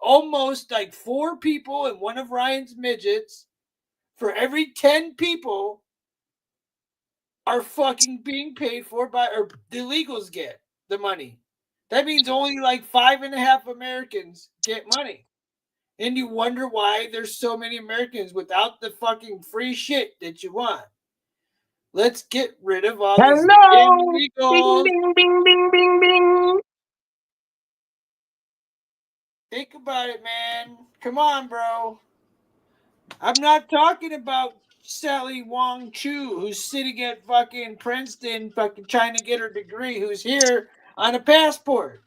Speaker 1: almost like 4 people in one of Ryan's midgets for every 10 people are fucking being paid for by, or the illegals get the money. That means only like 5.5 Americans get money. And you wonder why there's so many Americans without the fucking free shit that you want. Let's get rid of all these illegals.
Speaker 2: Bing, bing, bing, bing, bing.
Speaker 1: Think about it, man. Come on, bro. I'm not talking about Sally Wong Chu, who's sitting at fucking Princeton, fucking trying to get her degree, who's here on a passport.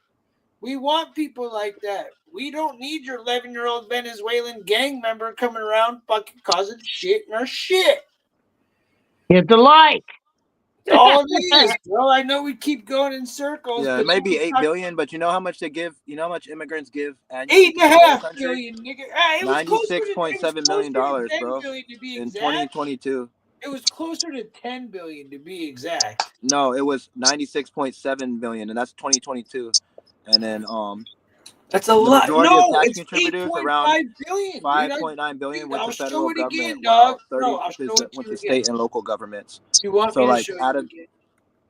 Speaker 1: We want people like that. We don't need your 11-year-old Venezuelan gang member coming around fucking causing shit in our shit.
Speaker 2: Hit the like.
Speaker 1: That's all it is, bro. I know we keep going in circles.
Speaker 7: Yeah,
Speaker 1: but
Speaker 7: it may be
Speaker 1: then we
Speaker 7: 8
Speaker 1: talk-
Speaker 7: billion, but you know how much they give? You know how much immigrants give annually to the whole
Speaker 1: 8.5
Speaker 7: country?
Speaker 1: billion, nigga. It was closer to
Speaker 7: $96.7 million,
Speaker 1: $10
Speaker 7: bro,
Speaker 1: billion to be
Speaker 7: in
Speaker 1: exact.
Speaker 7: 2022.
Speaker 1: It was closer to 10 billion to be exact.
Speaker 7: No, it was 96.7 million, and that's 2022. And then
Speaker 1: That's a
Speaker 7: the
Speaker 1: lot.
Speaker 7: majority of
Speaker 1: No,
Speaker 7: tax
Speaker 1: it's
Speaker 7: contributors,
Speaker 1: 8.5
Speaker 7: around
Speaker 1: billion, dude.
Speaker 7: 5.9 billion went
Speaker 1: I'll
Speaker 7: to
Speaker 1: show
Speaker 7: federal
Speaker 1: it again,
Speaker 7: government,
Speaker 1: dog.
Speaker 7: while 30
Speaker 1: No, I'll show it to
Speaker 7: went
Speaker 1: you
Speaker 7: to
Speaker 1: again.
Speaker 7: state and local governments.
Speaker 1: You want
Speaker 7: So
Speaker 1: me to
Speaker 7: like
Speaker 1: show
Speaker 7: out
Speaker 1: you
Speaker 7: of
Speaker 1: again?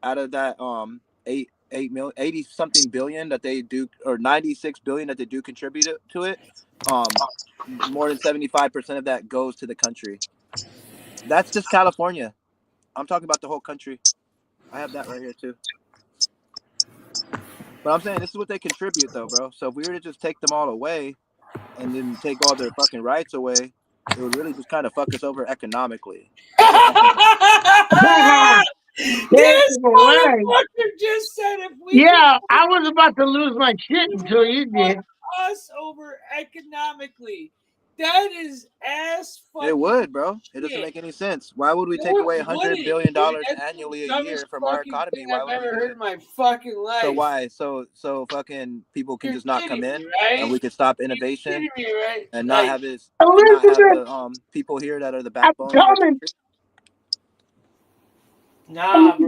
Speaker 7: out of that 80 something billion that they do, or 96 billion that they do contribute to it, more than 75% of that goes to the country. That's just California. I'm talking about the whole country. I have that right here too. But I'm saying this is what they contribute though, bro. So if we were to just take them all away and then take all their fucking rights away, it would really just kind of fuck us over economically.
Speaker 1: This motherfucker just said if we
Speaker 2: Yeah, I was about to lose my shit until you did.
Speaker 1: us over economically. That is ass fucking
Speaker 7: It would, bro. It doesn't
Speaker 1: shit.
Speaker 7: make any sense. Why would we take away $100 billion annually a year from our economy? Why
Speaker 1: I've
Speaker 7: would we
Speaker 1: ever
Speaker 7: do
Speaker 1: heard
Speaker 7: it?
Speaker 1: in my fucking life.
Speaker 7: So why? So fucking people can
Speaker 1: You're
Speaker 7: just not come
Speaker 1: kidding
Speaker 7: in,
Speaker 1: me, right?
Speaker 7: and we can stop
Speaker 1: You're
Speaker 7: innovation,
Speaker 1: kidding me, right?
Speaker 7: and
Speaker 1: Like,
Speaker 7: not have this, and not have the people here that are the backbone of our country.
Speaker 1: Nah, bro.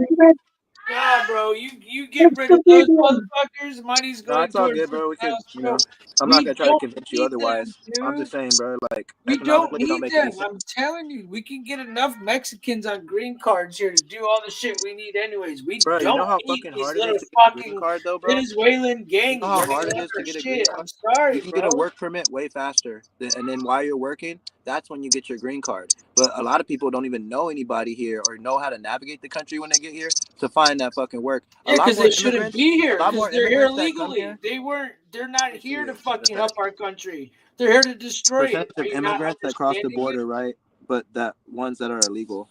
Speaker 1: Nah, bro. You get rid of those motherfuckers. Money's
Speaker 7: No,
Speaker 1: going
Speaker 7: it's all
Speaker 1: towards
Speaker 7: good, bro. We could,
Speaker 1: else,
Speaker 7: you
Speaker 1: bro.
Speaker 7: know, I'm
Speaker 1: We
Speaker 7: not gonna try to
Speaker 1: don't
Speaker 7: convince you
Speaker 1: need
Speaker 7: otherwise.
Speaker 1: them,
Speaker 7: I'm just
Speaker 1: dude.
Speaker 7: saying, bro. Like
Speaker 1: We don't
Speaker 7: economically, it don't
Speaker 1: need
Speaker 7: make any
Speaker 1: them.
Speaker 7: sense.
Speaker 1: I'm telling you, we can get enough Mexicans on green cards here to do all the shit we need anyways. We
Speaker 7: Bro, you
Speaker 1: don't
Speaker 7: know how
Speaker 1: need
Speaker 7: fucking
Speaker 1: these
Speaker 7: hard it
Speaker 1: little
Speaker 7: is to get a green
Speaker 1: fucking
Speaker 7: card, though, bro?
Speaker 1: Venezuelan gangs
Speaker 7: You know how
Speaker 1: running
Speaker 7: hard it
Speaker 1: around
Speaker 7: is to
Speaker 1: our
Speaker 7: get a green
Speaker 1: shit.
Speaker 7: card?
Speaker 1: I'm sorry,
Speaker 7: You can
Speaker 1: bro.
Speaker 7: get a work permit way faster, and then while you're working, that's when you get your green card. But a lot of people don't even know anybody here or know how to navigate the country when they get here to find that fucking work.
Speaker 1: Yeah, because they shouldn't be here.
Speaker 7: A lot
Speaker 1: Because
Speaker 7: more
Speaker 1: they're here
Speaker 7: immigrants that come
Speaker 1: illegally.
Speaker 7: here.
Speaker 1: They're not here to fucking help our country. They're here to destroy it.
Speaker 7: Percentage
Speaker 1: Are
Speaker 7: of
Speaker 1: you not
Speaker 7: immigrants that cross the
Speaker 1: understanding
Speaker 7: border,
Speaker 1: it?
Speaker 7: right? But that ones that are illegal.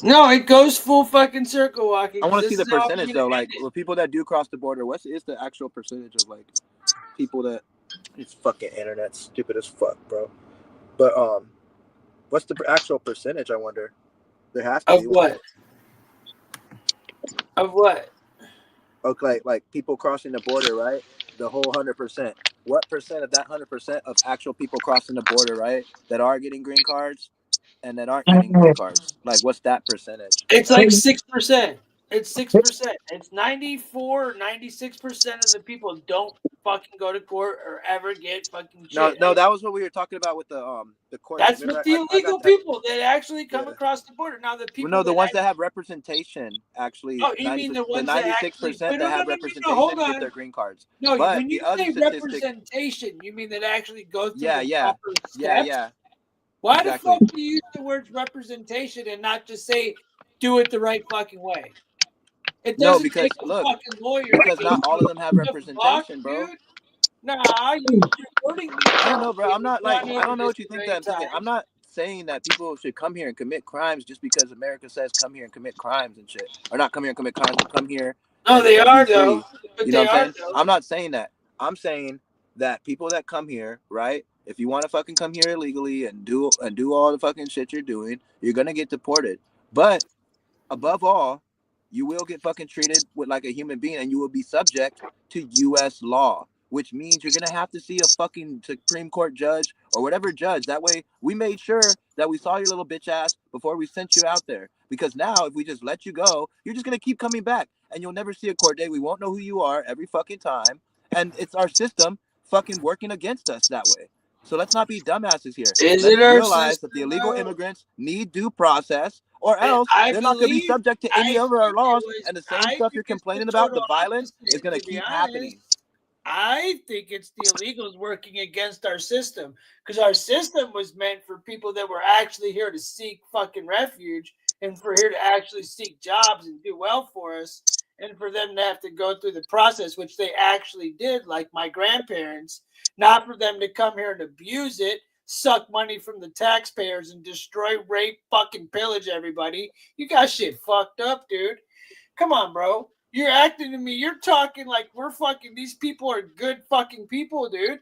Speaker 1: No, it goes full fucking circle walking.
Speaker 7: I want to
Speaker 1: This
Speaker 7: see the
Speaker 1: is how we're
Speaker 7: percentage
Speaker 1: gonna
Speaker 7: though.
Speaker 1: end
Speaker 7: Like
Speaker 1: it.
Speaker 7: with people that do cross the border, what is the actual percentage of like people that? It's fucking internet, stupid as fuck, bro. But what's the actual percentage? I wonder. There has to
Speaker 1: Of
Speaker 7: be.
Speaker 1: what? Of what?
Speaker 7: Okay, like people crossing the border, right? The whole 100%. What percent of that 100% of actual people crossing the border, right, that are getting green cards and that aren't getting green cards? Like, what's that percentage?
Speaker 1: It's like 6%. It's 6%. It's 94, 96% of the people don't fucking go to court or ever get fucking shit.
Speaker 7: No, that was what we were talking about with the court.
Speaker 1: That's
Speaker 7: Remember,
Speaker 1: with the
Speaker 7: I got
Speaker 1: illegal
Speaker 7: that.
Speaker 1: people that actually come across the border. Now the people.
Speaker 7: No, the ones that have representation actually.
Speaker 1: Oh, you mean the ones
Speaker 7: the 96%
Speaker 1: that
Speaker 7: that have representation
Speaker 1: hold
Speaker 7: get
Speaker 1: on.
Speaker 7: their green cards.
Speaker 1: No,
Speaker 7: but
Speaker 1: when you
Speaker 7: the other
Speaker 1: say
Speaker 7: statistic,
Speaker 1: representation, you mean that actually go through
Speaker 7: yeah,
Speaker 1: the
Speaker 7: yeah,
Speaker 1: proper steps?
Speaker 7: yeah.
Speaker 1: Why
Speaker 7: exactly.
Speaker 1: the fuck do you use the words representation and not just say do it the right fucking way? It
Speaker 7: No,
Speaker 1: doesn't
Speaker 7: because
Speaker 1: take a
Speaker 7: look,
Speaker 1: fucking lawyer.
Speaker 7: because not all of them have
Speaker 1: What the
Speaker 7: representation,
Speaker 1: fuck,
Speaker 7: bro.
Speaker 1: dude? Nah, you're wording me.
Speaker 7: I don't know, bro. I'm not like,
Speaker 1: Gone
Speaker 7: I
Speaker 1: over
Speaker 7: don't know
Speaker 1: this
Speaker 7: what you
Speaker 1: a
Speaker 7: think that
Speaker 1: million
Speaker 7: I'm thinking. I'm
Speaker 1: times.
Speaker 7: not saying that people should come here and commit crimes just because America says come here and commit crimes and shit. Or not come here and commit crimes, but come here.
Speaker 1: No,
Speaker 7: and
Speaker 1: they are
Speaker 7: be
Speaker 1: though.
Speaker 7: free.
Speaker 1: But
Speaker 7: You know
Speaker 1: they
Speaker 7: what I'm
Speaker 1: are
Speaker 7: saying?
Speaker 1: though.
Speaker 7: I'm not saying that. I'm saying that people that come here, right? If you want to fucking come here illegally and do all the fucking shit you're doing, you're gonna get deported. But above all, you will get fucking treated with like a human being, and you will be subject to U.S. law, which means you're gonna have to see a fucking Supreme Court judge or whatever judge. That way, we made sure that we saw your little bitch ass before we sent you out there. Because now, if we just let you go, you're just gonna keep coming back, and you'll never see a court date. We won't know who you are every fucking time, and it's our system fucking working against us that way. So let's not be dumbasses here. Let's realize that the illegal immigrants need due process, or else they're not going to be subject to any of our laws. And the same stuff you're complaining about, the violence, is going to keep happening.
Speaker 1: I think it's the illegals working against our system, because our system was meant for people that were actually here to seek fucking refuge and for here to actually seek jobs and do well for us, and for them to have to go through the process, which they actually did, like my grandparents, not for them to come here and abuse it, suck money from the taxpayers and destroy, rape, fucking pillage everybody. You got shit fucked up, dude. Come on, bro. You're acting to me. You're talking like we're fucking. These people are good fucking people, dude.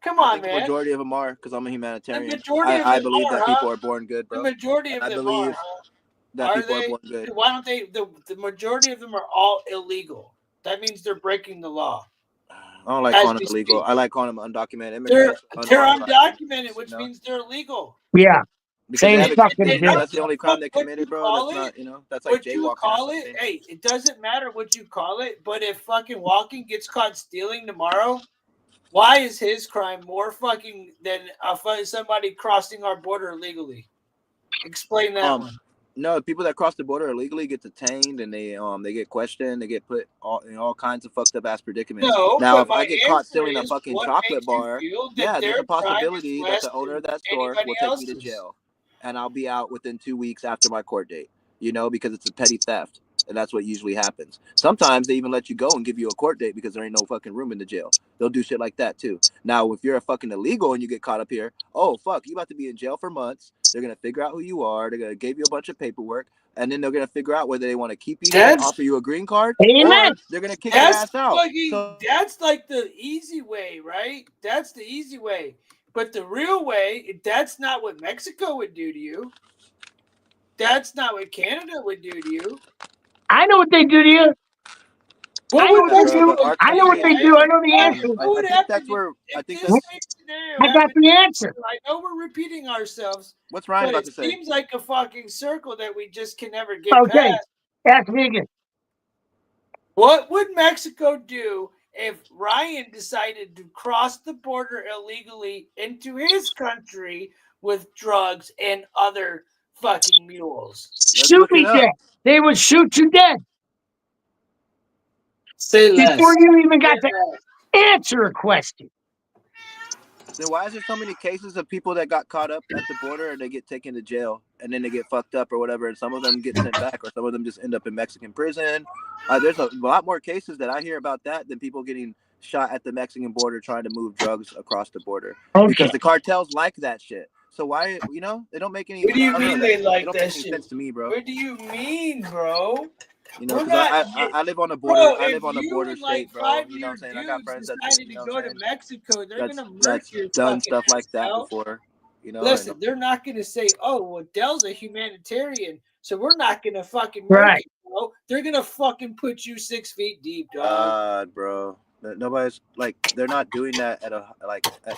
Speaker 1: Come on,
Speaker 7: I think
Speaker 1: man.
Speaker 7: the majority of them are, because I'm a humanitarian.
Speaker 1: The majority of
Speaker 7: I
Speaker 1: them
Speaker 7: believe
Speaker 1: are,
Speaker 7: that people are born good, bro.
Speaker 1: The majority of them are.
Speaker 11: that
Speaker 1: Are
Speaker 11: people are
Speaker 1: they?
Speaker 11: born good.
Speaker 1: Why don't they? The majority of them are all illegal. That means they're breaking the law.
Speaker 11: I don't like
Speaker 1: As
Speaker 11: calling
Speaker 1: we
Speaker 11: them illegal.
Speaker 1: speak.
Speaker 11: I like calling them undocumented
Speaker 1: They're
Speaker 11: immigrants.
Speaker 1: undocumented, which
Speaker 11: you know?
Speaker 1: means they're illegal.
Speaker 2: Yeah.
Speaker 11: Because they
Speaker 2: Same
Speaker 11: have
Speaker 2: fucking
Speaker 11: experience.
Speaker 2: deal.
Speaker 11: That's the only crime they
Speaker 1: What
Speaker 11: committed,
Speaker 1: you
Speaker 11: bro.
Speaker 1: call
Speaker 11: That's not,
Speaker 1: it?
Speaker 11: that's like
Speaker 1: What you
Speaker 11: jaywalking or
Speaker 1: call it?
Speaker 11: something.
Speaker 1: Hey, it doesn't matter what you call it. But if fucking Walking gets caught stealing tomorrow, why is his crime more fucking than somebody crossing our border illegally? Explain that one.
Speaker 11: No, people that cross the border illegally get detained and they get questioned. They get put in all kinds of fucked up ass predicaments.
Speaker 1: No,
Speaker 11: now,
Speaker 1: but
Speaker 11: if I
Speaker 1: my
Speaker 11: get caught
Speaker 1: answer
Speaker 11: stealing a
Speaker 1: is,
Speaker 11: fucking
Speaker 1: what
Speaker 11: chocolate
Speaker 1: makes you
Speaker 11: bar,
Speaker 1: feel that
Speaker 11: yeah, there's
Speaker 1: their
Speaker 11: a
Speaker 1: crime is
Speaker 11: possibility that
Speaker 1: less
Speaker 11: the owner of
Speaker 1: than
Speaker 11: that store will
Speaker 1: anybody
Speaker 11: take me to
Speaker 1: else's?
Speaker 11: jail, and I'll be out within 2 weeks after my court date. You know, because it's a petty theft, and that's what usually happens. Sometimes they even let you go and give you a court date because there ain't no fucking room in the jail. They'll do shit like that too. Now, if you're a fucking illegal and you get caught up here, oh fuck, you about to be in jail for months. They're gonna figure out who you are. They're gonna give you a bunch of paperwork, and then they're gonna figure out whether they want to keep you here, offer you a green card, or they're gonna kick your ass out.
Speaker 1: That's like the easy way, right? That's the easy way. But the real way, that's not what Mexico would do to you. That's not what Canada would do to you.
Speaker 2: I know what they do to you.
Speaker 1: What
Speaker 2: I know
Speaker 1: would
Speaker 2: what they do.
Speaker 1: Mexico
Speaker 2: I know what they do. I know the answer.
Speaker 1: What would
Speaker 11: I think
Speaker 1: happen
Speaker 11: that's where I think
Speaker 1: this
Speaker 11: that's
Speaker 1: scenario
Speaker 2: I got the answer.
Speaker 1: I know we're repeating ourselves.
Speaker 11: What's Ryan
Speaker 1: but
Speaker 11: about to
Speaker 1: it
Speaker 11: say?
Speaker 1: seems like a fucking circle that we just can never get
Speaker 2: Okay,
Speaker 1: past.
Speaker 2: ask me again.
Speaker 1: What would Mexico do if Ryan decided to cross the border illegally into his country with drugs and other fucking mules?
Speaker 2: Shoot me dead. They would shoot you dead.
Speaker 1: Say less.
Speaker 2: Before you even got to answer a question.
Speaker 11: Then why is there so many cases of people that got caught up at the border and they get taken to jail and then they get fucked up or whatever, and some of them get sent back, or some of them just end up in Mexican prison? There's a lot more cases that I hear about that than people getting shot at the Mexican border trying to move drugs across the border, because the cartels like that shit. So why, they don't make any.
Speaker 1: What do you mean they like
Speaker 11: don't
Speaker 1: that
Speaker 11: make any
Speaker 1: shit?
Speaker 11: sense to me, bro.
Speaker 1: What do you mean, bro?
Speaker 11: Because I live on a border.
Speaker 1: Bro,
Speaker 11: I live on a border
Speaker 1: like
Speaker 11: state, bro. You know what I'm saying? I got friends that
Speaker 1: decided to go to Mexico. They're gonna murk your
Speaker 11: done
Speaker 1: fucking
Speaker 11: stuff like that
Speaker 1: out.
Speaker 11: before.
Speaker 1: Listen, they're not gonna say, "Oh, well, Dell's a humanitarian, so we're not gonna fucking murk
Speaker 2: Right.
Speaker 1: you, bro." They're gonna fucking put you 6 feet deep, dog.
Speaker 11: God, bro. Nobody's like, they're not doing that at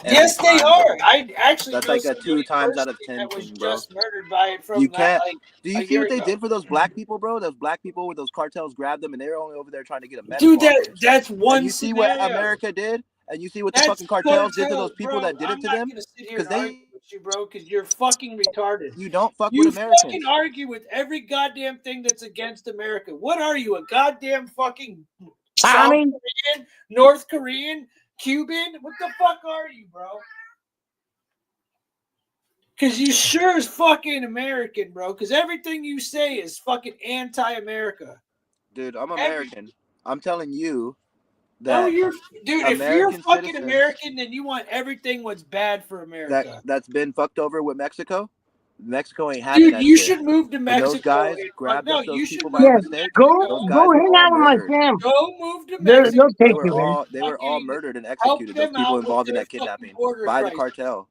Speaker 1: Yes, they are. I actually
Speaker 11: that's
Speaker 1: know
Speaker 11: like a 2 times out of 10
Speaker 1: that was
Speaker 11: thing, bro.
Speaker 1: just murdered by it from
Speaker 11: You can't. Do
Speaker 1: a
Speaker 11: you see
Speaker 1: year
Speaker 11: what they
Speaker 1: ago.
Speaker 11: did for those black people, bro? Those black people with those cartels grabbed them, and they were only over there trying to get a
Speaker 1: Dude,
Speaker 11: medical.
Speaker 1: that's one
Speaker 11: And you see what
Speaker 1: scenario.
Speaker 11: America did, and you see what the
Speaker 1: That's
Speaker 11: fucking cartels did to
Speaker 1: cartel,
Speaker 11: those people
Speaker 1: bro.
Speaker 11: that did
Speaker 1: I'm
Speaker 11: it to
Speaker 1: not
Speaker 11: them.
Speaker 1: gonna sit here
Speaker 11: Because
Speaker 1: and argue with you, bro, because you're fucking retarded.
Speaker 11: You don't fuck
Speaker 1: You
Speaker 11: with Americans.
Speaker 1: fucking argue with every goddamn thing that's against America. What are you, a goddamn fucking South Korean, North Korean, Cuban? What the fuck are you, bro? Because you sure is fucking American, bro. Because everything you say is fucking anti-America.
Speaker 11: Dude, I'm American. I'm telling you that.
Speaker 1: No, you're, dude. If you're
Speaker 11: American
Speaker 1: fucking
Speaker 11: citizens
Speaker 1: American, then you want everything what's bad for America.
Speaker 11: that's been fucked over with Mexico. Mexico ain't having
Speaker 1: Dude,
Speaker 11: that
Speaker 1: you
Speaker 11: shit.
Speaker 1: should move to Mexico.
Speaker 11: And those guys
Speaker 1: and
Speaker 11: grabbed
Speaker 1: no,
Speaker 11: up those
Speaker 1: you
Speaker 11: people
Speaker 1: should
Speaker 11: by
Speaker 1: move to
Speaker 11: mistake.
Speaker 2: Go
Speaker 11: Those guys were
Speaker 2: hang
Speaker 11: all
Speaker 2: out with my
Speaker 11: murdered.
Speaker 2: fam.
Speaker 1: Go move to Mexico.
Speaker 2: They'll take you, man.
Speaker 11: They were all murdered and
Speaker 1: Help
Speaker 11: executed. Those
Speaker 1: them
Speaker 11: people
Speaker 1: out with
Speaker 11: involved in
Speaker 1: their
Speaker 11: that kidnapping
Speaker 1: border
Speaker 11: by the
Speaker 1: crisis.
Speaker 11: cartel.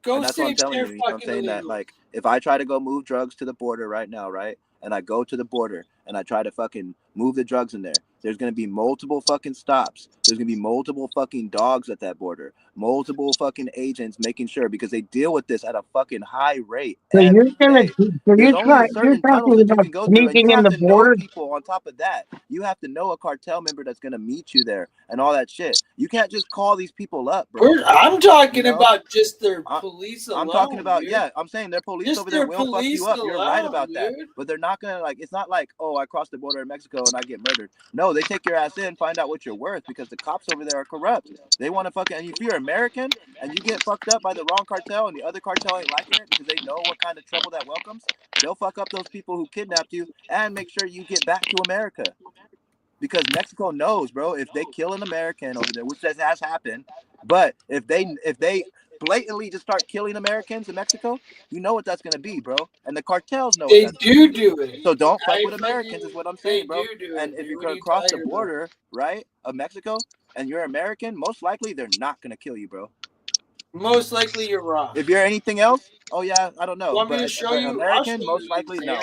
Speaker 1: Go
Speaker 11: And that's what I'm
Speaker 1: save
Speaker 11: telling
Speaker 1: their
Speaker 11: you. You know what I'm
Speaker 1: fucking
Speaker 11: saying? That
Speaker 1: illegals.
Speaker 11: like, if I try to go move drugs to the border right now, right? And I go to the border and I try to fucking move the drugs in there, there's gonna be multiple fucking stops. There's gonna be multiple fucking dogs at that border, multiple fucking agents making sure, because they deal with this at a fucking high rate.
Speaker 2: So you're gonna.
Speaker 11: Day.
Speaker 2: So
Speaker 11: There's
Speaker 2: you're
Speaker 11: only
Speaker 2: trying. You're
Speaker 11: certain tunnels
Speaker 2: talking
Speaker 11: that you
Speaker 2: about
Speaker 11: can go through, and
Speaker 2: sneaking
Speaker 11: you
Speaker 2: in
Speaker 11: have
Speaker 2: the
Speaker 11: to know
Speaker 2: border.
Speaker 11: people. On top of that, you have to know a cartel member that's gonna meet you there and all that shit. You can't just call these people up, bro.
Speaker 1: I'm talking about just their police alone.
Speaker 11: I'm talking about,
Speaker 1: dude.
Speaker 11: I'm saying their police
Speaker 1: Just
Speaker 11: over there
Speaker 1: their
Speaker 11: will fuck you
Speaker 1: police
Speaker 11: up. You're right
Speaker 1: alone,
Speaker 11: about that.
Speaker 1: dude.
Speaker 11: But they're not gonna, like, it's not like, oh, I crossed the border in Mexico and I get murdered. No, they take your ass in, find out what you're worth, because the cops over there are corrupt. They want to fucking, and if you're American and you get fucked up by the wrong cartel and the other cartel ain't liking it because they know what kind of trouble that welcomes, they'll fuck up those people who kidnapped you and make sure you get back to America. Because Mexico knows, bro, if they kill an American over there, which has happened, but if they blatantly just start killing Americans in Mexico, you know what that's gonna be, bro. And the cartels know
Speaker 1: They
Speaker 11: what that's
Speaker 1: do
Speaker 11: gonna be.
Speaker 1: do it.
Speaker 11: So don't fuck with Americans, is what I'm saying, bro.
Speaker 1: do
Speaker 11: And
Speaker 1: it,
Speaker 11: if
Speaker 1: dude.
Speaker 11: you're
Speaker 1: What are
Speaker 11: gonna
Speaker 1: you
Speaker 11: cross the
Speaker 1: talking
Speaker 11: border, right, of Mexico, and you're American, most likely they're not gonna kill you, bro.
Speaker 1: Most likely you're wrong.
Speaker 11: If you're anything else, oh yeah, I don't know.
Speaker 1: Want me to show you?
Speaker 11: American, most likely no.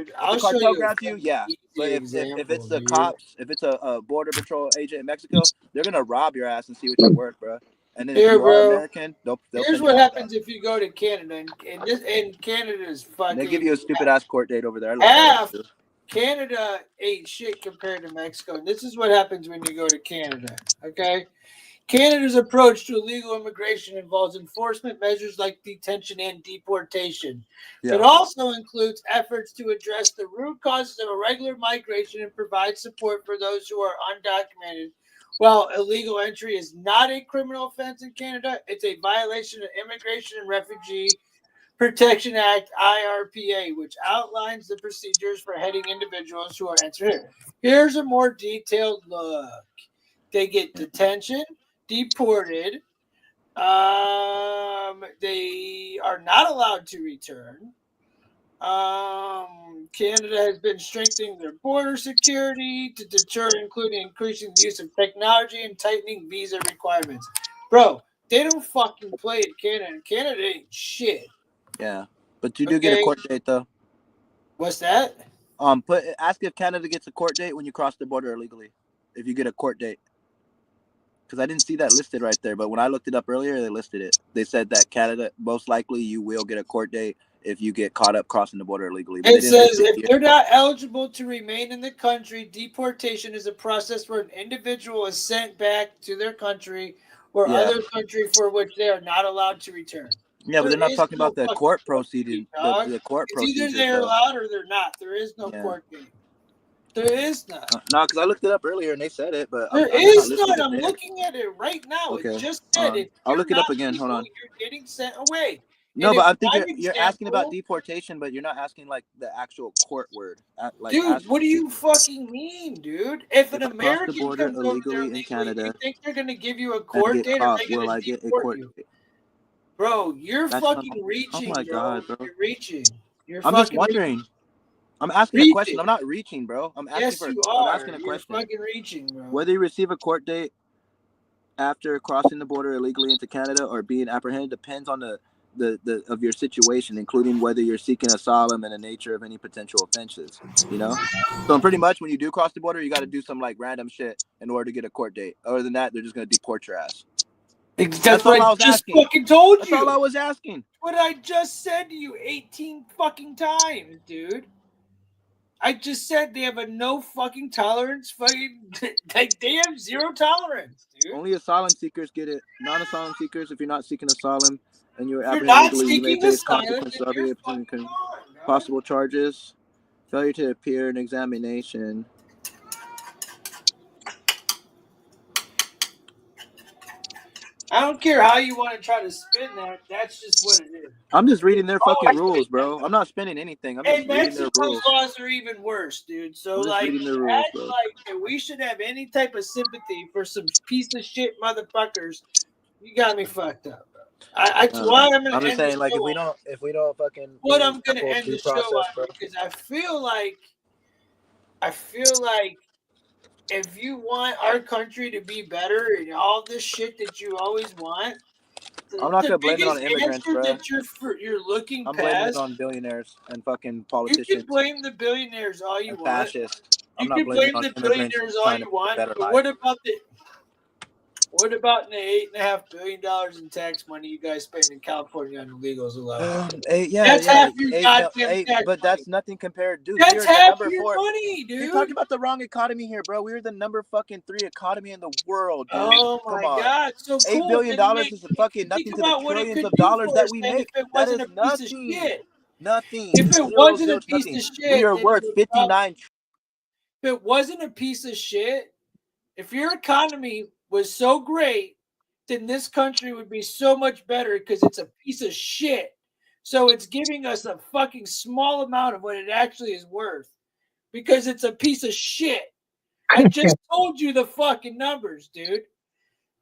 Speaker 1: dude.
Speaker 11: If
Speaker 1: I'll
Speaker 11: the
Speaker 1: show
Speaker 11: cartel
Speaker 1: you a
Speaker 11: grabs you,
Speaker 1: fucking
Speaker 11: yeah. But
Speaker 1: easy
Speaker 11: if
Speaker 1: example,
Speaker 11: it's the
Speaker 1: dude.
Speaker 11: cops, if it's a border patrol agent in Mexico, they're gonna rob your ass and see what you're worth, bro. And then if
Speaker 1: Here,
Speaker 11: you are
Speaker 1: bro.
Speaker 11: American, they'll
Speaker 1: Here's
Speaker 11: send you
Speaker 1: what
Speaker 11: back out.
Speaker 1: happens if you go to Canada, and Canada is
Speaker 11: And they give
Speaker 1: fucking
Speaker 11: you a stupid ass court date over there. I looked that up,
Speaker 1: half.
Speaker 11: too.
Speaker 1: Canada ain't shit compared to Mexico. And this is what happens when you go to Canada. Okay. Canada's approach to illegal immigration involves enforcement measures like detention and deportation.
Speaker 11: Yeah.
Speaker 1: It also includes efforts to address the root causes of irregular migration and provide support for those who are undocumented. While illegal entry is not a criminal offense in Canada, it's a violation of Immigration and Refugee Protection Act, IRPA, which outlines the procedures for heading individuals who are entering. Here's a more detailed look. They get detention, deported. They are not allowed to return. Canada has been strengthening their border security to deter, including increasing the use of technology and tightening visa requirements. Bro, they don't fucking play in Canada. Canada ain't shit.
Speaker 11: Yeah, but you do get a
Speaker 1: Okay.
Speaker 11: court date though.
Speaker 1: What's that?
Speaker 11: Ask if Canada gets a court date when you cross the border illegally. If you get a court date, because I didn't see that listed right there. But when I looked it up earlier, they listed it. They said that Canada, most likely, you will get a court date if you get caught up crossing the border illegally. But
Speaker 1: It says if they're not eligible to remain in the country, deportation is a process where an individual is sent back to their country or other country for which they are not allowed to return.
Speaker 11: Yeah, but they're not talking about the court
Speaker 1: proceeding.
Speaker 11: proceeding. The court
Speaker 1: It's
Speaker 11: procedure.
Speaker 1: either they're allowed or they're not. There is no court date. There is none.
Speaker 11: No, because I looked it up earlier and they said it, but
Speaker 1: There is none. I'm looking at it right now.
Speaker 11: Okay.
Speaker 1: It just said it.
Speaker 11: I'll look it up again. Hold on.
Speaker 1: You're getting sent away.
Speaker 11: No,
Speaker 1: And
Speaker 11: but
Speaker 1: if
Speaker 11: I'm thinking
Speaker 1: my
Speaker 11: you're asking about
Speaker 1: example-
Speaker 11: deportation, but you're not asking like the actual court word.
Speaker 1: Dude, what do you fucking mean, dude? If an
Speaker 11: I cross the
Speaker 1: American
Speaker 11: border
Speaker 1: comes over there
Speaker 11: illegally in
Speaker 1: illegally,
Speaker 11: Canada
Speaker 1: you think they're gonna give you a
Speaker 11: and
Speaker 1: court
Speaker 11: get
Speaker 1: date or are
Speaker 11: caught,
Speaker 1: they
Speaker 11: will
Speaker 1: gonna
Speaker 11: I get a
Speaker 1: deport
Speaker 11: court
Speaker 1: you?
Speaker 11: date?
Speaker 1: Bro, you're
Speaker 11: That's
Speaker 1: fucking
Speaker 11: not-
Speaker 1: reaching,
Speaker 11: Oh my God, bro.
Speaker 1: You're reaching. You're
Speaker 11: I'm just
Speaker 1: fucking
Speaker 11: wondering.
Speaker 1: reaching.
Speaker 11: I'm asking a question. I'm not reaching, bro. I'm asking
Speaker 1: Yes,
Speaker 11: for.
Speaker 1: you
Speaker 11: I'm
Speaker 1: are.
Speaker 11: asking a
Speaker 1: You're
Speaker 11: question.
Speaker 1: fucking reaching, bro.
Speaker 11: Whether you receive a court date after crossing the border illegally into Canada or being apprehended depends on the of your situation, including whether you're seeking asylum and the nature of any potential offenses. You know, so pretty much when you do cross the border, you got to do some like random shit in order to get a court date. Other than that, they're just gonna deport your ass.
Speaker 1: That's what I just fucking told you.
Speaker 11: That's all I was asking.
Speaker 1: What I just said to you 18 fucking times, dude. I just said they have a no fucking tolerance. Fucking, like they have zero tolerance, dude.
Speaker 11: Only asylum seekers get it. Non-asylum seekers, if you're not seeking asylum and you're
Speaker 1: If you're
Speaker 11: apprehended
Speaker 1: not
Speaker 11: legally, you may
Speaker 1: seeking
Speaker 11: face
Speaker 1: asylum,
Speaker 11: consequences
Speaker 1: then
Speaker 11: of
Speaker 1: you're
Speaker 11: your
Speaker 1: fucking gone, bro.
Speaker 11: possible charges, failure to appear in examination.
Speaker 1: I don't care how you want to try to spin that. That's just what it is.
Speaker 11: I'm just reading their fucking rules, bro. I'm not spinning anything. I'm just
Speaker 1: And
Speaker 11: reading their
Speaker 1: Mexico's
Speaker 11: rules.
Speaker 1: laws are even worse, dude. So
Speaker 11: I'm just
Speaker 1: like,
Speaker 11: reading their rules,
Speaker 1: act
Speaker 11: bro.
Speaker 1: like that we should have any type of sympathy for some piece of shit motherfuckers. You got me fucked up, bro. That's why I'm gonna
Speaker 11: I'm just
Speaker 1: end the
Speaker 11: saying, like,
Speaker 1: show
Speaker 11: if we don't fucking
Speaker 1: what I'm gonna end the show on, because I feel like if you want our country to be better and all this shit that you always want,
Speaker 11: I'm not
Speaker 1: the
Speaker 11: gonna blame it on
Speaker 1: biggest
Speaker 11: immigrants,
Speaker 1: answer
Speaker 11: bro.
Speaker 1: that you're looking
Speaker 11: I'm blaming it
Speaker 1: past.
Speaker 11: on billionaires and fucking
Speaker 1: You
Speaker 11: politicians.
Speaker 1: can blame the billionaires all you
Speaker 11: and
Speaker 1: want.
Speaker 11: fascists.
Speaker 1: You
Speaker 11: I'm not
Speaker 1: can
Speaker 11: blaming
Speaker 1: blame
Speaker 11: on
Speaker 1: the
Speaker 11: immigrants
Speaker 1: billionaires all
Speaker 11: trying
Speaker 1: you
Speaker 11: to make a
Speaker 1: want,
Speaker 11: better
Speaker 1: but
Speaker 11: life.
Speaker 1: what about the $8.5 billion in tax money you guys spend in California on illegals alone? That's half your goddamn tax
Speaker 11: but that's nothing compared, dude.
Speaker 1: That's
Speaker 11: we are
Speaker 1: half
Speaker 11: the number
Speaker 1: your
Speaker 11: 4.
Speaker 1: money, dude.
Speaker 11: You're talking about the wrong economy here, bro. We're the number fucking 3 economy in the world, dude.
Speaker 1: Oh my
Speaker 11: Come on.
Speaker 1: God! So cool.
Speaker 11: $8 billion is fucking nothing
Speaker 1: Think
Speaker 11: to the
Speaker 1: about what it
Speaker 11: trillions
Speaker 1: could
Speaker 11: of
Speaker 1: do
Speaker 11: dollars
Speaker 1: for
Speaker 11: that
Speaker 1: us
Speaker 11: we
Speaker 1: then if
Speaker 11: make.
Speaker 1: it
Speaker 11: That
Speaker 1: wasn't
Speaker 11: is
Speaker 1: a piece of
Speaker 11: nothing.
Speaker 1: shit.
Speaker 11: Nothing.
Speaker 1: If it wasn't a piece
Speaker 11: nothing.
Speaker 1: of shit,
Speaker 11: We are
Speaker 1: then
Speaker 11: worth 59.
Speaker 1: If it wasn't a piece of shit, if your economy was so great, then this country would be so much better because it's a piece of shit. So it's giving us a fucking small amount of what it actually is worth because it's a piece of shit. I just told you the fucking numbers, dude.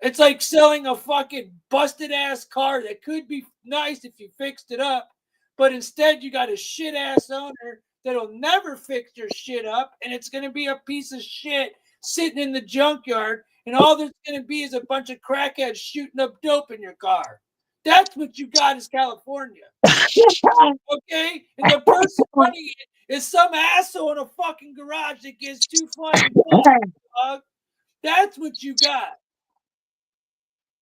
Speaker 1: It's like selling a fucking busted ass car that could be nice if you fixed it up, but instead you got a shit ass owner that'll never fix your shit up, and it's going to be a piece of shit sitting in the junkyard, and all there's going to be is a bunch of crackheads shooting up dope in your car.
Speaker 10: That's what you got is California. Okay? And the person running it is some asshole in a fucking garage that gets 2 flying bullets, dog. That's what you got.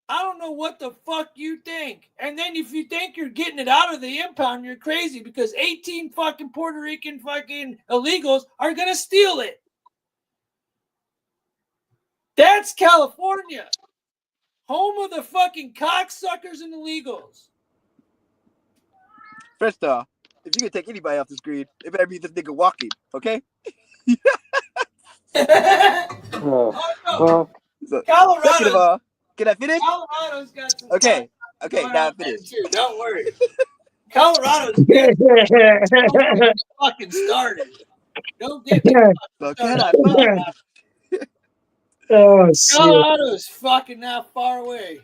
Speaker 10: I don't know what the fuck you think. And then if you think you're getting it out of the impound, you're crazy because 18 fucking Puerto Rican fucking illegals are going to steal it. That's California. Home of the fucking cocksuckers and illegals.
Speaker 11: First off, if you can take anybody off the screen, it better be this nigga walking, okay?
Speaker 8: Oh,
Speaker 11: So, second of
Speaker 10: Colorado's,
Speaker 11: all, can I finish?
Speaker 10: Colorado's got some
Speaker 11: Okay,
Speaker 10: cocksuckers
Speaker 11: okay,
Speaker 10: going
Speaker 11: now
Speaker 10: out
Speaker 11: I
Speaker 10: there
Speaker 11: finish.
Speaker 10: too. Don't worry. Colorado's good. Fucking started. Don't get me
Speaker 11: So
Speaker 10: fucking
Speaker 11: can I
Speaker 10: started.
Speaker 11: finish?
Speaker 2: Oh, shit.
Speaker 10: Colorado's fucking not far away.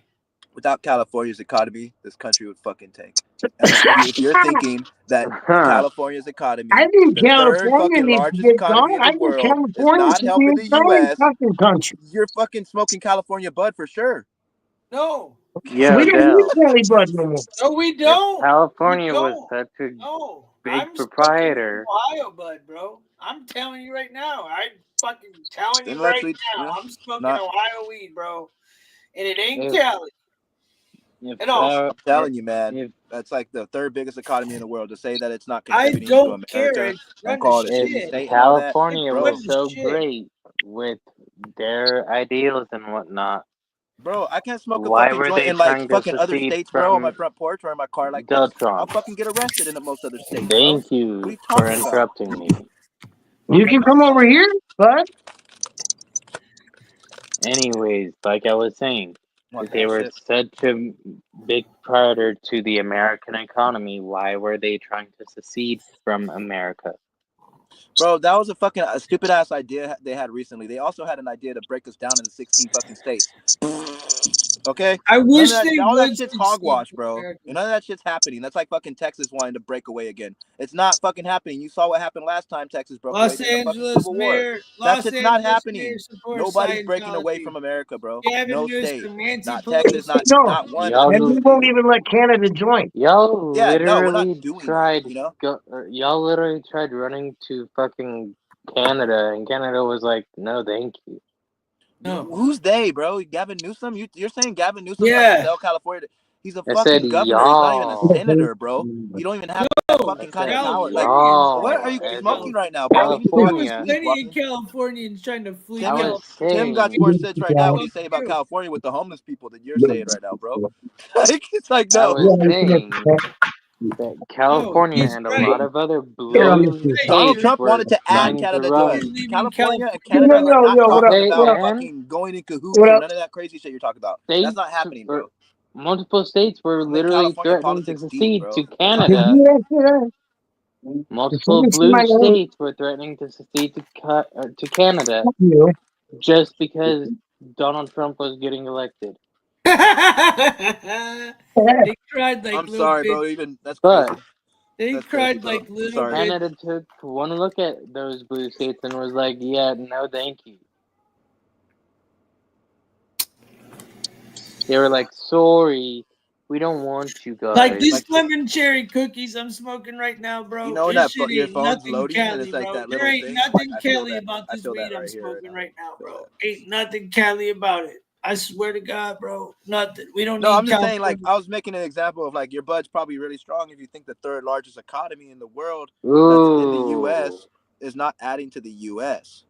Speaker 11: Without California's economy, this country would fucking tank. And if you're thinking that California's economy,
Speaker 2: I think
Speaker 11: the third
Speaker 2: California
Speaker 11: fucking
Speaker 2: needs to
Speaker 11: largest
Speaker 2: get
Speaker 11: economy
Speaker 2: going.
Speaker 11: in
Speaker 2: I
Speaker 11: the
Speaker 2: think
Speaker 11: world, is
Speaker 2: California
Speaker 11: not
Speaker 2: should be
Speaker 11: helping
Speaker 2: a
Speaker 11: the
Speaker 2: giant
Speaker 11: U.S.,
Speaker 2: fucking country.
Speaker 11: you're fucking smoking California bud for sure.
Speaker 10: No.
Speaker 8: Yo,
Speaker 2: We don't
Speaker 8: Dell.
Speaker 2: need Cali Bud no more.
Speaker 10: No, we
Speaker 8: If
Speaker 10: don't.
Speaker 8: California
Speaker 10: We
Speaker 8: was
Speaker 10: don't.
Speaker 8: such a
Speaker 10: No.
Speaker 8: big
Speaker 10: I'm smoking
Speaker 8: proprietor,
Speaker 10: Ohio bud, bro. I'm telling you right now. I'm fucking telling you right
Speaker 11: Intellectually,
Speaker 10: now.
Speaker 11: yeah,
Speaker 10: I'm smoking
Speaker 11: not.
Speaker 10: Ohio weed, bro. And it ain't
Speaker 8: if
Speaker 10: Cali
Speaker 8: if
Speaker 10: at all.
Speaker 11: I'm telling you, man,
Speaker 8: if
Speaker 11: that's like the third biggest economy in the world. To say that it's not
Speaker 10: I
Speaker 11: contributing to
Speaker 10: don't care.
Speaker 11: America
Speaker 10: It's
Speaker 11: and
Speaker 10: run to
Speaker 11: call it a
Speaker 8: if
Speaker 11: shitty
Speaker 10: shit.
Speaker 11: state and all that,
Speaker 8: California
Speaker 10: It's
Speaker 8: was
Speaker 10: run to
Speaker 8: so
Speaker 10: shit.
Speaker 8: great with their ideals and whatnot,
Speaker 11: bro, I can't smoke a
Speaker 8: why
Speaker 11: fucking
Speaker 8: were
Speaker 11: joint
Speaker 8: they
Speaker 11: in like
Speaker 8: trying to
Speaker 11: fucking other
Speaker 8: secede
Speaker 11: states, bro, on my
Speaker 8: from
Speaker 11: front porch or in my car like this. I'll
Speaker 8: Deltron?
Speaker 11: fucking get arrested in most other states, bro.
Speaker 8: Thank
Speaker 11: What are
Speaker 8: you
Speaker 11: you
Speaker 8: for
Speaker 11: talking about?
Speaker 8: interrupting me.
Speaker 2: You can come over here, bud.
Speaker 8: Anyways, like I was saying,
Speaker 11: Want
Speaker 8: if they
Speaker 11: that
Speaker 8: were
Speaker 11: shit?
Speaker 8: such a big proprietor to the American economy, why were they trying to secede from America?
Speaker 11: Bro, that was a stupid ass idea they had recently. They also had an idea to break us down into 16 fucking states. Okay?
Speaker 10: I
Speaker 11: None of
Speaker 10: wish
Speaker 11: that,
Speaker 10: they
Speaker 11: all that
Speaker 10: would
Speaker 11: shit's
Speaker 10: succeed
Speaker 11: hogwash,
Speaker 10: in
Speaker 11: bro.
Speaker 10: America.
Speaker 11: And none of that shit's happening. That's like fucking Texas wanting to break away again. It's not fucking happening. You saw what happened last time Texas broke away
Speaker 10: Los
Speaker 11: during the fucking
Speaker 10: Angeles
Speaker 11: Civil War.
Speaker 10: mayor,
Speaker 11: That
Speaker 10: Los
Speaker 11: shit's not
Speaker 10: Angeles
Speaker 11: happening.
Speaker 10: mayor supports
Speaker 11: Nobody's breaking away from
Speaker 10: Scientology.
Speaker 11: America, bro.
Speaker 10: Gavin
Speaker 11: No
Speaker 10: Newsom,
Speaker 11: state.
Speaker 10: Nancy
Speaker 11: Not Texas,
Speaker 10: Pelosi.
Speaker 2: No,
Speaker 11: not one
Speaker 8: Y'all
Speaker 11: other
Speaker 2: and we
Speaker 8: just
Speaker 2: won't
Speaker 11: state.
Speaker 2: even let Canada join.
Speaker 8: y'all
Speaker 11: Yeah, no, we're not
Speaker 8: literally
Speaker 11: doing
Speaker 8: tried
Speaker 11: that, you know?
Speaker 8: y'all literally tried running to fucking Canada, and Canada was like, no, thank you.
Speaker 10: No.
Speaker 11: Who's they, bro? Gavin Newsom? You're saying Gavin Newsom's trying to
Speaker 10: Yeah.
Speaker 11: sell California? He's a
Speaker 8: I said
Speaker 11: fucking governor. He's not even a
Speaker 8: y'all.
Speaker 11: senator, bro. You don't even have that
Speaker 10: No.
Speaker 11: fucking
Speaker 8: I
Speaker 11: kind
Speaker 8: said
Speaker 11: of power. Like,
Speaker 10: Californians
Speaker 8: y'all.
Speaker 11: what are
Speaker 10: trying
Speaker 11: you
Speaker 10: to
Speaker 8: As
Speaker 10: get
Speaker 11: smoking
Speaker 8: in
Speaker 11: right now, bro? You need to go
Speaker 10: There
Speaker 11: back to
Speaker 10: was
Speaker 8: California.
Speaker 11: sleep,
Speaker 10: plenty of
Speaker 11: Waffy.
Speaker 10: Californians trying to flee
Speaker 8: I
Speaker 11: Tim,
Speaker 8: was
Speaker 11: Tim got
Speaker 8: saying.
Speaker 11: more sense right now what he's saying about
Speaker 10: True.
Speaker 11: California with the homeless people than you're saying right now, bro. Like, it's like,
Speaker 8: I
Speaker 11: no.
Speaker 8: was saying that
Speaker 10: No,
Speaker 8: California
Speaker 10: he's
Speaker 8: and a
Speaker 10: right.
Speaker 8: lot of other
Speaker 10: No,
Speaker 8: blue
Speaker 10: he's right.
Speaker 11: Donald
Speaker 8: states
Speaker 10: You're
Speaker 11: Trump
Speaker 8: were
Speaker 11: wanted to add
Speaker 8: trying to
Speaker 11: Canada to us.
Speaker 8: run.
Speaker 10: leaving
Speaker 11: California and
Speaker 10: California.
Speaker 11: Canada are not talking
Speaker 8: Okay,
Speaker 11: about
Speaker 8: and
Speaker 11: fucking going in cahoots
Speaker 2: What
Speaker 11: or
Speaker 2: up?
Speaker 11: none of that crazy shit you're talking about.
Speaker 8: states
Speaker 11: That's not happening,
Speaker 8: or
Speaker 11: bro.
Speaker 8: multiple states were
Speaker 11: Don't make
Speaker 8: literally
Speaker 11: California
Speaker 8: threatening to
Speaker 11: politics deep,
Speaker 8: secede
Speaker 11: bro.
Speaker 8: to
Speaker 11: That's not
Speaker 2: Did
Speaker 8: Canada.
Speaker 2: you answer that?
Speaker 8: Multiple blue states were threatening to secede to Canada
Speaker 2: You.
Speaker 8: just because Donald Trump was getting elected.
Speaker 10: They cried like
Speaker 11: I'm
Speaker 10: little
Speaker 11: sorry,
Speaker 10: bitch.
Speaker 11: bro. Even that's
Speaker 8: But
Speaker 11: crazy.
Speaker 10: They
Speaker 11: That's crazy,
Speaker 10: cried
Speaker 11: bro.
Speaker 10: like
Speaker 11: I'm
Speaker 10: little
Speaker 11: sorry.
Speaker 10: bitch.
Speaker 8: Canada took one look at those blue states and was like, yeah, no, thank you. They were like, sorry, we don't want you guys.
Speaker 10: Like these lemon cherry cookies I'm smoking right now, bro.
Speaker 11: You know when
Speaker 10: This
Speaker 11: that
Speaker 10: shit
Speaker 11: your
Speaker 10: ain't
Speaker 11: phone's
Speaker 10: nothing
Speaker 11: loading and
Speaker 10: Cali,
Speaker 11: it's like
Speaker 10: bro.
Speaker 11: that
Speaker 10: There
Speaker 11: little
Speaker 10: ain't
Speaker 11: thing.
Speaker 10: nothing
Speaker 11: I feel
Speaker 10: Cali
Speaker 11: that.
Speaker 10: about
Speaker 11: I
Speaker 10: this
Speaker 11: feel
Speaker 10: weed
Speaker 11: that
Speaker 10: I'm
Speaker 11: right here
Speaker 10: smoking right now,
Speaker 11: Feel
Speaker 10: bro.
Speaker 11: that.
Speaker 10: Ain't nothing Cali about it. I swear to God, bro. Nothing. We don't
Speaker 11: No,
Speaker 10: need
Speaker 11: I'm just
Speaker 10: California.
Speaker 11: saying, like, I was making an example of like your bud's probably really strong if you think the third largest economy in the world that's in the U.S. is not adding to the U.S.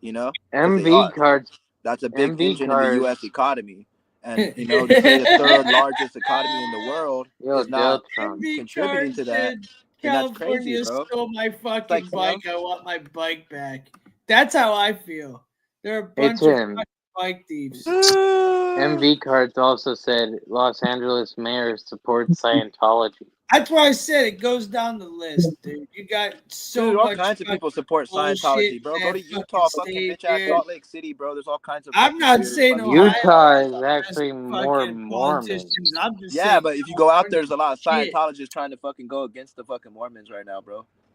Speaker 11: You know, because they are.
Speaker 8: MV cards.
Speaker 11: That's a big
Speaker 8: MV
Speaker 11: engine in the
Speaker 8: cards.
Speaker 11: U.S. economy. And you know, to say the third largest economy in the world
Speaker 8: Yo,
Speaker 11: is not
Speaker 8: Deltron.
Speaker 10: MV
Speaker 11: contributing
Speaker 10: card
Speaker 11: to that,
Speaker 10: said
Speaker 11: then that's crazy,
Speaker 10: California
Speaker 11: bro.
Speaker 10: stole my fucking
Speaker 11: like, you know,
Speaker 10: bike. I want my bike back. That's how I feel. They're a
Speaker 8: Hey,
Speaker 10: bunch of
Speaker 8: Tim.
Speaker 10: fucking bike thieves.
Speaker 8: MV cards also said Los Angeles mayor supports Scientology.
Speaker 10: That's why I said it goes down the list, dude. You got so
Speaker 11: Dude, all
Speaker 10: much
Speaker 11: kinds of people support
Speaker 10: bullshit
Speaker 11: Scientology, bro.
Speaker 10: in
Speaker 11: Go
Speaker 10: that
Speaker 11: to Utah, fucking
Speaker 10: state,
Speaker 11: bitch ass
Speaker 10: dude.
Speaker 11: Salt Lake City, bro. There's all kinds of.
Speaker 10: I'm not
Speaker 11: weird
Speaker 10: saying
Speaker 11: fucking-
Speaker 10: Ohio
Speaker 8: Utah
Speaker 10: has
Speaker 8: is
Speaker 10: the best
Speaker 8: actually more
Speaker 10: fucking
Speaker 8: Mormon.
Speaker 10: politicians. I'm just
Speaker 11: Yeah,
Speaker 10: saying
Speaker 11: but if you go out there, there's a lot of
Speaker 10: shit.
Speaker 11: Scientologists trying to fucking go against the fucking Mormons right now, bro.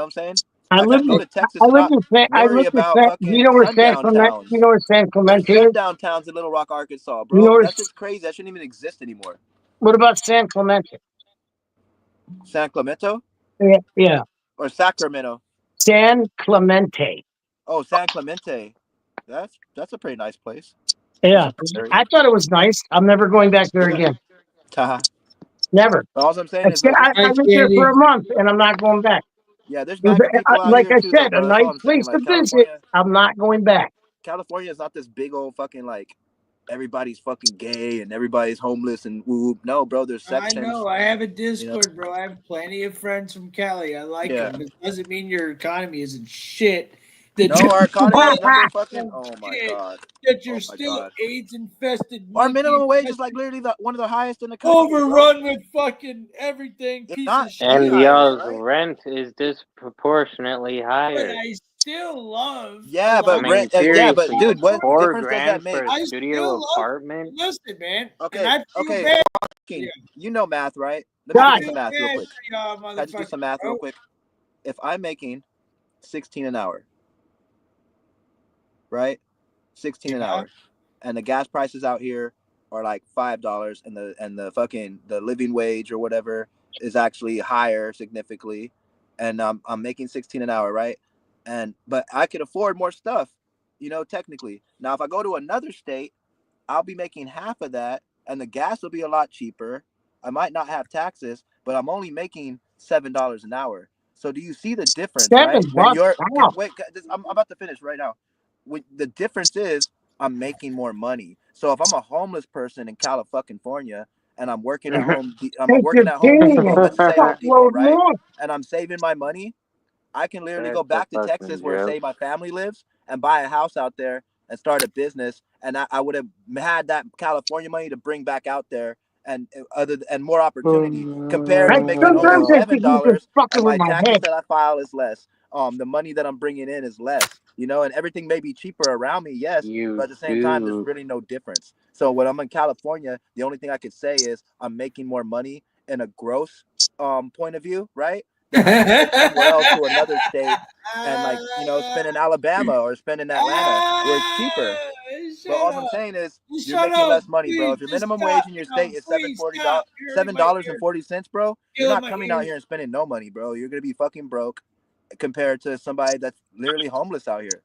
Speaker 11: know what I'm saying?
Speaker 2: I
Speaker 11: I
Speaker 2: live
Speaker 11: gotta go
Speaker 2: in
Speaker 11: to Texas
Speaker 2: I
Speaker 11: and
Speaker 2: live
Speaker 11: not
Speaker 2: in San I
Speaker 11: worry
Speaker 2: live in
Speaker 11: about
Speaker 2: San. Do you
Speaker 11: fucking
Speaker 2: know where San
Speaker 11: sundown
Speaker 2: Clemente?
Speaker 11: towns.
Speaker 2: You know where San
Speaker 11: There's
Speaker 2: Clemente is?
Speaker 11: sundown towns in Little Rock, Arkansas,
Speaker 2: You know
Speaker 11: bro.
Speaker 2: where?
Speaker 11: That shit's crazy. That shouldn't even exist anymore.
Speaker 2: What about San Clemente?
Speaker 11: San Clemente
Speaker 2: Yeah,
Speaker 11: or Sacramento?
Speaker 2: San Clemente.
Speaker 11: Oh, San Clemente. That's a pretty nice place. That's
Speaker 2: Yeah,
Speaker 11: a pretty area.
Speaker 2: I thought it was nice. I'm never going back there
Speaker 11: Yeah.
Speaker 2: again.
Speaker 11: Haha.
Speaker 2: Never.
Speaker 11: All I'm saying is,
Speaker 2: I
Speaker 1: Nice,
Speaker 2: lived there for
Speaker 1: Candy.
Speaker 2: a month, and I'm not going back.
Speaker 11: yeah, there's MAGA people out
Speaker 2: Like
Speaker 11: here
Speaker 2: I
Speaker 11: too, though,
Speaker 2: said, a
Speaker 11: bro. That's all
Speaker 2: nice
Speaker 11: I'm saying.
Speaker 2: place to
Speaker 11: Like
Speaker 2: visit. I'm not going back.
Speaker 11: California is not this big old fucking like everybody's fucking gay and everybody's homeless and woo. No, bro, there's
Speaker 1: I
Speaker 11: sections.
Speaker 1: know. I have a Discord, bro. I have plenty of friends from Cali. I like
Speaker 11: Yeah.
Speaker 1: them. It doesn't mean your economy isn't shit.
Speaker 11: No, our economy is number fucking. Oh my god.
Speaker 1: That you're
Speaker 11: Oh my
Speaker 1: still
Speaker 11: god.
Speaker 1: AIDS infested.
Speaker 11: Our
Speaker 1: monkey
Speaker 11: minimum wage is
Speaker 1: infested,
Speaker 11: like literally one of the highest in the country.
Speaker 1: overrun with fucking everything.
Speaker 11: It's
Speaker 1: Piece
Speaker 11: not
Speaker 1: of shit.
Speaker 8: And
Speaker 11: higher,
Speaker 8: y'all's
Speaker 11: right?
Speaker 8: rent is disproportionately
Speaker 1: But
Speaker 8: higher.
Speaker 1: I still love.
Speaker 11: Yeah,
Speaker 1: a
Speaker 11: but
Speaker 8: I
Speaker 1: lot
Speaker 8: mean,
Speaker 1: of
Speaker 11: yeah, but
Speaker 8: seriously,
Speaker 11: dude, what
Speaker 8: 4
Speaker 11: difference does that
Speaker 8: grand
Speaker 11: make?
Speaker 8: for a
Speaker 1: I
Speaker 8: studio
Speaker 1: still love.
Speaker 8: apartment?
Speaker 1: Listen, man.
Speaker 11: Okay,
Speaker 1: And I feel
Speaker 11: okay.
Speaker 1: bad.
Speaker 11: King,
Speaker 1: Yeah.
Speaker 11: you know math, right? Let me
Speaker 2: God.
Speaker 11: do some math real quick.
Speaker 1: Y'all,
Speaker 11: Can I just do some math real quick? If I'm making 16 an hour, right? 16 an hour, and the gas prices out here are like $5, and the fucking the living wage or whatever is actually higher significantly, and I'm making 16 an hour, right? But I could afford more stuff, technically. Now if I go to another state, I'll be making half of that, and the gas will be a lot cheaper. I might not have taxes, but I'm only making $7 an hour. So do you see the difference, right?
Speaker 2: $7.
Speaker 11: When you're
Speaker 2: Wow.
Speaker 11: wait, I'm about to finish right now. The difference is I'm making more money. So if I'm a homeless person in California and I'm working at Home, I'm working at Home Depot. Let's just say Home Depot, right? And I'm saving my money. I can literally go back to Texas where, say, my family lives and buy a house out there and start a business. And I would have had that California money to bring back out there and more opportunity compared to making only $7. And my taxes that I file is less. The money that I'm bringing in is less, and everything may be cheaper around me, yes, but at the same time, there's really no difference. So when I'm in California, the only thing I could say is I'm making more money in a gross point of view, right? Then I can go somewhere else to another state and spend in Alabama or spend in Atlanta where it's cheaper. But all I'm saying is you're making less money, bro. If your minimum wage in your state is $7.40, bro, you're not coming out here and spending no money, bro. You're gonna be fucking broke compared to somebody that's literally homeless out here,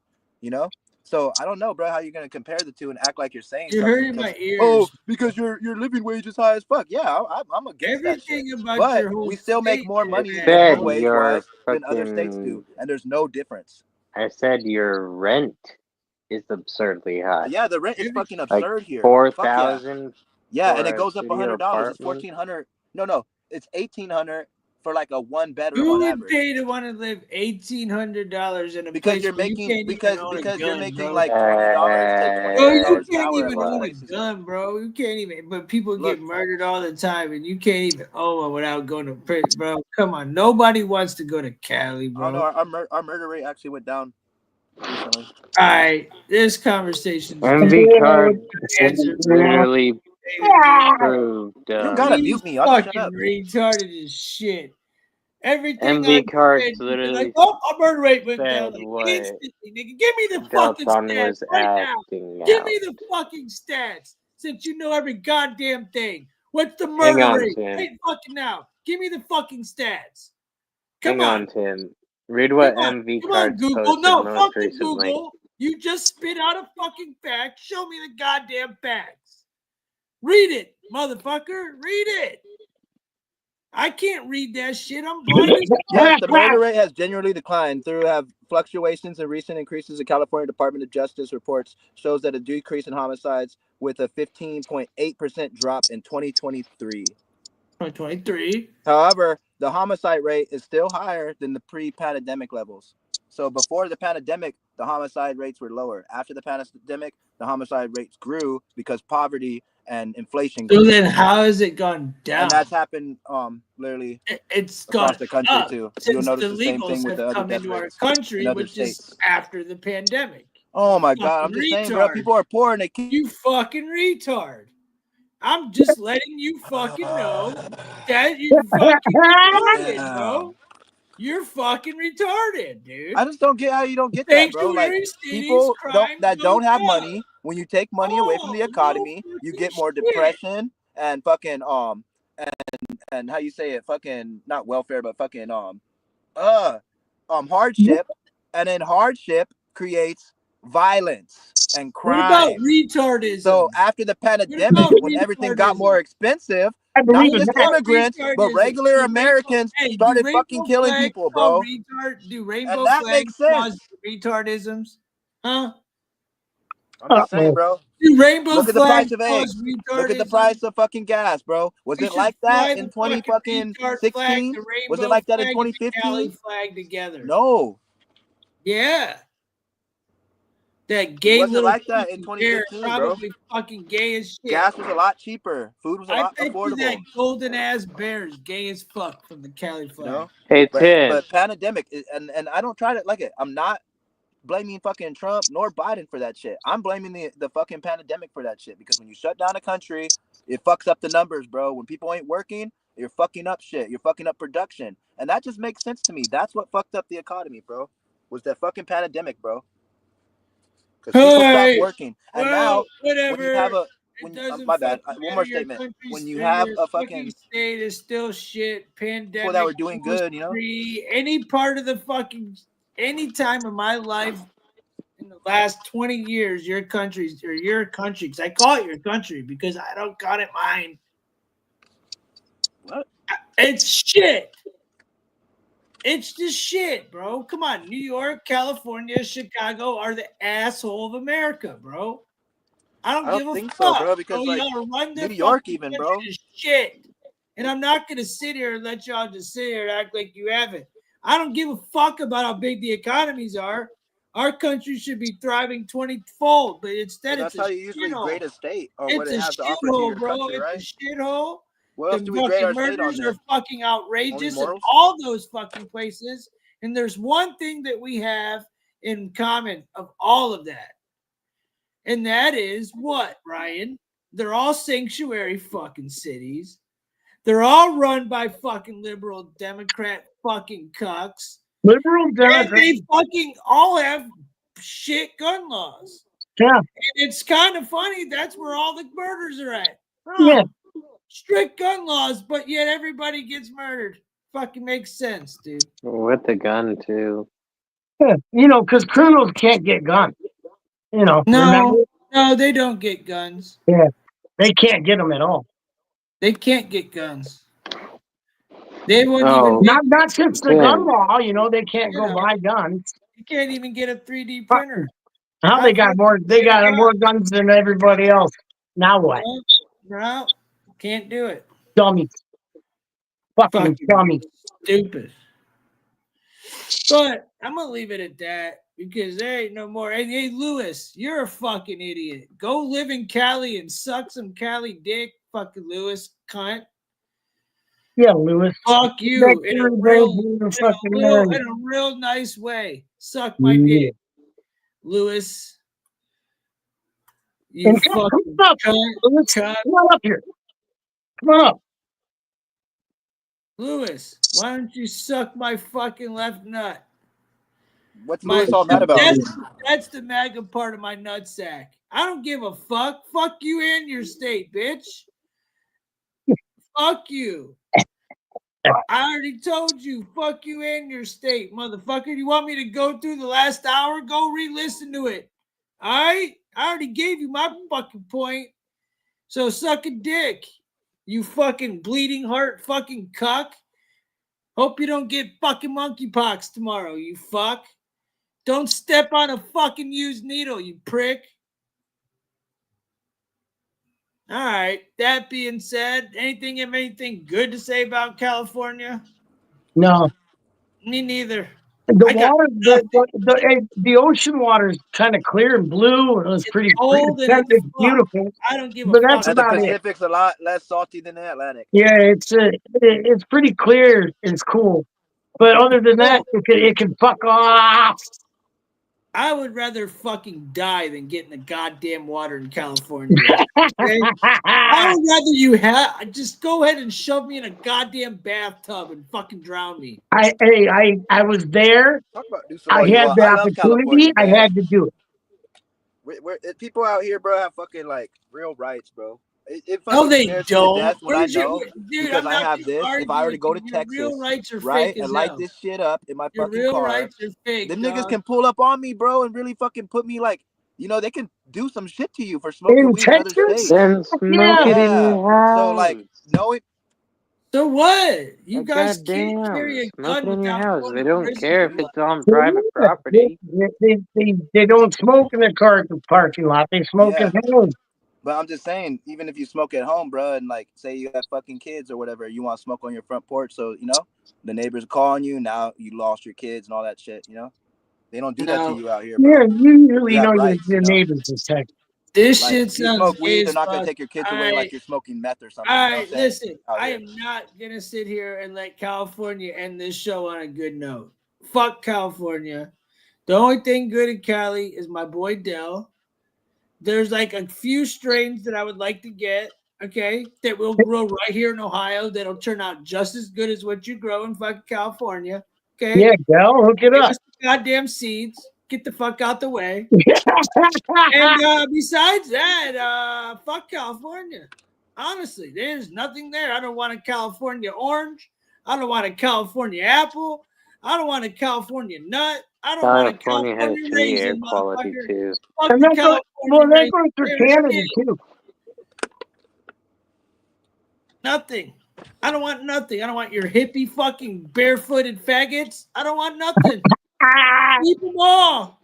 Speaker 11: So I don't know, bro, how you're gonna compare the two and act like you're saying
Speaker 1: You're
Speaker 11: something.
Speaker 1: hurting my ears.
Speaker 11: Oh, because your living wage is high as fuck. Yeah, I'm against
Speaker 1: everything
Speaker 11: that shit.
Speaker 1: About
Speaker 11: but
Speaker 1: your whole
Speaker 11: we still make
Speaker 1: state,
Speaker 11: more money
Speaker 8: said
Speaker 11: minimum wage wise than other states
Speaker 8: fucking-
Speaker 11: do, and there's no difference.
Speaker 8: I said your rent is absurdly high.
Speaker 11: Yeah, the rent is fucking
Speaker 8: Like
Speaker 11: absurd here.
Speaker 8: 4,000.
Speaker 11: Yeah,
Speaker 8: for
Speaker 11: and it
Speaker 8: a
Speaker 11: goes up
Speaker 8: studio
Speaker 11: $100. It's
Speaker 8: apartment?
Speaker 11: $1,400. No, it's $1,800 for like a one bedroom
Speaker 1: Who
Speaker 11: on
Speaker 1: would
Speaker 11: average.
Speaker 1: pay to want to live $1,800 in a
Speaker 11: Because
Speaker 1: place
Speaker 11: you're
Speaker 1: where
Speaker 11: making
Speaker 1: you can't
Speaker 11: because
Speaker 1: even own
Speaker 11: because
Speaker 1: a
Speaker 11: you're
Speaker 1: gun,
Speaker 11: making
Speaker 1: bro?
Speaker 11: like $20 to
Speaker 1: Bro, you
Speaker 11: $25 an
Speaker 1: can't
Speaker 11: hour in
Speaker 1: even
Speaker 11: most
Speaker 1: own a
Speaker 11: places.
Speaker 1: gun, bro. You can't even. But people
Speaker 11: Look.
Speaker 1: get murdered all the time, and you can't even own one without going to prison, bro. Come on, nobody wants to go to Cali, bro.
Speaker 11: Oh no, our murder rate actually went down recently.
Speaker 1: All right, this conversation.
Speaker 8: MV card literally proved.
Speaker 11: You don't gotta mute me. I'll just shut up.
Speaker 1: Retarded as shit. Everything
Speaker 8: MV cards
Speaker 1: said,
Speaker 8: literally
Speaker 1: like, oh, our murder rate went down
Speaker 8: said
Speaker 1: like
Speaker 8: what
Speaker 1: instantly, nigga. Give me the fucking
Speaker 8: Delton
Speaker 1: stats
Speaker 8: was
Speaker 1: right now.
Speaker 8: acting
Speaker 1: Give
Speaker 8: out.
Speaker 1: me the fucking stats since you know every goddamn thing. What's the
Speaker 8: Hang
Speaker 1: murder
Speaker 8: on,
Speaker 1: rate?
Speaker 8: Tim.
Speaker 1: Right fucking now. Give me the fucking stats.
Speaker 8: Hang on, Tim. Read what MV cards
Speaker 1: Google.
Speaker 8: posted
Speaker 1: No,
Speaker 8: most
Speaker 1: fucking
Speaker 8: recently.
Speaker 1: Google. You just spit out a fucking fact. Show me the goddamn facts. Read it, motherfucker. Read it. I can't read that shit. I'm blind as
Speaker 11: Yes, the murder rate has genuinely declined through have fluctuations and recent increases. The California Department of Justice reports shows that a decrease in homicides with a 15.8% drop in 2023.
Speaker 1: 2023.
Speaker 11: However, the homicide rate is still higher than the pre-pandemic levels. So before the pandemic, the homicide rates were lower. After the pandemic, the homicide rates grew because poverty and inflation grew.
Speaker 1: So then how has it gone down?
Speaker 11: And that's happened literally
Speaker 1: it's
Speaker 11: across
Speaker 1: gone
Speaker 11: the country
Speaker 1: up
Speaker 11: too.
Speaker 1: since
Speaker 11: You'll notice
Speaker 1: the
Speaker 11: the same thing
Speaker 1: legals
Speaker 11: with the
Speaker 1: have
Speaker 11: other
Speaker 1: come
Speaker 11: death
Speaker 1: into our
Speaker 11: rates
Speaker 1: country,
Speaker 11: in other
Speaker 1: which
Speaker 11: states.
Speaker 1: is after the pandemic.
Speaker 11: Oh my God, I'm just saying, bro, people are poor and they keep...
Speaker 1: You fucking retard. I'm just letting you fucking know that you fucking retarded, bro.
Speaker 10: You're fucking retarded, dude.
Speaker 11: I just don't get how you don't get that, bro. Like
Speaker 10: Sanctuary cities,
Speaker 11: people
Speaker 10: crime
Speaker 11: that
Speaker 10: goes
Speaker 11: don't have
Speaker 10: up.
Speaker 11: money, when you take money away from the
Speaker 10: Oh,
Speaker 11: economy,
Speaker 10: no
Speaker 11: you
Speaker 10: fucking
Speaker 11: get more
Speaker 10: shit.
Speaker 11: depression and fucking and how you say it, fucking not welfare, but fucking hardship, and then hardship creates violence and
Speaker 10: What about
Speaker 11: crime.
Speaker 10: retardism?
Speaker 11: So after the
Speaker 10: What
Speaker 11: pandemic,
Speaker 10: about
Speaker 11: when everything got more
Speaker 10: retardism?
Speaker 11: expensive,
Speaker 2: I
Speaker 11: not
Speaker 2: believe in
Speaker 11: just
Speaker 2: that.
Speaker 11: immigrants, but
Speaker 10: Retardism.
Speaker 11: regular
Speaker 10: Do
Speaker 11: Americans
Speaker 10: do
Speaker 11: started fucking
Speaker 10: rainbow
Speaker 11: killing
Speaker 10: flags
Speaker 11: people,
Speaker 10: cause
Speaker 11: bro.
Speaker 10: do
Speaker 11: And
Speaker 10: rainbow
Speaker 11: that
Speaker 10: flags
Speaker 11: makes sense.
Speaker 10: cause retardisms? Huh?
Speaker 11: I'm just saying, bro.
Speaker 10: Do rainbow
Speaker 11: Look at the price
Speaker 10: flags
Speaker 11: of
Speaker 10: cause
Speaker 11: eggs. Look at the
Speaker 10: retardism?
Speaker 11: price of fucking gas, bro. Was
Speaker 10: We
Speaker 11: it
Speaker 10: should
Speaker 11: like
Speaker 10: fly
Speaker 11: that in
Speaker 10: the
Speaker 11: 20
Speaker 10: fucking
Speaker 11: fucking
Speaker 10: retard flag,
Speaker 11: 16?
Speaker 10: the
Speaker 11: Was it
Speaker 10: rainbow
Speaker 11: like that in
Speaker 10: flag, and the Cali
Speaker 11: 2015?
Speaker 10: flag together.
Speaker 11: No.
Speaker 10: Yeah. That
Speaker 11: It
Speaker 10: gay
Speaker 11: wasn't
Speaker 10: little
Speaker 11: like that in
Speaker 10: fucking bear,
Speaker 11: 2015, bro.
Speaker 10: probably fucking gay as shit.
Speaker 11: Gas was a lot cheaper. Food was a
Speaker 10: I
Speaker 11: lot
Speaker 10: bet you that
Speaker 11: affordable.
Speaker 10: golden ass bear is gay as fuck from the Cali flag.
Speaker 11: No.
Speaker 8: Hey, Tim.
Speaker 11: But pandemic, and I don't try to like it. I'm not blaming fucking Trump nor Biden for that shit. I'm blaming the fucking pandemic for that shit, because when you shut down a country, it fucks up the numbers, bro. When people ain't working, you're fucking up shit. You're fucking up production. And that just makes sense to me. That's what fucked up the economy, bro. Was that fucking pandemic, bro. Because people stopped working. And now
Speaker 10: whatever.
Speaker 11: when you have a
Speaker 10: It doesn't
Speaker 11: my bad.
Speaker 10: fucking
Speaker 11: One
Speaker 10: matter.
Speaker 11: more
Speaker 10: Your
Speaker 11: statement.
Speaker 10: country's
Speaker 11: When you
Speaker 10: or
Speaker 11: have
Speaker 10: your
Speaker 11: a
Speaker 10: fucking
Speaker 11: fucking
Speaker 10: state is still shit. Pandemic.
Speaker 11: people that were doing good, you know?
Speaker 10: Free, any part of the fucking any time of my life in the last 20 years, your country's or your country, because I call it your country because I don't call it mine.
Speaker 11: What?
Speaker 10: It's shit. It's just shit, bro. Come on. New York, California, Chicago are the asshole of America, bro. I don't give a
Speaker 11: think
Speaker 10: fuck,
Speaker 11: so, bro, because like
Speaker 10: y'all run the
Speaker 11: New York
Speaker 10: fucking
Speaker 11: even,
Speaker 10: country
Speaker 11: bro.
Speaker 10: to shit. And I'm not going to sit here and let y'all just sit here and act like you haven't. I don't give a fuck about how big the economies are. Our country should be thriving 20-fold, but instead
Speaker 11: That's
Speaker 10: it's a
Speaker 11: how you usually
Speaker 10: shithole.
Speaker 11: grade a state or what
Speaker 10: It's
Speaker 11: it
Speaker 10: a
Speaker 11: has to offer to
Speaker 10: shithole,
Speaker 11: your
Speaker 10: bro.
Speaker 11: country, right?
Speaker 10: It's a shithole.
Speaker 11: What else
Speaker 10: The
Speaker 11: do we grade
Speaker 10: fucking
Speaker 11: our state on
Speaker 10: murders are
Speaker 11: then?
Speaker 10: fucking
Speaker 11: Only
Speaker 10: outrageous in
Speaker 11: morals?
Speaker 10: all those fucking places. And there's one thing that we have in common of all of that. And that is what, Ryan? They're all sanctuary fucking cities. They're all run by fucking liberal Democrat fucking cucks.
Speaker 2: Liberal Democrat.
Speaker 10: And they fucking all have shit gun laws.
Speaker 2: Yeah.
Speaker 10: And it's kind of funny. That's where all the murders are at.
Speaker 2: Yeah.
Speaker 10: Strict gun laws, but yet everybody gets murdered. Fucking makes sense, dude.
Speaker 8: With the gun, too.
Speaker 2: Yeah. You know, because criminals can't get guns. You know, remember?
Speaker 10: No, they don't get guns.
Speaker 2: Yeah. They can't get them at all.
Speaker 10: They can't get guns. They wouldn't
Speaker 8: Oh,
Speaker 10: even
Speaker 2: not since the gun law, you know, they can't go buy guns.
Speaker 10: You can't even get a 3D printer.
Speaker 2: How they got more guns than everybody else. Now what?
Speaker 10: No, can't do it.
Speaker 2: Dummies. Fucking dummies.
Speaker 10: Stupid. But I'm gonna leave it at that because there ain't no more. Hey, Lewis, you're a fucking idiot. Go live in Cali and suck some Cali dick, fucking Lewis, cunt.
Speaker 2: Yeah, Lewis.
Speaker 10: Fuck you in a real nice way. Suck my dick, Lewis. You fucking cunt.
Speaker 2: Come on up here. Come on up.
Speaker 10: Lewis, why don't you suck my fucking left nut?
Speaker 11: What's Lewis all mad about?
Speaker 10: That's the MAGA part of my nutsack. I don't give a fuck. Fuck you and your state, bitch. Fuck you. I already told you. Fuck you and your state, motherfucker. You want me to go through the last hour? Go re-listen to it. All right? I already gave you my fucking point. So suck a dick, you fucking bleeding heart fucking cuck. Hope you don't get fucking monkeypox tomorrow, you fuck. Don't step on a fucking used needle, you prick. All right. That being said, anything good to say about California?
Speaker 2: No.
Speaker 10: Me neither.
Speaker 2: The ocean water is kind of clear and blue. And it's pretty
Speaker 10: cold and
Speaker 2: it's beautiful.
Speaker 10: I don't give a
Speaker 2: but
Speaker 10: fuck.
Speaker 2: that's
Speaker 11: And the
Speaker 2: about it.
Speaker 11: Pacific's a lot less salty than the Atlantic.
Speaker 2: Yeah, it's pretty clear. It's cool. But other than that, it can fuck off.
Speaker 10: I would rather fucking die than get in the goddamn water in California. Okay? I would rather you just go ahead and shove me in a goddamn bathtub and fucking drown me.
Speaker 2: I was there.
Speaker 11: Talk about do some
Speaker 2: I
Speaker 11: all you
Speaker 2: had
Speaker 11: want.
Speaker 2: the
Speaker 11: I love
Speaker 2: opportunity.
Speaker 11: California, man.
Speaker 2: I had to do it.
Speaker 11: People out here, bro, have fucking like real rights, bro. It
Speaker 10: No,
Speaker 11: fucking
Speaker 10: they
Speaker 11: scares me to
Speaker 10: don't.
Speaker 11: death when
Speaker 10: What
Speaker 11: I
Speaker 10: is your
Speaker 11: know
Speaker 10: dude?
Speaker 11: because
Speaker 10: I'm
Speaker 11: I
Speaker 10: not
Speaker 11: have
Speaker 10: gonna
Speaker 11: this.
Speaker 10: argue
Speaker 11: If I were to
Speaker 10: with
Speaker 11: go
Speaker 10: you.
Speaker 11: to
Speaker 10: Your real
Speaker 11: Texas,
Speaker 10: rights are
Speaker 11: right,
Speaker 10: fake as
Speaker 11: and light
Speaker 10: hell.
Speaker 11: this shit up in my
Speaker 10: Your
Speaker 11: fucking
Speaker 10: real
Speaker 11: car,
Speaker 10: rights are fake.
Speaker 11: them niggas
Speaker 10: dog.
Speaker 11: can pull up on me, bro, and really fucking put me like, they can do some shit to you for
Speaker 2: In
Speaker 11: smoking weed in other
Speaker 2: Texas?
Speaker 11: states.
Speaker 8: Then smoke it in your house.
Speaker 11: So like, no,
Speaker 10: So what? You
Speaker 8: Like,
Speaker 10: guys can't
Speaker 8: goddamn,
Speaker 10: carry a
Speaker 8: smoke
Speaker 10: gun
Speaker 8: it in your
Speaker 10: without
Speaker 8: house.
Speaker 10: going
Speaker 8: They
Speaker 10: to
Speaker 8: don't
Speaker 10: prison.
Speaker 8: care if it's on
Speaker 2: So
Speaker 8: private
Speaker 2: yeah,
Speaker 8: property.
Speaker 2: they don't smoke in the car parking lot. They smoke
Speaker 11: yeah.
Speaker 2: at home.
Speaker 11: But I'm just saying, even if you smoke at home, bro, and like say you have fucking kids or whatever, you want to smoke on your front porch, so the neighbors are calling you. Now you lost your kids and all that shit. They don't do that to you out here, bro.
Speaker 2: Yeah, you usually
Speaker 11: You have
Speaker 2: know
Speaker 11: rights.
Speaker 2: your neighbors in Texas.
Speaker 10: This
Speaker 11: Like
Speaker 10: shit
Speaker 11: if you
Speaker 10: sounds
Speaker 11: smoke
Speaker 10: gay
Speaker 11: weed, they're
Speaker 10: as
Speaker 11: not gonna
Speaker 10: fuck.
Speaker 11: take your kids
Speaker 10: All
Speaker 11: away
Speaker 10: right.
Speaker 11: like you're smoking meth or something.
Speaker 10: All
Speaker 11: You know what
Speaker 10: right,
Speaker 11: I'm saying?
Speaker 10: listen.
Speaker 11: Out
Speaker 10: I
Speaker 11: here.
Speaker 10: am not gonna sit here and let California end this show on a good note. Fuck California. The only thing good in Cali is my boy Dell. There's like a few strains that I would like to get, okay, that will grow right here in Ohio that'll turn out just as good as what you grow in fucking California. Okay.
Speaker 2: Yeah, Del, hook it
Speaker 10: Give
Speaker 2: up.
Speaker 10: us the goddamn seeds. Get the fuck out the way. And besides that, fuck California. Honestly, there's nothing there. I don't want a California orange. I don't want a California apple. I don't want a California nut. I don't want a
Speaker 8: California has
Speaker 10: California
Speaker 8: shitty air
Speaker 10: raisin,
Speaker 8: quality
Speaker 10: motherfucker.
Speaker 8: too.
Speaker 10: Fuck
Speaker 2: And
Speaker 10: the
Speaker 2: that goes,
Speaker 10: California
Speaker 2: that
Speaker 10: raisin.
Speaker 2: goes for
Speaker 10: There's
Speaker 2: Canada
Speaker 10: shit.
Speaker 2: too.
Speaker 10: Nothing. I don't want nothing. I don't want your hippie fucking barefooted faggots. I don't want nothing. Keep them all.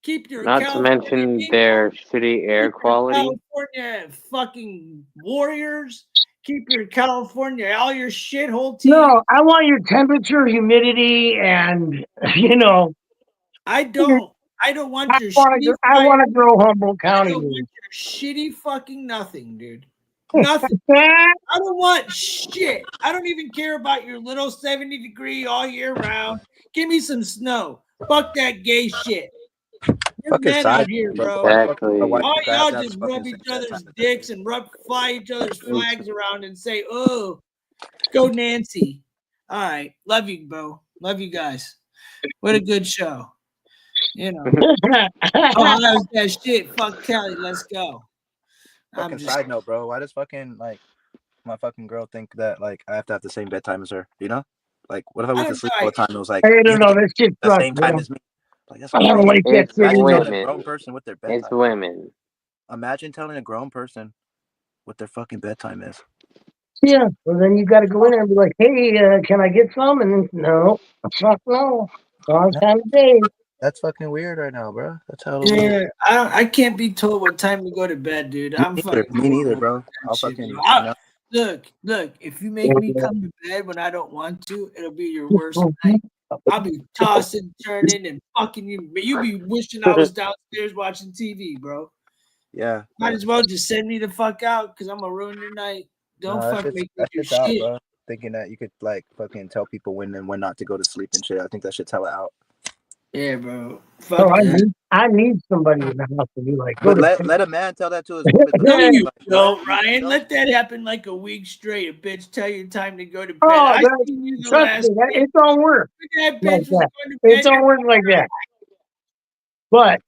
Speaker 10: Keep your
Speaker 8: Not to
Speaker 10: California
Speaker 8: mention
Speaker 10: people.
Speaker 8: their shitty air
Speaker 10: Keep your
Speaker 8: quality.
Speaker 10: California fucking warriors. Keep your California, all your shithole team.
Speaker 2: No, I want your temperature, humidity, and
Speaker 10: I don't want your shitty
Speaker 2: I want to
Speaker 10: fire.
Speaker 2: grow Humboldt
Speaker 10: I
Speaker 2: County.
Speaker 10: don't want your shitty fucking nothing, dude. Nothing. I don't want shit. I don't even care about your little 70-degree all year round. Give me some snow. Fuck that gay shit. You're
Speaker 11: Fucking
Speaker 10: men
Speaker 11: side,
Speaker 10: out here, bro.
Speaker 8: Exactly.
Speaker 10: All y'all
Speaker 11: Have
Speaker 10: just
Speaker 11: the fucking
Speaker 10: rub each
Speaker 11: same
Speaker 10: other's
Speaker 11: time.
Speaker 10: dicks and fly each other's flags around and say, "Oh, go Nancy." All right, love you, bro. Love you guys. What a good show. Ohio's that shit. Fuck Kelly. Let's go.
Speaker 11: Fucking side note, bro. Why does fucking like my fucking girl think that like I have to have the same bedtime as her? Like what if I went to sleep all the time and it was like
Speaker 2: I don't know. This shit
Speaker 11: the
Speaker 2: sucks,
Speaker 11: same time
Speaker 2: man.
Speaker 11: as me? Like that's
Speaker 2: I don't
Speaker 11: crazy.
Speaker 2: like that
Speaker 8: It's
Speaker 2: shit.
Speaker 11: Imagine telling a
Speaker 8: women.
Speaker 11: grown person what their bedtime
Speaker 8: It's
Speaker 11: is.
Speaker 8: women.
Speaker 11: Imagine telling a grown person what their fucking bedtime is.
Speaker 2: Yeah, well then you got to go in there and be like, "Hey, can I get some?" And then no, fuck no, wrong time of day.
Speaker 11: That's fucking weird right now, bro. That's hella
Speaker 10: Yeah,
Speaker 11: weird.
Speaker 10: I can't be told what time to go to bed, dude. I'm fucking.
Speaker 11: Me neither, bro. I'll
Speaker 10: shit,
Speaker 11: fucking
Speaker 10: bro. Look. If you make me come to bed when I don't want to, it'll be your worst night. I'll be tossing, turning, and fucking you. You be wishing I was downstairs watching TV, bro.
Speaker 11: Yeah.
Speaker 10: Might as well just send me the fuck out because I'm gonna ruin your night. Don't
Speaker 11: No,
Speaker 10: fuck make me
Speaker 11: that
Speaker 10: do
Speaker 11: shit's out,
Speaker 10: shit.
Speaker 11: bro. Thinking that you could like fucking tell people when and when not to go to sleep and shit. I think that shit's hella out.
Speaker 10: Yeah, bro.
Speaker 2: So
Speaker 10: Fuck that.
Speaker 2: I need somebody in the house to be like,
Speaker 11: But let a man tell that to his woman.
Speaker 10: No, you
Speaker 11: Like,
Speaker 10: don't,
Speaker 11: what?
Speaker 10: Ryan. Let that happen like a week straight. A bitch tell you time to go to bed.
Speaker 2: Oh,
Speaker 10: I seen you the
Speaker 2: trust
Speaker 10: last
Speaker 2: me,
Speaker 10: week.
Speaker 2: it don't work
Speaker 10: That
Speaker 2: like
Speaker 10: bitch was
Speaker 2: that.
Speaker 10: going to
Speaker 2: It
Speaker 10: bed.
Speaker 2: don't work like that. But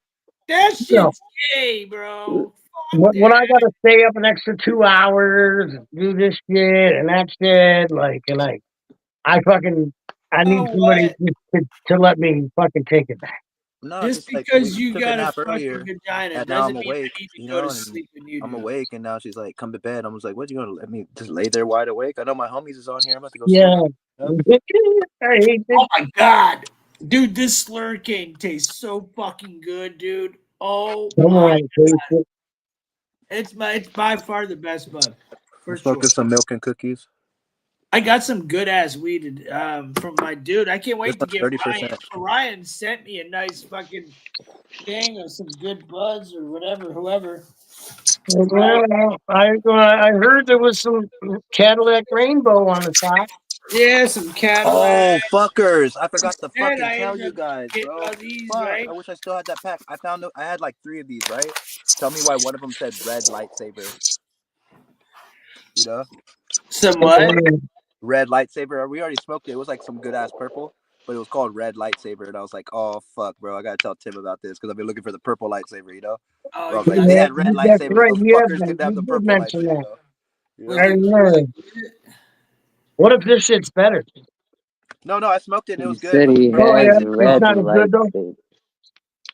Speaker 10: That shit's gay, bro.
Speaker 2: when I got to stay up an extra 2 hours, do this shit and that shit, like, and I need somebody to let me fucking take it back.
Speaker 11: No,
Speaker 10: Just
Speaker 11: like
Speaker 10: because
Speaker 11: we
Speaker 10: you
Speaker 11: took a
Speaker 10: got a
Speaker 11: nap
Speaker 10: fucking
Speaker 11: earlier,
Speaker 10: vagina
Speaker 11: and now I'm
Speaker 10: doesn't mean
Speaker 11: awake.
Speaker 10: I need to go to
Speaker 11: And
Speaker 10: sleep when you
Speaker 11: I'm
Speaker 10: do.
Speaker 11: awake, and now she's like, "Come to bed." I was like, "What? You gonna let me just lay there wide awake? I know my homies is on here. I'm about to go
Speaker 2: Yeah.
Speaker 11: sleep."
Speaker 10: Oh my god, dude, this slurricane tastes so fucking good, dude. Oh my god, it's by far the best bud for
Speaker 11: I'm
Speaker 10: sure.
Speaker 11: smoking some milk and cookies.
Speaker 10: I got some good ass weed from my dude. I can't wait to
Speaker 11: This
Speaker 10: get
Speaker 11: one's
Speaker 10: Ryan.
Speaker 11: 30%.
Speaker 10: Ryan sent me a nice fucking thing of some good buds or whatever, whoever.
Speaker 2: Well, I heard there was some Cadillac Rainbow on the side.
Speaker 1: Yeah, some Cadillac.
Speaker 11: Oh, fuckers! I forgot to
Speaker 1: And
Speaker 11: fucking
Speaker 1: I
Speaker 11: tell
Speaker 1: ended
Speaker 11: you
Speaker 1: up
Speaker 11: guys,
Speaker 1: getting
Speaker 11: bro.
Speaker 1: all these,
Speaker 11: Fuck!
Speaker 1: right?
Speaker 11: I wish I still had that pack. I had like 3 of these, right? Tell me why one of them said red lightsaber. You know,
Speaker 1: Some what?
Speaker 11: red lightsaber. We already smoked it. It was like some good ass purple, but it was called red lightsaber. And I was like, oh fuck, bro, I gotta tell Tim about this because I've been looking for the purple lightsaber. You know,
Speaker 1: Oh,
Speaker 11: bro, I was
Speaker 1: you
Speaker 11: like,
Speaker 1: got
Speaker 11: they
Speaker 1: some.
Speaker 11: had red
Speaker 2: That's
Speaker 11: lightsabers.
Speaker 2: right.
Speaker 11: Those
Speaker 2: You
Speaker 11: fuckers couldn't have the
Speaker 2: did
Speaker 11: purple
Speaker 2: mention
Speaker 11: lightsaber
Speaker 2: that.
Speaker 11: though. You
Speaker 1: Was
Speaker 11: know?
Speaker 2: I
Speaker 1: it
Speaker 2: remember.
Speaker 1: good?
Speaker 2: What if this shit's better?
Speaker 11: No, I smoked it and it
Speaker 12: He
Speaker 11: was good,
Speaker 12: said
Speaker 11: but the
Speaker 12: he
Speaker 11: purple
Speaker 2: Oh yeah,
Speaker 12: has
Speaker 11: lightsaber,
Speaker 2: it's
Speaker 11: bro.
Speaker 12: red
Speaker 2: not as good though.
Speaker 12: lightsaber.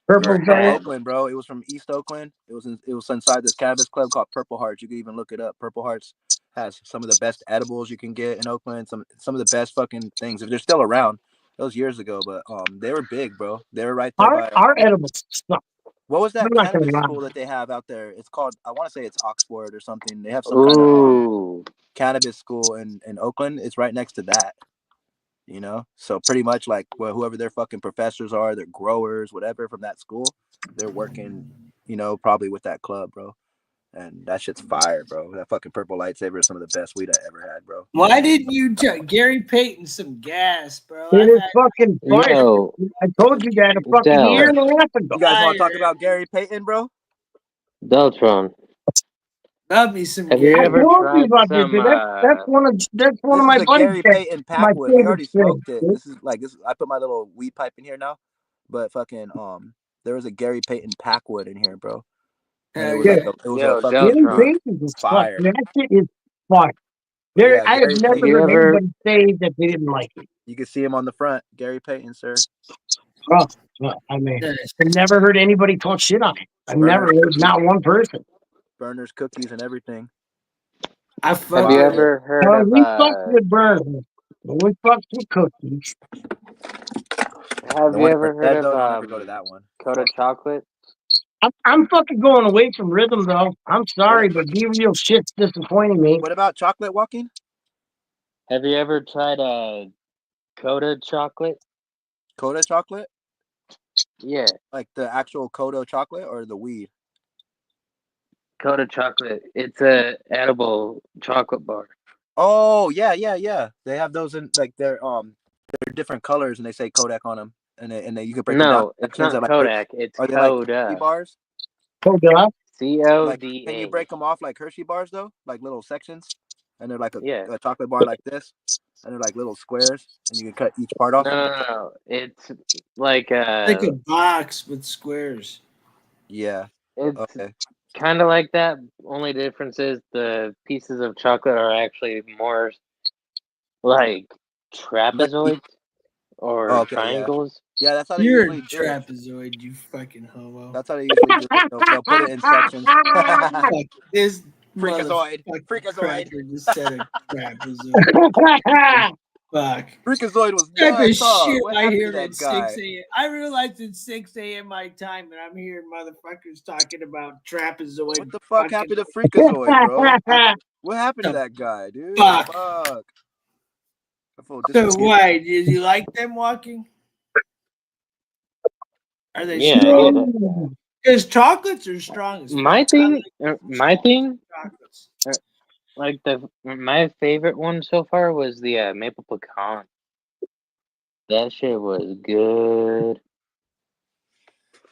Speaker 2: Purple's
Speaker 11: From
Speaker 2: better.
Speaker 12: Red.
Speaker 11: Oakland, bro. It was from East Oakland. It was inside this cannabis club called Purple Hearts. You can even look it up. Purple Hearts has some of the best edibles you can get in Oakland. Some of the best fucking things. If they're still around, that was years ago, but they were big, bro. They were right there by.
Speaker 2: Our edibles suck.
Speaker 11: What was
Speaker 2: I'm
Speaker 11: that
Speaker 2: not gonna
Speaker 11: cannabis
Speaker 2: lie.
Speaker 11: school that they have out there? It's called. I want to say it's Oxford or something. They have some kind of
Speaker 12: Ooh.
Speaker 11: cannabis school in Oakland. It's right next to that. You know, so pretty much like whoever their fucking professors are, their growers, whatever from that school, they're working, you know, probably with that club, bro. And that shit's fire, bro. That fucking purple lightsaber is some of the best weed I ever had, bro.
Speaker 1: Why didn't you tell Gary Payton some gas, bro?
Speaker 2: It
Speaker 1: I've
Speaker 2: is
Speaker 1: had
Speaker 2: fucking fire.
Speaker 12: Yo,
Speaker 2: I told you that a fucking year
Speaker 12: Del.
Speaker 2: and a half ago.
Speaker 11: You guys want to talk
Speaker 1: fire.
Speaker 11: about Gary Payton, bro?
Speaker 12: Deltron.
Speaker 1: Love me some
Speaker 12: Have you
Speaker 2: I
Speaker 1: Gary.
Speaker 12: ever
Speaker 2: told you
Speaker 12: tried
Speaker 2: about this,
Speaker 12: some
Speaker 2: dude. That's one of
Speaker 11: This is
Speaker 2: my
Speaker 11: the
Speaker 2: buddies.
Speaker 11: Gary
Speaker 2: That
Speaker 11: Payton
Speaker 2: my
Speaker 11: packwood. We
Speaker 2: favorite
Speaker 11: already
Speaker 2: thing.
Speaker 11: smoked it. This is like this. I put my little weed pipe in here now, but fucking there was a Gary Payton packwood in here, bro. And it was
Speaker 2: Yeah,
Speaker 11: like it was a
Speaker 12: Yo,
Speaker 11: fucking
Speaker 2: Gary
Speaker 11: it was
Speaker 12: Deltron.
Speaker 2: Payton is fuck.
Speaker 11: fire.
Speaker 2: That shit is fire.
Speaker 11: But yeah,
Speaker 2: I have
Speaker 11: Gary
Speaker 2: never
Speaker 12: Have you
Speaker 11: Payton.
Speaker 2: heard
Speaker 12: ever
Speaker 2: anybody say that they didn't like it.
Speaker 11: You can see him on the front, Gary Payton, sir.
Speaker 2: Oh, well, I mean,
Speaker 1: Nice.
Speaker 2: I've never heard anybody talk shit on it. I've never
Speaker 11: Burners,
Speaker 2: heard not one person.
Speaker 11: burners, cookies, and everything.
Speaker 1: I
Speaker 12: have
Speaker 1: fuck
Speaker 12: you
Speaker 1: with
Speaker 11: Fire.
Speaker 12: ever heard of
Speaker 2: We fucked with burners, but we fucked with cookies.
Speaker 12: have
Speaker 11: The
Speaker 12: you
Speaker 11: one in
Speaker 12: ever heard
Speaker 11: Merced,
Speaker 12: of
Speaker 11: though, don't ever go to that one.
Speaker 12: Coda chocolate?
Speaker 2: I'm fucking going away from rhythm though. I'm sorry, but Be Real shit's disappointing me.
Speaker 11: What about chocolate walking?
Speaker 12: Have you ever tried Coda chocolate?
Speaker 11: Coda chocolate?
Speaker 12: Yeah,
Speaker 11: Like the actual Coda chocolate or the weed?
Speaker 12: Coda chocolate. It's a edible chocolate bar.
Speaker 11: Oh, yeah. They have those in like they're different colors and they say Kodak on them. And you can break them down
Speaker 12: No, it's
Speaker 11: sections.
Speaker 12: not
Speaker 11: Like
Speaker 12: Kodak. It's
Speaker 11: are they like Hershey
Speaker 12: Coda.
Speaker 11: bars?
Speaker 2: Coda.
Speaker 11: Like can you
Speaker 12: CODA.
Speaker 11: break them off like Hershey bars though? Like little sections? And they're like
Speaker 12: Yeah.
Speaker 11: a chocolate bar like this. And they're like little squares and you can cut each part off.
Speaker 12: No. It's like
Speaker 1: like a box with squares.
Speaker 11: Yeah.
Speaker 12: it's
Speaker 11: Okay.
Speaker 12: kind of like that. Only difference is the pieces of chocolate are actually more like trapezoids or
Speaker 11: Oh, okay,
Speaker 12: triangles.
Speaker 11: Yeah, that's how they
Speaker 1: You're a
Speaker 11: usually do it.
Speaker 1: trapezoid, you fucking homo.
Speaker 11: That's how they usually do it. They'll put it in sections.
Speaker 1: Fuck, this
Speaker 11: Freakazoid.
Speaker 1: motherfucking
Speaker 11: Freakazoid.
Speaker 1: cracker just said a trapezoid. Fuck.
Speaker 11: Freakazoid was
Speaker 1: Type of
Speaker 11: nuts, huh?
Speaker 1: shit
Speaker 11: What
Speaker 1: I
Speaker 11: happened to
Speaker 1: hear
Speaker 11: that
Speaker 1: at
Speaker 11: guy?
Speaker 1: 6 a.m. I realized it's 6 a.m. my time, and I'm hearing motherfuckers talking about trapezoid.
Speaker 11: What the fuck happened to Freakazoid, bro? What happened to
Speaker 1: The
Speaker 11: that guy, dude?
Speaker 1: fuck?
Speaker 11: Fuck. That fool
Speaker 1: So
Speaker 11: disappeared.
Speaker 1: why? Did you like them walking? Are they
Speaker 12: Yeah, I
Speaker 1: strong?
Speaker 12: get it.
Speaker 1: Because chocolates are strong as fuck.
Speaker 12: My thing,
Speaker 1: Chocolates.
Speaker 12: like my favorite one so far was the maple pecan. That shit was good.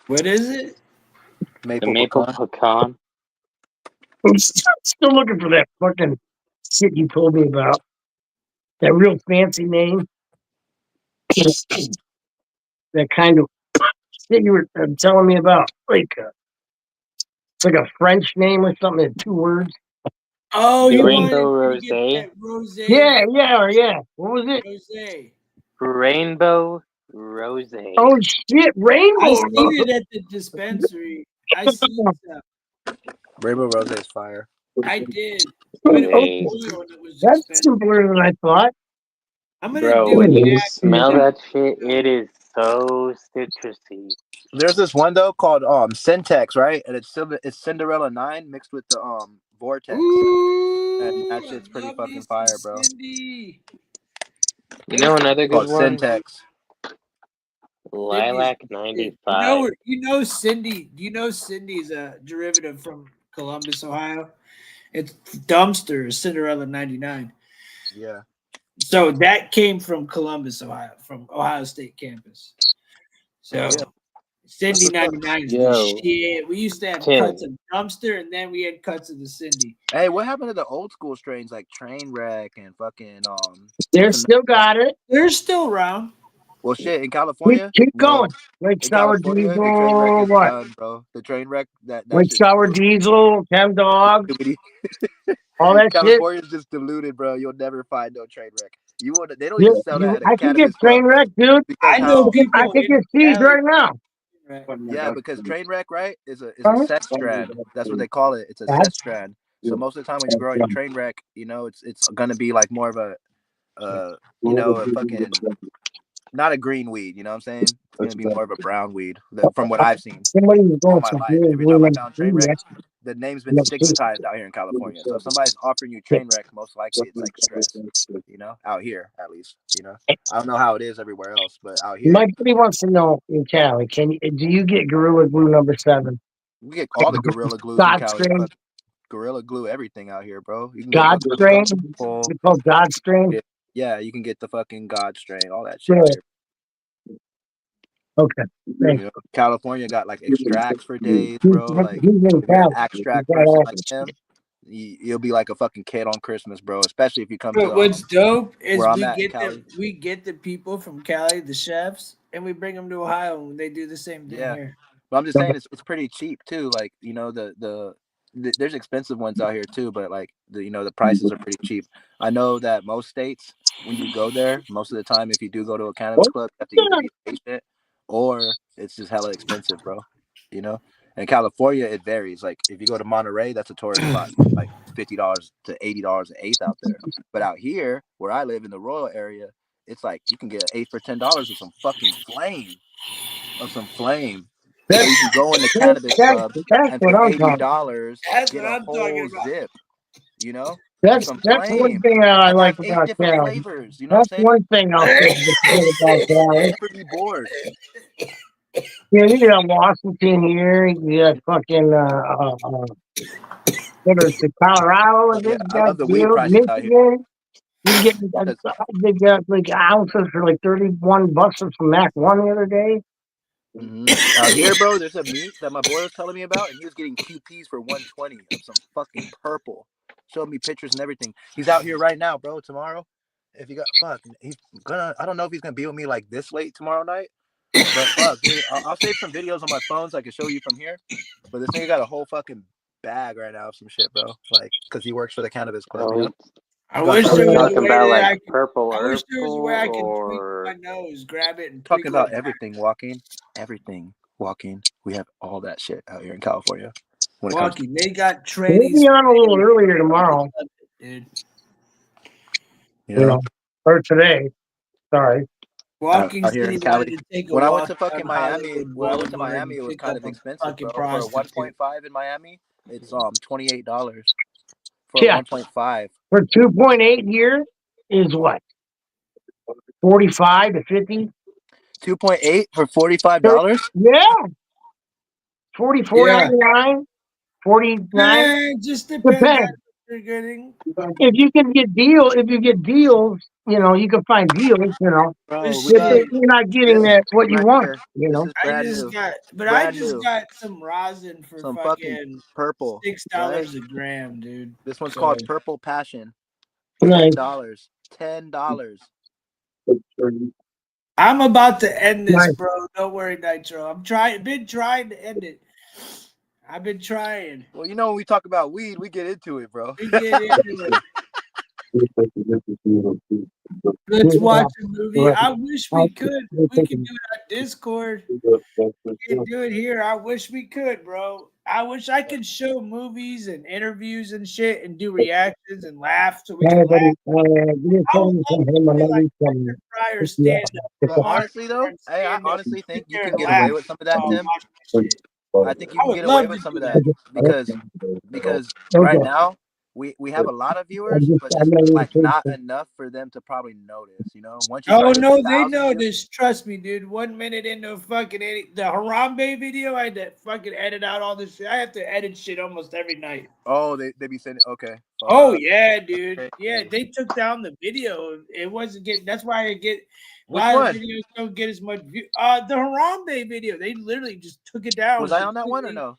Speaker 1: What is it?
Speaker 12: The maple pecan.
Speaker 2: I'm still looking for that fucking shit you told me about. That real fancy name. That kind of shit you were telling me about. Like it's like a French name or something in 2 words.
Speaker 1: Oh,
Speaker 12: The
Speaker 1: you
Speaker 12: rainbow
Speaker 1: wanted to get
Speaker 12: rosé.
Speaker 1: that rosé.
Speaker 2: Yeah. What was it?
Speaker 1: Rosé.
Speaker 12: Rainbow rosé.
Speaker 2: Oh shit, rainbow.
Speaker 1: I seen it at the dispensary. I seen some.
Speaker 11: Rainbow Rose is fire.
Speaker 1: I did. But it was
Speaker 12: Hey,
Speaker 1: oil and it was
Speaker 2: That's
Speaker 1: expensive.
Speaker 2: simpler than I thought.
Speaker 1: I'm gonna
Speaker 12: bro,
Speaker 1: do
Speaker 12: when
Speaker 1: it
Speaker 12: you
Speaker 1: back.
Speaker 12: smell that shit, it is so citrusy.
Speaker 11: There's this one though called Syntex, right? And it's Cinderella 9 mixed with the Vortex.
Speaker 1: Ooh,
Speaker 11: And that shit's pretty
Speaker 1: love me
Speaker 11: fucking
Speaker 1: some
Speaker 11: fire, bro.
Speaker 1: Cindy.
Speaker 12: You know another good
Speaker 11: Called
Speaker 12: one?
Speaker 11: Syntex.
Speaker 12: Lilac
Speaker 1: Cindy's-
Speaker 12: 95.
Speaker 1: You know Cindy. Do you know Cindy's a derivative from Columbus, Ohio? It's Dumpster, Cinderella 99.
Speaker 11: Yeah.
Speaker 1: So that came from Columbus, Ohio, from Ohio State campus. So
Speaker 11: Yeah.
Speaker 1: Cindy
Speaker 11: That's what's up.
Speaker 1: 99 is the
Speaker 8: Yo,
Speaker 1: shit. We used to have
Speaker 8: Tim.
Speaker 1: cuts of dumpster, and then we had cuts of the Cindy.
Speaker 11: Hey, what happened to the old school strains like Trainwreck and fucking
Speaker 2: They
Speaker 11: what's
Speaker 2: still got it.
Speaker 1: They're still around.
Speaker 11: well shit in California?
Speaker 2: Keep
Speaker 11: Well,
Speaker 2: going. Like
Speaker 11: in
Speaker 2: sour
Speaker 11: California, the Trainwreck
Speaker 2: diesel,
Speaker 11: is
Speaker 2: what?
Speaker 11: done, bro. The Trainwreck that
Speaker 2: Like
Speaker 11: shit's
Speaker 2: sour diesel, chem dog, all that shit.
Speaker 11: California's just diluted, bro. You'll never find no Trainwreck. You won't. They don't
Speaker 2: Yeah,
Speaker 11: even sell that at a
Speaker 2: I can get
Speaker 11: cannabis club
Speaker 2: train wreck, dude.
Speaker 11: because
Speaker 1: I know
Speaker 2: I
Speaker 1: people
Speaker 2: can
Speaker 1: in
Speaker 2: get seeds
Speaker 1: Cali.
Speaker 2: right now.
Speaker 1: Right.
Speaker 11: yeah, because Trainwreck, right, is a
Speaker 2: Huh?
Speaker 11: set strand. That's what they call it. It's a set strand. So most of the time when you're growing a Trainwreck, you know, it's gonna be like more of a you know, a fucking not a green weed. You know what I'm saying? It's gonna be more of a brown weed from what I've seen
Speaker 2: Somebody was
Speaker 11: all
Speaker 2: going
Speaker 11: my
Speaker 2: to
Speaker 11: life.
Speaker 2: blue,
Speaker 11: Every
Speaker 2: blue
Speaker 11: time I
Speaker 2: number
Speaker 11: found
Speaker 2: three.
Speaker 11: Trainwreck, the name's been stigmatized out here in California. So if somebody's offering you Trainwreck, most likely it's like stress. You know, out here at least. You know, I don't know how it is everywhere else, but out here
Speaker 2: My buddy wants to know in Cali, do you get Gorilla Glue number 7?
Speaker 11: we get all the Gorilla Glues in
Speaker 2: God
Speaker 11: Cali.
Speaker 2: strain,
Speaker 11: Fuck, Gorilla Glue everything out here, bro. You can get
Speaker 2: God
Speaker 11: what's
Speaker 2: strain.
Speaker 11: full.
Speaker 2: It's called God strain.
Speaker 11: Yeah, you can get the fucking God strain, all that shit
Speaker 2: Yeah.
Speaker 11: out here.
Speaker 2: Okay. Thanks.
Speaker 11: You know, California got like extracts for days,
Speaker 2: He's
Speaker 11: bro. Like
Speaker 2: in
Speaker 11: if you're an
Speaker 2: Cali. He's
Speaker 11: extract
Speaker 2: got
Speaker 11: person
Speaker 2: all
Speaker 11: like him, you'll be like a fucking kid on Christmas, bro. Especially if you come
Speaker 1: But
Speaker 11: to
Speaker 1: what's dope is
Speaker 11: where I'm at in Cali.
Speaker 1: we get the people from Cali, the chefs, and we bring them to Ohio, and they do the same thing
Speaker 11: Yeah,
Speaker 1: here.
Speaker 11: but I'm just saying it's pretty cheap too. Like you know there's expensive ones out here too, but like the prices are pretty cheap. I know that most states when you go there, most of the time if you do go to a cannabis club, you have to either be a patient or it's just hella expensive, bro. You know, in California it varies. Like if you go to Monterey, that's a tourist spot, like $50 to $80 an eighth out there. But out here where I live in the Royal area, it's like you can get an eighth for $10 of some fucking flame. So you can go in the cannabis club
Speaker 2: That's
Speaker 11: and
Speaker 2: what
Speaker 11: for
Speaker 2: I'm talking.
Speaker 11: $80
Speaker 1: That's
Speaker 11: get
Speaker 1: what
Speaker 11: a
Speaker 1: I'm talking
Speaker 11: whole
Speaker 1: about.
Speaker 11: zip, you know, of
Speaker 2: That's
Speaker 11: some
Speaker 2: one
Speaker 11: flame.
Speaker 2: thing I
Speaker 11: And
Speaker 2: like
Speaker 11: that's 8
Speaker 2: about
Speaker 11: different
Speaker 2: Cali.
Speaker 11: flavors. You know what I'm
Speaker 2: That's
Speaker 11: saying?
Speaker 2: one thing I'll say about Cali.
Speaker 11: Never be bored.
Speaker 2: Yeah, you got Washington here. You got fucking what is it, Colorado?
Speaker 11: But yeah,
Speaker 2: You
Speaker 11: I
Speaker 2: got
Speaker 11: love the weed prices out here.
Speaker 2: Michigan. You can get
Speaker 11: Because
Speaker 2: they got like ounces for like $31 from Mac One the other day.
Speaker 11: out here, bro, there's a meat that my boy was telling me about, and he was getting QPs for 120 of some fucking purple. Showed me pictures and everything. He's out here right now, bro. Tomorrow, if you got he's gonna. I don't know if he's gonna be with me like this late tomorrow night. But fuck, dude, I'll save some videos on my phone so I can show you from here. But this nigga got a whole fucking bag right now of some shit, bro. Like, cause he works for the cannabis club, you know.
Speaker 1: I
Speaker 11: Got
Speaker 1: wish
Speaker 11: some
Speaker 1: there was a
Speaker 8: talking
Speaker 1: way
Speaker 8: about
Speaker 1: that
Speaker 8: like
Speaker 1: I could.
Speaker 8: purple
Speaker 1: I wish there was a way I could tweak
Speaker 8: or
Speaker 1: my nose, grab it, and
Speaker 11: talking
Speaker 1: twinkle
Speaker 11: about
Speaker 1: it.
Speaker 11: everything walking. We have all that shit out here in California. When it comes to
Speaker 1: Walking, they got
Speaker 2: We'll
Speaker 1: trannies.
Speaker 2: be on a little earlier tomorrow,
Speaker 1: Dude,
Speaker 11: you know,
Speaker 2: or today. Sorry.
Speaker 1: walking
Speaker 11: out here
Speaker 1: said
Speaker 11: in
Speaker 1: he wanted
Speaker 11: Cali.
Speaker 1: to take a
Speaker 11: When I went
Speaker 1: walk
Speaker 11: to
Speaker 1: down
Speaker 11: fucking Miami,
Speaker 1: Hollywood Boulevard and
Speaker 11: it was
Speaker 1: pick
Speaker 11: kind
Speaker 1: up
Speaker 11: of
Speaker 1: a
Speaker 11: expensive,
Speaker 1: fucking
Speaker 11: bro. For a
Speaker 1: prostitute.
Speaker 11: 1.5 in Miami, it's $28 for a
Speaker 2: Yeah.
Speaker 11: 1.5.
Speaker 2: For 2.8 here is what? 45 to 50?
Speaker 11: 2.8 for $45?
Speaker 2: Yeah. 44.99, 49.
Speaker 1: It just depends on
Speaker 2: Depends.
Speaker 1: what you're getting.
Speaker 2: If you get deals, you can find deals,
Speaker 11: Bro, we
Speaker 2: but
Speaker 11: got
Speaker 2: you're not getting
Speaker 11: this
Speaker 2: what you
Speaker 11: right
Speaker 2: want,
Speaker 11: here. This is
Speaker 1: I
Speaker 11: brand
Speaker 1: just
Speaker 11: new.
Speaker 1: got, but I
Speaker 11: Brand
Speaker 1: just
Speaker 11: new.
Speaker 1: got some rosin for
Speaker 11: Some fucking
Speaker 1: fucking
Speaker 11: purple, right?
Speaker 1: $6 a gram, dude.
Speaker 11: This one's
Speaker 1: So,
Speaker 11: called Purple Passion.
Speaker 2: Nice.
Speaker 11: $10. $10.
Speaker 1: I'm about to end this,
Speaker 2: Nice.
Speaker 1: bro. Don't worry, Nitro. Been trying to end it. I've been trying.
Speaker 11: Well, you know when we talk about weed, we get into it, bro.
Speaker 1: We get into it. Let's watch a movie. I wish we could. We could do it on Discord. We can't do it here. I wish we could, bro. I wish I could show movies and interviews and shit and do reactions and laugh so we can laugh. I would love to play like Richard Pryor stand up.
Speaker 11: But honestly, though, hey, I honestly think you can get away with some of that, Tim. I think you
Speaker 1: I
Speaker 11: can
Speaker 1: would
Speaker 11: get away
Speaker 1: love to
Speaker 11: with some
Speaker 1: do
Speaker 11: of
Speaker 1: that.
Speaker 11: that because right now we have a lot of
Speaker 2: I
Speaker 11: viewers,
Speaker 2: just,
Speaker 11: but
Speaker 2: I'm
Speaker 11: it's
Speaker 2: not even
Speaker 11: like not
Speaker 2: Facebook.
Speaker 11: enough for them to probably notice. You know, once you
Speaker 10: Oh
Speaker 11: start hitting
Speaker 10: no, they
Speaker 11: 1,000
Speaker 10: know
Speaker 11: views,
Speaker 10: this. Trust me, dude. 1 minute into the Harambe video, I had to fucking edit out all this shit. I have to edit shit almost every night.
Speaker 11: oh, they be saying okay.
Speaker 10: Oh
Speaker 11: Fuck.
Speaker 10: yeah, dude.
Speaker 11: Okay.
Speaker 10: Yeah, they took down the video. It wasn't getting. That's why I get.
Speaker 11: Which
Speaker 10: Why the
Speaker 11: one?
Speaker 10: videos don't get as much view. The Harambe video. They literally just took it down.
Speaker 11: Was I on that one or no?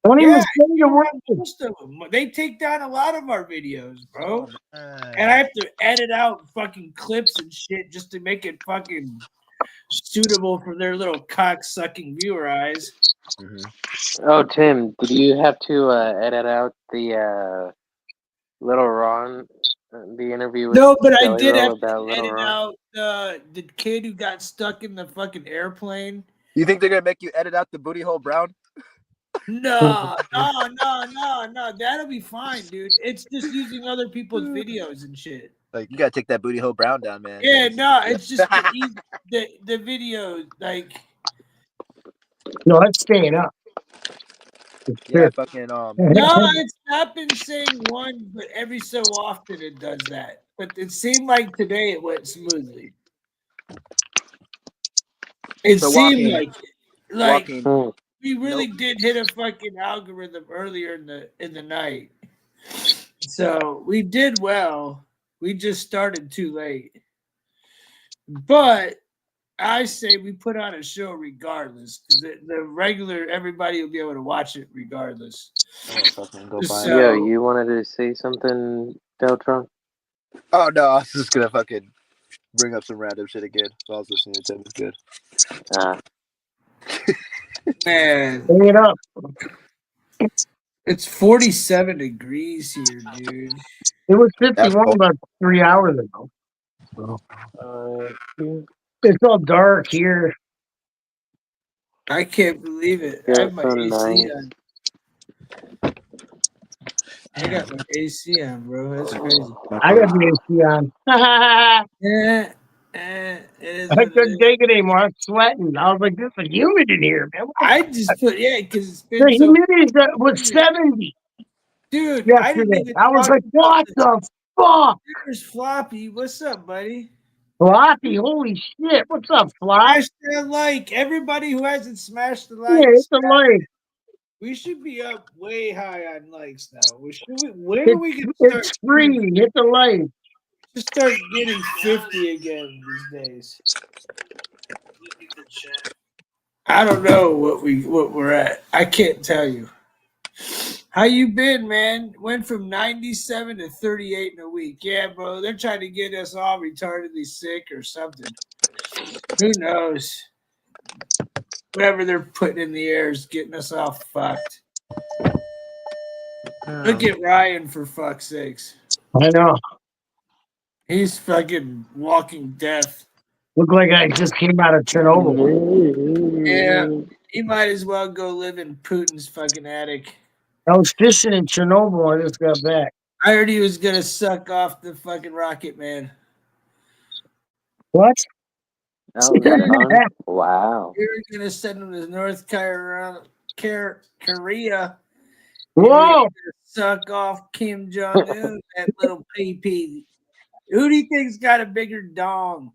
Speaker 2: Don't even
Speaker 10: Yeah,
Speaker 2: say the
Speaker 10: you're
Speaker 2: word.
Speaker 10: on most of them. They take down a lot of our videos, bro.
Speaker 11: Oh, man.
Speaker 10: And I have to edit out fucking clips and shit just to make it fucking suitable for their little cock sucking viewer eyes.
Speaker 8: Oh, Tim, did you have to edit out the Little Ron, the interview with
Speaker 10: No, but I
Speaker 8: Kelly
Speaker 10: did
Speaker 8: Roll
Speaker 10: have
Speaker 8: about
Speaker 10: to
Speaker 8: Little
Speaker 10: edit
Speaker 8: Ron?
Speaker 10: out the kid who got stuck in the fucking airplane.
Speaker 11: You think they're gonna make you edit out the booty hole brown?
Speaker 10: No. That'll be fine, dude. It's just using other people's videos and shit.
Speaker 11: Like you gotta take that booty hole brown down, man.
Speaker 10: Yeah, no, it's just the video, like.
Speaker 2: No, it's staying up.
Speaker 11: Yeah, fucking
Speaker 10: No, it's not been saying one, but every so often it does that. But it seemed like today it went smoothly. It
Speaker 11: So
Speaker 10: seemed
Speaker 11: walking-
Speaker 10: like
Speaker 11: walking-
Speaker 10: we really did hit a fucking algorithm earlier in the night. So we did well. We just started too late. But I say we put on a show regardless. The regular everybody will be able to watch it regardless.
Speaker 8: Yo, you wanted to say something, Deltron?
Speaker 11: Oh no, I was just gonna fucking bring up some random shit again. So I was listening to Tim. It's good.
Speaker 10: Man,
Speaker 2: bring it up.
Speaker 10: It's 47 degrees here, dude.
Speaker 2: It was 51 about 3 hours ago. It's all dark here.
Speaker 10: I can't believe it.
Speaker 8: Yeah,
Speaker 10: I have my
Speaker 8: so
Speaker 10: AC
Speaker 8: nice.
Speaker 10: on. I got my AC on, bro. That's crazy.
Speaker 2: I got the AC on.
Speaker 10: Yeah. It is
Speaker 2: I
Speaker 10: what it
Speaker 2: couldn't
Speaker 10: is.
Speaker 2: take it anymore. I'm sweating. I was like, this is humid in here, man.
Speaker 10: I just put because it's been
Speaker 2: The
Speaker 10: so.
Speaker 2: humidity was 70.
Speaker 10: Dude, I didn't
Speaker 2: yesterday.
Speaker 10: even.
Speaker 2: I was
Speaker 10: talk
Speaker 2: like, what
Speaker 10: about
Speaker 2: the fuck?
Speaker 10: There's Floppy. What's up, buddy?
Speaker 2: Floppy, holy shit. What's up, Flop?
Speaker 10: Smash that like. Everybody who hasn't smashed the
Speaker 2: Yeah,
Speaker 10: like.
Speaker 2: it's a like.
Speaker 10: We should be up way high on likes now. When are we gonna start?
Speaker 2: It's free. Hit the like.
Speaker 10: Just start getting 50 again these days. I don't know what we're at. I can't tell you. How you been, man? Went from 97 to 38 in a week. Yeah, bro. They're trying to get us all retardedly sick or something. Who knows? Whatever they're putting in the air is getting us all fucked. Look at Ryan, for fuck's sakes.
Speaker 2: I know.
Speaker 10: He's fucking walking death.
Speaker 2: Look like I just came out of Chernobyl.
Speaker 10: Yeah, he might as well go live in Putin's fucking attic.
Speaker 2: I was fishing in Chernobyl. I just got back.
Speaker 10: I heard he was gonna suck off the fucking rocket man.
Speaker 2: What?
Speaker 8: Wow.
Speaker 10: We were gonna send him to North Korea.
Speaker 2: Whoa!
Speaker 10: Suck off Kim Jong Un, that little PP. Who do you think's got a bigger dong?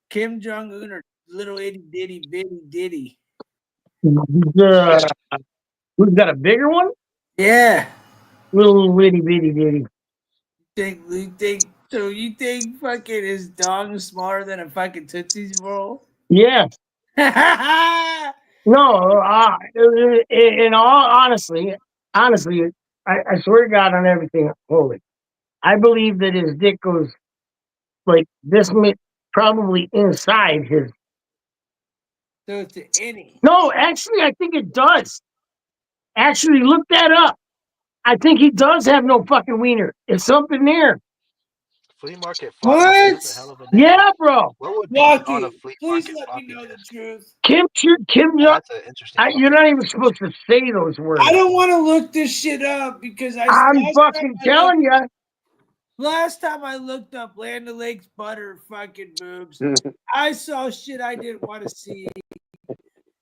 Speaker 10: Kim Jong Un or little itty bitty bitty ditty?
Speaker 2: We've got a bigger one?
Speaker 10: Yeah.
Speaker 2: Little witty bitty bitty.
Speaker 10: You think fucking his dong is smaller than a fucking Tootsie's roll?
Speaker 2: Yeah. No, in all honestly, I swear to God on everything holy. I believe that his dick goes like this, probably inside his.
Speaker 10: So it's an innie.
Speaker 2: No, actually, I think it does. Actually, look that up. I think he does have no fucking wiener. It's something there.
Speaker 7: Flea market
Speaker 10: floppy.
Speaker 7: floppy.
Speaker 10: What?
Speaker 7: That's a hell of a name.
Speaker 2: Yeah, bro.
Speaker 7: What would be
Speaker 10: Lucky,
Speaker 7: on a flea
Speaker 10: please
Speaker 7: market
Speaker 10: let
Speaker 7: floppy
Speaker 10: me know the
Speaker 7: disk?
Speaker 10: truth.
Speaker 2: Kim Jong.
Speaker 7: That's an interesting.
Speaker 2: You're not even supposed to say those words.
Speaker 10: I don't want to look this shit up because
Speaker 2: I'm fucking telling you.
Speaker 10: Last time I looked up Land O'Lakes butter fucking boobs, I saw shit I didn't want to see.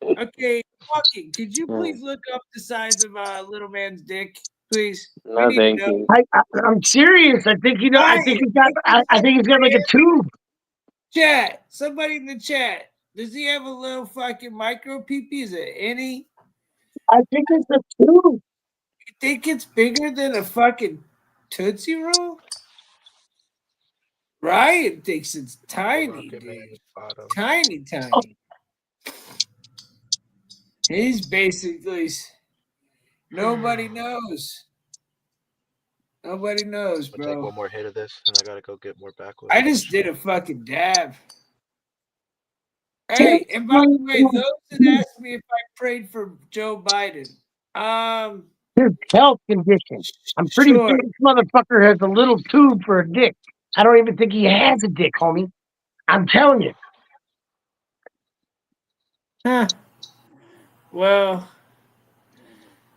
Speaker 10: Okay, fucking, could you please look up the size of a little man's dick?
Speaker 1: Please.
Speaker 12: No,
Speaker 1: We need to
Speaker 12: thank
Speaker 1: know.
Speaker 12: you.
Speaker 2: I'm serious. I think you know. I think he's got. I think he's got like a tube.
Speaker 1: Chat. Somebody in the chat. Does he have a little fucking micro pee-pee? Is it any?
Speaker 2: I think it's a tube.
Speaker 1: You think it's bigger than a fucking Tootsie Roll? Ryan thinks it's tiny,
Speaker 6: Rocket Man
Speaker 1: dude.
Speaker 6: is bottom.
Speaker 1: Tiny, tiny. He's basically nobody knows. Nobody knows,
Speaker 6: I'll take
Speaker 1: bro.
Speaker 6: one more hit of this, and I gotta go get more backwoods.
Speaker 1: I just did a fucking dab. Hey, and by the way, those that asked me if I prayed for Joe Biden,
Speaker 2: His health condition. I'm pretty
Speaker 1: sure.
Speaker 2: sure this motherfucker has a little tube for a dick. I don't even think he has a dick, homie. I'm telling you.
Speaker 1: Huh. Well,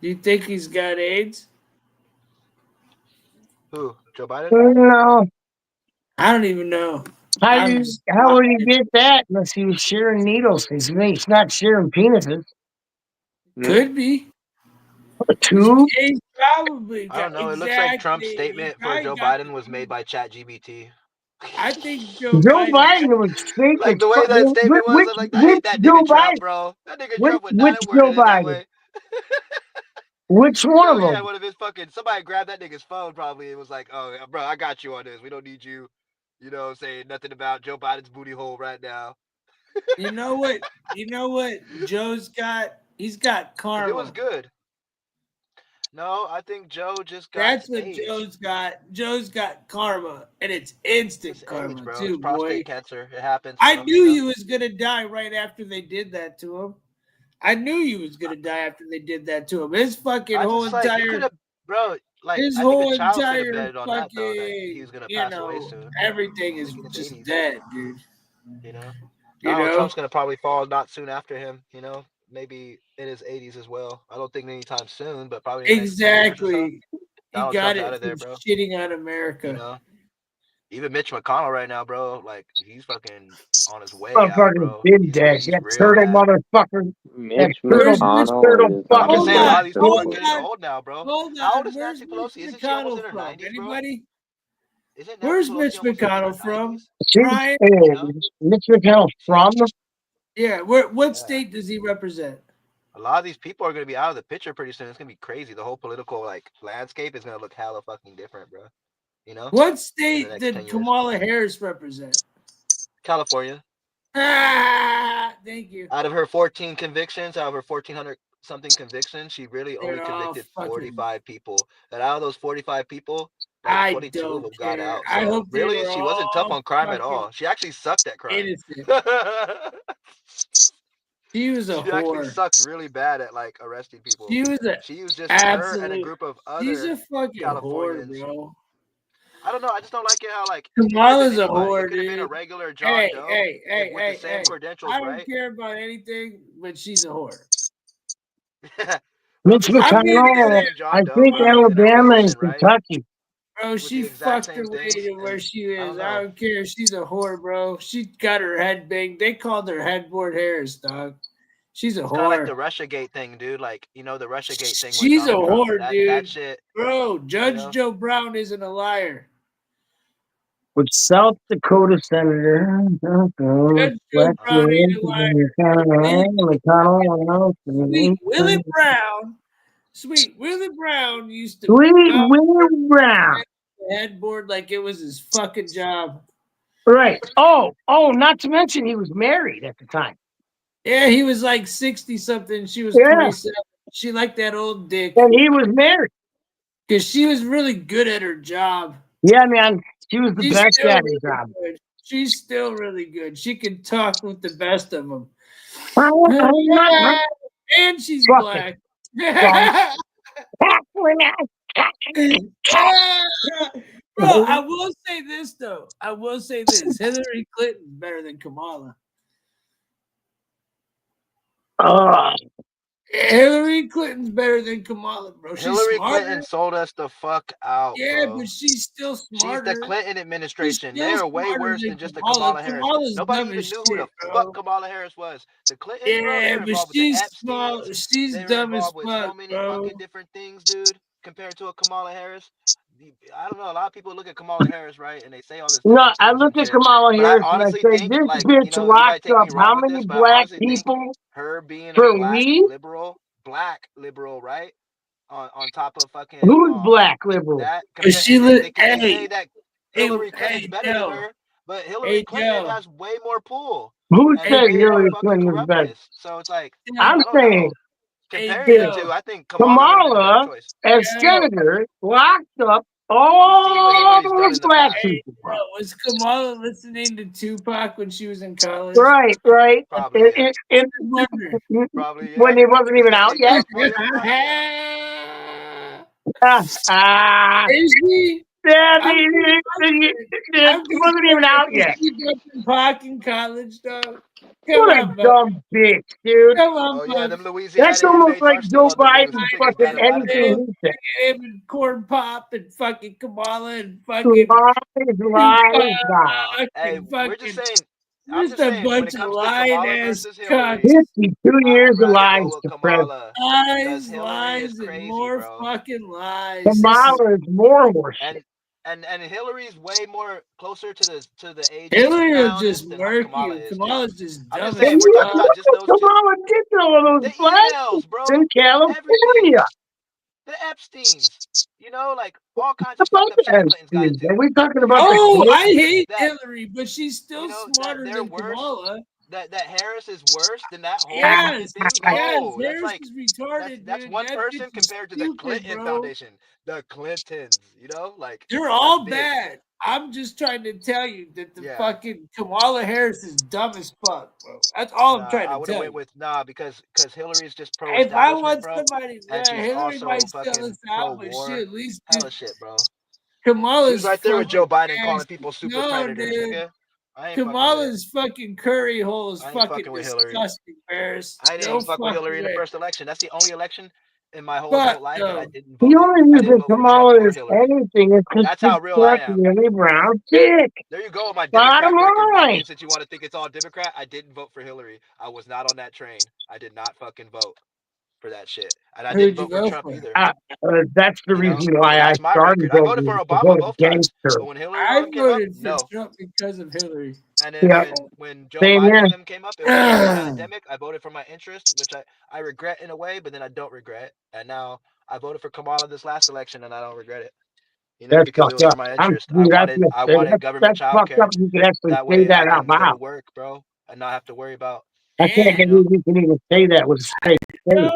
Speaker 1: do you think he's got AIDS?
Speaker 6: Who? Joe Biden?
Speaker 2: No.
Speaker 1: I don't even know.
Speaker 2: How would he get that unless he was sharing needles? He's not sharing penises.
Speaker 1: Could be.
Speaker 2: A tube?
Speaker 1: He's probably
Speaker 6: I don't know. It looks like Trump's statement for Joe Biden was made by ChatGPT.
Speaker 1: I think
Speaker 2: Joe Biden was straight.
Speaker 6: Like the way that statement was, I'm like, I hate that
Speaker 2: Joe
Speaker 6: nigga Trump,
Speaker 2: Biden?
Speaker 6: bro. That nigga Trump would
Speaker 2: Which
Speaker 6: not have worded
Speaker 2: Joe
Speaker 6: it that
Speaker 2: Biden?
Speaker 6: way.
Speaker 2: Which one of them?
Speaker 6: Yeah, one of his fucking somebody grabbed that nigga's phone probably and was like, oh, bro, I got you on this. We don't need you, saying nothing about Joe Biden's booty hole right now.
Speaker 1: You know what? Joe's got? He's got karma.
Speaker 6: It was good. No, I think Joe just got
Speaker 1: That's what
Speaker 6: AIDS.
Speaker 1: Joe's got. Joe's got karma, and it's instant karma
Speaker 6: AIDS, bro.
Speaker 1: too,
Speaker 6: It's prostate
Speaker 1: boy.
Speaker 6: cancer. It happens.
Speaker 1: I knew he was gonna die right after they did that to him. I knew he was gonna die after they did that to him. His fucking whole entire,
Speaker 6: bro. Like
Speaker 1: his
Speaker 6: I think
Speaker 1: whole
Speaker 6: a child should have
Speaker 1: entire
Speaker 6: betted on that though, that
Speaker 1: fucking,
Speaker 6: he was gonna pass away soon.
Speaker 1: everything is
Speaker 6: Like in his
Speaker 1: just
Speaker 6: 80s.
Speaker 1: dead, dude.
Speaker 6: Trump's gonna probably fall not soon after him. Maybe in his 80s as well. I don't think anytime soon, but probably in the next 10 years or so.
Speaker 1: Exactly. He
Speaker 6: Donald
Speaker 1: got
Speaker 6: Trump's
Speaker 1: it
Speaker 6: out of there,
Speaker 1: from
Speaker 6: bro.
Speaker 1: shitting on America.
Speaker 6: Even Mitch McConnell right now, bro. Like he's fucking on his way out,
Speaker 2: Motherfucking
Speaker 6: bro.
Speaker 2: big dash. That turtle motherfucker.
Speaker 12: Mitch
Speaker 2: turtle
Speaker 12: McConnell is
Speaker 6: I'm just saying a lot of these people are
Speaker 1: hold
Speaker 6: getting
Speaker 1: on.
Speaker 6: old now, bro.
Speaker 1: Hold
Speaker 6: How old
Speaker 1: on.
Speaker 6: is
Speaker 1: Where's
Speaker 6: Nancy Pelosi?
Speaker 1: Mitch
Speaker 6: Isn't she almost in her
Speaker 1: McConnell from?
Speaker 6: 90s, bro?
Speaker 1: Anybody?
Speaker 6: Isn't
Speaker 1: Where's
Speaker 6: Nancy
Speaker 1: Mitch
Speaker 6: Pelosi almost in her
Speaker 1: McConnell from?
Speaker 2: 90s?
Speaker 1: Ryan?
Speaker 2: Mitch McConnell from?
Speaker 1: Yeah. What state does he represent?
Speaker 6: A lot of these people are going to be out of the picture pretty soon. It's going to be crazy. The whole political landscape is going to look hella fucking different, bro.
Speaker 1: What state did Kamala Harris represent?
Speaker 6: California.
Speaker 1: Ah, thank you.
Speaker 6: Out of her 14 convictions, out of her 1,400 something convictions, she really only
Speaker 1: They're
Speaker 6: convicted
Speaker 1: all
Speaker 6: 45 people. And out of those 45 people, like 22 of them got out.
Speaker 1: I
Speaker 6: So
Speaker 1: hope they
Speaker 6: really,
Speaker 1: were
Speaker 6: she wasn't tough
Speaker 1: all
Speaker 6: on crime at
Speaker 1: fucking
Speaker 6: all. She actually sucked at crime.
Speaker 1: innocent. She was a
Speaker 6: She actually
Speaker 1: whore.
Speaker 6: sucked really bad at like arresting people.
Speaker 1: She was
Speaker 6: just
Speaker 1: absolute,
Speaker 6: her and a group of other
Speaker 1: she's a fucking
Speaker 6: Californians.
Speaker 1: whore, bro.
Speaker 6: I don't know. I just don't like it how like
Speaker 1: Kamala's a
Speaker 6: it
Speaker 1: whore,
Speaker 6: could have been a
Speaker 1: dude.
Speaker 6: regular John Doe with the same credentials,
Speaker 1: I don't
Speaker 6: right?
Speaker 1: care about anything, but she's a whore.
Speaker 2: Mitch McConnell, I think Alabama and Kentucky.
Speaker 1: Bro, she fucked her way to where she is. I don't care. She's a whore, bro. She got her head banged. They called her headboard Harris, dog. She's a whore.
Speaker 6: Kind of like the Russiagate thing, dude. Like, the Russiagate thing.
Speaker 1: She's a whore, dude.
Speaker 6: That shit.
Speaker 1: Bro, Judge Joe Brown isn't a liar.
Speaker 2: With South Dakota Senator
Speaker 1: Judge Joe Brown ain't a liar. Sweet Willie Brown used to
Speaker 2: Willie Brown
Speaker 1: headboard like it was his fucking job.
Speaker 2: Right. Oh, not to mention he was married at the time.
Speaker 1: Yeah, he was like 60 something. She was 27. She liked that old dick.
Speaker 2: And he was married.
Speaker 1: Because she was really good at her job.
Speaker 2: Yeah, man. She was the best at her job.
Speaker 1: Good. She's still really good. She can talk with the best of them. And she's black. Bro, I will say this, though. Hillary Clinton's better than Kamala. Hillary Clinton's better than Kamala, bro.
Speaker 6: Hillary Clinton sold us the fuck out.
Speaker 1: Yeah,
Speaker 6: bro.
Speaker 1: but she's still smarter.
Speaker 6: She's the Clinton administration. They are way worse than just the Kamala Harris. Nobody even knew who the fuck Kamala Harris was. The Clintons,
Speaker 1: yeah,
Speaker 6: bro,
Speaker 1: but she's small. She's dumb as fuck,
Speaker 6: with so many fucking different things, dude.
Speaker 7: compared to a Kamala Harris. I don't know. A lot of people look at Kamala Harris, right, and they say all this
Speaker 2: No,
Speaker 7: different
Speaker 2: I
Speaker 7: things
Speaker 2: look
Speaker 7: and
Speaker 2: at
Speaker 7: shit.
Speaker 2: Kamala
Speaker 7: But I
Speaker 2: Harris and I
Speaker 7: honestly
Speaker 2: say,
Speaker 7: think,
Speaker 2: this
Speaker 7: like,
Speaker 2: bitch
Speaker 7: you might
Speaker 2: locked
Speaker 7: take
Speaker 2: up
Speaker 7: me
Speaker 2: how
Speaker 7: wrong with
Speaker 2: many
Speaker 7: this, but I
Speaker 2: black
Speaker 7: honestly think
Speaker 2: people
Speaker 7: her being a
Speaker 2: for weed?
Speaker 7: black liberal, right, on top of fucking
Speaker 2: Who's black liberal?
Speaker 7: that
Speaker 1: But
Speaker 7: compare,
Speaker 1: she
Speaker 7: and
Speaker 1: lit.
Speaker 7: they say that
Speaker 1: Hey,
Speaker 7: Hillary Clinton's
Speaker 1: hey,
Speaker 7: better than
Speaker 1: Joe.
Speaker 7: her, but Hillary
Speaker 1: Hey,
Speaker 7: Clinton
Speaker 1: Joe.
Speaker 7: has way more pull
Speaker 2: Who
Speaker 7: and
Speaker 2: said
Speaker 7: way more
Speaker 2: Hillary
Speaker 7: fucking
Speaker 2: Clinton was better?
Speaker 7: corruptness. So it's like,
Speaker 2: I'm
Speaker 7: I don't
Speaker 2: saying
Speaker 7: know. Comparing the
Speaker 2: if
Speaker 7: two, I think Kamala would have been a better
Speaker 2: Kamala,
Speaker 7: choice.
Speaker 2: as
Speaker 1: Joe.
Speaker 2: senator, locked up
Speaker 7: We see what
Speaker 2: all
Speaker 7: Hillary's done
Speaker 2: those
Speaker 7: in the
Speaker 2: black
Speaker 7: past.
Speaker 2: people.
Speaker 1: Was Kamala listening to Tupac when she was in college?
Speaker 2: Right.
Speaker 7: Probably, yeah.
Speaker 1: Wonder.
Speaker 7: Probably,
Speaker 2: When
Speaker 7: yeah.
Speaker 2: it wasn't even out
Speaker 7: Take
Speaker 2: yet.
Speaker 7: Pac for your buck, yeah.
Speaker 1: Is she?
Speaker 2: Yeah,
Speaker 1: I'm
Speaker 2: it wasn't even out yet.
Speaker 1: She dumping Pac in college, dog. Come
Speaker 2: What a
Speaker 1: on, bud.
Speaker 2: dumb bitch, dude.
Speaker 1: Come on,
Speaker 7: Oh yeah,
Speaker 1: bud.
Speaker 7: them Louisiana
Speaker 2: That's almost
Speaker 7: inmates
Speaker 2: like
Speaker 7: are still
Speaker 2: Joe
Speaker 7: on the news.
Speaker 2: Biden
Speaker 7: Them niggas
Speaker 2: fucking
Speaker 7: got invited
Speaker 2: anything
Speaker 7: home.
Speaker 2: he said.
Speaker 1: Him and Corn Pop and fucking Kamala and fucking
Speaker 2: Lies.
Speaker 7: Hey, we're just saying. I'm
Speaker 1: just
Speaker 7: just
Speaker 1: a
Speaker 7: saying, when
Speaker 1: bunch
Speaker 7: it
Speaker 1: of
Speaker 7: comes to
Speaker 1: lying
Speaker 7: Kamala
Speaker 1: ass
Speaker 7: versus
Speaker 1: cocks.
Speaker 7: Hillary,
Speaker 2: 52
Speaker 7: I
Speaker 2: years
Speaker 7: would
Speaker 2: of
Speaker 7: rather
Speaker 2: lies
Speaker 7: go with
Speaker 2: to president.
Speaker 7: Kamala
Speaker 1: Lies,
Speaker 7: because Hillary is
Speaker 1: and
Speaker 7: crazy,
Speaker 1: more
Speaker 7: bro.
Speaker 1: fucking lies. This is
Speaker 2: Kamala is more horseshit.
Speaker 7: And Hillary's way more closer to the age
Speaker 1: Hillary will
Speaker 7: soundness
Speaker 1: just
Speaker 7: than
Speaker 1: murk
Speaker 7: Kamala
Speaker 1: you.
Speaker 7: is too.
Speaker 1: Kamala's just
Speaker 7: I'm
Speaker 1: dumb
Speaker 7: just
Speaker 1: as
Speaker 7: saying, we're
Speaker 2: You
Speaker 7: talking
Speaker 1: fuck.
Speaker 7: about just
Speaker 2: know
Speaker 7: those two.
Speaker 2: Kamala did to all those
Speaker 7: The
Speaker 2: black
Speaker 7: emails,
Speaker 2: people
Speaker 7: bro.
Speaker 2: in
Speaker 7: Everything.
Speaker 2: California.
Speaker 7: The Epsteins. You know, like all kinds of
Speaker 2: About
Speaker 7: fucked up shit the Clintons got
Speaker 2: Epstein.
Speaker 7: into.
Speaker 2: Are we talking
Speaker 7: You
Speaker 2: about
Speaker 7: don't
Speaker 2: the
Speaker 1: Oh,
Speaker 7: know
Speaker 1: I hate
Speaker 7: that,
Speaker 1: Hillary, but she's still
Speaker 7: you know,
Speaker 1: smarter
Speaker 7: they're
Speaker 1: than
Speaker 7: worse.
Speaker 1: Kamala.
Speaker 7: That Harris is worse than that whole fucking
Speaker 1: Yes,
Speaker 7: thing.
Speaker 1: yes,
Speaker 7: No, that's
Speaker 1: Harris
Speaker 7: like
Speaker 1: is retarded,
Speaker 7: that's
Speaker 1: dude.
Speaker 7: one
Speaker 1: That
Speaker 7: person
Speaker 1: bitch is
Speaker 7: compared to the
Speaker 1: stupid,
Speaker 7: Clinton
Speaker 1: bro.
Speaker 7: Foundation. The Clintons, you know, like
Speaker 1: They're
Speaker 7: that's
Speaker 1: all
Speaker 7: big.
Speaker 1: bad. I'm just trying to tell you that the
Speaker 7: Yeah.
Speaker 1: fucking Kamala Harris is dumb as fuck, bro. That's all I'm
Speaker 7: Nah,
Speaker 1: trying
Speaker 7: I
Speaker 1: to
Speaker 7: would have
Speaker 1: tell
Speaker 7: went
Speaker 1: you.
Speaker 7: with because Hillary is just
Speaker 1: If I
Speaker 7: pro-establishment,
Speaker 1: want
Speaker 7: bro,
Speaker 1: somebody,
Speaker 7: and she's
Speaker 1: Hillary
Speaker 7: also
Speaker 1: might sell
Speaker 7: fucking
Speaker 1: us out, but she
Speaker 7: pro-war.
Speaker 1: at least
Speaker 7: Hella shit, bro. She was
Speaker 1: Kamala's
Speaker 7: right there with
Speaker 1: fucking
Speaker 7: Joe Biden calling
Speaker 1: nasty.
Speaker 7: people super
Speaker 1: No,
Speaker 7: predators,
Speaker 1: dude.
Speaker 7: nigga. I ain't fucking with it.
Speaker 1: Kamala's fucking curry hole is
Speaker 7: I ain't
Speaker 1: fucking
Speaker 7: fucking with Hillary.
Speaker 1: disgusting, Bears.
Speaker 7: I didn't
Speaker 1: No
Speaker 7: even fuck with
Speaker 1: fucking
Speaker 7: Hillary in the
Speaker 1: way.
Speaker 7: first election. That's the only election in my whole
Speaker 1: Fuck
Speaker 7: adult life that I
Speaker 1: no.
Speaker 7: didn't
Speaker 2: The
Speaker 7: vote in.
Speaker 2: only
Speaker 7: I didn't
Speaker 2: reason
Speaker 7: vote for Trump
Speaker 2: Kamala
Speaker 7: or
Speaker 2: is
Speaker 7: Hillary.
Speaker 2: anything is because
Speaker 7: That's
Speaker 2: she's
Speaker 7: how real I
Speaker 2: got
Speaker 7: am.
Speaker 2: really brown dick.
Speaker 7: There you go with my
Speaker 2: Bottom
Speaker 7: Democrat record,
Speaker 2: line.
Speaker 7: Megan. Since you want to think it's all Democrat, I didn't vote for Hillary. I was not on that train. I did not fucking vote for that shit. And I didn't
Speaker 1: Who'd you
Speaker 7: vote for
Speaker 1: vote
Speaker 7: Trump
Speaker 1: for?
Speaker 7: either.
Speaker 2: That's the
Speaker 7: You know?
Speaker 2: reason
Speaker 7: So
Speaker 2: why I
Speaker 7: that's my
Speaker 2: started
Speaker 7: record. I voted
Speaker 2: voting
Speaker 7: for
Speaker 2: to
Speaker 7: Obama
Speaker 2: vote
Speaker 7: both
Speaker 2: against
Speaker 7: times.
Speaker 2: her.
Speaker 7: But when Hillary
Speaker 1: I
Speaker 7: Rodham came up,
Speaker 1: voted for
Speaker 7: no.
Speaker 1: Trump because of Hillary.
Speaker 7: And then
Speaker 2: Yeah,
Speaker 7: when Joe
Speaker 2: same
Speaker 7: Biden
Speaker 2: here.
Speaker 7: and them came up, it was during the pandemic. I voted for my interest, which I regret in a way, but then I don't regret. And now I voted for Kamala this last election, and I don't regret it. You know,
Speaker 2: That's
Speaker 7: because it
Speaker 2: fucked
Speaker 7: was for
Speaker 2: up.
Speaker 7: my
Speaker 2: I'm
Speaker 7: interest.
Speaker 2: dude,
Speaker 7: I wanted government
Speaker 2: that's
Speaker 7: child
Speaker 2: fucked
Speaker 7: care.
Speaker 2: up. You can actually
Speaker 7: That
Speaker 2: say
Speaker 7: way I
Speaker 2: that out
Speaker 7: can go to
Speaker 2: loud.
Speaker 7: work, bro, and not have to worry about.
Speaker 2: I can't
Speaker 1: And
Speaker 2: believe you can even say that with a straight
Speaker 1: no,
Speaker 2: face.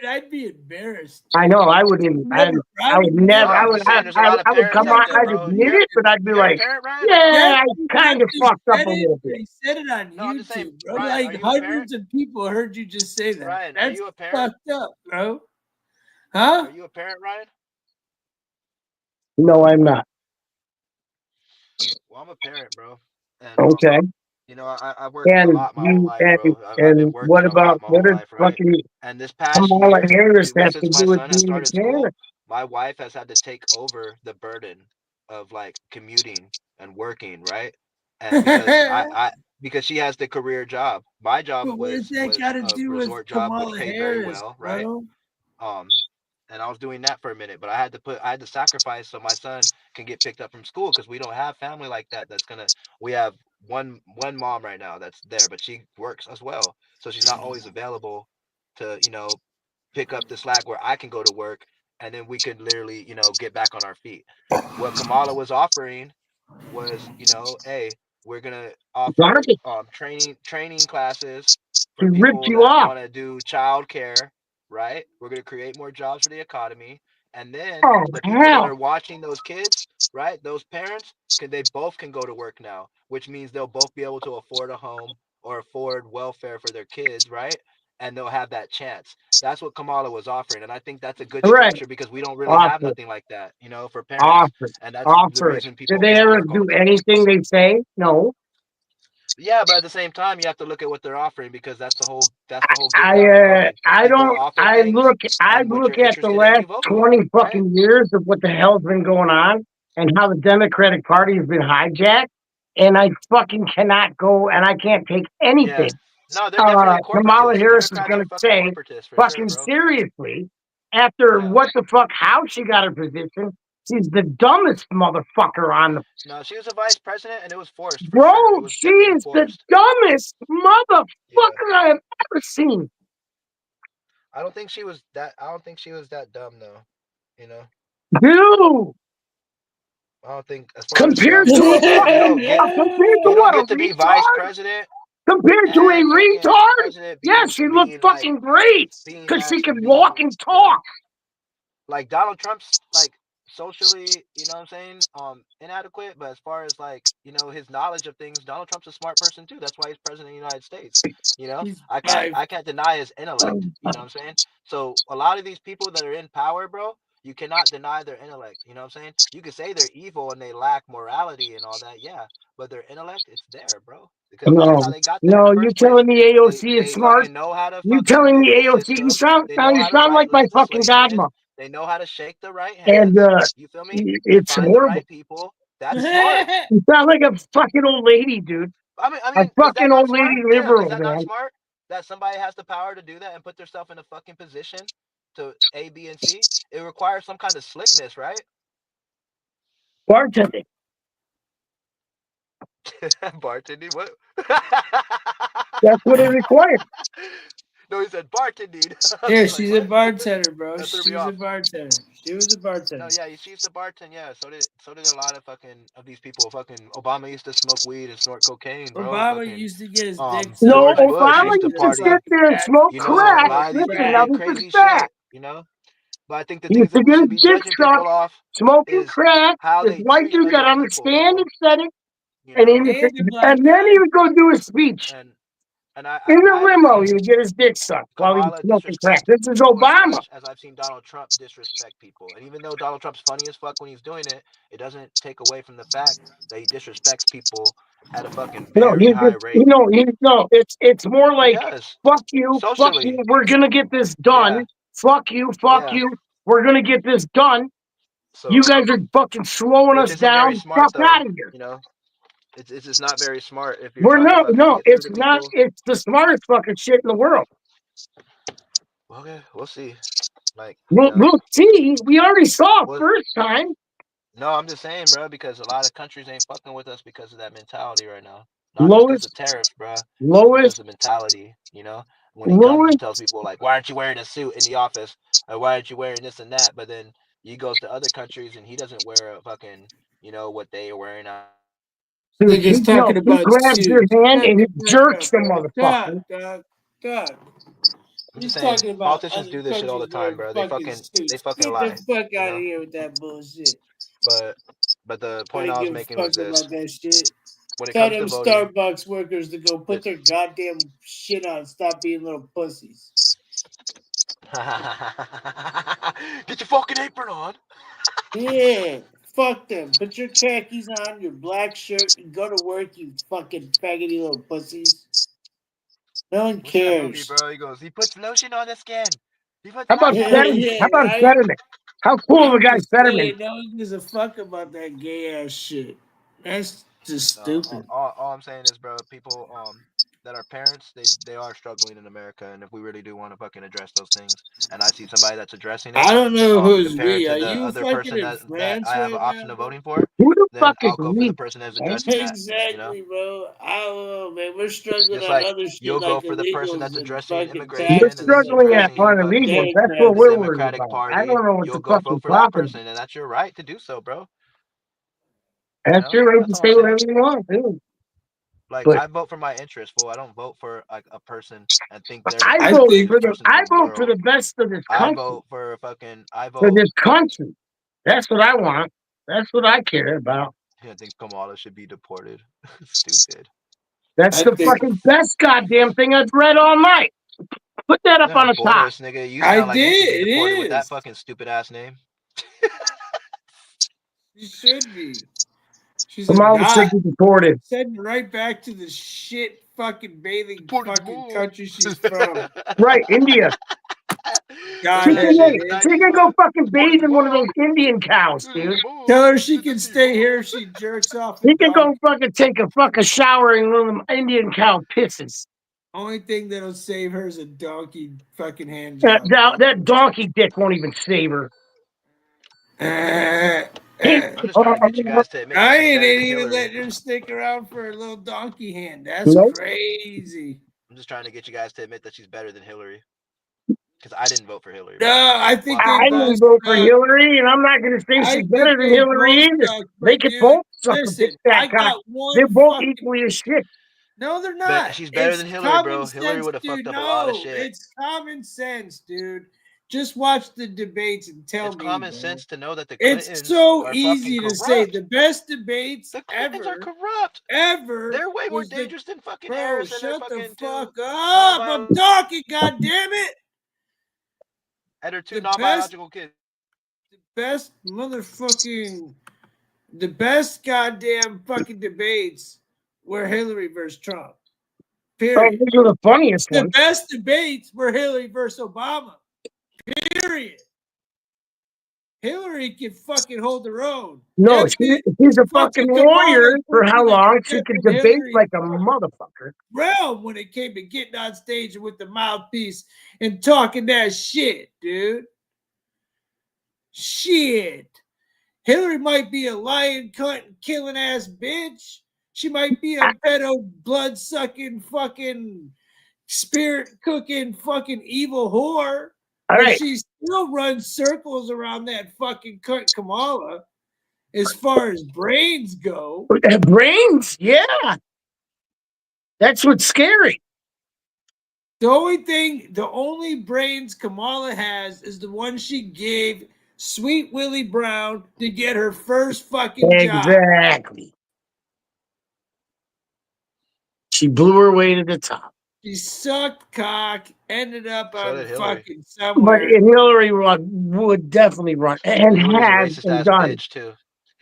Speaker 1: dude, I'd be embarrassed.
Speaker 2: I know. I wouldn't even. I would never.
Speaker 7: No, I'm just saying there's a lot of
Speaker 2: I would
Speaker 7: parents
Speaker 2: come
Speaker 7: out
Speaker 2: on.
Speaker 7: there,
Speaker 2: I'd
Speaker 7: bro.
Speaker 2: admit it, but I'd be
Speaker 7: You're a
Speaker 2: like,
Speaker 7: parent, Ryan?
Speaker 2: yeah, I
Speaker 1: Jeffrey
Speaker 2: kind
Speaker 1: not
Speaker 2: of
Speaker 1: just
Speaker 2: fucked up
Speaker 1: said
Speaker 2: a
Speaker 1: it,
Speaker 2: little
Speaker 1: but
Speaker 2: bit.
Speaker 1: he said it on
Speaker 7: No, I'm just saying,
Speaker 1: YouTube, bro.
Speaker 7: Ryan,
Speaker 1: Like
Speaker 7: are you a parent?
Speaker 1: hundreds of people heard you just say that.
Speaker 7: Ryan, are
Speaker 1: That's
Speaker 7: you a parent?
Speaker 1: fucked up, bro. Huh?
Speaker 7: Are you a parent, Ryan?
Speaker 2: No, I'm not.
Speaker 7: Well, I'm a parent, bro. And
Speaker 2: Okay.
Speaker 7: you know, I worked a
Speaker 2: And
Speaker 7: lot my whole life, bro. I've been
Speaker 2: what
Speaker 7: working a
Speaker 2: about
Speaker 7: lot my
Speaker 2: what
Speaker 7: whole
Speaker 2: does
Speaker 7: life, right?
Speaker 2: fucking
Speaker 7: And this past
Speaker 2: Kamala
Speaker 7: year,
Speaker 2: Harris have to
Speaker 7: since my
Speaker 2: do with
Speaker 7: son has
Speaker 2: being
Speaker 7: started
Speaker 2: a
Speaker 7: school,
Speaker 2: parent?
Speaker 7: my wife has had to take over the burden of like commuting and working, right? And because she has the career job. My job
Speaker 1: But what does that
Speaker 7: was
Speaker 1: got to
Speaker 7: a
Speaker 1: do with
Speaker 7: resort job which
Speaker 1: Kamala
Speaker 7: paid very
Speaker 1: Harris,
Speaker 7: well, right?
Speaker 1: bro?
Speaker 7: Um, and I was doing that for a minute, but I had to sacrifice so my son can get picked up from school because we don't have family like that. We have one mom right now that's there, but she works as well, so she's not always available to pick up the slack where I can go to work, and then we could literally get back on our feet. What Kamala was offering was, hey, we're gonna offer
Speaker 2: Garbage.
Speaker 7: training classes
Speaker 2: She
Speaker 7: for
Speaker 2: ripped
Speaker 7: people
Speaker 2: you
Speaker 7: that
Speaker 2: off.
Speaker 7: want to do childcare, right? We're gonna create more jobs for the economy, and then
Speaker 2: Oh,
Speaker 7: the people that
Speaker 2: hell.
Speaker 7: are watching those kids, right? Those parents they both can go to work now, which means they'll both be able to afford a home or afford welfare for their kids, right? And they'll have that chance. That's what Kamala was offering, and I think that's a good
Speaker 2: Right.
Speaker 7: structure because we don't really have
Speaker 2: Offer.
Speaker 7: nothing like that, for parents,
Speaker 2: Offer.
Speaker 7: and that's the
Speaker 2: Offer it.
Speaker 7: reason
Speaker 2: Did
Speaker 7: people
Speaker 2: they
Speaker 7: can't
Speaker 2: ever
Speaker 7: work all
Speaker 2: do
Speaker 7: the time.
Speaker 2: anything they say? No.
Speaker 7: Yeah, but at the same time, you have to look at what they're offering because that's the whole gig
Speaker 2: I
Speaker 7: down in voting. People
Speaker 2: don't
Speaker 7: offer things,
Speaker 2: I
Speaker 7: and what
Speaker 2: look
Speaker 7: you're
Speaker 2: at the
Speaker 7: interested in,
Speaker 2: last
Speaker 7: you vote for,
Speaker 2: 20
Speaker 7: right?
Speaker 2: fucking years of what the hell's been going on and how the Democratic Party has been hijacked, and I fucking cannot go and I can't take
Speaker 7: Yeah.
Speaker 2: anything
Speaker 7: No, they're definitely
Speaker 2: Kamala
Speaker 7: corporatists.
Speaker 2: Harris is
Speaker 7: Democrats
Speaker 2: gonna
Speaker 7: are fucking
Speaker 2: say
Speaker 7: corporatists for sure,
Speaker 2: fucking
Speaker 7: bro.
Speaker 2: seriously after
Speaker 7: Yeah.
Speaker 2: what the fuck, how she got her position. She's the dumbest motherfucker on the.
Speaker 7: No, she was a vice president, and it was forced for
Speaker 2: Bro,
Speaker 7: sure. It was
Speaker 2: she
Speaker 7: definitely
Speaker 2: is the
Speaker 7: forced.
Speaker 2: dumbest
Speaker 7: Yeah.
Speaker 2: motherfucker I have ever seen.
Speaker 7: I don't think she was that. I don't think she was that dumb though. You know.
Speaker 2: Dude,
Speaker 7: I don't think as far as
Speaker 2: compared
Speaker 7: dumb
Speaker 2: to a
Speaker 7: goes, compared
Speaker 2: compared to
Speaker 7: you don't
Speaker 2: what, a
Speaker 7: get to be vice
Speaker 2: retard?
Speaker 7: president
Speaker 2: Compared to a
Speaker 7: and fucking
Speaker 2: retard?
Speaker 7: president
Speaker 2: Yeah, she looked
Speaker 7: being like
Speaker 2: fucking great
Speaker 7: being
Speaker 2: because she
Speaker 7: actually
Speaker 2: could
Speaker 7: being,
Speaker 2: walk and talk.
Speaker 7: like Donald Trump's like socially, you know what I'm saying, inadequate, but as far as like, his knowledge of things, Donald Trump's a smart person too. That's why he's president of the United States.
Speaker 10: He's
Speaker 7: I can't deny his intellect, you know what I'm saying? So a lot of these people that are in power, bro, you cannot deny their intellect, you know what I'm saying? You can say they're evil and they lack morality and all that, yeah, but their intellect, it's there, bro, because that's how
Speaker 2: No,
Speaker 7: they got there in the
Speaker 2: no, you
Speaker 7: first place.
Speaker 2: telling me AOC is
Speaker 7: They
Speaker 2: smart?
Speaker 7: fucking know how to
Speaker 2: You
Speaker 7: fucking
Speaker 2: telling me
Speaker 7: build
Speaker 2: AOC? You
Speaker 7: systems.
Speaker 2: sound
Speaker 7: They
Speaker 2: now.
Speaker 7: know
Speaker 2: You
Speaker 7: how to
Speaker 2: sound like
Speaker 7: write
Speaker 2: my fucking
Speaker 7: legislation.
Speaker 2: godmother.
Speaker 7: They know how to shake the right
Speaker 2: And
Speaker 7: hands. You feel me? And
Speaker 2: it's
Speaker 7: find the
Speaker 2: horrible.
Speaker 7: right people. That's smart.
Speaker 2: You sound like a fucking old lady, dude.
Speaker 7: I
Speaker 2: A
Speaker 7: mean, is that
Speaker 2: fucking
Speaker 7: not
Speaker 2: old
Speaker 7: smart?
Speaker 2: lady
Speaker 7: Yeah, is
Speaker 2: liberal,
Speaker 7: that not
Speaker 2: man.
Speaker 7: smart? That somebody has the power to do that and put themselves in a fucking position to A, B, and C. It requires some kind of slickness, right?
Speaker 2: Bartending.
Speaker 7: Bartending? What?
Speaker 2: That's what it requires.
Speaker 7: No, he said bartending.
Speaker 10: Yeah,
Speaker 7: Like,
Speaker 10: she's a
Speaker 7: what?
Speaker 10: bartender, bro.
Speaker 7: That threw me
Speaker 10: She's a
Speaker 7: off.
Speaker 10: bartender. She was a
Speaker 7: No,
Speaker 10: bartender.
Speaker 7: yeah, she used to bartend. Yeah, so did a lot of these people. Fucking Obama used to smoke weed and snort cocaine, bro.
Speaker 10: Obama
Speaker 7: Fucking
Speaker 10: used to get his dick
Speaker 2: No,
Speaker 10: sucked
Speaker 7: George
Speaker 10: by
Speaker 7: Bush
Speaker 2: Obama
Speaker 7: used to
Speaker 2: used to
Speaker 10: fucking
Speaker 2: sit
Speaker 7: party.
Speaker 2: there and smoke
Speaker 7: A
Speaker 2: crack.
Speaker 7: lot of these
Speaker 2: Listen,
Speaker 7: people
Speaker 2: now
Speaker 7: did
Speaker 2: this is
Speaker 7: crazy
Speaker 2: fact.
Speaker 7: shit. But I think the
Speaker 2: He
Speaker 7: things
Speaker 2: used to
Speaker 7: that we
Speaker 2: get
Speaker 7: should
Speaker 2: his
Speaker 7: be
Speaker 2: dick
Speaker 7: judging
Speaker 2: sucked,
Speaker 7: people off
Speaker 2: smoking
Speaker 7: is
Speaker 2: crack.
Speaker 7: how
Speaker 2: This
Speaker 7: they
Speaker 2: white
Speaker 7: treat
Speaker 2: dude got
Speaker 7: other
Speaker 2: on the
Speaker 7: people.
Speaker 2: stand and said it,
Speaker 7: You
Speaker 2: and
Speaker 7: know,
Speaker 10: and the black
Speaker 2: and then
Speaker 10: guy.
Speaker 2: he would go do a speech
Speaker 7: and I
Speaker 2: in the
Speaker 7: haven't
Speaker 2: limo. He
Speaker 7: seen
Speaker 2: would get his dick sucked while he was
Speaker 7: Kamala
Speaker 2: smoking crack.
Speaker 7: disrespect
Speaker 2: This is
Speaker 7: people as
Speaker 2: Obama.
Speaker 7: much as I've seen Donald Trump disrespect people. And even though Donald Trump's funny as fuck when he's doing it, it doesn't take away from the fact that he disrespects people at a fucking
Speaker 2: No,
Speaker 7: very high rate.
Speaker 2: no. It's more
Speaker 7: He
Speaker 2: like
Speaker 7: does.
Speaker 2: fuck you.
Speaker 7: Socially.
Speaker 2: We're gonna get this done.
Speaker 7: Yeah.
Speaker 2: Fuck you.
Speaker 7: Yeah.
Speaker 2: We're gonna get this done. You
Speaker 7: So,
Speaker 2: guys are fucking slowing
Speaker 7: which
Speaker 2: us
Speaker 7: isn't very
Speaker 2: down.
Speaker 7: smart
Speaker 2: Fuck
Speaker 7: though.
Speaker 2: out of here.
Speaker 7: It's just not very smart if you're
Speaker 2: We're
Speaker 7: trying to fucking
Speaker 2: no.
Speaker 7: get through
Speaker 2: It's
Speaker 7: to
Speaker 2: not.
Speaker 7: people.
Speaker 2: It's the smartest fucking shit in the world.
Speaker 7: Okay, we'll see. Like,
Speaker 2: We'll see. We already saw it
Speaker 7: well,
Speaker 2: first time.
Speaker 7: no, I'm just saying, bro, because a lot of countries ain't fucking with us because of that mentality right now. Not just because of
Speaker 2: Lowest,
Speaker 7: tariffs, bro, but
Speaker 2: lowest,
Speaker 7: because of mentality. When he comes and
Speaker 2: lowest.
Speaker 7: tells people like, "Why aren't you wearing a suit in the office?" Or "Why aren't you wearing this and that?" But then he goes to other countries and he doesn't wear a fucking, what they are wearing out there.
Speaker 2: Dude,
Speaker 10: Niggas talking
Speaker 2: he
Speaker 10: about
Speaker 2: grabs your
Speaker 10: suits.
Speaker 2: hand
Speaker 10: Shut
Speaker 2: and
Speaker 10: the
Speaker 2: he
Speaker 10: fuck
Speaker 2: jerks
Speaker 10: up,
Speaker 2: the
Speaker 10: bro.
Speaker 2: motherfucker.
Speaker 10: Dog.
Speaker 7: I'm just
Speaker 10: He's
Speaker 7: saying,
Speaker 10: talking about
Speaker 7: politicians
Speaker 10: other
Speaker 7: do this shit all the
Speaker 10: countries
Speaker 7: time,
Speaker 10: wearing
Speaker 7: bro. They
Speaker 10: fucking
Speaker 7: fucking
Speaker 10: suits. Get the
Speaker 7: lie,
Speaker 10: fuck
Speaker 7: you
Speaker 10: out of
Speaker 7: know.
Speaker 10: here with that bullshit.
Speaker 7: But the
Speaker 10: I
Speaker 7: point
Speaker 10: don't
Speaker 7: I was
Speaker 10: give a
Speaker 7: making was
Speaker 10: fuck
Speaker 7: this:
Speaker 10: about that shit.
Speaker 7: when it
Speaker 10: Tell
Speaker 7: comes
Speaker 10: them
Speaker 7: to voting,
Speaker 10: Starbucks workers to go put
Speaker 7: it's
Speaker 10: their goddamn shit on. Stop being little pussies.
Speaker 7: get your fucking apron on.
Speaker 10: Yeah, fuck them. Put your khakis on, your black shirt, and go to work, you fucking faggoty little pussies. No one
Speaker 7: What's that movie,
Speaker 10: cares.
Speaker 7: bro? He goes, he puts lotion on the skin. He puts
Speaker 2: How about
Speaker 7: lotion on the
Speaker 2: Fetterman?
Speaker 10: Yeah,
Speaker 2: How
Speaker 7: skin.
Speaker 2: about
Speaker 10: right?
Speaker 2: Fetterman? How cool the
Speaker 10: I'm
Speaker 2: guy
Speaker 10: just
Speaker 2: Fetterman?
Speaker 10: saying, no one gives a fuck about that gay ass shit. That's just
Speaker 7: No,
Speaker 10: stupid.
Speaker 7: all I'm saying is, bro, people that are parents, they are struggling in America, and if we really do want to fucking address those things, and I see somebody that's addressing it,
Speaker 10: I don't know who's
Speaker 7: compared
Speaker 10: we.
Speaker 7: to
Speaker 10: Are
Speaker 7: the
Speaker 10: you
Speaker 7: other
Speaker 10: fucking
Speaker 7: person
Speaker 10: in
Speaker 7: that
Speaker 10: France
Speaker 7: I have an
Speaker 10: right now,
Speaker 7: option of
Speaker 10: bro?
Speaker 7: voting for,
Speaker 2: Who the
Speaker 7: then
Speaker 2: fuck is
Speaker 7: I'll go for the
Speaker 2: we?
Speaker 7: person that's addressing that.
Speaker 10: Exactly, bro. I don't know, man. We're struggling
Speaker 7: Just
Speaker 10: on
Speaker 7: like
Speaker 10: other shit
Speaker 7: you'll go
Speaker 10: like
Speaker 7: for the person
Speaker 10: illegals
Speaker 7: that's
Speaker 10: and
Speaker 7: addressing
Speaker 10: fucking
Speaker 2: We're
Speaker 7: immigration and that's
Speaker 10: taxes and
Speaker 2: struggling at
Speaker 7: addressing
Speaker 10: fucking
Speaker 2: on
Speaker 7: fucking
Speaker 2: illegals. That's what
Speaker 7: the
Speaker 10: Democrats.
Speaker 2: we're worried
Speaker 7: Democratic
Speaker 2: about. I
Speaker 7: Party,
Speaker 2: don't know what the
Speaker 7: you'll go
Speaker 2: fuck
Speaker 7: vote
Speaker 2: you're
Speaker 7: for that
Speaker 2: talking about.
Speaker 7: person, and that's your right to do so, bro.
Speaker 2: That's your right
Speaker 7: That's
Speaker 2: to
Speaker 7: all I'm
Speaker 2: say
Speaker 7: saying.
Speaker 2: whatever you want, dude.
Speaker 7: Like
Speaker 2: But
Speaker 7: I vote for my interest, fool. I don't vote for like a person and think they're the
Speaker 2: I
Speaker 10: I
Speaker 7: fucking
Speaker 2: vote
Speaker 10: think
Speaker 2: for
Speaker 7: greatest
Speaker 2: the
Speaker 7: person in the world.
Speaker 2: best of this
Speaker 7: I
Speaker 2: country.
Speaker 7: vote for fucking. I
Speaker 2: For
Speaker 7: vote.
Speaker 2: this country. That's what I want. That's what I care about.
Speaker 7: I think Kamala should be deported. Stupid.
Speaker 2: That's
Speaker 10: I
Speaker 2: the
Speaker 10: think
Speaker 2: fucking best goddamn thing I've read all night. Put that up
Speaker 7: Yeah,
Speaker 2: on the top.
Speaker 7: Boris, nigga. You
Speaker 10: I
Speaker 7: sound like you should be
Speaker 10: did. It
Speaker 7: deported with that
Speaker 10: is.
Speaker 7: fucking stupid ass name.
Speaker 10: She should be. She's a
Speaker 2: Kamala should
Speaker 10: dot.
Speaker 2: be deported.
Speaker 10: Send right back to the shit fucking bathing
Speaker 7: Deported
Speaker 10: fucking
Speaker 7: more.
Speaker 10: country she's from.
Speaker 2: Right, India.
Speaker 7: That's
Speaker 10: God
Speaker 2: She
Speaker 7: what that
Speaker 2: can,
Speaker 10: damn
Speaker 7: shit
Speaker 2: hey,
Speaker 7: in the
Speaker 10: it
Speaker 2: she
Speaker 10: is.
Speaker 7: 90s
Speaker 2: can go
Speaker 7: was.
Speaker 2: fucking
Speaker 7: Deported
Speaker 2: bathe in one of
Speaker 7: more.
Speaker 2: those Indian cows, dude.
Speaker 10: Tell her
Speaker 7: More.
Speaker 10: she can stay here if she jerks off a
Speaker 2: He can
Speaker 10: dog.
Speaker 2: go fucking take a fucking shower in one of them Indian cow pisses.
Speaker 10: Only thing that'll save her is a donkey fucking hand job.
Speaker 2: That donkey dick won't even save her.
Speaker 7: I'm just trying to get you guys to admit that she's
Speaker 10: Ryan
Speaker 7: better
Speaker 10: ain't
Speaker 7: than
Speaker 10: even
Speaker 7: Hillary.
Speaker 10: letting her stick around for a little donkey hand. That's
Speaker 2: Nope.
Speaker 10: crazy.
Speaker 7: I'm just trying to get you guys to admit that she's better than Hillary. Because I didn't vote for Hillary.
Speaker 10: No, I think they
Speaker 2: I
Speaker 10: both
Speaker 2: didn't vote for
Speaker 10: suck.
Speaker 2: Hillary, and I'm not going to say
Speaker 10: I
Speaker 2: she's
Speaker 10: think
Speaker 2: better than
Speaker 10: they
Speaker 2: Hillary
Speaker 10: both
Speaker 2: either.
Speaker 10: suck,
Speaker 2: They
Speaker 10: but
Speaker 2: could
Speaker 10: dude,
Speaker 2: both suck a
Speaker 10: listen,
Speaker 2: big fat
Speaker 10: I
Speaker 2: cock.
Speaker 10: got one
Speaker 2: They're both
Speaker 10: fucking.
Speaker 2: equally as shit.
Speaker 10: No, they're
Speaker 7: But
Speaker 10: not.
Speaker 7: she's better
Speaker 10: It's
Speaker 7: than Hillary,
Speaker 10: common
Speaker 7: bro. Hillary
Speaker 10: sense,
Speaker 7: would have
Speaker 10: dude.
Speaker 7: fucked up a lot of
Speaker 10: No,
Speaker 7: shit.
Speaker 10: it's common sense, dude. Just watch the debates and tell
Speaker 7: It's
Speaker 10: me.
Speaker 7: common
Speaker 10: bro.
Speaker 7: sense to know that the Clintons
Speaker 10: It's so
Speaker 7: are
Speaker 10: easy
Speaker 7: fucking
Speaker 10: to say
Speaker 7: corrupt.
Speaker 10: the best debates
Speaker 7: The Clintons are
Speaker 10: ever.
Speaker 7: corrupt.
Speaker 10: Ever.
Speaker 7: They're way more
Speaker 10: was the-
Speaker 7: dangerous than fucking
Speaker 10: Bro,
Speaker 7: Harris and their
Speaker 10: shut the
Speaker 7: fucking
Speaker 10: fuck
Speaker 7: two
Speaker 10: up! I'm talking, goddammit!
Speaker 7: and their two
Speaker 10: The
Speaker 7: non-biological kids.
Speaker 10: best motherfucking, the best goddamn fucking debates were Hillary versus Trump.
Speaker 2: Oh,
Speaker 10: Period.
Speaker 2: these are the funniest
Speaker 10: The
Speaker 2: ones.
Speaker 10: best debates were Hillary versus Obama. Period. Hillary can fucking hold her own.
Speaker 2: No,
Speaker 10: That bitch
Speaker 2: she's a fucking warrior
Speaker 10: Kamala
Speaker 2: for how
Speaker 10: took
Speaker 2: long?
Speaker 10: a
Speaker 2: She
Speaker 10: step
Speaker 2: could
Speaker 10: in
Speaker 2: debate
Speaker 10: Hillary's
Speaker 2: like a motherfucker.
Speaker 10: realm when it came to getting on stage with the mouthpiece and talking that shit, dude. Shit. Hillary might be a lion cunt killing ass bitch. She might be a pedo blood sucking fucking spirit cooking fucking evil whore. But
Speaker 2: right.
Speaker 10: she still runs circles around that fucking cunt Kamala as far as brains go.
Speaker 2: Brains? Yeah. That's what's scary.
Speaker 10: The only brains Kamala has is the one she gave Sweet Willie Brown to get her first fucking job.
Speaker 2: Exactly. She blew her way to the top.
Speaker 10: She sucked cock, ended up
Speaker 7: So
Speaker 10: on
Speaker 7: did Hillary.
Speaker 10: fucking
Speaker 2: But
Speaker 10: somewhere.
Speaker 2: Hillary would definitely run and
Speaker 7: Hillary's a
Speaker 2: has
Speaker 7: racist
Speaker 2: and
Speaker 7: ass
Speaker 2: done.
Speaker 7: bitch too.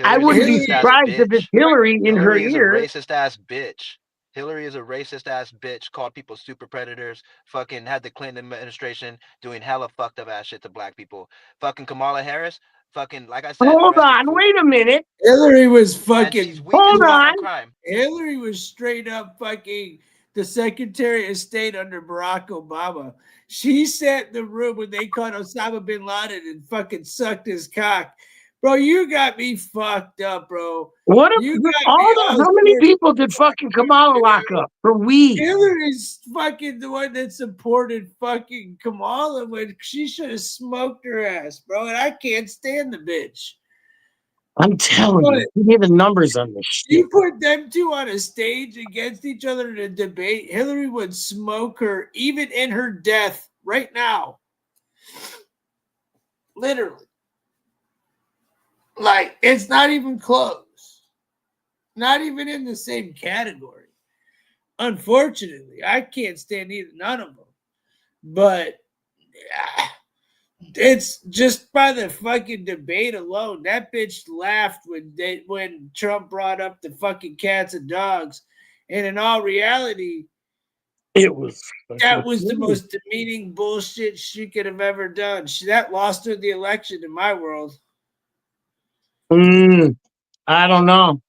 Speaker 2: I
Speaker 7: Hillary's
Speaker 2: wouldn't
Speaker 7: a
Speaker 2: be
Speaker 7: racist ass
Speaker 2: surprised if it's
Speaker 7: bitch.
Speaker 2: Hillary in her
Speaker 7: Hillary is a
Speaker 2: ear.
Speaker 7: racist ass bitch. Hillary is a racist ass bitch, called people super predators, fucking had the Clinton administration doing hella fucked up ass shit to black people. Fucking Kamala Harris, fucking, like I said,
Speaker 2: Hold
Speaker 7: arrested
Speaker 2: on, wait a minute.
Speaker 10: Hillary was
Speaker 7: and
Speaker 10: fucking.
Speaker 7: she's weak as
Speaker 2: Hold
Speaker 7: fuck
Speaker 2: on.
Speaker 7: on crime.
Speaker 10: Hillary was straight up fucking the Secretary of State under Barack Obama. She sat in the room when they caught Osama bin Laden and fucking sucked his cock. Bro, you got me fucked up, bro.
Speaker 2: What if
Speaker 10: You got me
Speaker 2: how many people did fucking Kamala lock up for weed?
Speaker 10: Hillary's fucking the one that supported fucking Kamala when she should have smoked her ass, bro. And I can't stand the bitch.
Speaker 2: I'm telling you, give me the numbers on this shit.
Speaker 10: You put them two on a stage against each other in a debate, Hillary would smoke her even in her death right now. Literally. Like, it's not even close. Not even in the same category. Unfortunately, I can't stand none of them. But it's just by the fucking debate alone. That bitch laughed when Trump brought up the fucking cats and dogs. And in all reality,
Speaker 2: that was
Speaker 10: the most demeaning bullshit she could have ever done. That lost her the election in my world.
Speaker 2: I don't know.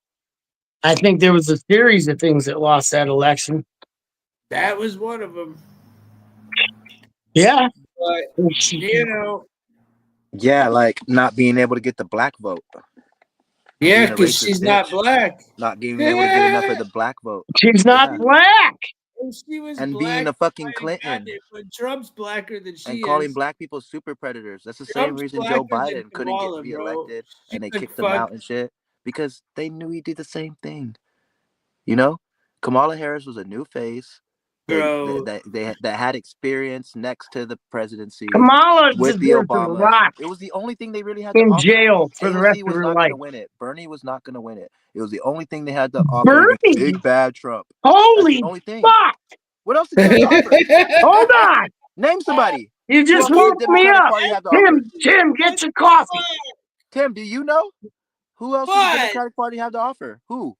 Speaker 2: I think there was a series of things that lost that election.
Speaker 10: That was one of them.
Speaker 2: Yeah.
Speaker 10: But, you know.
Speaker 11: Yeah, like not being able to get the black vote.
Speaker 10: Yeah, because she's not black.
Speaker 11: Not being able to get enough of the black vote.
Speaker 2: She's not black.
Speaker 10: If she was
Speaker 11: and
Speaker 10: black,
Speaker 11: being a fucking Clinton.
Speaker 10: When Trump's blacker than she
Speaker 11: and
Speaker 10: is.
Speaker 11: calling black people super predators. That's the same reason Joe Biden couldn't get reelected and they kicked him out and shit. Because they knew he'd do the same thing. You know? Kamala Harris was a new face. That had experience next to the presidency.
Speaker 2: Kamala
Speaker 11: with the Obamas. It was the only thing they really had to offer.
Speaker 2: Jail for
Speaker 11: AOC
Speaker 2: the rest
Speaker 11: was
Speaker 2: of her
Speaker 11: not
Speaker 2: life.
Speaker 11: Going to win it. Bernie was not going to win it. It was the only thing they had to offer.
Speaker 2: Bernie?
Speaker 11: Big bad Trump.
Speaker 2: Holy
Speaker 11: That's the only thing.
Speaker 2: fuck!
Speaker 11: What else did they have to offer?
Speaker 2: Hold on.
Speaker 11: Name somebody.
Speaker 2: You just woke me up. Tim, get your coffee.
Speaker 11: Tim, do you know? Who else does the Democratic Party have to offer? Who?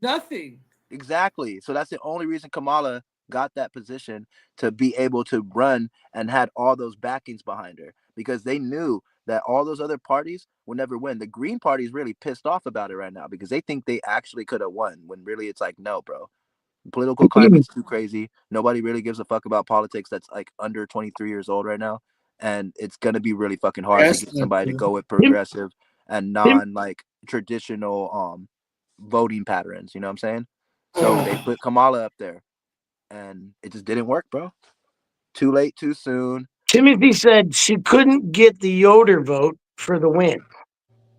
Speaker 10: Nothing.
Speaker 11: Exactly. So that's the only reason Kamala got that position, to be able to run and had all those backings behind her, because they knew that all those other parties would never win. The Green Party is really pissed off about it right now because they think they actually could have won when really it's like, no, bro. Political climate's too crazy. Nobody really gives a fuck about politics that's like under 23 years old right now. And it's gonna be really fucking hard to get somebody to go with progressive and non like traditional voting patterns. You know what I'm saying? So they put Kamala up there, and it just didn't work, bro. Too late, too soon.
Speaker 2: Timothy said she couldn't get the Yoder vote for the win.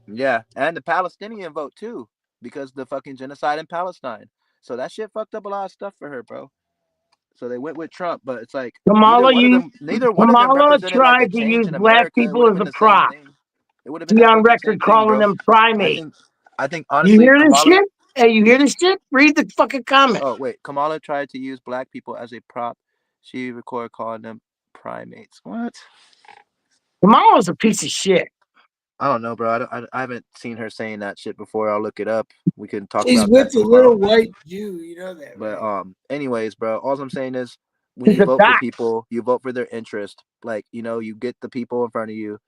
Speaker 11: Yeah, and the Palestinian vote too, because the fucking genocide in Palestine. So that shit fucked up a lot of stuff for her, bro. So they went with Trump, but it's like
Speaker 2: Kamala
Speaker 11: represented like a
Speaker 2: tried to
Speaker 11: change
Speaker 2: use
Speaker 11: in
Speaker 2: black
Speaker 11: America. It would
Speaker 2: people
Speaker 11: have
Speaker 2: as
Speaker 11: been
Speaker 2: a
Speaker 11: the same
Speaker 2: prop.
Speaker 11: thing. It would have been
Speaker 2: Be
Speaker 11: that
Speaker 2: on
Speaker 11: fucking same
Speaker 2: record
Speaker 11: thing,
Speaker 2: calling
Speaker 11: bro.
Speaker 2: them primates.
Speaker 11: I think
Speaker 2: You
Speaker 11: honestly,
Speaker 2: hear this
Speaker 11: Kamala.
Speaker 2: shit? Hey, you hear this shit? Read the fucking comment.
Speaker 11: Oh wait, Kamala tried to use black people as a prop. She recorded calling them primates. What?
Speaker 2: Kamala's a piece of shit.
Speaker 11: I don't know, bro. I haven't seen her saying that shit before. I'll look it up. We can talk
Speaker 10: He's
Speaker 11: about
Speaker 10: with
Speaker 11: that
Speaker 10: a
Speaker 11: tomorrow.
Speaker 10: little white Jew, you know that,
Speaker 11: But
Speaker 10: right?
Speaker 11: anyways, bro, all I'm saying is when you vote for people, you vote for their interest. Like, you know, you get the people in front of you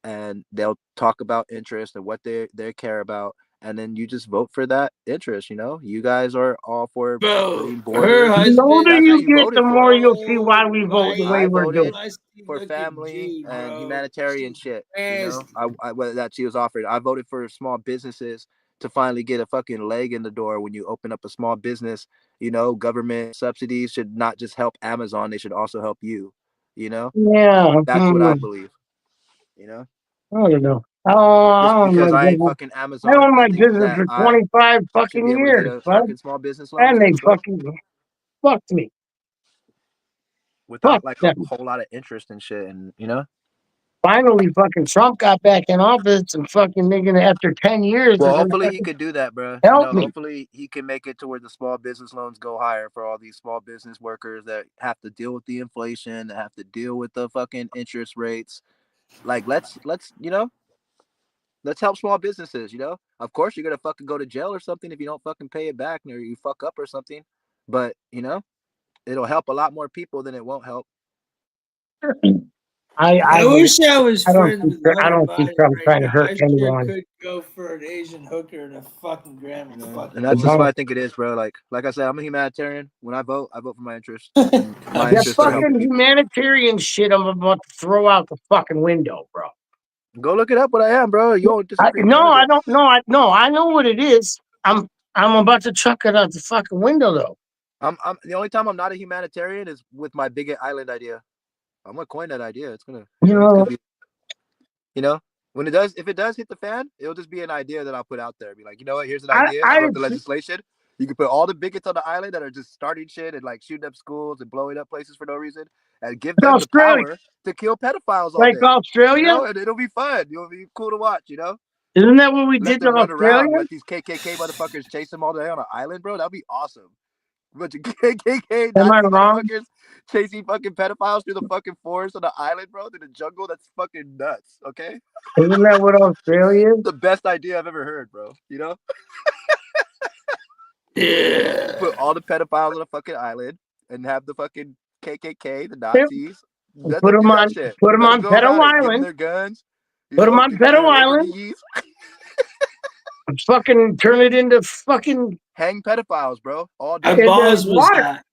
Speaker 11: and they'll talk about interest and what they care about, and then you just vote for that interest. You know, you guys are all for putting borders.
Speaker 2: The older
Speaker 11: That's what
Speaker 2: you
Speaker 11: you
Speaker 2: get,
Speaker 11: voted
Speaker 2: the
Speaker 11: for.
Speaker 2: more you'll see why we vote the way
Speaker 11: I
Speaker 2: we're doing.
Speaker 11: voted for family and humanitarian shit. You know, I whether that she was offered. I voted for small businesses to finally get a fucking leg in the door. When you open up a small business, you know, government subsidies should not just help Amazon; they should also help you. You know,
Speaker 2: Yeah,
Speaker 11: that's what I believe. You know,
Speaker 2: I don't know.
Speaker 11: just because I ain't fucking
Speaker 2: I
Speaker 11: Amazon,
Speaker 2: own my
Speaker 11: I think
Speaker 2: business
Speaker 11: that
Speaker 2: for
Speaker 11: I
Speaker 2: 25
Speaker 11: should be
Speaker 2: fucking
Speaker 11: able to get
Speaker 2: years,
Speaker 11: a
Speaker 2: bud.
Speaker 11: fucking small business loan
Speaker 2: And they
Speaker 11: too, bro.
Speaker 2: fucking fucked me.
Speaker 11: Without like a
Speaker 2: them.
Speaker 11: whole lot of interest and shit, and you know.
Speaker 2: Finally, fucking Trump got back in office, and fucking nigga, after 10 years,
Speaker 11: Well,
Speaker 2: they're gonna
Speaker 11: hopefully he
Speaker 2: fucking
Speaker 11: could do that, bro. You
Speaker 2: help
Speaker 11: know,
Speaker 2: me.
Speaker 11: hopefully he can make it to where the small business loans go higher for all these small business workers that have to deal with the inflation, that have to deal with the fucking interest rates. Like, let's you know, let's help small businesses. You know, of course you're gonna fucking go to jail or something if you don't fucking pay it back or you fuck up or something. But you know, it'll help a lot more people than it won't help.
Speaker 10: I wish I was
Speaker 2: I don't
Speaker 10: friends
Speaker 2: see,
Speaker 10: with
Speaker 2: I
Speaker 10: Hunter
Speaker 2: don't see
Speaker 10: Biden
Speaker 2: Trump
Speaker 10: right
Speaker 2: trying to
Speaker 10: now.
Speaker 2: hurt
Speaker 10: I sure
Speaker 2: anyone.
Speaker 10: could go for an Asian hooker and a fucking Grammy.
Speaker 11: And that's just what I think it is, bro. Like I said, I'm a humanitarian. When I vote for my interests. And my
Speaker 2: That
Speaker 11: interests are helping
Speaker 2: fucking
Speaker 11: people.
Speaker 2: humanitarian shit I'm about to throw out the fucking window, bro.
Speaker 11: Go look it up what I am, bro. You won't disagree.
Speaker 2: I don't know. I know what it is. I'm about to chuck it out the fucking window though.
Speaker 11: I'm the only time I'm not a humanitarian is with my bigot island idea. I'm gonna coin that idea. It's gonna, it's gonna be, you know, when if it does hit the fan, it'll just be an idea that I'll put out there. Be like, you know what? Here's an idea. I wrote the legislation. You can put all the bigots on the island that are just starting shit and like shooting up schools and blowing up places for no reason, and give them the power to kill pedophiles all day.
Speaker 2: Australia,
Speaker 11: you know, and it'll be fun. It'll be cool to watch. You know.
Speaker 2: Isn't that what we did to
Speaker 11: Let them run
Speaker 2: Australia?
Speaker 11: around. Let these KKK motherfuckers chase them all day on an island, bro. That'd be awesome. A bunch of KKK Nazi motherfuckers chasing fucking pedophiles through the fucking forest on the island, bro, through the jungle. That's fucking nuts, okay?
Speaker 2: Isn't that what Australia is?
Speaker 11: The best idea I've ever heard, bro. You know?
Speaker 10: Yeah.
Speaker 11: Put all the pedophiles on a fucking island and have the fucking KKK, the Nazis. Let them do that shit.
Speaker 2: Put them
Speaker 11: Let
Speaker 2: on
Speaker 11: them go
Speaker 2: Pedo
Speaker 11: about it. Give them
Speaker 2: Island.
Speaker 11: their guns.
Speaker 2: Put them on Pedo Island. Fucking turn it into fucking
Speaker 11: hang pedophiles, bro. All day.
Speaker 10: My balls was hot.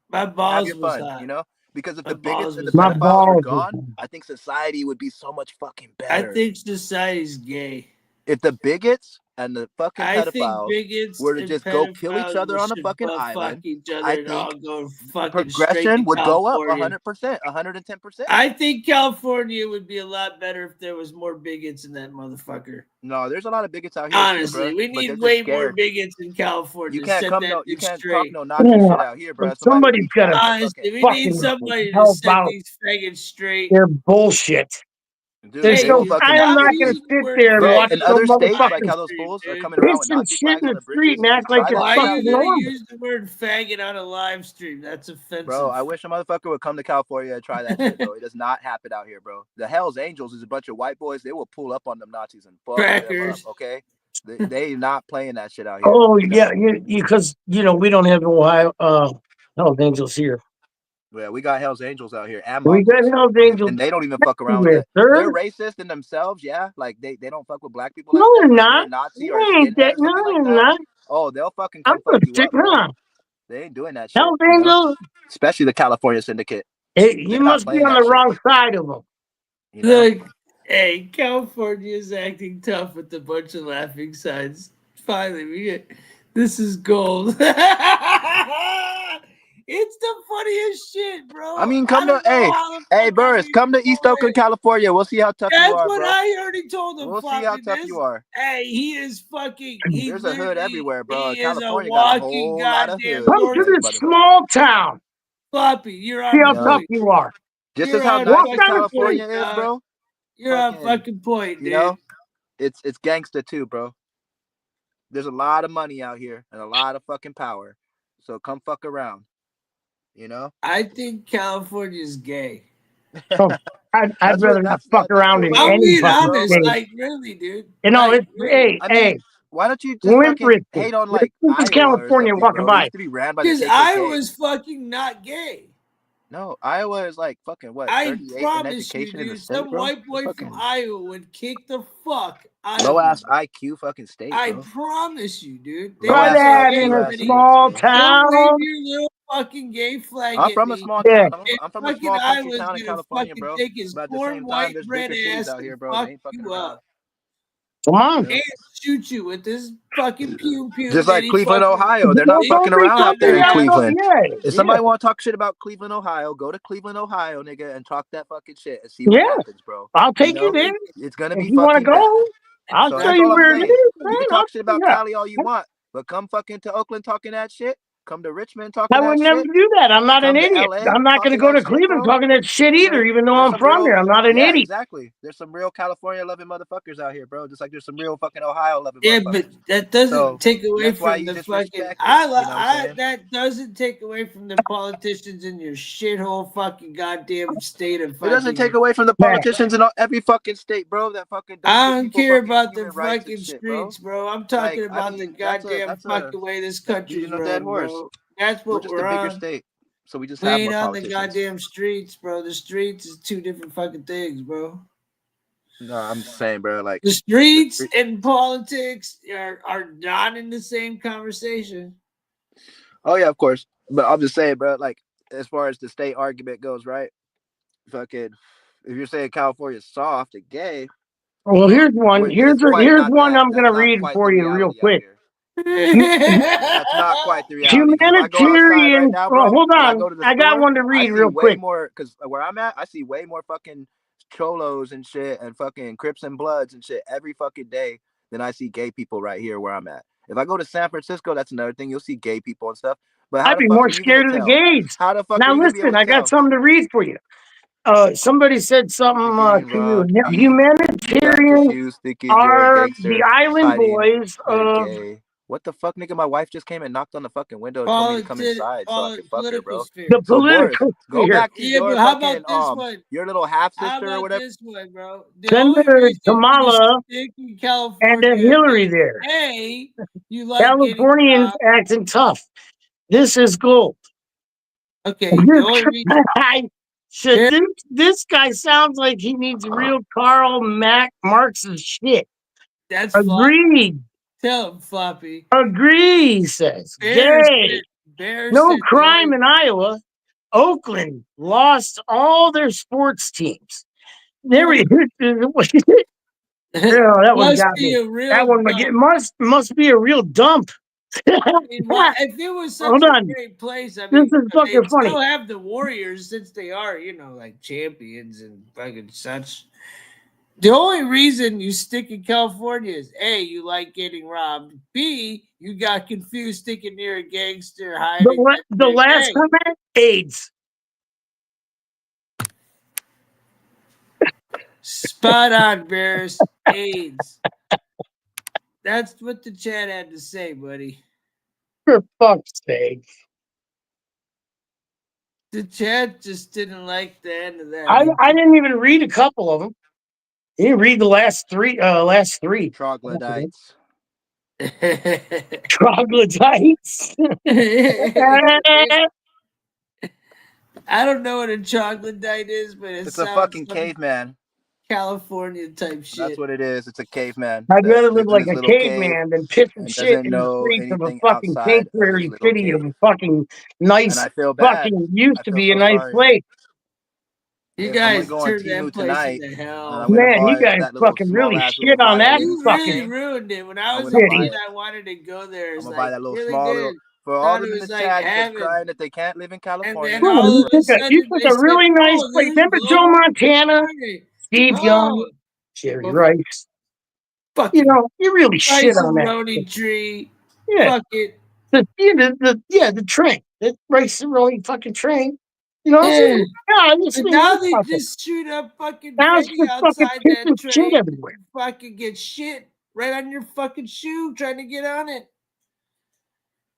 Speaker 10: My balls was
Speaker 11: fun,
Speaker 10: hot.
Speaker 11: you know? Because if
Speaker 10: My
Speaker 11: the bigots and the
Speaker 10: balls
Speaker 11: pedophiles were gone, I think society would be so much fucking better.
Speaker 10: I think society's gay.
Speaker 11: If the bigots and the fucking
Speaker 10: I think
Speaker 11: pedophiles
Speaker 10: bigots
Speaker 11: were to
Speaker 10: and
Speaker 11: just go kill each
Speaker 10: pedophiles
Speaker 11: other on a
Speaker 10: should
Speaker 11: fucking
Speaker 10: butt
Speaker 11: island,
Speaker 10: fuck each other
Speaker 11: I
Speaker 10: and all
Speaker 11: think
Speaker 10: go fucking
Speaker 11: progression
Speaker 10: straight
Speaker 11: would
Speaker 10: to
Speaker 11: go up
Speaker 10: California.
Speaker 11: 100%, 110%.
Speaker 10: I think California would be a lot better if there was more bigots in that motherfucker.
Speaker 11: No, there's a lot of bigots out here.
Speaker 10: Honestly,
Speaker 11: too,
Speaker 10: we need way more bigots in California.
Speaker 11: You can't
Speaker 10: set
Speaker 11: come
Speaker 10: that
Speaker 11: you can't
Speaker 10: straight.
Speaker 11: talk no Nazi shit out here, bro.
Speaker 2: Somebody's got to
Speaker 10: Honestly, we need somebody to
Speaker 2: help
Speaker 10: set
Speaker 2: out
Speaker 10: these faggots straight.
Speaker 2: their bullshit.
Speaker 11: Dude,
Speaker 2: There's
Speaker 11: they
Speaker 2: no.
Speaker 11: don't fucking.
Speaker 2: I am not going to
Speaker 10: use the
Speaker 2: sit
Speaker 10: word
Speaker 2: there and
Speaker 11: Bro,
Speaker 2: watch
Speaker 11: in
Speaker 2: some
Speaker 11: other states, like
Speaker 2: motherfuckers
Speaker 11: how those fools are coming
Speaker 2: piss
Speaker 11: around with
Speaker 2: and
Speaker 11: Nazi
Speaker 2: shit
Speaker 11: flags
Speaker 2: in
Speaker 11: on
Speaker 2: the
Speaker 11: the
Speaker 2: street
Speaker 11: bridges.
Speaker 2: and act like it's
Speaker 10: Why are
Speaker 2: fucking
Speaker 10: you gonna
Speaker 2: normal.
Speaker 10: use the word faggot on a live stream? That's offensive.
Speaker 11: Bro, I wish a motherfucker would come to California and try that shit, bro. It does not happen out here, bro. The Hell's Angels is a bunch of white boys. They will pull up on them Nazis and fuck them up, okay? They not playing that shit out here.
Speaker 2: Oh yeah, because we don't have Ohio Hell's Angels here.
Speaker 11: Yeah, we got Hell's Angels out here and
Speaker 2: We got
Speaker 11: Mongols.
Speaker 2: Hell's Angels,
Speaker 11: and they don't even fuck around with that. They're racist in themselves, yeah. Like they don't fuck with black people like that.
Speaker 2: No, they're
Speaker 11: If
Speaker 2: not.
Speaker 11: they're a Nazi or a skinhead or something like that. Oh, they'll fucking come fuck you up, bro. They ain't doing that shit.
Speaker 2: Hells
Speaker 11: You know?
Speaker 2: Angels.
Speaker 11: Especially the California syndicate.
Speaker 2: You
Speaker 11: They're not
Speaker 2: must be
Speaker 11: playing
Speaker 2: on
Speaker 11: that
Speaker 2: the
Speaker 11: shit.
Speaker 2: wrong side of them.
Speaker 11: You know?
Speaker 10: Look, hey, California is acting tough with a bunch of laughing signs. Finally, we get this is gold. It's the funniest shit, bro.
Speaker 11: I mean,
Speaker 10: I don't know how the fuck
Speaker 11: Burris,
Speaker 10: I
Speaker 11: come to
Speaker 10: didn't
Speaker 11: East
Speaker 10: know
Speaker 11: Oakland,
Speaker 10: it.
Speaker 11: California. We'll see how tough you
Speaker 10: That's
Speaker 11: are,
Speaker 10: what
Speaker 11: bro.
Speaker 10: I already told him.
Speaker 11: We'll see how tough you are.
Speaker 10: Hey, he is fucking. He
Speaker 11: There's a hood
Speaker 10: literally.
Speaker 11: everywhere, bro.
Speaker 10: He is a
Speaker 11: California got a
Speaker 10: walking
Speaker 11: whole lot of
Speaker 10: goddamn
Speaker 11: hoods.
Speaker 2: Come to
Speaker 10: North.
Speaker 11: This
Speaker 2: this
Speaker 11: motherfucker.
Speaker 2: small town.
Speaker 10: Floppy, you're
Speaker 2: See
Speaker 10: on
Speaker 2: how
Speaker 11: Yeah.
Speaker 2: tough
Speaker 10: point.
Speaker 2: you are.
Speaker 11: Just
Speaker 10: You're
Speaker 11: as how
Speaker 10: on
Speaker 11: nice
Speaker 2: Walk
Speaker 11: as
Speaker 2: down the
Speaker 11: California
Speaker 2: street.
Speaker 11: is, bro.
Speaker 10: You're on
Speaker 11: fucking,
Speaker 10: fucking point,
Speaker 11: You
Speaker 10: dude.
Speaker 11: know, it's gangsta too, bro. There's a lot of money out here and a lot of fucking power. So come fuck around. You know?
Speaker 10: I think California's gay.
Speaker 2: Oh, I'd rather not fuck around in
Speaker 10: I'm
Speaker 2: any
Speaker 10: being
Speaker 2: fucking
Speaker 10: honest,
Speaker 2: state.
Speaker 10: like really, dude.
Speaker 2: You know,
Speaker 10: Like,
Speaker 2: it's
Speaker 10: really.
Speaker 2: hey,
Speaker 11: why don't you just
Speaker 2: Wimp
Speaker 11: fucking
Speaker 2: Richard.
Speaker 11: hate on
Speaker 2: Wimp
Speaker 11: like
Speaker 2: is
Speaker 11: Iowa or
Speaker 2: California
Speaker 11: something,
Speaker 2: walking
Speaker 11: bro? They
Speaker 2: by.
Speaker 11: used to be ran by the
Speaker 10: Because
Speaker 11: KKK.
Speaker 10: I was fucking not gay.
Speaker 11: No, Iowa is like fucking what?
Speaker 10: I
Speaker 11: 38 in
Speaker 10: promise you,
Speaker 11: education in the
Speaker 10: dude.
Speaker 11: state,
Speaker 10: Some
Speaker 11: bro.
Speaker 10: white boy from Iowa would kick the fuck out of
Speaker 11: Low
Speaker 10: me.
Speaker 11: ass IQ fucking state,
Speaker 10: I
Speaker 11: bro.
Speaker 10: promise you, dude. They
Speaker 11: Low
Speaker 2: Try
Speaker 10: would
Speaker 11: ass
Speaker 10: say,
Speaker 2: that
Speaker 10: "Hey,
Speaker 2: in a
Speaker 11: IQ ass
Speaker 10: buddy,
Speaker 11: states,
Speaker 2: small
Speaker 11: bro.
Speaker 10: don't wave
Speaker 2: town.
Speaker 10: your little fucking gay flag
Speaker 11: I'm
Speaker 10: at
Speaker 11: from a
Speaker 10: me."
Speaker 11: small
Speaker 2: Yeah.
Speaker 11: town.
Speaker 10: And
Speaker 11: I'm from a
Speaker 10: fucking
Speaker 11: small country
Speaker 10: Iowa's
Speaker 11: town in
Speaker 10: gonna
Speaker 11: California,
Speaker 10: fucking
Speaker 11: bro.
Speaker 10: take his
Speaker 11: But at the
Speaker 10: corn
Speaker 11: same time,
Speaker 10: white
Speaker 11: there's
Speaker 10: bread
Speaker 11: bigger cities
Speaker 10: ass
Speaker 11: out
Speaker 10: and
Speaker 11: here, bro.
Speaker 10: fuck
Speaker 11: They ain't fucking
Speaker 10: you up.
Speaker 11: around.
Speaker 2: Come on.
Speaker 11: You know?
Speaker 10: And shoot you with this fucking pew pew.
Speaker 11: Just like Cleveland, Ohio. They're not
Speaker 2: Don't
Speaker 11: fucking
Speaker 2: be
Speaker 11: around out there
Speaker 2: fucking
Speaker 11: in
Speaker 2: out.
Speaker 11: Cleveland.
Speaker 2: Yeah.
Speaker 11: If somebody want to talk shit about Cleveland, Ohio, go to Cleveland, Ohio, nigga, and talk that fucking shit and see what
Speaker 2: Yeah.
Speaker 11: happens, bro.
Speaker 2: I'll take you
Speaker 11: know?
Speaker 2: there.
Speaker 11: It's gonna
Speaker 2: If
Speaker 11: be
Speaker 2: you want to
Speaker 11: fucking bad.
Speaker 2: go, I'll
Speaker 11: So
Speaker 2: show
Speaker 11: that's
Speaker 2: you
Speaker 11: all I'm
Speaker 2: where it
Speaker 11: saying.
Speaker 2: is,
Speaker 11: You
Speaker 2: man.
Speaker 11: can talk shit about
Speaker 2: Yeah.
Speaker 11: Cali all you want, but come fucking to Oakland talking that shit. Come to Richmond talking
Speaker 2: I
Speaker 11: that
Speaker 2: would
Speaker 11: shit.
Speaker 2: never do that. I'm not an
Speaker 11: Come to
Speaker 2: idiot.
Speaker 11: LA
Speaker 2: I'm not going to
Speaker 11: talking
Speaker 2: go to
Speaker 11: that shit,
Speaker 2: Cleveland
Speaker 11: bro.
Speaker 2: talking that shit either, even though
Speaker 11: There's
Speaker 2: I'm
Speaker 11: some
Speaker 2: from
Speaker 11: real,
Speaker 2: there. I'm not an
Speaker 11: yeah,
Speaker 2: idiot.
Speaker 11: exactly. There's some real California loving motherfuckers out here, bro. Just like there's some real fucking Ohio loving
Speaker 10: Yeah,
Speaker 11: motherfuckers.
Speaker 10: but that doesn't
Speaker 11: So
Speaker 10: take away
Speaker 11: that's why
Speaker 10: from
Speaker 11: you
Speaker 10: the
Speaker 11: just
Speaker 10: fucking.
Speaker 11: respect it. You know what I'm saying?
Speaker 10: That doesn't take away from the politicians in your shithole fucking goddamn state of fucking.
Speaker 11: It doesn't take away from the politicians in every fucking state, bro. That fucking don't
Speaker 10: I
Speaker 11: give
Speaker 10: don't
Speaker 11: people
Speaker 10: care
Speaker 11: fucking
Speaker 10: about the
Speaker 11: human rights
Speaker 10: fucking
Speaker 11: and shit, bro.
Speaker 10: streets, bro. I'm talking
Speaker 11: Like, I
Speaker 10: about the
Speaker 11: mean, that's
Speaker 10: goddamn
Speaker 11: a
Speaker 10: fucking way this country's
Speaker 11: beating a dead
Speaker 10: run,
Speaker 11: horse.
Speaker 10: bro. That's
Speaker 11: We're
Speaker 10: what
Speaker 11: just
Speaker 10: we're
Speaker 11: a bigger
Speaker 10: on.
Speaker 11: state, so we just
Speaker 10: We
Speaker 11: have
Speaker 10: ain't
Speaker 11: more
Speaker 10: on the
Speaker 11: politicians.
Speaker 10: goddamn streets, bro. The streets is two different fucking things, bro.
Speaker 11: No, I'm just saying, bro. Like
Speaker 10: The streets and politics are not in the same conversation.
Speaker 11: Oh yeah, of course. But I'm just saying, bro. Like as far as the state argument goes, right? Fucking, if you're saying California's soft and gay,
Speaker 2: Well, here's one. Here's one I'm going to read for you real quick.
Speaker 11: That's not quite the reality. Because if I go outside right
Speaker 2: Humanitarian.
Speaker 11: now,
Speaker 2: Well,
Speaker 11: bro,
Speaker 2: hold
Speaker 11: and I
Speaker 2: on.
Speaker 11: go to the
Speaker 2: I got
Speaker 11: store,
Speaker 2: one to
Speaker 11: I
Speaker 2: read
Speaker 11: see
Speaker 2: real
Speaker 11: way
Speaker 2: quick.
Speaker 11: more. Because where I'm at, I see way more fucking cholos and shit, and fucking Crips and Bloods and shit every fucking day than I see gay people right here where I'm at. If I go to San Francisco, that's another thing. You'll see gay people and stuff. But how
Speaker 2: I'd
Speaker 11: the
Speaker 2: be
Speaker 11: fuck
Speaker 2: more
Speaker 11: are you gonna
Speaker 2: scared of the
Speaker 11: tell?
Speaker 2: gays.
Speaker 11: How the fuck
Speaker 2: Now
Speaker 11: are you gonna be able
Speaker 2: listen,
Speaker 11: to
Speaker 2: I got
Speaker 11: tell?
Speaker 2: something to read for you. Somebody said something to
Speaker 11: robbed,
Speaker 2: you. Humanitarian
Speaker 11: confused, thinking you're a
Speaker 2: are
Speaker 11: gangster,
Speaker 2: the island
Speaker 11: hiding,
Speaker 2: boys
Speaker 11: they're
Speaker 2: of
Speaker 11: gay. What the fuck, nigga? My wife just came and knocked on the fucking window and told me to come inside so I could fuck her, bro.
Speaker 10: sphere.
Speaker 2: the
Speaker 11: So Boris,
Speaker 2: political
Speaker 11: go
Speaker 2: sphere.
Speaker 11: back to
Speaker 10: Yeah,
Speaker 11: your
Speaker 10: but how
Speaker 11: fucking
Speaker 10: about this one?
Speaker 11: your little half
Speaker 10: How
Speaker 11: sister or
Speaker 10: about
Speaker 11: whatever.
Speaker 10: this one, bro? The
Speaker 2: Send
Speaker 10: only
Speaker 2: the
Speaker 10: reason
Speaker 2: Kamala
Speaker 10: you stick in
Speaker 2: and
Speaker 10: California
Speaker 2: Hillary
Speaker 10: is
Speaker 2: there.
Speaker 10: A, you like getting
Speaker 2: Californians
Speaker 10: robbed.
Speaker 2: acting tough. This is gold.
Speaker 10: Okay, the only reason
Speaker 2: This guy sounds like he needs real Karl Marx's shit.
Speaker 10: that's
Speaker 2: Agreed.
Speaker 10: Tell him, Floppy.
Speaker 2: Agree, he says. Gay. No crime in Iowa. Oakland lost all their sports teams. There we Yeah, that one
Speaker 10: Must
Speaker 2: got
Speaker 10: be
Speaker 2: me.
Speaker 10: a real
Speaker 2: That one must be a real dump.
Speaker 10: if it was such
Speaker 2: Hold
Speaker 10: a
Speaker 2: on.
Speaker 10: great place, I
Speaker 2: This
Speaker 10: mean,
Speaker 2: is fucking
Speaker 10: they
Speaker 2: funny.
Speaker 10: still have the Warriors since they are, like champions and fucking such. The only reason you stick in California is A, you like getting robbed. B, you got confused thinking you're a gangster hiding.
Speaker 2: The last comment, AIDS.
Speaker 10: Spot on, Bears. AIDS. That's what the chat had to say, buddy.
Speaker 2: For fuck's sake.
Speaker 10: The chat just didn't like the end of that.
Speaker 2: I didn't even read a couple of them. You didn't read the last three.
Speaker 11: Troglodytes.
Speaker 2: Troglodytes.
Speaker 10: I don't know what a troglodyte is, but
Speaker 11: It's a fucking caveman.
Speaker 10: California type
Speaker 11: That's
Speaker 10: shit.
Speaker 11: what it is. It's a caveman
Speaker 2: I'd
Speaker 11: that
Speaker 2: rather live
Speaker 11: lives in
Speaker 2: like
Speaker 11: his
Speaker 2: a
Speaker 11: little cave
Speaker 2: caveman than piss and
Speaker 11: and
Speaker 2: shit
Speaker 11: doesn't
Speaker 2: in the
Speaker 11: know
Speaker 2: streets of a
Speaker 11: anything
Speaker 2: fucking
Speaker 11: outside of his
Speaker 2: sanctuary
Speaker 11: little
Speaker 2: city of
Speaker 11: cave.
Speaker 2: a fucking
Speaker 11: And
Speaker 2: nice,
Speaker 11: I feel bad.
Speaker 2: fucking used
Speaker 11: I
Speaker 2: to
Speaker 11: feel
Speaker 2: be a
Speaker 11: so
Speaker 2: nice
Speaker 11: sorry.
Speaker 2: place.
Speaker 10: You
Speaker 11: If I'm gonna
Speaker 10: guys
Speaker 11: go on
Speaker 10: turned
Speaker 11: Timu
Speaker 10: that place
Speaker 11: tonight,
Speaker 10: into
Speaker 11: and
Speaker 10: hell.
Speaker 11: I'm gonna
Speaker 2: Man, you
Speaker 11: buy
Speaker 2: guys
Speaker 11: that little
Speaker 2: fucking
Speaker 11: small
Speaker 2: really
Speaker 11: ass little
Speaker 2: shit on that
Speaker 11: violin
Speaker 10: You really
Speaker 2: fucking
Speaker 11: thing.
Speaker 10: ruined it. When I
Speaker 11: I'm
Speaker 10: was a
Speaker 11: gonna buy
Speaker 10: kid,
Speaker 2: city.
Speaker 11: it.
Speaker 10: I wanted to go there.
Speaker 11: I'm
Speaker 10: It's
Speaker 11: gonna buy
Speaker 10: like
Speaker 11: that little
Speaker 10: really
Speaker 11: small
Speaker 10: did.
Speaker 11: little for all
Speaker 10: Thought
Speaker 11: them
Speaker 10: it
Speaker 11: in
Speaker 10: was
Speaker 11: the
Speaker 10: like
Speaker 11: chat that's
Speaker 10: heaven.
Speaker 11: crying that they can't live in
Speaker 10: And
Speaker 11: California.
Speaker 10: then
Speaker 2: Bro,
Speaker 10: all of a
Speaker 2: you
Speaker 10: sudden
Speaker 2: took
Speaker 10: they
Speaker 2: a
Speaker 10: said,
Speaker 2: really nice
Speaker 10: "Oh,
Speaker 2: place.
Speaker 10: there's
Speaker 2: Remember Joe
Speaker 10: global
Speaker 2: Montana,
Speaker 10: warming."
Speaker 2: Steve Young,
Speaker 10: Oh,
Speaker 2: Jerry
Speaker 10: well,
Speaker 2: Rice? You
Speaker 10: fucking
Speaker 2: know, you really shit
Speaker 10: rice
Speaker 2: on
Speaker 10: and
Speaker 2: that.
Speaker 10: roni tree.
Speaker 2: Yeah,
Speaker 10: Fuck it.
Speaker 2: the train, the rice and rolling fucking train. You know, so,
Speaker 10: Eh.
Speaker 2: yeah, I just
Speaker 10: But
Speaker 2: mean,
Speaker 10: now
Speaker 2: that's
Speaker 10: they
Speaker 2: fucking,
Speaker 10: just shoot up fucking
Speaker 2: now it's
Speaker 10: confetti
Speaker 2: just fucking
Speaker 10: outside
Speaker 2: piss
Speaker 10: that
Speaker 2: and shit
Speaker 10: train.
Speaker 2: everywhere.
Speaker 10: Fucking get shit right on your fucking shoe trying to get on it.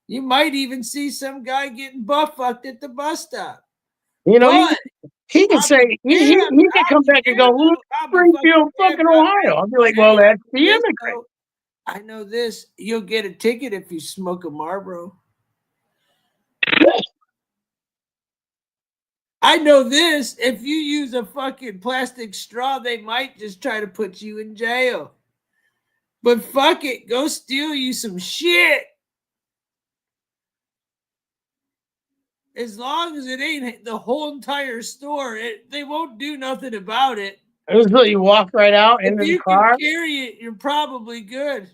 Speaker 10: You might even see some guy getting butt fucked at the bus stop.
Speaker 2: You know,
Speaker 10: But
Speaker 2: he can
Speaker 10: I'll
Speaker 2: say
Speaker 10: be
Speaker 2: he
Speaker 10: damned.
Speaker 2: can
Speaker 10: I'll
Speaker 2: come
Speaker 10: be
Speaker 2: back and go,
Speaker 10: damned though. I'll be fucking
Speaker 2: Springfield, fucking
Speaker 10: damned, Rodney.
Speaker 2: Ohio. I'll be like,
Speaker 10: Hey,
Speaker 2: well,
Speaker 10: I
Speaker 2: that's
Speaker 10: know
Speaker 2: the
Speaker 10: this
Speaker 2: immigrant.
Speaker 10: though. I know this. You'll get a ticket if you smoke a Marlboro. I know this. If you use a fucking plastic straw, they might just try to put you in jail. But fuck it, go steal you some shit. As long as it ain't the whole entire store, they won't do nothing about it.
Speaker 2: It was like you walk right out into
Speaker 10: If
Speaker 2: the
Speaker 10: you can
Speaker 2: car.
Speaker 10: carry it, you're probably good.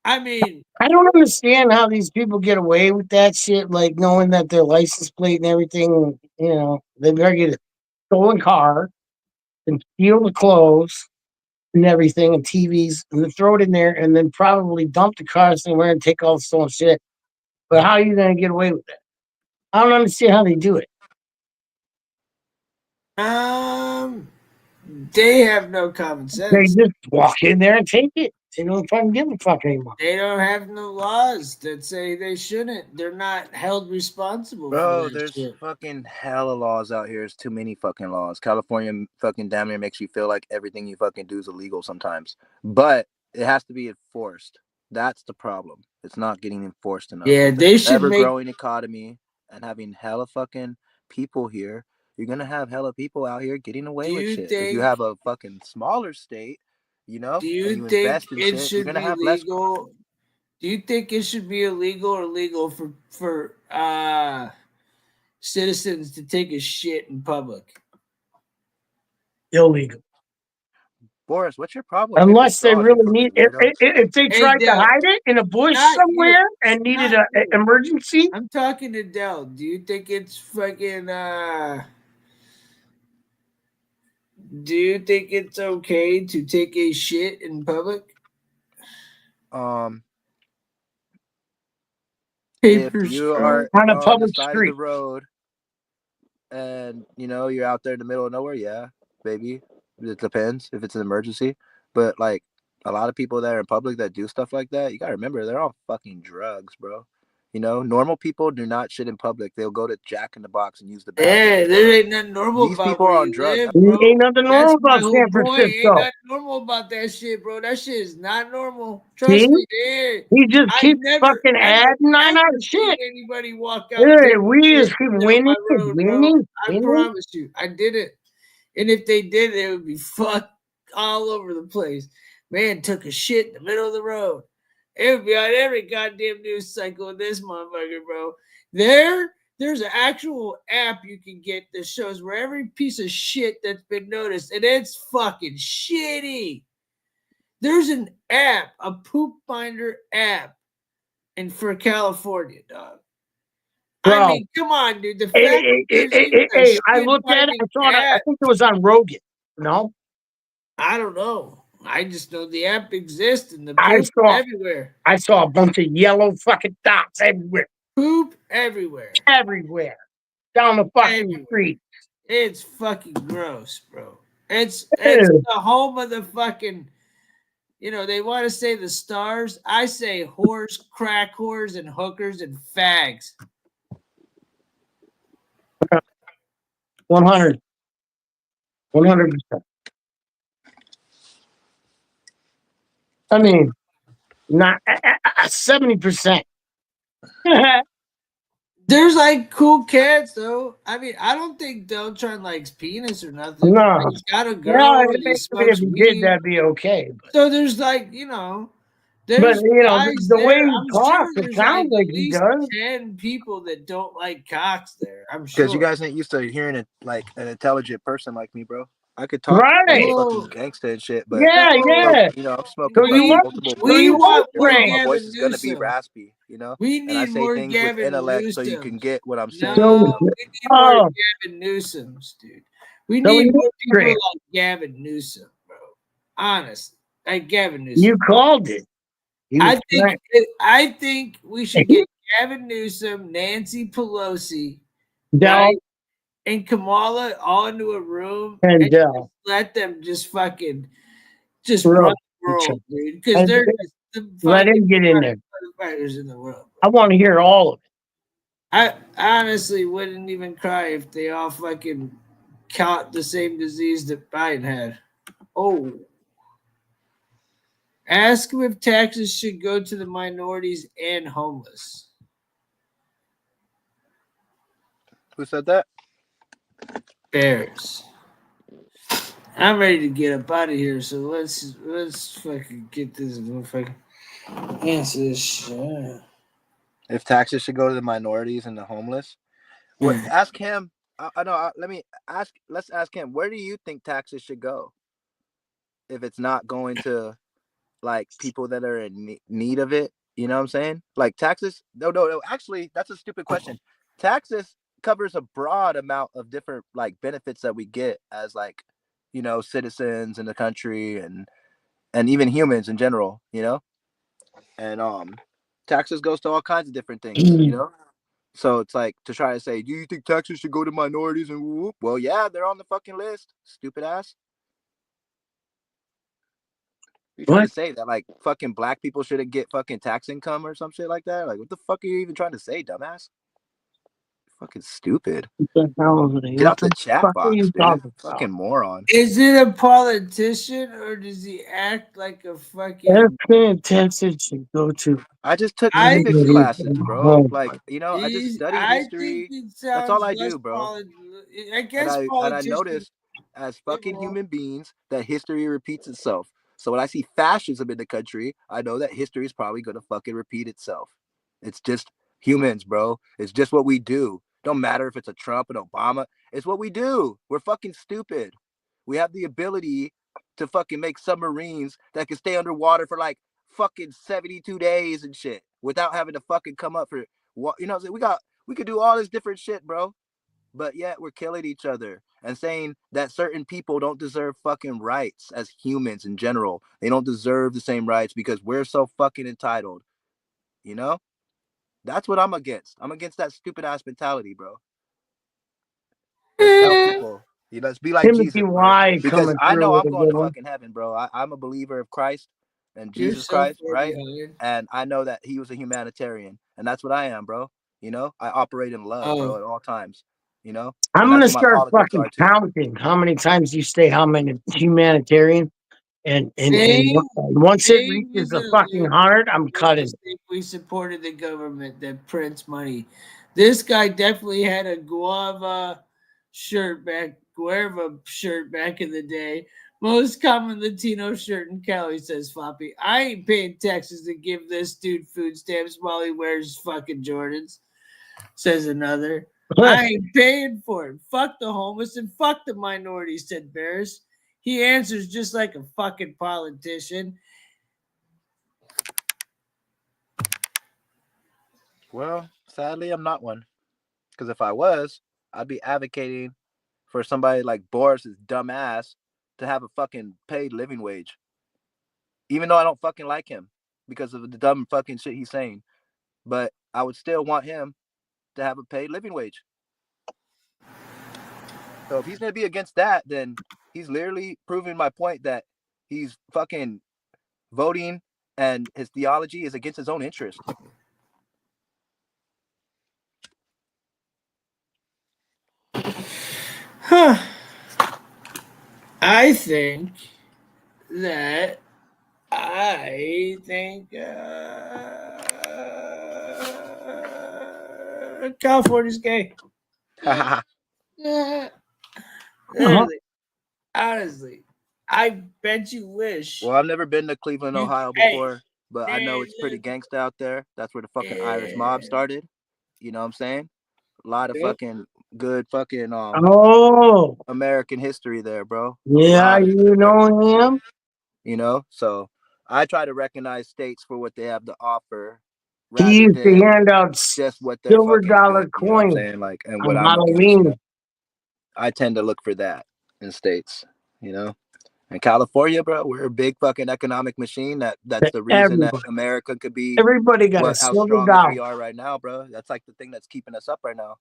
Speaker 10: I mean,
Speaker 2: I don't understand how these people get away with that shit, like knowing that their license plate and everything, you know, they better get a stolen car and steal the clothes and everything and TVs and then throw it in there and then probably dump the car somewhere and take all the stolen shit. But how are you going to get away with that? I don't understand how they do it.
Speaker 10: they have no common
Speaker 2: They
Speaker 10: sense.
Speaker 2: just walk in there and take it. They don't fucking give a fuck anymore.
Speaker 10: They don't have no laws that say they shouldn't. They're not held responsible for
Speaker 11: Bro,
Speaker 10: that
Speaker 11: there's
Speaker 10: shit.
Speaker 11: fucking hella laws out here. It's too many fucking laws. California fucking damn near makes you feel like everything you fucking do is illegal sometimes. But it has to be enforced. That's the problem. It's not getting enforced enough.
Speaker 10: Yeah,
Speaker 11: With the
Speaker 10: they should make.
Speaker 11: ever-growing economy and having hella fucking people here, you're gonna have hella people out here getting away
Speaker 10: Do
Speaker 11: with
Speaker 10: you
Speaker 11: shit. If you
Speaker 10: think?
Speaker 11: have a fucking smaller state, you know,
Speaker 10: Do
Speaker 11: and
Speaker 10: you
Speaker 11: you
Speaker 10: think
Speaker 11: invest in
Speaker 10: it
Speaker 11: shit, you're
Speaker 10: should
Speaker 11: gonna
Speaker 10: be
Speaker 11: have less.
Speaker 10: legal? Do you think it should be illegal or legal for citizens to take a shit in public?
Speaker 2: Illegal.
Speaker 11: Boris, what's your problem with paper
Speaker 2: Unless they
Speaker 11: straws, you
Speaker 2: really
Speaker 11: fucking
Speaker 2: need,
Speaker 11: weirdo?
Speaker 2: if they
Speaker 10: Hey,
Speaker 2: tried to
Speaker 10: Dell,
Speaker 2: hide it in a bush
Speaker 10: not you.
Speaker 2: somewhere and needed
Speaker 10: Not
Speaker 2: an
Speaker 10: you.
Speaker 2: emergency,
Speaker 10: I'm talking to Dell. Do you think it's fucking do you think it's okay to take a shit in public?
Speaker 11: Um,
Speaker 10: Paper
Speaker 11: if you
Speaker 10: straw.
Speaker 11: are
Speaker 2: on a
Speaker 11: on the
Speaker 2: public
Speaker 11: side of the
Speaker 2: street.
Speaker 11: road and you know you're out there in the middle of nowhere, yeah, maybe it depends if it's an emergency. But like a lot of people that are in public that do stuff like that, you gotta remember they're all fucking drugs, bro. You know, normal people do not shit in public. They'll go to Jack in the Box and use the bathroom.
Speaker 10: Yeah, there ain't nothing normal
Speaker 11: These
Speaker 10: about
Speaker 11: people
Speaker 10: where
Speaker 11: are on
Speaker 10: you
Speaker 11: drugs.
Speaker 10: live, bro.
Speaker 2: Ain't nothing
Speaker 10: That's
Speaker 2: normal
Speaker 10: my
Speaker 2: about
Speaker 10: whole
Speaker 2: San
Speaker 10: point. Ain't
Speaker 2: Francisco.
Speaker 10: nothing normal about that shit, bro. That shit is not normal.
Speaker 2: See?
Speaker 10: Trust me, dude.
Speaker 2: He just
Speaker 10: I've
Speaker 2: keeps
Speaker 10: never,
Speaker 2: fucking
Speaker 10: ever,
Speaker 2: adding on our
Speaker 10: ever seen
Speaker 2: shit.
Speaker 10: anybody walk out
Speaker 2: Hey,
Speaker 10: taking
Speaker 2: we
Speaker 10: shit
Speaker 2: just keep
Speaker 10: down
Speaker 2: winning,
Speaker 10: my road, bro.
Speaker 2: winning,
Speaker 10: I
Speaker 2: winning.
Speaker 10: promise you, I did it. And if they did, it would be fucked all over the place. Man took a shit in the middle of the road. It would be on every goddamn news cycle in this motherfucker, bro. There's an actual app you can get that shows where every piece of shit that's been noticed, and it's fucking shitty. There's an app, a poop finder app, and for California, dog. I
Speaker 2: Bro,
Speaker 10: mean, come on, dude. The fact that there's even a
Speaker 2: hey, I
Speaker 10: shit
Speaker 2: looked at it. I
Speaker 10: finding
Speaker 2: saw it. I
Speaker 10: app,
Speaker 2: think it was on Rogan. No,
Speaker 10: I don't know. I just know the app exists and the
Speaker 2: I
Speaker 10: poop
Speaker 2: saw
Speaker 10: everywhere.
Speaker 2: a bunch of yellow fucking dots everywhere,
Speaker 10: Poop everywhere.
Speaker 2: everywhere, down the fucking
Speaker 10: Everywhere.
Speaker 2: street.
Speaker 10: It's fucking gross, bro. It's
Speaker 2: Ew.
Speaker 10: the home of the fucking, you know, they want to say the stars. I say whores, crack whores, and hookers and fags.
Speaker 2: 100, 100%. I mean, not 70%.
Speaker 10: There's like cool cats though. I mean, I don't think Deltron likes penis or nothing.
Speaker 2: No.
Speaker 10: He's got a
Speaker 2: Yeah,
Speaker 10: girl and he
Speaker 2: maybe
Speaker 10: smokes
Speaker 2: if he did,
Speaker 10: weed.
Speaker 2: that'd be okay.
Speaker 10: So there's like, you know,
Speaker 2: But
Speaker 10: there's
Speaker 2: you know,
Speaker 10: guys
Speaker 2: the way
Speaker 10: there.
Speaker 2: he
Speaker 10: I'm sure
Speaker 2: talks, it
Speaker 10: there's like
Speaker 2: sounds like
Speaker 10: at
Speaker 2: he
Speaker 10: least
Speaker 2: does.
Speaker 10: 10 people that don't like cocks there. I'm
Speaker 11: Because you
Speaker 10: sure.
Speaker 11: guys ain't used to hearing it like an intelligent person like me, bro. I could talk like
Speaker 2: Right.
Speaker 11: fucking
Speaker 10: Well,
Speaker 11: gangsta and shit, but
Speaker 2: Yeah, yeah.
Speaker 11: you know, I'm
Speaker 2: So
Speaker 11: smoking
Speaker 2: you
Speaker 11: fucking
Speaker 10: we
Speaker 2: must,
Speaker 11: multiple
Speaker 2: so
Speaker 10: we
Speaker 2: you
Speaker 11: blunts,
Speaker 2: must
Speaker 10: want
Speaker 11: and
Speaker 10: more
Speaker 11: my
Speaker 2: drink.
Speaker 11: voice
Speaker 10: Gavin
Speaker 11: is gonna be
Speaker 10: Newsom.
Speaker 11: raspy, you know.
Speaker 10: We
Speaker 11: And I
Speaker 10: need
Speaker 11: say
Speaker 10: more
Speaker 11: things with
Speaker 10: Gavin
Speaker 11: intellect so you can
Speaker 10: Newsoms.
Speaker 11: get what I'm saying.
Speaker 2: So,
Speaker 10: No, we need more
Speaker 2: oh,
Speaker 10: Gavin Newsoms, dude. We
Speaker 2: so
Speaker 10: need
Speaker 2: you
Speaker 10: more people
Speaker 2: drink.
Speaker 10: like Gavin Newsom, bro. Honestly, like Gavin Newsom.
Speaker 2: You called it. He was
Speaker 10: I think we should get Gavin Newsom, Nancy Pelosi,
Speaker 2: Del
Speaker 10: right, and Kamala all into a room
Speaker 2: and
Speaker 10: and
Speaker 2: Del.
Speaker 10: let them just fucking just
Speaker 2: Bro,
Speaker 10: run the world, dude. Because
Speaker 2: and
Speaker 10: they're just the
Speaker 2: let
Speaker 10: fucking
Speaker 2: him get in there.
Speaker 10: fighters in the world.
Speaker 2: I want to hear all of it.
Speaker 10: I honestly wouldn't even cry if they all fucking caught the same disease that Biden had. Oh. Ask him if taxes should go to the minorities and homeless.
Speaker 11: Who said that?
Speaker 10: Bears. I'm ready to get up out of here, so let's fucking get this motherfucker answer this shit.
Speaker 11: If taxes should go to the minorities and the homeless, what? Ask him. I know. Let me ask. Let's ask him. Where do you think taxes should go? If it's not going to like people that are in need of it, you know what I'm saying? Like taxes? No. Actually, that's a stupid question. Taxes covers a broad amount of different like benefits that we get as like, you know, citizens in the country and even humans in general, you know. And taxes goes to all kinds of different things, you know. So it's like to try to say, do you think taxes should go to minorities and whoop? Well, yeah, they're on the fucking list. Stupid ass. You trying to say that like fucking black people shouldn't get fucking tax income or some shit like that? Like, what the fuck are you even trying to say, dumbass? Fucking stupid. Get out the chat box, dude. Fucking moron.
Speaker 10: Is it a politician or does he act like a fucking?
Speaker 2: Every taxes should go to.
Speaker 11: I just took
Speaker 10: I
Speaker 11: civics
Speaker 10: think-
Speaker 11: classes, bro. Like, you know, I just study
Speaker 10: I
Speaker 11: history.
Speaker 10: think it
Speaker 11: That's
Speaker 10: sounds
Speaker 11: all I
Speaker 10: less
Speaker 11: do, bro.
Speaker 10: I guess
Speaker 11: And I
Speaker 10: politicians.
Speaker 11: noticed as fucking human beings that history repeats itself. So when I see fascism in the country, I know that history is probably gonna fucking repeat itself. It's just humans, bro. It's just what we do. Don't matter if it's a Trump and Obama. It's what we do. We're fucking stupid. We have the ability to fucking make submarines that can stay underwater for like fucking 72 days and shit without having to fucking come up for what, you know what I'm saying? We could do all this different shit, bro. But yet we're killing each other and saying that certain people don't deserve fucking rights as humans in general. They don't deserve the same rights because we're so fucking entitled. You know? That's what I'm against. I'm against that stupid ass mentality, bro. Let's help people. Let's be like
Speaker 2: Timothy
Speaker 11: Jesus, bro.
Speaker 2: Y
Speaker 11: Because
Speaker 2: coming
Speaker 11: I know
Speaker 2: through with
Speaker 11: I'm
Speaker 2: a
Speaker 11: going
Speaker 2: good
Speaker 11: to
Speaker 2: one.
Speaker 11: fucking heaven, bro. I'm a believer of Christ and
Speaker 10: You're
Speaker 11: Jesus
Speaker 10: so
Speaker 11: Christ,
Speaker 10: far
Speaker 11: right?
Speaker 10: behind.
Speaker 11: And I know that he was a humanitarian, and that's what I am, bro. You know, I operate in love, bro, at all times. You know,
Speaker 2: I'm
Speaker 11: and
Speaker 2: gonna
Speaker 11: that's what my
Speaker 2: start
Speaker 11: politics
Speaker 2: fucking
Speaker 11: are too.
Speaker 2: counting how many times you say how many humanitarian, and
Speaker 10: Same
Speaker 2: once it
Speaker 10: thing
Speaker 2: reaches
Speaker 10: as
Speaker 2: the fucking 100, I'm cutting.
Speaker 10: we supported the government that prints money. This guy definitely had a guava shirt back in the day. Most common Latino shirt in Cali, says Floppy. I ain't paying taxes to give this dude food stamps while he wears fucking Jordans, says another. I ain't paying for it. Fuck the homeless and fuck the minorities, said Bears. He answers just like a fucking politician.
Speaker 11: Well, sadly, I'm not one. Because if I was, I'd be advocating for somebody like Boris's dumb ass to have a fucking paid living wage. Even though I don't fucking like him because of the dumb fucking shit he's saying. But I would still want him to have a paid living wage. So if he's going to be against that, then he's literally proving my point that he's fucking voting and his theology is against his own interest.
Speaker 10: Huh. I think that
Speaker 1: California's gay. Literally, honestly, I bet you wish.
Speaker 11: Well, I've never been to Cleveland,
Speaker 1: You-
Speaker 11: Ohio
Speaker 1: hey,
Speaker 11: before, but I know it's pretty gangsta out there. That's where the fucking Irish mob started. You know what I'm saying? A lot of
Speaker 1: Yep.
Speaker 11: fucking good fucking
Speaker 2: Oh,
Speaker 11: American history there, bro. A
Speaker 2: yeah,
Speaker 11: lot of
Speaker 2: you
Speaker 11: good American
Speaker 2: know
Speaker 11: history.
Speaker 2: him.
Speaker 11: You know, so I try to recognize states for what they have to offer,
Speaker 2: He
Speaker 11: rather
Speaker 2: used to
Speaker 11: than
Speaker 2: hand out
Speaker 11: just what they're
Speaker 2: silver
Speaker 11: fucking
Speaker 2: dollar
Speaker 11: good. You know what I'm
Speaker 2: coins
Speaker 11: saying? Like, and what
Speaker 2: on
Speaker 11: I'm against. You know,
Speaker 2: Halloween.
Speaker 11: I tend to look for that in states. You know. In California, bro, we're a big fucking economic machine. That's the reason that America could be
Speaker 2: Everybody got a
Speaker 11: how
Speaker 2: silver
Speaker 11: strong as we
Speaker 2: dollar.
Speaker 11: are right now, bro. That's like the thing that's keeping us up right now.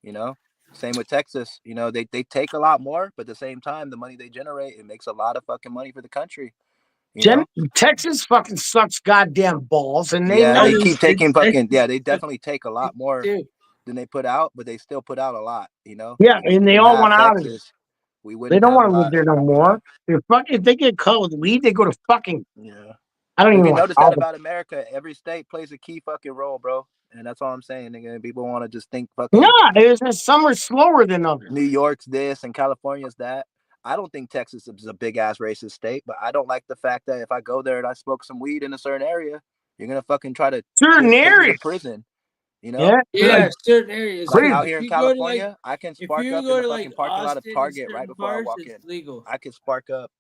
Speaker 11: You know, same with Texas. You know, they take a lot more, but at the same time, the money they generate, it makes a lot of fucking money for the country. You know,
Speaker 2: Texas fucking sucks goddamn balls, and they
Speaker 11: yeah,
Speaker 2: know
Speaker 11: they
Speaker 2: it.
Speaker 11: keep taking fucking they definitely take a lot more
Speaker 1: Dude.
Speaker 11: than they put out, but they still put out a lot. You know,
Speaker 2: Yeah,
Speaker 11: if we
Speaker 2: and they
Speaker 11: didn't
Speaker 2: all
Speaker 11: have
Speaker 2: want out of it.
Speaker 11: Texas, we
Speaker 2: They
Speaker 11: wouldn't
Speaker 2: don't
Speaker 11: have a
Speaker 2: want to live
Speaker 11: lot.
Speaker 2: there no more. If they get caught with weed, they go to fucking.
Speaker 11: Yeah.
Speaker 2: I don't
Speaker 11: If
Speaker 2: even
Speaker 11: you
Speaker 2: want
Speaker 11: notice
Speaker 2: to
Speaker 11: that
Speaker 2: talk about.
Speaker 11: about America, every state plays a key fucking role, bro. And that's all I'm saying, nigga. People want to just think fucking
Speaker 2: Yeah, some are slower than others.
Speaker 11: New York's this and California's that. I don't think Texas is a big ass racist state, but I don't like the fact that if I go there and I smoke some weed in a certain area, you're gonna fucking try to
Speaker 2: Certain
Speaker 11: take me to
Speaker 2: areas.
Speaker 11: prison. You know?
Speaker 2: Yeah,
Speaker 1: Yeah, certain areas.
Speaker 11: Like
Speaker 1: If
Speaker 11: out here in
Speaker 1: you go to,
Speaker 11: California, I can
Speaker 1: if
Speaker 11: spark
Speaker 1: you
Speaker 11: up in
Speaker 1: go
Speaker 11: the
Speaker 1: to
Speaker 11: fucking
Speaker 1: like
Speaker 11: parking lot of
Speaker 1: Austin and
Speaker 11: Target right
Speaker 1: certain
Speaker 11: before I
Speaker 1: parts,
Speaker 11: walk in.
Speaker 1: it's legal.
Speaker 11: I can spark up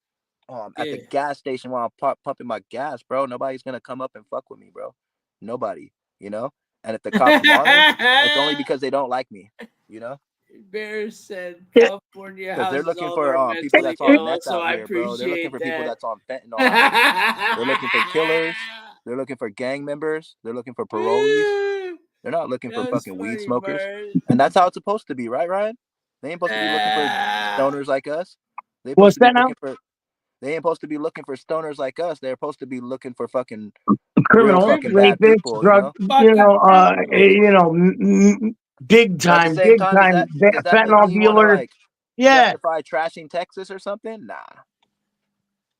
Speaker 11: at
Speaker 1: Yeah.
Speaker 11: the gas station while I'm pumping my gas, bro. Nobody's gonna come up and fuck with me, bro. Nobody, you know. And if the cops want me, it's only because they don't like me, you know.
Speaker 1: Bear said California
Speaker 11: Because they're
Speaker 1: houses
Speaker 11: looking
Speaker 1: all
Speaker 11: for
Speaker 1: of our
Speaker 11: people
Speaker 1: mentally
Speaker 11: that's on
Speaker 1: ill,
Speaker 11: meth
Speaker 1: so
Speaker 11: out
Speaker 1: I
Speaker 11: here, bro. They're looking
Speaker 1: appreciate
Speaker 11: for people
Speaker 1: that.
Speaker 11: that's on fentanyl out here. They're looking for killers. They're looking for gang members. They're looking for parolees. They're not looking for
Speaker 1: That was
Speaker 11: fucking weed
Speaker 1: funny,
Speaker 11: smokers.
Speaker 1: Bert.
Speaker 11: And that's how it's supposed to be, right, Ryan? They ain't supposed to be looking for stoners like us. They're supposed
Speaker 2: What's
Speaker 11: to be
Speaker 2: that now?
Speaker 11: looking for. They ain't supposed to be looking for stoners like us. They're supposed to be looking for fucking real
Speaker 2: Criminals,
Speaker 11: fucking bad
Speaker 2: rapists,
Speaker 11: people, you
Speaker 2: drug,
Speaker 11: know.
Speaker 2: big
Speaker 11: But at the
Speaker 2: time,
Speaker 11: same time, does that make
Speaker 2: fentanyl
Speaker 11: me want to
Speaker 2: dealers.
Speaker 11: like
Speaker 2: Yeah,
Speaker 11: justify trashing Texas or something? Nah.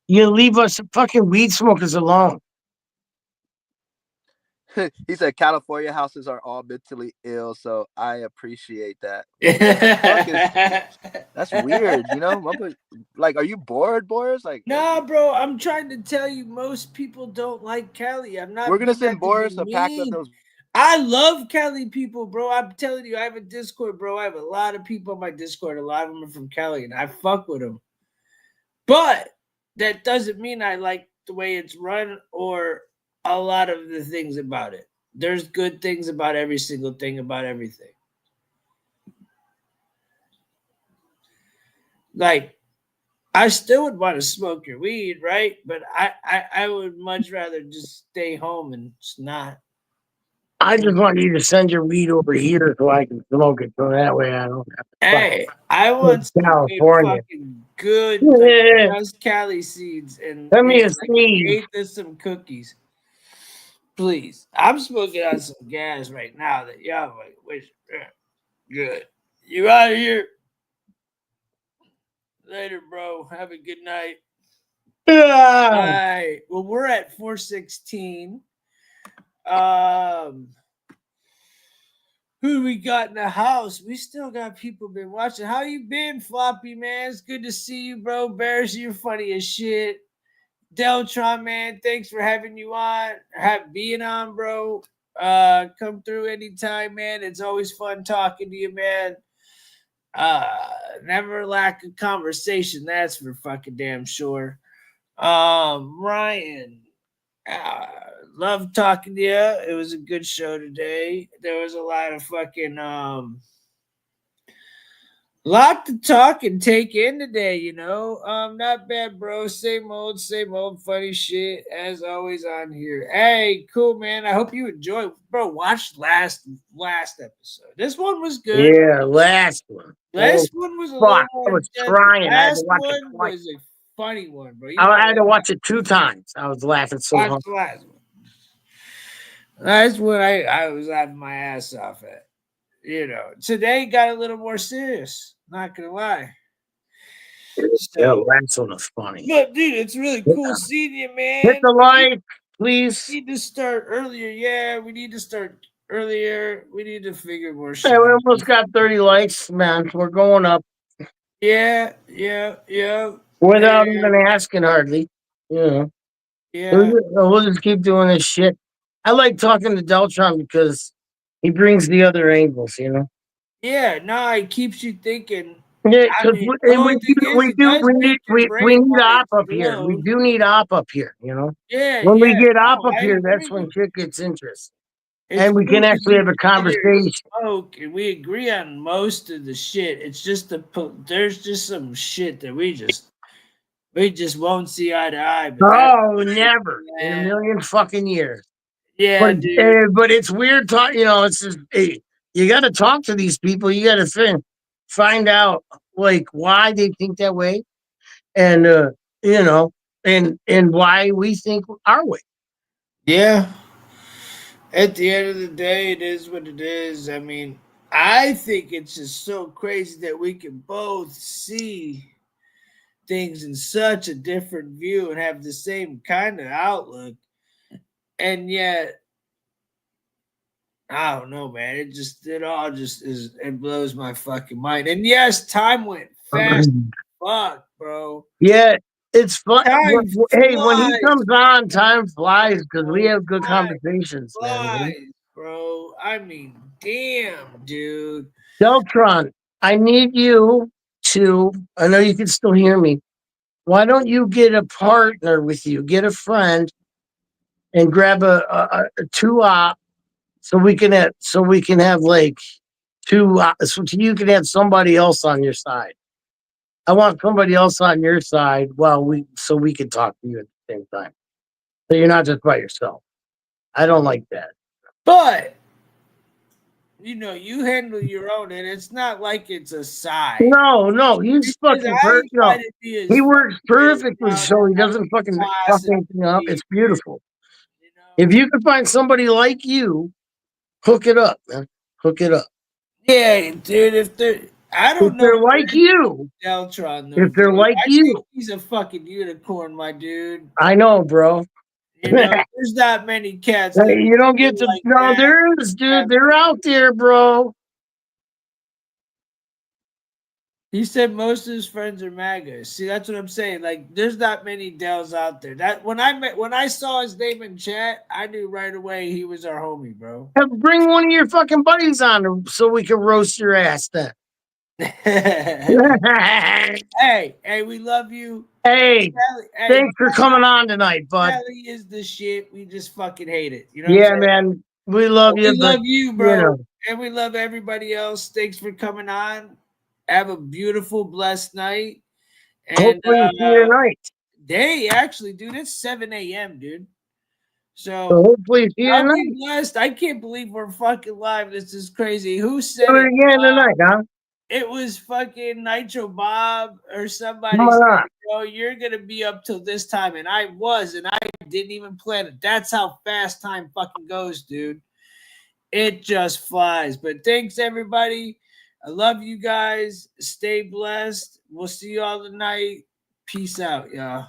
Speaker 2: you leave us fucking weed smokers alone.
Speaker 11: He said California houses are all mentally ill, so I appreciate that. What the fuck is that's weird, you know? Like, are you bored, Boris? Like,
Speaker 1: Nah, bro, I'm trying to tell you, most people don't like Cali. I'm not.
Speaker 11: We're gonna
Speaker 1: Doing
Speaker 11: send
Speaker 1: that to be
Speaker 11: Boris a pack of
Speaker 1: mean.
Speaker 11: those.
Speaker 1: I love Cali people, bro. I'm telling you, I have a Discord, bro. I have a lot of people on my Discord. A lot of them are from Cali, and I fuck with them. But that doesn't mean I like the way it's run or a lot of the things about it. There's good things about every single thing about everything. Like, I still would want to smoke your weed, right? But I would much rather just stay home and just not.
Speaker 2: I just want you to send your weed over here so I can smoke it. So that way I don't have to.
Speaker 1: Hey, I want some good
Speaker 2: California.
Speaker 1: fucking good, like, just Cali seeds and
Speaker 2: Send me a
Speaker 1: I
Speaker 2: seed.
Speaker 1: can ate this some cookies. Please. I'm smoking on some gas right now that y'all like, wish good. You out of here. Later, bro. Have a good night.
Speaker 2: Yeah.
Speaker 1: All right. Well, we're at 416. Who we got in the house? We still got people been watching. How you been, Floppy, man? It's good to see you, bro. Bears, you're funny as shit. Deltron, man, thanks for having you on. Being on, bro. Come through anytime, man. It's always fun talking to you, man. Never lack a conversation, that's for fucking damn sure. Ryan, love talking to you. It was a good show today. There was a lot of fucking lot to talk and take in today, you know. Not bad, bro. Same old funny shit as always on here. Hey, cool, man. I hope you enjoyed, bro. Watch last episode. This one was good.
Speaker 2: Yeah, last one.
Speaker 1: Last one was a little more
Speaker 2: I was
Speaker 1: intense.
Speaker 2: trying. I had to
Speaker 1: Last
Speaker 2: watch it
Speaker 1: one
Speaker 2: twice.
Speaker 1: was a funny one, bro.
Speaker 2: I had to watch it 2 times. I was laughing so hard.
Speaker 1: Watch the last one. That's when I was laughing my ass off at. You know, today got a little more serious. Not gonna lie.
Speaker 2: Yeah, last one was funny.
Speaker 1: But dude, it's really cool seeing you, man.
Speaker 2: Hit the like, please.
Speaker 1: We need to start earlier. Yeah, we need to start
Speaker 10: earlier. We need to figure more
Speaker 2: Hey,
Speaker 10: shit
Speaker 2: we
Speaker 10: out.
Speaker 2: almost got 30 likes, man. We're going up
Speaker 10: Yeah.
Speaker 2: without
Speaker 10: And,
Speaker 2: even asking hardly. You know,
Speaker 10: yeah.
Speaker 2: we'll just keep doing this shit. I like talking to Deltron because he brings the other angles, you know.
Speaker 10: Yeah, no, it keeps you thinking.
Speaker 2: Yeah,
Speaker 10: I
Speaker 2: because
Speaker 10: mean, the
Speaker 2: we,
Speaker 10: only thing is, it does make your
Speaker 2: we
Speaker 10: brain
Speaker 2: need
Speaker 10: want to
Speaker 2: op up here. We
Speaker 10: explode.
Speaker 2: do need op up here, you know.
Speaker 10: Yeah,
Speaker 2: When we get op
Speaker 10: no,
Speaker 2: up
Speaker 10: I
Speaker 2: here, that's when
Speaker 10: agree.
Speaker 2: shit gets interesting.
Speaker 10: It's
Speaker 2: And we
Speaker 10: cool
Speaker 2: can
Speaker 10: because
Speaker 2: actually
Speaker 10: we
Speaker 2: have a
Speaker 10: can sit here and
Speaker 2: conversation.
Speaker 10: smoke, and we agree on most of the shit. It's just there's just some shit that we just won't see eye to eye. But that's
Speaker 2: Oh, never in a
Speaker 10: man.
Speaker 2: million fucking years.
Speaker 10: Yeah, dude.
Speaker 2: But it's weird talk. You know, it's just hey, you got to talk to these people. You got to find out like why they think that way, and you know, and why we think our way.
Speaker 10: Yeah. At the end of the day, it is what it is. I mean, I think it's just so crazy that we can both see things in such a different view and have the same kind of outlook. And yet, I don't know, man. It all just is, it blows my fucking mind. And yes, time went fast. Fuck, bro.
Speaker 2: Yeah, it's fun.
Speaker 10: Time
Speaker 2: Hey, when he
Speaker 10: flies,
Speaker 2: comes on, time flies because we
Speaker 10: bro.
Speaker 2: have good
Speaker 10: Time
Speaker 2: conversations, man. You know?
Speaker 10: flies, bro. I mean, damn, dude.
Speaker 2: Deltron, I need you to. I know you can still hear me. Why don't you get a partner with you? Get a friend and grab a two op so we can have like two so you can have somebody else on your side. I want somebody else on your side while we can talk to you at the same time. So you're not just by yourself. I don't like that.
Speaker 10: But you handle your own, and it's not like it's a side.
Speaker 2: No, he's
Speaker 10: Because
Speaker 2: fucking
Speaker 10: I try
Speaker 2: no.
Speaker 10: to be as
Speaker 2: He
Speaker 10: fucking
Speaker 2: works perfectly
Speaker 10: down
Speaker 2: so he
Speaker 10: to
Speaker 2: doesn't fucking fuck
Speaker 10: class as
Speaker 2: anything up.
Speaker 10: me,
Speaker 2: It's beautiful.
Speaker 10: you
Speaker 2: If
Speaker 10: know.
Speaker 2: you can find somebody like you, hook it up, man. Hook it up.
Speaker 10: Yeah, dude. I
Speaker 2: If
Speaker 10: don't know
Speaker 2: they're
Speaker 10: if there
Speaker 2: like
Speaker 10: is
Speaker 2: you,
Speaker 10: Deltron though,
Speaker 2: if they're
Speaker 10: dude.
Speaker 2: like
Speaker 10: I think
Speaker 2: you,
Speaker 10: he's a fucking unicorn, my dude.
Speaker 2: I know, bro.
Speaker 10: There's not many cats that
Speaker 2: You don't get
Speaker 10: feel
Speaker 2: to
Speaker 10: like
Speaker 2: no,
Speaker 10: that.
Speaker 2: there is, dude. They're out there, bro.
Speaker 10: He said most of his friends are MAGA. See, that's what I'm saying. Like, there's not many Dells out there. That when I saw his name in chat, I knew right away he was our homie, bro.
Speaker 2: Bring one of your fucking buddies on so we can roast your ass then.
Speaker 10: Hey, we love you.
Speaker 2: Hey, thanks for coming on tonight, bud.
Speaker 10: Sally is the shit. We just fucking hate it. You know
Speaker 2: Yeah,
Speaker 10: what I'm saying?
Speaker 2: man. We love you,
Speaker 10: We
Speaker 2: but
Speaker 10: love you,
Speaker 2: you
Speaker 10: bro.
Speaker 2: know.
Speaker 10: And we love everybody else. Thanks for coming on. Have a beautiful, blessed night. And
Speaker 2: Hopefully you see you tonight.
Speaker 10: day, actually, dude, it's 7 a.m., dude.
Speaker 2: So
Speaker 10: So
Speaker 2: hopefully you see you
Speaker 10: y'all be
Speaker 2: tonight.
Speaker 10: blessed. I can't believe we're fucking live. This is crazy. Who
Speaker 2: Do
Speaker 10: said
Speaker 2: it
Speaker 10: it?
Speaker 2: again tonight, huh?
Speaker 10: It was fucking Nitro Bob or
Speaker 2: Come
Speaker 10: somebody said,
Speaker 2: on.
Speaker 10: bro, you're gonna be up till this time. And I didn't even plan it. That's how fast time fucking goes, dude. It just flies. But thanks everybody. I love you guys. Stay blessed. We'll see you all tonight. Peace out, y'all.